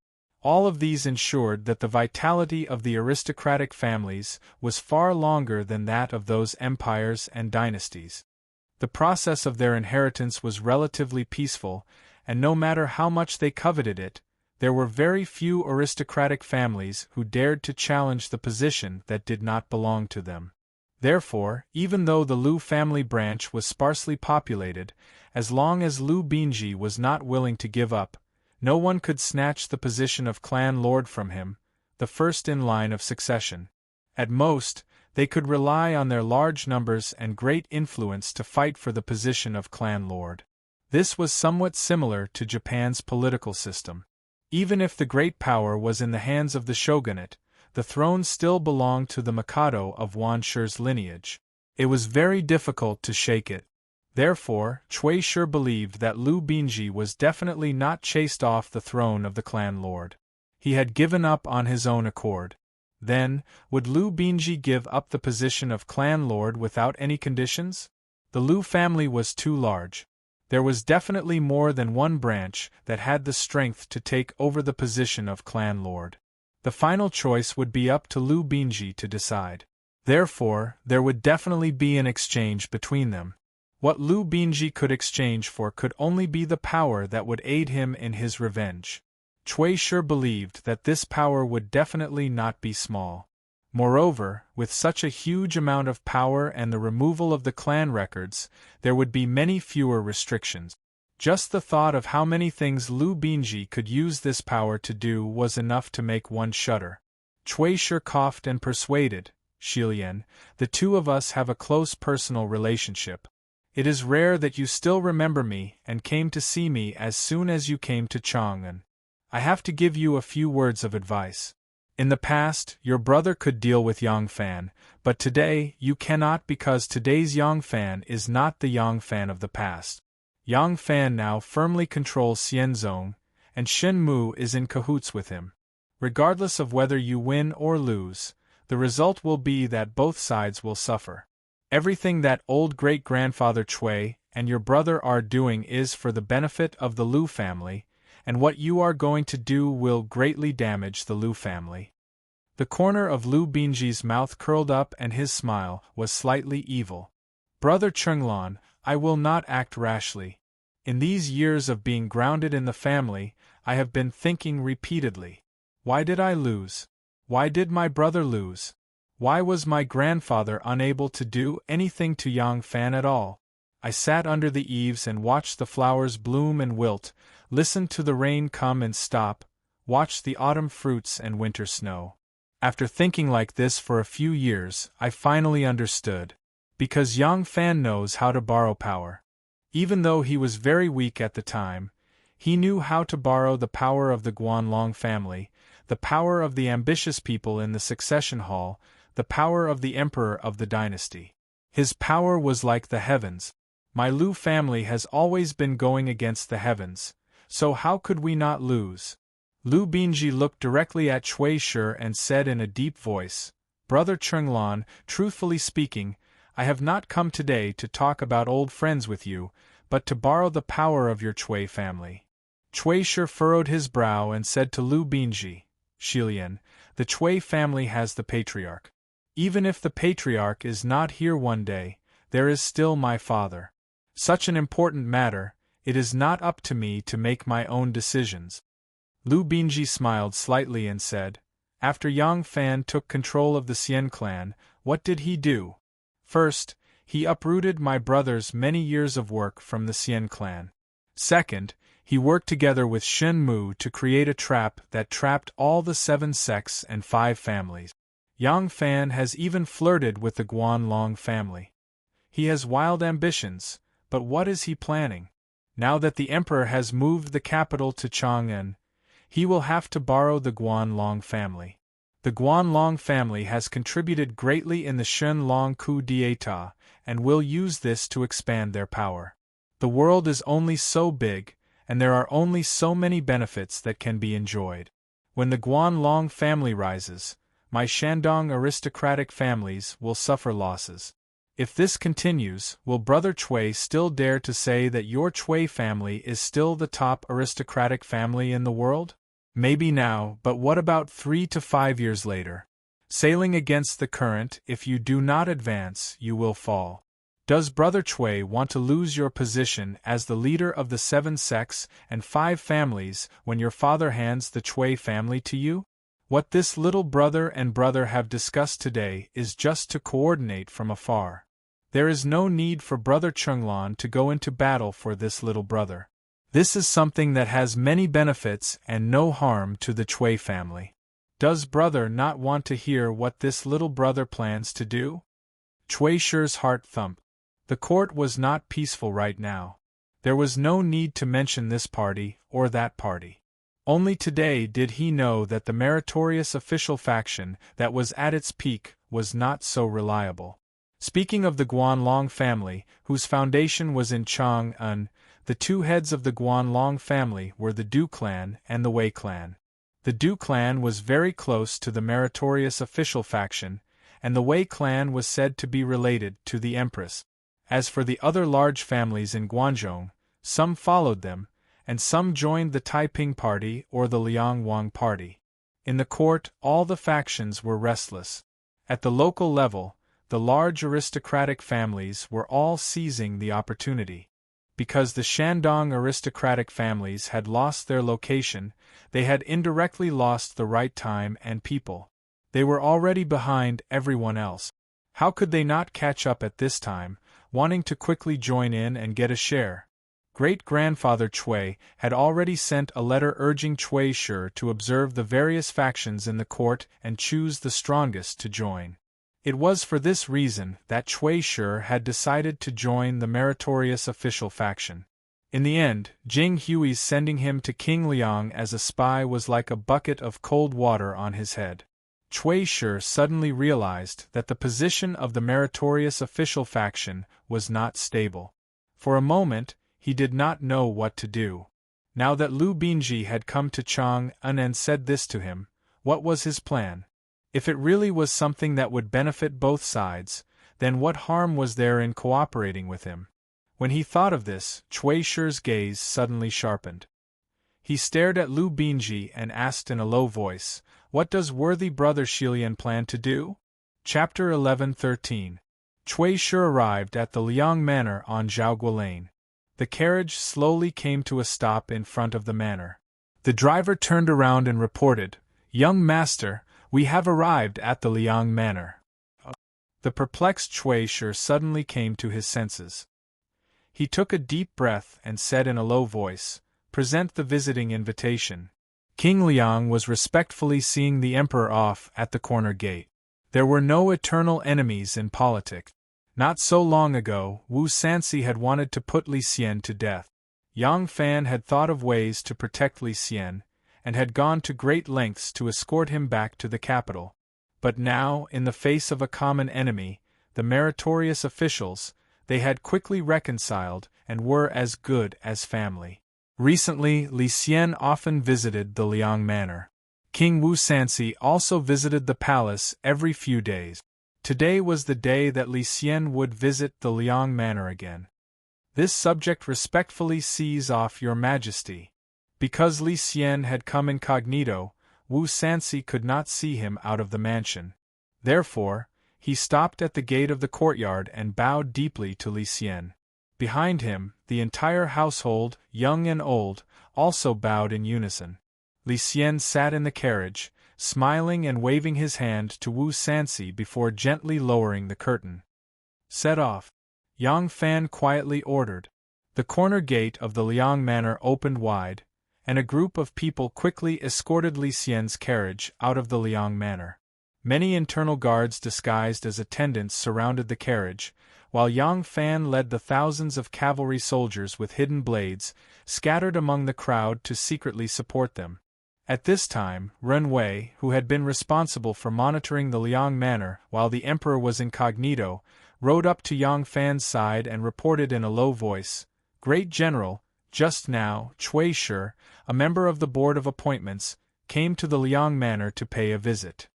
All of these ensured that the vitality of the aristocratic families was far longer than that of those empires and dynasties. The process of their inheritance was relatively peaceful, and no matter how much they coveted it, there were very few aristocratic families who dared to challenge the position that did not belong to them. Therefore, even though the Lu family branch was sparsely populated, as long as Lu Binji was not willing to give up, no one could snatch the position of clan lord from him, the first in line of succession. At most, they could rely on their large numbers and great influence to fight for the position of clan lord. This was somewhat similar to Japan's political system. Even if the great power was in the hands of the shogunate, the throne still belonged to the Mikado of Wanshi's lineage. It was very difficult to shake it. Therefore, Cui sure believed that Lu Binji was definitely not chased off the throne of the clan lord. He had given up on his own accord. Then, would Lu Binji give up the position of clan lord without any conditions? The Lu family was too large. There was definitely more than one branch that had the strength to take over the position of clan lord. The final choice would be up to Lu Binji to decide. Therefore, there would definitely be an exchange between them. What Lu Binji could exchange for could only be the power that would aid him in his revenge. Cui sure believed that this power would definitely not be small. Moreover, with such a huge amount of power and the removal of the clan records, there would be many fewer restrictions. Just the thought of how many things Lu Binji could use this power to do was enough to make one shudder. Cui sure coughed and persuaded, Shilian, the two of us have a close personal relationship. It is rare that you still remember me and came to see me as soon as you came to Chang'an. I have to give you a few words of advice. In the past, your brother could deal with Yang Fan, but today you cannot because today's Yang Fan is not the Yang Fan of the past. Yang Fan now firmly controls Xianzong, and Shen Mu is in cahoots with him. Regardless of whether you win or lose, the result will be that both sides will suffer. Everything that old great-grandfather Cui and your brother are doing is for the benefit of the Lu family, and what you are going to do will greatly damage the Lu family. The corner of Lu Binji's mouth curled up and his smile was slightly evil. Brother Chunglon, I will not act rashly. In these years of being grounded in the family, I have been thinking repeatedly. Why did I lose? Why did my brother lose? Why was my grandfather unable to do anything to Yang Fan at all? I sat under the eaves and watched the flowers bloom and wilt, listened to the rain come and stop, watched the autumn fruits and winter snow. After thinking like this for a few years, I finally understood. Because Yang Fan knows how to borrow power. Even though he was very weak at the time, he knew how to borrow the power of the Guanlong family, the power of the ambitious people in the succession hall, the power of the emperor of the dynasty. His power was like the heavens. My Lu family has always been going against the heavens, so how could we not lose? Lu Binji looked directly at Cui Shi and said in a deep voice, Brother Chunglon, truthfully speaking, I have not come today to talk about old friends with you, but to borrow the power of your Cui family. Cui Shi furrowed his brow and said to Lu Binji, Shilian, the Cui family has the patriarch. Even if the patriarch is not here one day, there is still my father. Such an important matter, it is not up to me to make my own decisions. Lu Binji smiled slightly and said, After Yang Fan took control of the Xian clan, what did he do? First, he uprooted my brother's many years of work from the Xian clan. Second, he worked together with Shen Mu to create a trap that trapped all the 7 sects and 5 families. Yang Fan has even flirted with the Guanlong family. He has wild ambitions, but what is he planning? Now that the emperor has moved the capital to Chang'an, he will have to borrow the Guanlong family. The Guanlong family has contributed greatly in the Shenlong coup d'état, and will use this to expand their power. The world is only so big, and there are only so many benefits that can be enjoyed. When the Guanlong family rises, my Shandong aristocratic families will suffer losses. If this continues, will Brother Cui still dare to say that your Cui family is still the top aristocratic family in the world? Maybe now, but what about 3 to 5 years later? Sailing against the current, if you do not advance, you will fall. Does Brother Cui want to lose your position as the leader of the 7 sects and 5 families when your father hands the Cui family to you? What this little brother and brother have discussed today is just to coordinate from afar. There is no need for Brother Chunglon to go into battle for this little brother. This is something that has many benefits and no harm to the Cui family. Does brother not want to hear what this little brother plans to do? Cui Shi's heart thumped. The court was not peaceful right now. There was no need to mention this party or that party. Only today did he know that the meritorious official faction that was at its peak was not so reliable. Speaking of the Guanlong family, whose foundation was in Chang'an, the 2 heads of the Guanlong family were the Du clan and the Wei clan. The Du clan was very close to the meritorious official faction, and the Wei clan was said to be related to the Empress. As for the other large families in Guangzhou, some followed them, and some joined the Taiping Party or the Liangwang Party. In the court, all the factions were restless. At the local level, the large aristocratic families were all seizing the opportunity. Because the Shandong aristocratic families had lost their location, they had indirectly lost the right time and people. They were already behind everyone else. How could they not catch up at this time, wanting to quickly join in and get a share? Great-grandfather Cui had already sent a letter urging Cui Shi to observe the various factions in the court and choose the strongest to join. It was for this reason that Cui Shi had decided to join the meritorious official faction. In the end, Jing Hui's sending him to King Liang as a spy was like a bucket of cold water on his head. Cui Shi suddenly realized that the position of the meritorious official faction was not stable. For a moment, he did not know what to do. Now that Lu Binji had come to Chang'an and said this to him, what was his plan? If it really was something that would benefit both sides, then what harm was there in cooperating with him? When he thought of this, Cui Shi's gaze suddenly sharpened. He stared at Lu Binji and asked in a low voice, "What does worthy brother Shilian plan to do?" Chapter 11-13. Cui Shi arrived at the Liang Manor on Zhaogua Lane. The carriage slowly came to a stop in front of the manor. The driver turned around and reported, "Young master, we have arrived at the Liang Manor." The perplexed Cui Shi suddenly came to his senses. He took a deep breath and said in a low voice, "Present the visiting invitation." King Liang was respectfully seeing the emperor off at the corner gate. There were no eternal enemies in politics. Not so long ago, Wu Sanxi had wanted to put Li Xian to death. Yang Fan had thought of ways to protect Li Xian, and had gone to great lengths to escort him back to the capital. But now, in the face of a common enemy, the meritorious officials, they had quickly reconciled and were as good as family. Recently, Li Xian often visited the Liang Manor. King Wu Sanxi also visited the palace every few days. Today was the day that Li Xian would visit the Liang Manor again. "This subject respectfully sees off your majesty." Because Li Xian had come incognito, Wu Sanxi could not see him out of the mansion. Therefore, he stopped at the gate of the courtyard and bowed deeply to Li Xian. Behind him, the entire household, young and old, also bowed in unison. Li Xian sat in the carriage, smiling and waving his hand to Wu Sanxi before gently lowering the curtain. "Set off," Yang Fan quietly ordered. The corner gate of the Liang Manor opened wide, and a group of people quickly escorted Li Xian's carriage out of the Liang Manor. Many internal guards disguised as attendants surrounded the carriage, while Yang Fan led the thousands of cavalry soldiers with hidden blades, scattered among the crowd to secretly support them. At this time, Ren Wei, who had been responsible for monitoring the Liang Manor while the emperor was incognito, rode up to Yang Fan's side and reported in a low voice, "Great General, just now, Cui Shi, a member of the Board of Appointments, came to the Liang Manor to pay a visit."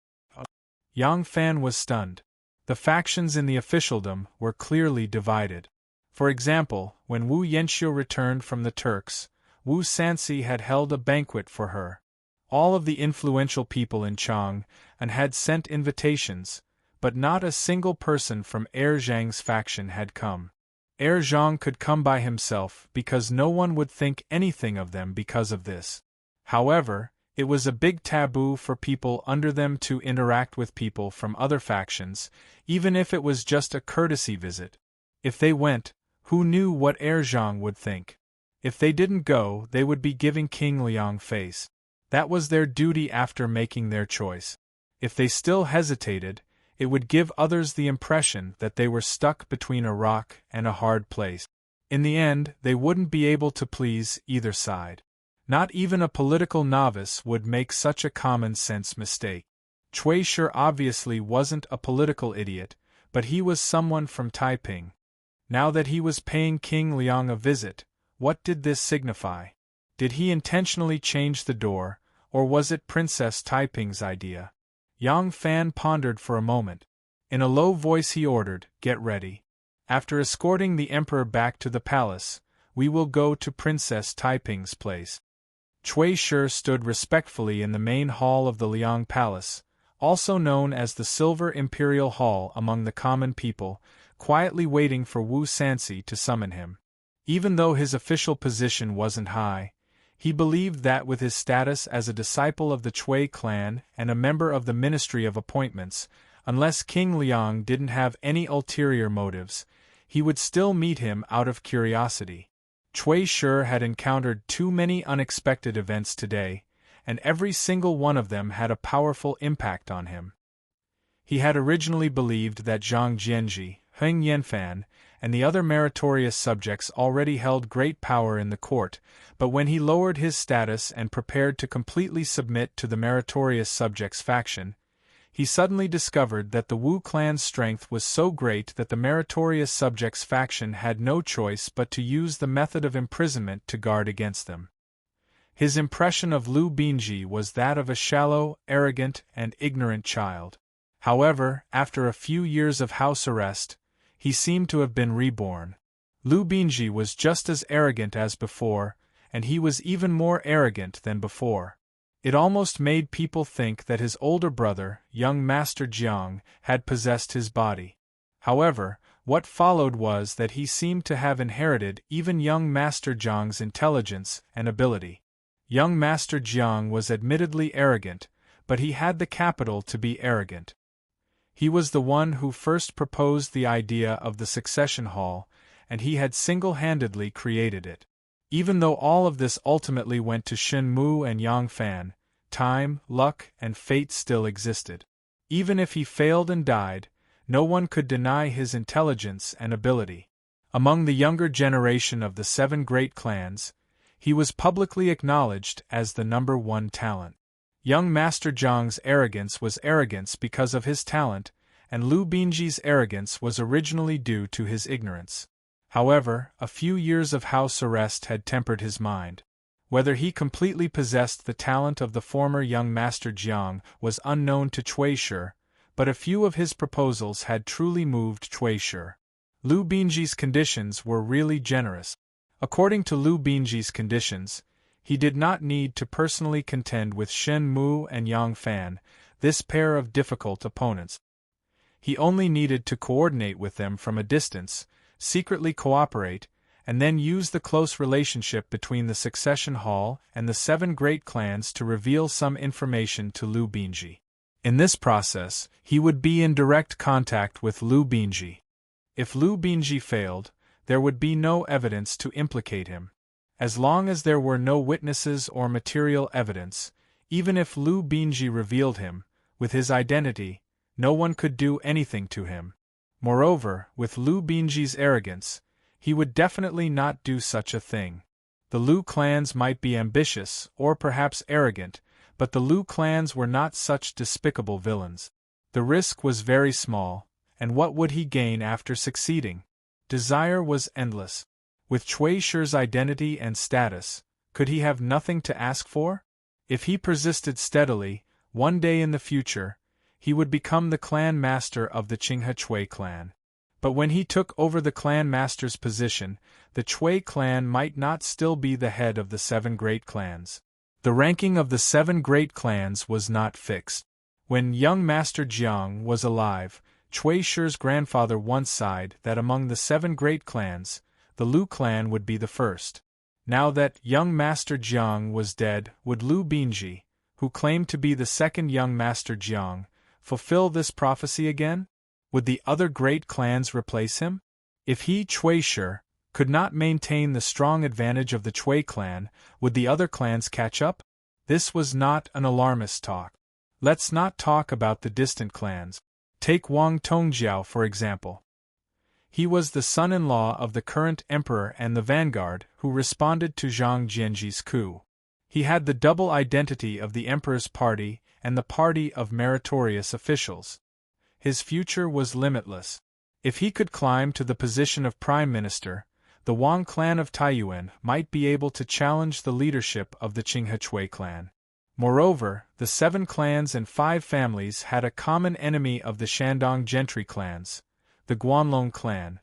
Yang Fan was stunned. The factions in the officialdom were clearly divided. For example, when Wu Yanxiu returned from the Turks, Wu Sanxi had held a banquet for her. All of the influential people in Chang and had sent invitations, but not a single person from Heir Zhang's faction had come. Heir Zhang could come by himself because no one would think anything of them because of this. However, it was a big taboo for people under them to interact with people from other factions, even if it was just a courtesy visit. If they went, who knew what Heir Zhang would think? If they didn't go, they would be giving King Liang face. That was their duty after making their choice. If they still hesitated, it would give others the impression that they were stuck between a rock and a hard place. In the end, they wouldn't be able to please either side. Not even a political novice would make such a common-sense mistake. Cui Shi obviously wasn't a political idiot, but he was someone from Taiping. Now that he was paying King Liang a visit, what did this signify? Did he intentionally change the door, or was it Princess Taiping's idea? Yang Fan pondered for a moment. In a low voice he ordered, "Get ready. After escorting the emperor back to the palace, we will go to Princess Taiping's place." Cui Shi stood respectfully in the main hall of the Liang Palace, also known as the Silver Imperial Hall among the common people, quietly waiting for Wu Sanxi to summon him. Even though his official position wasn't high, he believed that with his status as a disciple of the Cui clan and a member of the Ministry of Appointments, unless King Liang didn't have any ulterior motives, he would still meet him out of curiosity. Cui Shi had encountered too many unexpected events today, and every single one of them had a powerful impact on him. He had originally believed that Zhang Jianji, Heng Yanfan, and the other meritorious subjects already held great power in the court, but when he lowered his status and prepared to completely submit to the meritorious subjects faction, he suddenly discovered that the Wu clan's strength was so great that the meritorious subjects faction had no choice but to use the method of imprisonment to guard against them. His impression of Lu Binji was that of a shallow, arrogant, and ignorant child. However, after a few years of house arrest, he seemed to have been reborn. Lu Binji was just as arrogant as before, and he was even more arrogant than before. It almost made people think that his older brother, young Master Jiang, had possessed his body. However, what followed was that he seemed to have inherited even young Master Jiang's intelligence and ability. Young Master Jiang was admittedly arrogant, but he had the capital to be arrogant. He was the one who first proposed the idea of the succession hall, and he had single-handedly created it. Even though all of this ultimately went to Shen Mu and Yang Fan, time, luck, and fate still existed. Even if he failed and died, no one could deny his intelligence and ability. Among the younger generation of the 7 great clans, he was publicly acknowledged as the #1 talent. Young Master Jiang's arrogance was arrogance because of his talent, and Lu Binji's arrogance was originally due to his ignorance. However, a few years of house arrest had tempered his mind. Whether he completely possessed the talent of the former young Master Jiang was unknown to Cui Shi, but a few of his proposals had truly moved Cui Shi. Lu Binji's conditions were really generous. According to Lu Binji's conditions, he did not need to personally contend with Shen Mu and Yang Fan, this pair of difficult opponents. He only needed to coordinate with them from a distance, secretly cooperate, and then use the close relationship between the succession hall and the 7 great clans to reveal some information to Lu Binji. In this process, he would be in direct contact with Lu Binji. If Lu Binji failed, there would be no evidence to implicate him. As long as there were no witnesses or material evidence, even if Lu Binji revealed him, with his identity, no one could do anything to him. Moreover, with Lu Binji's arrogance, he would definitely not do such a thing. The Lu clans might be ambitious, or perhaps arrogant, but the Lu clans were not such despicable villains. The risk was very small, and what would he gain after succeeding? Desire was endless. With Cui Shi's identity and status, could he have nothing to ask for? If he persisted steadily, one day in the future, he would become the clan master of the Qinghe Cui clan. But when he took over the clan master's position, the Cui clan might not still be the head of the 7 great clans. The ranking of the 7 great clans was not fixed. When young Master Jiang was alive, Cui Shi's grandfather once sighed that among the 7 great clans, the Lu clan would be the first. Now that young Master Jiang was dead, would Lu Binji, who claimed to be the second young Master Jiang, fulfill this prophecy again? Would the other great clans replace him? If he, Cui Shi, could not maintain the strong advantage of the Cui clan, would the other clans catch up? This was not an alarmist talk. Let's not talk about the distant clans. Take Wang Tongjiao for example. He was the son-in-law of the current emperor and the vanguard who responded to Zhang Jianji's coup. He had the double identity of the emperor's party and the party of meritorious officials. His future was limitless. If he could climb to the position of prime minister, the Wang clan of Taiyuan might be able to challenge the leadership of the Qinghe Cui clan. Moreover, the 7 clans and 5 families had a common enemy of the Shandong gentry clans, the Guanlong clan.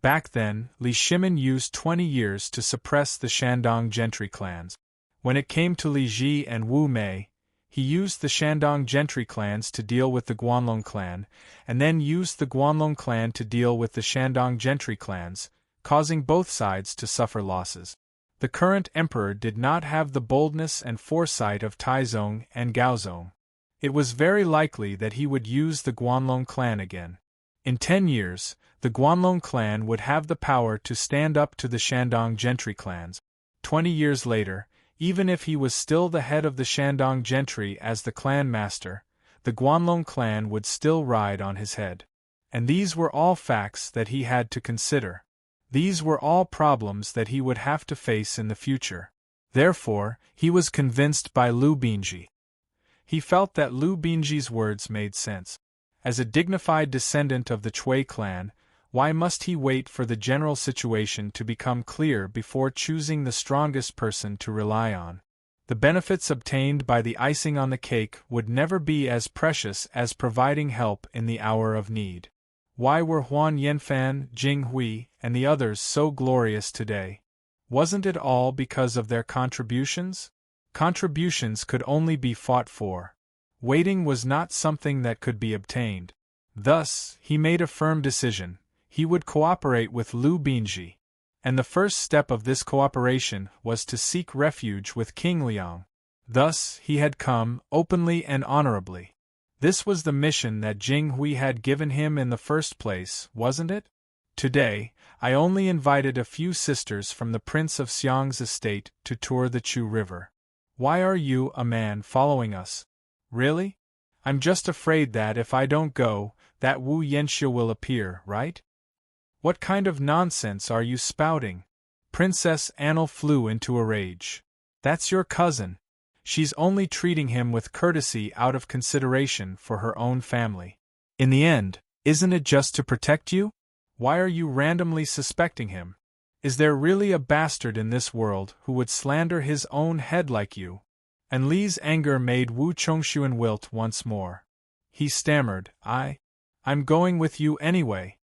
Back then, Li Shimin used 20 years to suppress the Shandong gentry clans. When it came to Li Ji and Wu Mei, he used the Shandong gentry clans to deal with the Guanlong clan, and then used the Guanlong clan to deal with the Shandong gentry clans, causing both sides to suffer losses. The current emperor did not have the boldness and foresight of Taizong and Gaozong. It was very likely that he would use the Guanlong clan again. In 10 years, the Guanlong clan would have the power to stand up to the Shandong gentry clans. 20 years later, even if he was still the head of the Shandong gentry as the clan master, the Guanlong clan would still ride on his head. And these were all facts that he had to consider. These were all problems that he would have to face in the future. Therefore, he was convinced by Lu Binji. He felt that Lu Binji's words made sense. As a dignified descendant of the Cui clan, why must he wait for the general situation to become clear before choosing the strongest person to rely on? The benefits obtained by the icing on the cake would never be as precious as providing help in the hour of need. Why were Huan Yanfan, Jing Hui, and the others so glorious today? Wasn't it all because of their contributions? Contributions could only be fought for. Waiting was not something that could be obtained. Thus, he made a firm decision: he would cooperate with Lu Binji. And the first step of this cooperation was to seek refuge with King Liang. Thus, he had come, openly and honorably. This was the mission that Jing Hui had given him in the first place, wasn't it? Today, I only invited a few sisters from the Prince of Xiang's estate to tour the Chu River. Why are you, a man, following us? Really? I'm just afraid that if I don't go, that Wu Yanxiu will appear, right? What kind of nonsense are you spouting? Princess Annel flew into a rage. That's your cousin. She's only treating him with courtesy out of consideration for her own family. In the end, isn't it just to protect you? Why are you randomly suspecting him? Is there really a bastard in this world who would slander his own head like you? And Li's anger made Wu Chongxuan wilt once more. He stammered, I'm going with you anyway.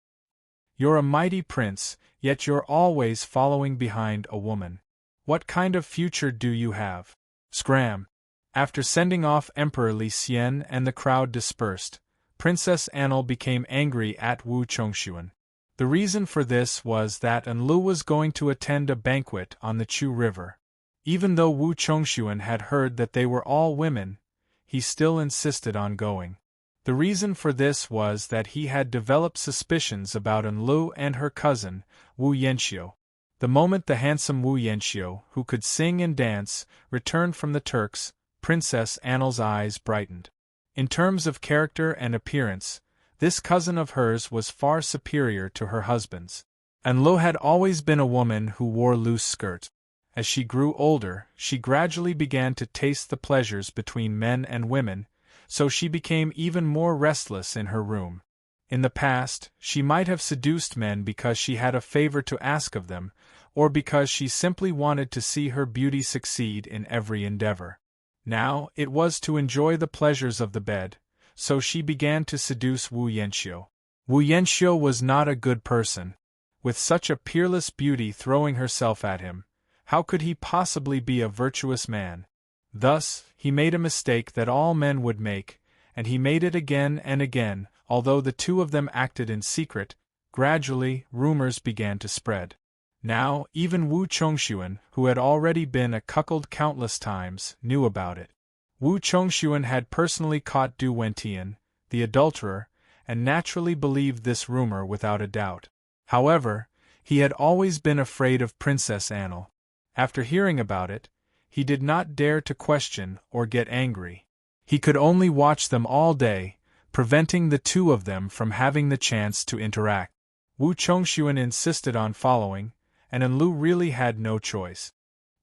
You're a mighty prince, yet you're always following behind a woman. What kind of future do you have? Scram. After sending off Emperor Li Xian and the crowd dispersed, Princess Annel became angry at Wu Chongxuan. The reason for this was that Anlu was going to attend a banquet on the Chu River. Even though Wu Chongxuan had heard that they were all women, he still insisted on going. The reason for this was that he had developed suspicions about Anlu and her cousin, Wu Yanxiu. The moment the handsome Wu Yanxiu, who could sing and dance, returned from the Turks, Princess Annel's eyes brightened. In terms of character and appearance, this cousin of hers was far superior to her husband's. Anlu had always been a woman who wore loose skirts. As she grew older, she gradually began to taste the pleasures between men and women, so she became even more restless in her room. In the past, she might have seduced men because she had a favor to ask of them, or because she simply wanted to see her beauty succeed in every endeavor. Now, it was to enjoy the pleasures of the bed, so she began to seduce Wu Yanxiu. Wu Yanxiu was not a good person. With such a peerless beauty throwing herself at him, how could he possibly be a virtuous man? Thus, he made a mistake that all men would make, and he made it again and again. Although the two of them acted in secret, gradually, rumors began to spread. Now, even Wu Chongxuan, who had already been a cuckold countless times, knew about it. Wu Chongxuan had personally caught Du Wentian, the adulterer, and naturally believed this rumor without a doubt. However, he had always been afraid of Princess Annel. After hearing about it, he did not dare to question or get angry. He could only watch them all day, preventing the two of them from having the chance to interact. Wu Chongxuan insisted on following, and Anlu really had no choice.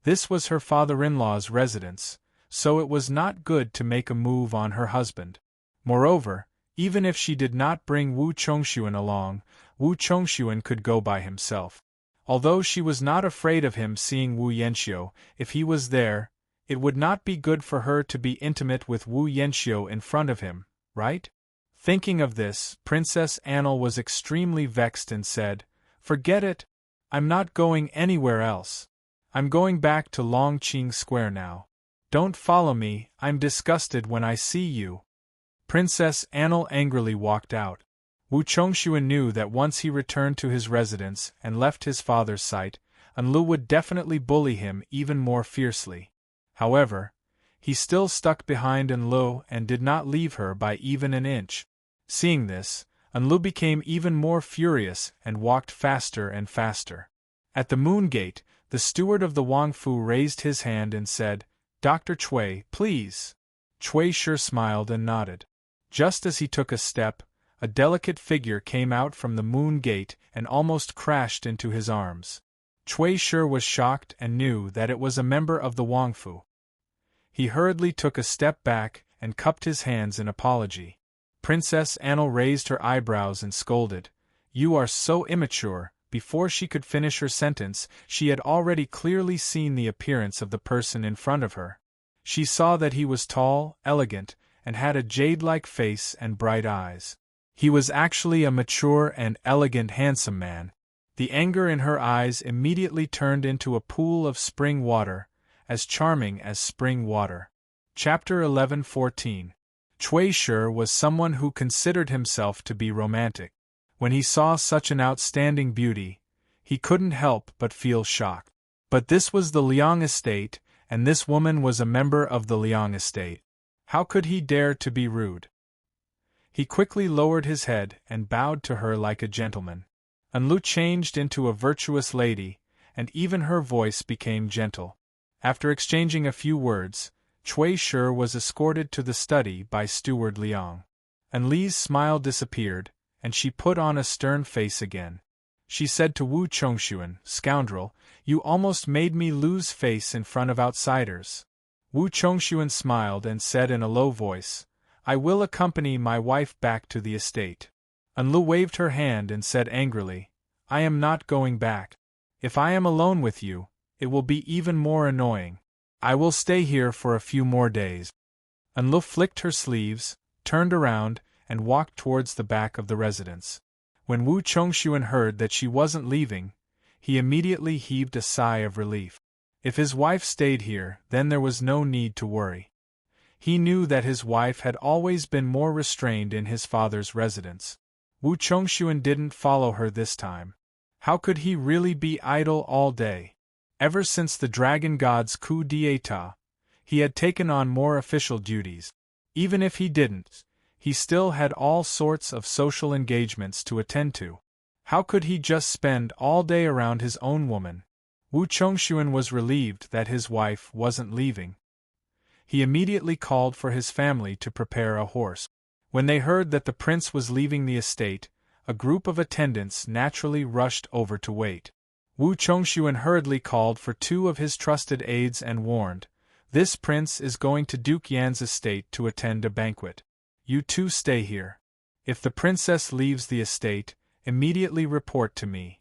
This was her father-in-law's residence, so it was not good to make a move on her husband. Moreover, even if she did not bring Wu Chongxuan along, Wu Chongxuan could go by himself. Although she was not afraid of him seeing Wu Yanxiu, if he was there, it would not be good for her to be intimate with Wu Yanxiu in front of him, right? Thinking of this, Princess Annel was extremely vexed and said, "Forget it. I'm not going anywhere else. I'm going back to Longqing Square now. Don't follow me, I'm disgusted when I see you." Princess Annel angrily walked out. Wu Chongxuan knew that once he returned to his residence and left his father's sight, Anlu would definitely bully him even more fiercely. However, he still stuck behind Anlu and did not leave her by even an inch. Seeing this, Anlu became even more furious and walked faster and faster. At the Moon Gate, the steward of the Wangfu raised his hand and said, "Dr. Cui, please." Cui sure smiled and nodded. Just as he took a step, a delicate figure came out from the Moon Gate and almost crashed into his arms. Cui sure was shocked and knew that it was a member of the Wangfu. He hurriedly took a step back and cupped his hands in apology. Princess Annel raised her eyebrows and scolded, "You are so immature." Before she could finish her sentence, she had already clearly seen the appearance of the person in front of her. She saw that he was tall, elegant, and had a jade-like face and bright eyes. He was actually a mature and elegant handsome man. The anger in her eyes immediately turned into a pool of spring water, as charming as spring water. Chapter 11:14. Cui Shi was someone who considered himself to be romantic. When he saw such an outstanding beauty, he couldn't help but feel shocked. But this was the Liang estate, and this woman was a member of the Liang estate. How could he dare to be rude? He quickly lowered his head and bowed to her like a gentleman. Enlu changed into a virtuous lady, and even her voice became gentle. After exchanging a few words, Cui Shi was escorted to the study by Steward Liang. Enli's smile disappeared, and she put on a stern face again. She said to Wu Chongxuan, "Scoundrel, you almost made me lose face in front of outsiders." Wu Chongxuan smiled and said in a low voice, "I will accompany my wife back to the estate." Enlu waved her hand and said angrily, "I am not going back. If I am alone with you, it will be even more annoying. I will stay here for a few more days." Enlu flicked her sleeves, turned around, and walked towards the back of the residence. When Wu Chongxuan heard that she wasn't leaving, he immediately heaved a sigh of relief. If his wife stayed here, then there was no need to worry. He knew that his wife had always been more restrained in his father's residence. Wu Chongxuan didn't follow her this time. How could he really be idle all day? Ever since the Dragon God's coup d'état, he had taken on more official duties. Even if he didn't, he still had all sorts of social engagements to attend to. How could he just spend all day around his own woman? Wu Chongxuan was relieved that his wife wasn't leaving. He immediately called for his family to prepare a horse. When they heard that the prince was leaving the estate, a group of attendants naturally rushed over to wait. Wu Chongxuan hurriedly called for two of his trusted aides and warned, "This prince is going to Duke Yan's estate to attend a banquet. You two stay here. If the princess leaves the estate, immediately report to me."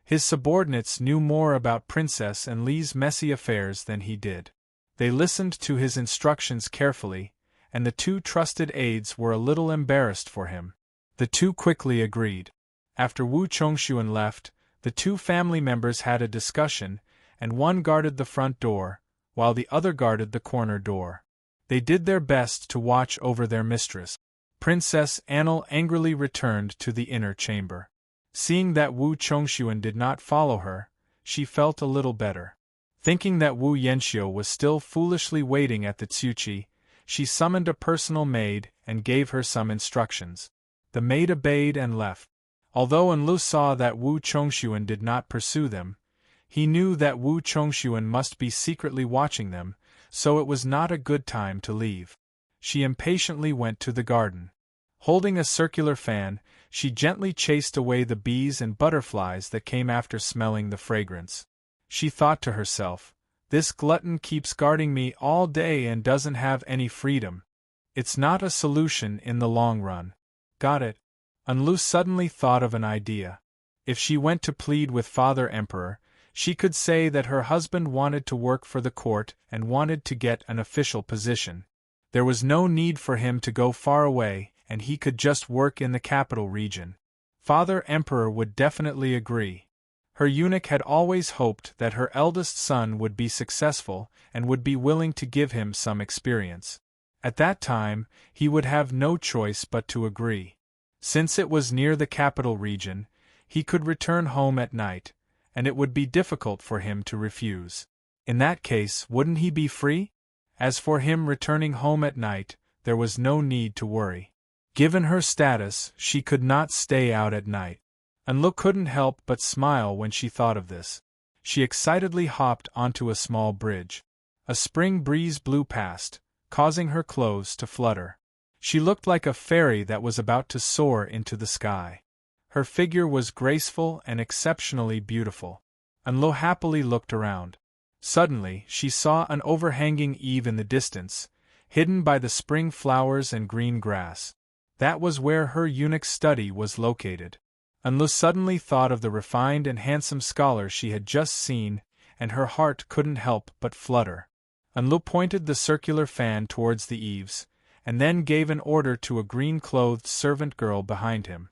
His subordinates knew more about Princess Enli's messy affairs than he did. They listened to his instructions carefully, and the two trusted aides were a little embarrassed for him. The two quickly agreed. After Wu Chongxuan left, the two family members had a discussion, and one guarded the front door, while the other guarded the corner door. They did their best to watch over their mistress. Princess Anil angrily returned to the inner chamber. Seeing that Wu Chongxuan did not follow her, she felt a little better. Thinking that Wu Yanxiu was still foolishly waiting at the Tsuchi, she summoned a personal maid and gave her some instructions. The maid obeyed and left. Although Enlu saw that Wu Chongxuan did not pursue them, he knew that Wu Chongxuan must be secretly watching them, so it was not a good time to leave. She impatiently went to the garden. Holding a circular fan, she gently chased away the bees and butterflies that came after smelling the fragrance. She thought to herself, "This glutton keeps guarding me all day and doesn't have any freedom. It's not a solution in the long run." Got it. Enlu suddenly thought of an idea. If she went to plead with Father Emperor, she could say that her husband wanted to work for the court and wanted to get an official position. There was no need for him to go far away, and he could just work in the capital region. Father Emperor would definitely agree. Her eunuch had always hoped that her eldest son would be successful and would be willing to give him some experience. At that time, he would have no choice but to agree. Since it was near the capital region, he could return home at night, and it would be difficult for him to refuse. In that case, wouldn't he be free? As for him returning home at night, there was no need to worry. Given her status, she could not stay out at night. Enlu couldn't help but smile when she thought of this. She excitedly hopped onto a small bridge. A spring breeze blew past, causing her clothes to flutter. She looked like a fairy that was about to soar into the sky. Her figure was graceful and exceptionally beautiful. Enlu happily looked around. Suddenly, she saw an overhanging eave in the distance, hidden by the spring flowers and green grass. That was where her eunuch's study was located. Enlu suddenly thought of the refined and handsome scholar she had just seen, and her heart couldn't help but flutter. Enlu pointed the circular fan towards the eaves, and then gave an order to a green-clothed servant girl behind him.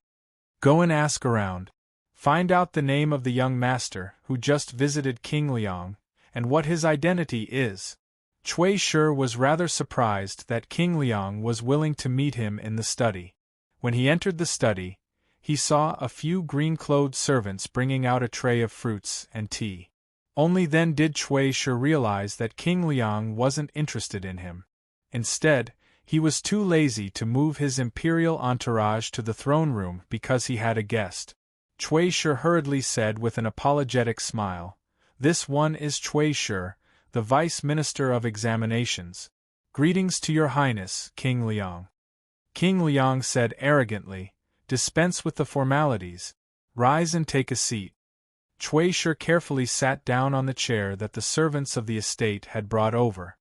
"Go and ask around. Find out the name of the young master who just visited King Liang, and what his identity is. Cui Shi was rather surprised that King Liang was willing to meet him in the study. When he entered the study, he saw a few green-clothed servants bringing out a tray of fruits and tea. Only then did Cui Shi realize that King Liang wasn't interested in him. Instead, he was too lazy to move his imperial entourage to the throne room because he had a guest. Cui Shi hurriedly said with an apologetic smile, "This one is Cui Shi, the Vice Minister of Examinations. Greetings to your Highness, King Liang." King Liang said arrogantly, "Dispense with the formalities. Rise and take a seat." Cui Shi carefully sat down on the chair that the servants of the estate had brought over.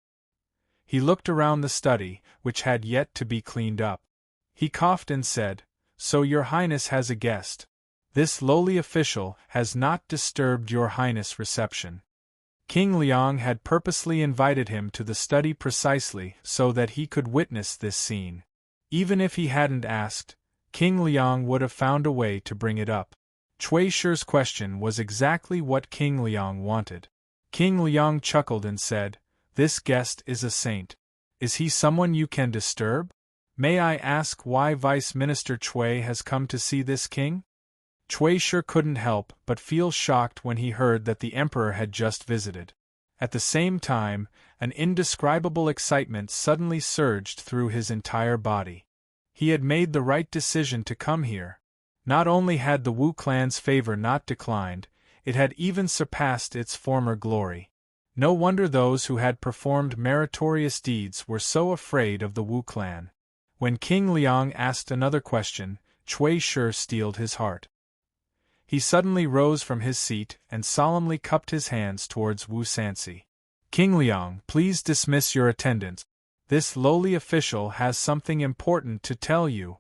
He looked around the study, which had yet to be cleaned up. He coughed and said, "So your Highness has a guest. This lowly official has not disturbed your Highness' reception." King Liang had purposely invited him to the study precisely so that he could witness this scene. Even if he hadn't asked, King Liang would have found a way to bring it up. Cui Shi's question was exactly what King Liang wanted. King Liang chuckled and said, "This guest is a saint. Is he someone you can disturb? May I ask why Vice Minister Cui has come to see this king?" Cui Shi couldn't help but feel shocked when he heard that the emperor had just visited. At the same time, an indescribable excitement suddenly surged through his entire body. He had made the right decision to come here. Not only had the Wu clan's favor not declined, it had even surpassed its former glory. No wonder those who had performed meritorious deeds were so afraid of the Wu clan. When King Liang asked another question, Cui Shi steeled his heart. He suddenly rose from his seat and solemnly cupped his hands towards Wu Sansi. "King Liang, please dismiss your attendants. This lowly official has something important to tell you."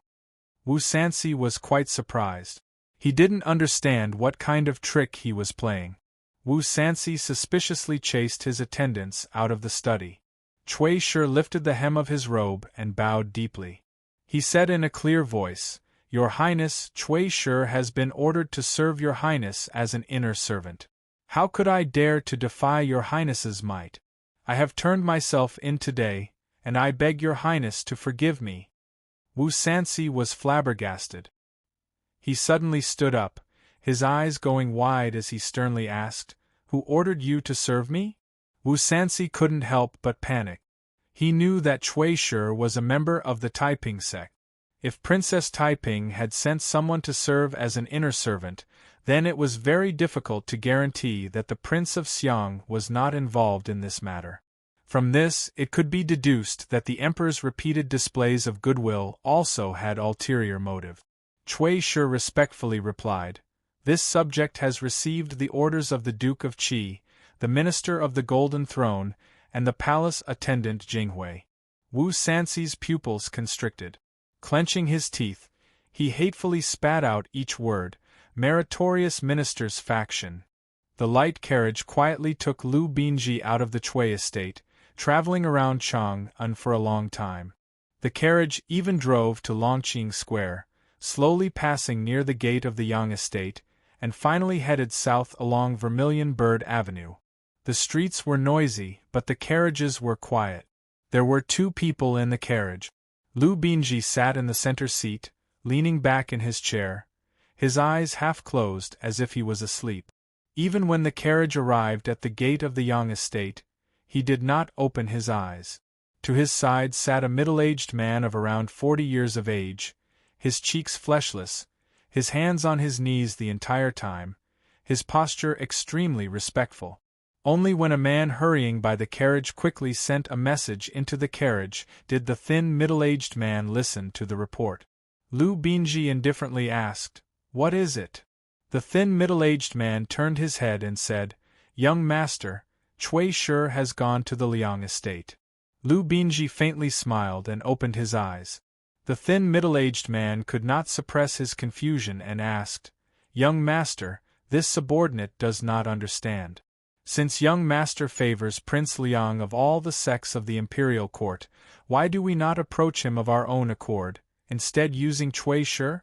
Wu Sansi was quite surprised. He didn't understand what kind of trick he was playing. Wu Sansi suspiciously chased his attendants out of the study. Cui Shi lifted the hem of his robe and bowed deeply. He said in a clear voice, "Your Highness, Cui Shi has been ordered to serve your Highness as an inner servant. How could I dare to defy your Highness's might? I have turned myself in today, and I beg your Highness to forgive me." Wu Sansi was flabbergasted. He suddenly stood up, his eyes going wide as he sternly asked, "Who ordered you to serve me?" Wu Sansi couldn't help but panic. He knew that Cui Shi was a member of the Taiping sect. If Princess Taiping had sent someone to serve as an inner servant, then it was very difficult to guarantee that the Prince of Xiang was not involved in this matter. From this, it could be deduced that the Emperor's repeated displays of goodwill also had ulterior motive. Cui Shi respectfully replied, "This subject has received the orders of the Duke of Qi, the Minister of the Golden Throne, and the palace attendant Jinghui." Wu Sansi's pupils constricted. Clenching his teeth, he hatefully spat out each word, "Meritorious Minister's faction." The light carriage quietly took Lu Binji out of the Cui estate, traveling around Chang'an for a long time. The carriage even drove to Longqing Square, slowly passing near the gate of the Yang estate, and finally headed south along Vermilion Bird Avenue. The streets were noisy, but the carriages were quiet. There were two people in the carriage. Lu Binji sat in the center seat, leaning back in his chair, his eyes half closed as if he was asleep. Even when the carriage arrived at the gate of the Yang estate, he did not open his eyes. To his side sat a middle-aged man of around 40 years of age, his cheeks fleshless, his hands on his knees the entire time, his posture extremely respectful. Only when a man hurrying by the carriage quickly sent a message into the carriage did the thin middle-aged man listen to the report. Lu Binji indifferently asked, "What is it?" The thin middle-aged man turned his head and said, "Young master, Cui Shi has gone to the Liang estate." Lu Binji faintly smiled and opened his eyes. The thin middle-aged man could not suppress his confusion and asked, "Young master, this subordinate does not understand. Since young master favors Prince Liang of all the sects of the imperial court, why do we not approach him of our own accord, instead using Cui Shi?"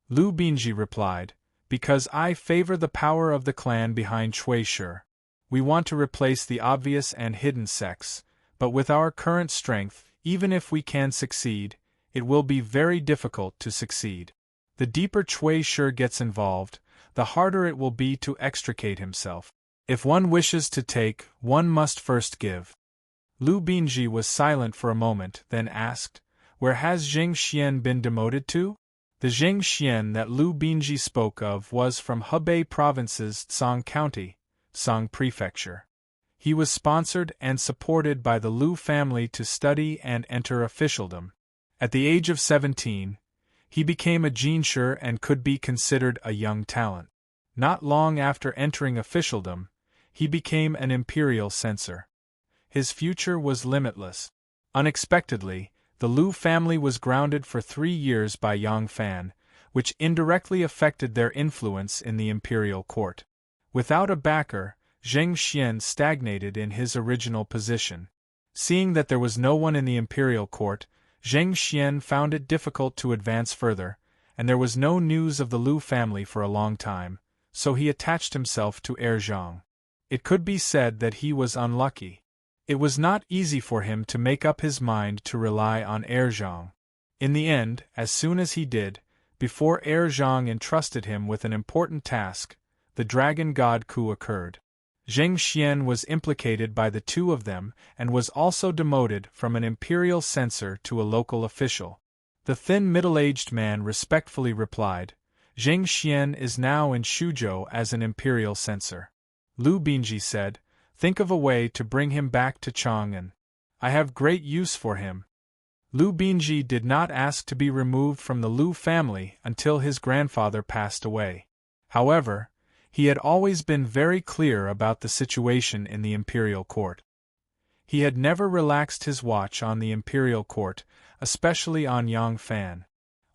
Lu Binji replied, Because I favor the power of the clan behind Cui Shi. We want to replace the obvious and hidden sects, but with our current strength, even if we can succeed, it will be very difficult to succeed. The deeper Cui Shi gets involved, the harder it will be to extricate himself. If one wishes to take, one must first give. Lu Binji was silent for a moment, then asked, "Where has Zheng Xian been demoted to?" The Zheng Xian that Lu Binji spoke of was from Hebei Province's Tsang County, Tsang Prefecture. He was sponsored and supported by the Lu family to study and enter officialdom. At the age of 17, he became a jinshi and could be considered a young talent. Not long after entering officialdom, he became an imperial censor. His future was limitless. Unexpectedly, the Lu family was grounded for 3 years by Yang Fan, which indirectly affected their influence in the imperial court. Without a backer, Zheng Xian stagnated in his original position. Seeing that there was no one in the imperial court, Zheng Xian found it difficult to advance further, and there was no news of the Lu family for a long time, so he attached himself to Zhang. It could be said that he was unlucky. It was not easy for him to make up his mind to rely on Zhang. In the end, as soon as he did, before Zhang entrusted him with an important task, the dragon god coup occurred. Zheng Xian was implicated by the two of them and was also demoted from an imperial censor to a local official. The thin middle-aged man respectfully replied, "Zheng Xian is now in Shuzhou as an imperial censor." Lu Binji said, "Think of a way to bring him back to Chang'an. I have great use for him." Lu Binji did not ask to be removed from the Lu family until his grandfather passed away. However, he had always been very clear about the situation in the imperial court. He had never relaxed his watch on the imperial court, especially on Yang Fan.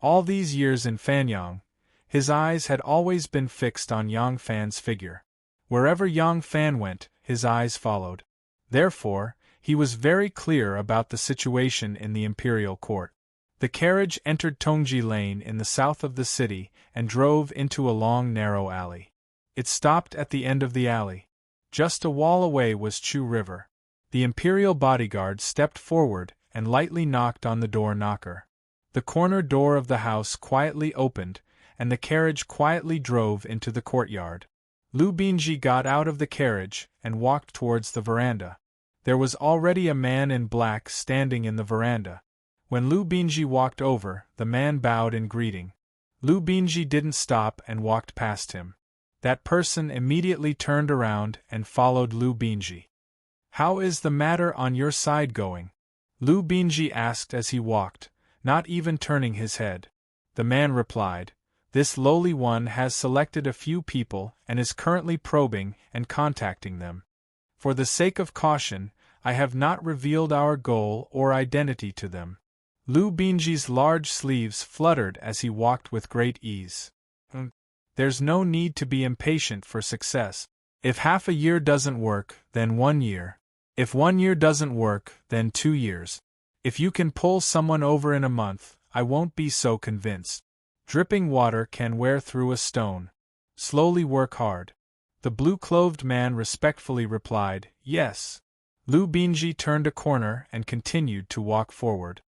All these years in Fanyang, his eyes had always been fixed on Yang Fan's figure. Wherever Yang Fan went, his eyes followed. Therefore, he was very clear about the situation in the imperial court. The carriage entered Tongji Lane in the south of the city and drove into a long narrow alley. It stopped at the end of the alley. Just a wall away was Chu River. The imperial bodyguard stepped forward and lightly knocked on the door knocker. The corner door of the house quietly opened, and the carriage quietly drove into the courtyard. Lu Binji got out of the carriage and walked towards the veranda. There was already a man in black standing in the veranda. When Lu Binji walked over, the man bowed in greeting. Lu Binji didn't stop and walked past him. That person immediately turned around and followed Lu Binji. "How is the matter on your side going?" Lu Binji asked as he walked, not even turning his head. The man replied, "This lowly one has selected a few people and is currently probing and contacting them. For the sake of caution, I have not revealed our goal or identity to them." Lu Binji's large sleeves fluttered as he walked with great ease. There's no need to be impatient for success. If half a year doesn't work, then 1 year. If 1 year doesn't work, then 2 years. If you can pull someone over in a month, I won't be so convinced. Dripping water can wear through a stone. Slowly work hard. The blue-clothed man respectfully replied, "Yes." Lu Binji turned a corner and continued to walk forward.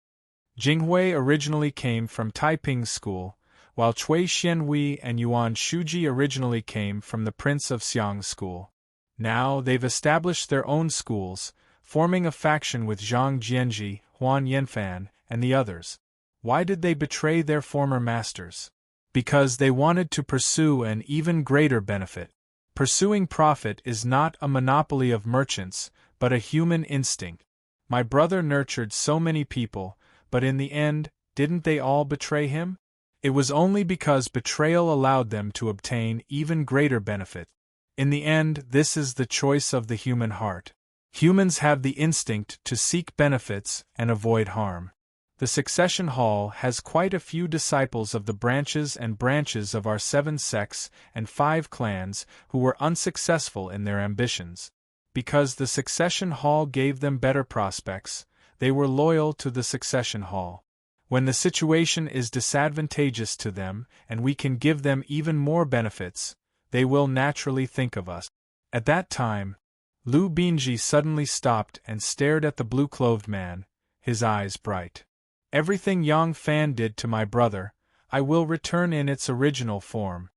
Jinghui originally came from Taiping's school, while Cui Xianhui and Yuan Shuji originally came from the Prince of Xiang's school. Now they've established their own schools, forming a faction with Zhang Jianji, Huan Yanfan, and the others. Why did they betray their former masters? Because they wanted to pursue an even greater benefit. Pursuing profit is not a monopoly of merchants, but a human instinct. My brother nurtured so many people, but in the end, didn't they all betray him? It was only because betrayal allowed them to obtain even greater benefit. In the end, this is the choice of the human heart. Humans have the instinct to seek benefits and avoid harm. The succession hall has quite a few disciples of the branches and branches of our 7 sects and 5 clans who were unsuccessful in their ambitions. Because the succession hall gave them better prospects, they were loyal to the succession hall. When the situation is disadvantageous to them and we can give them even more benefits, they will naturally think of us. At that time, Lu Binji suddenly stopped and stared at the blue-clothed man, his eyes bright. Everything Yang Fan did to my brother, I will return in its original form,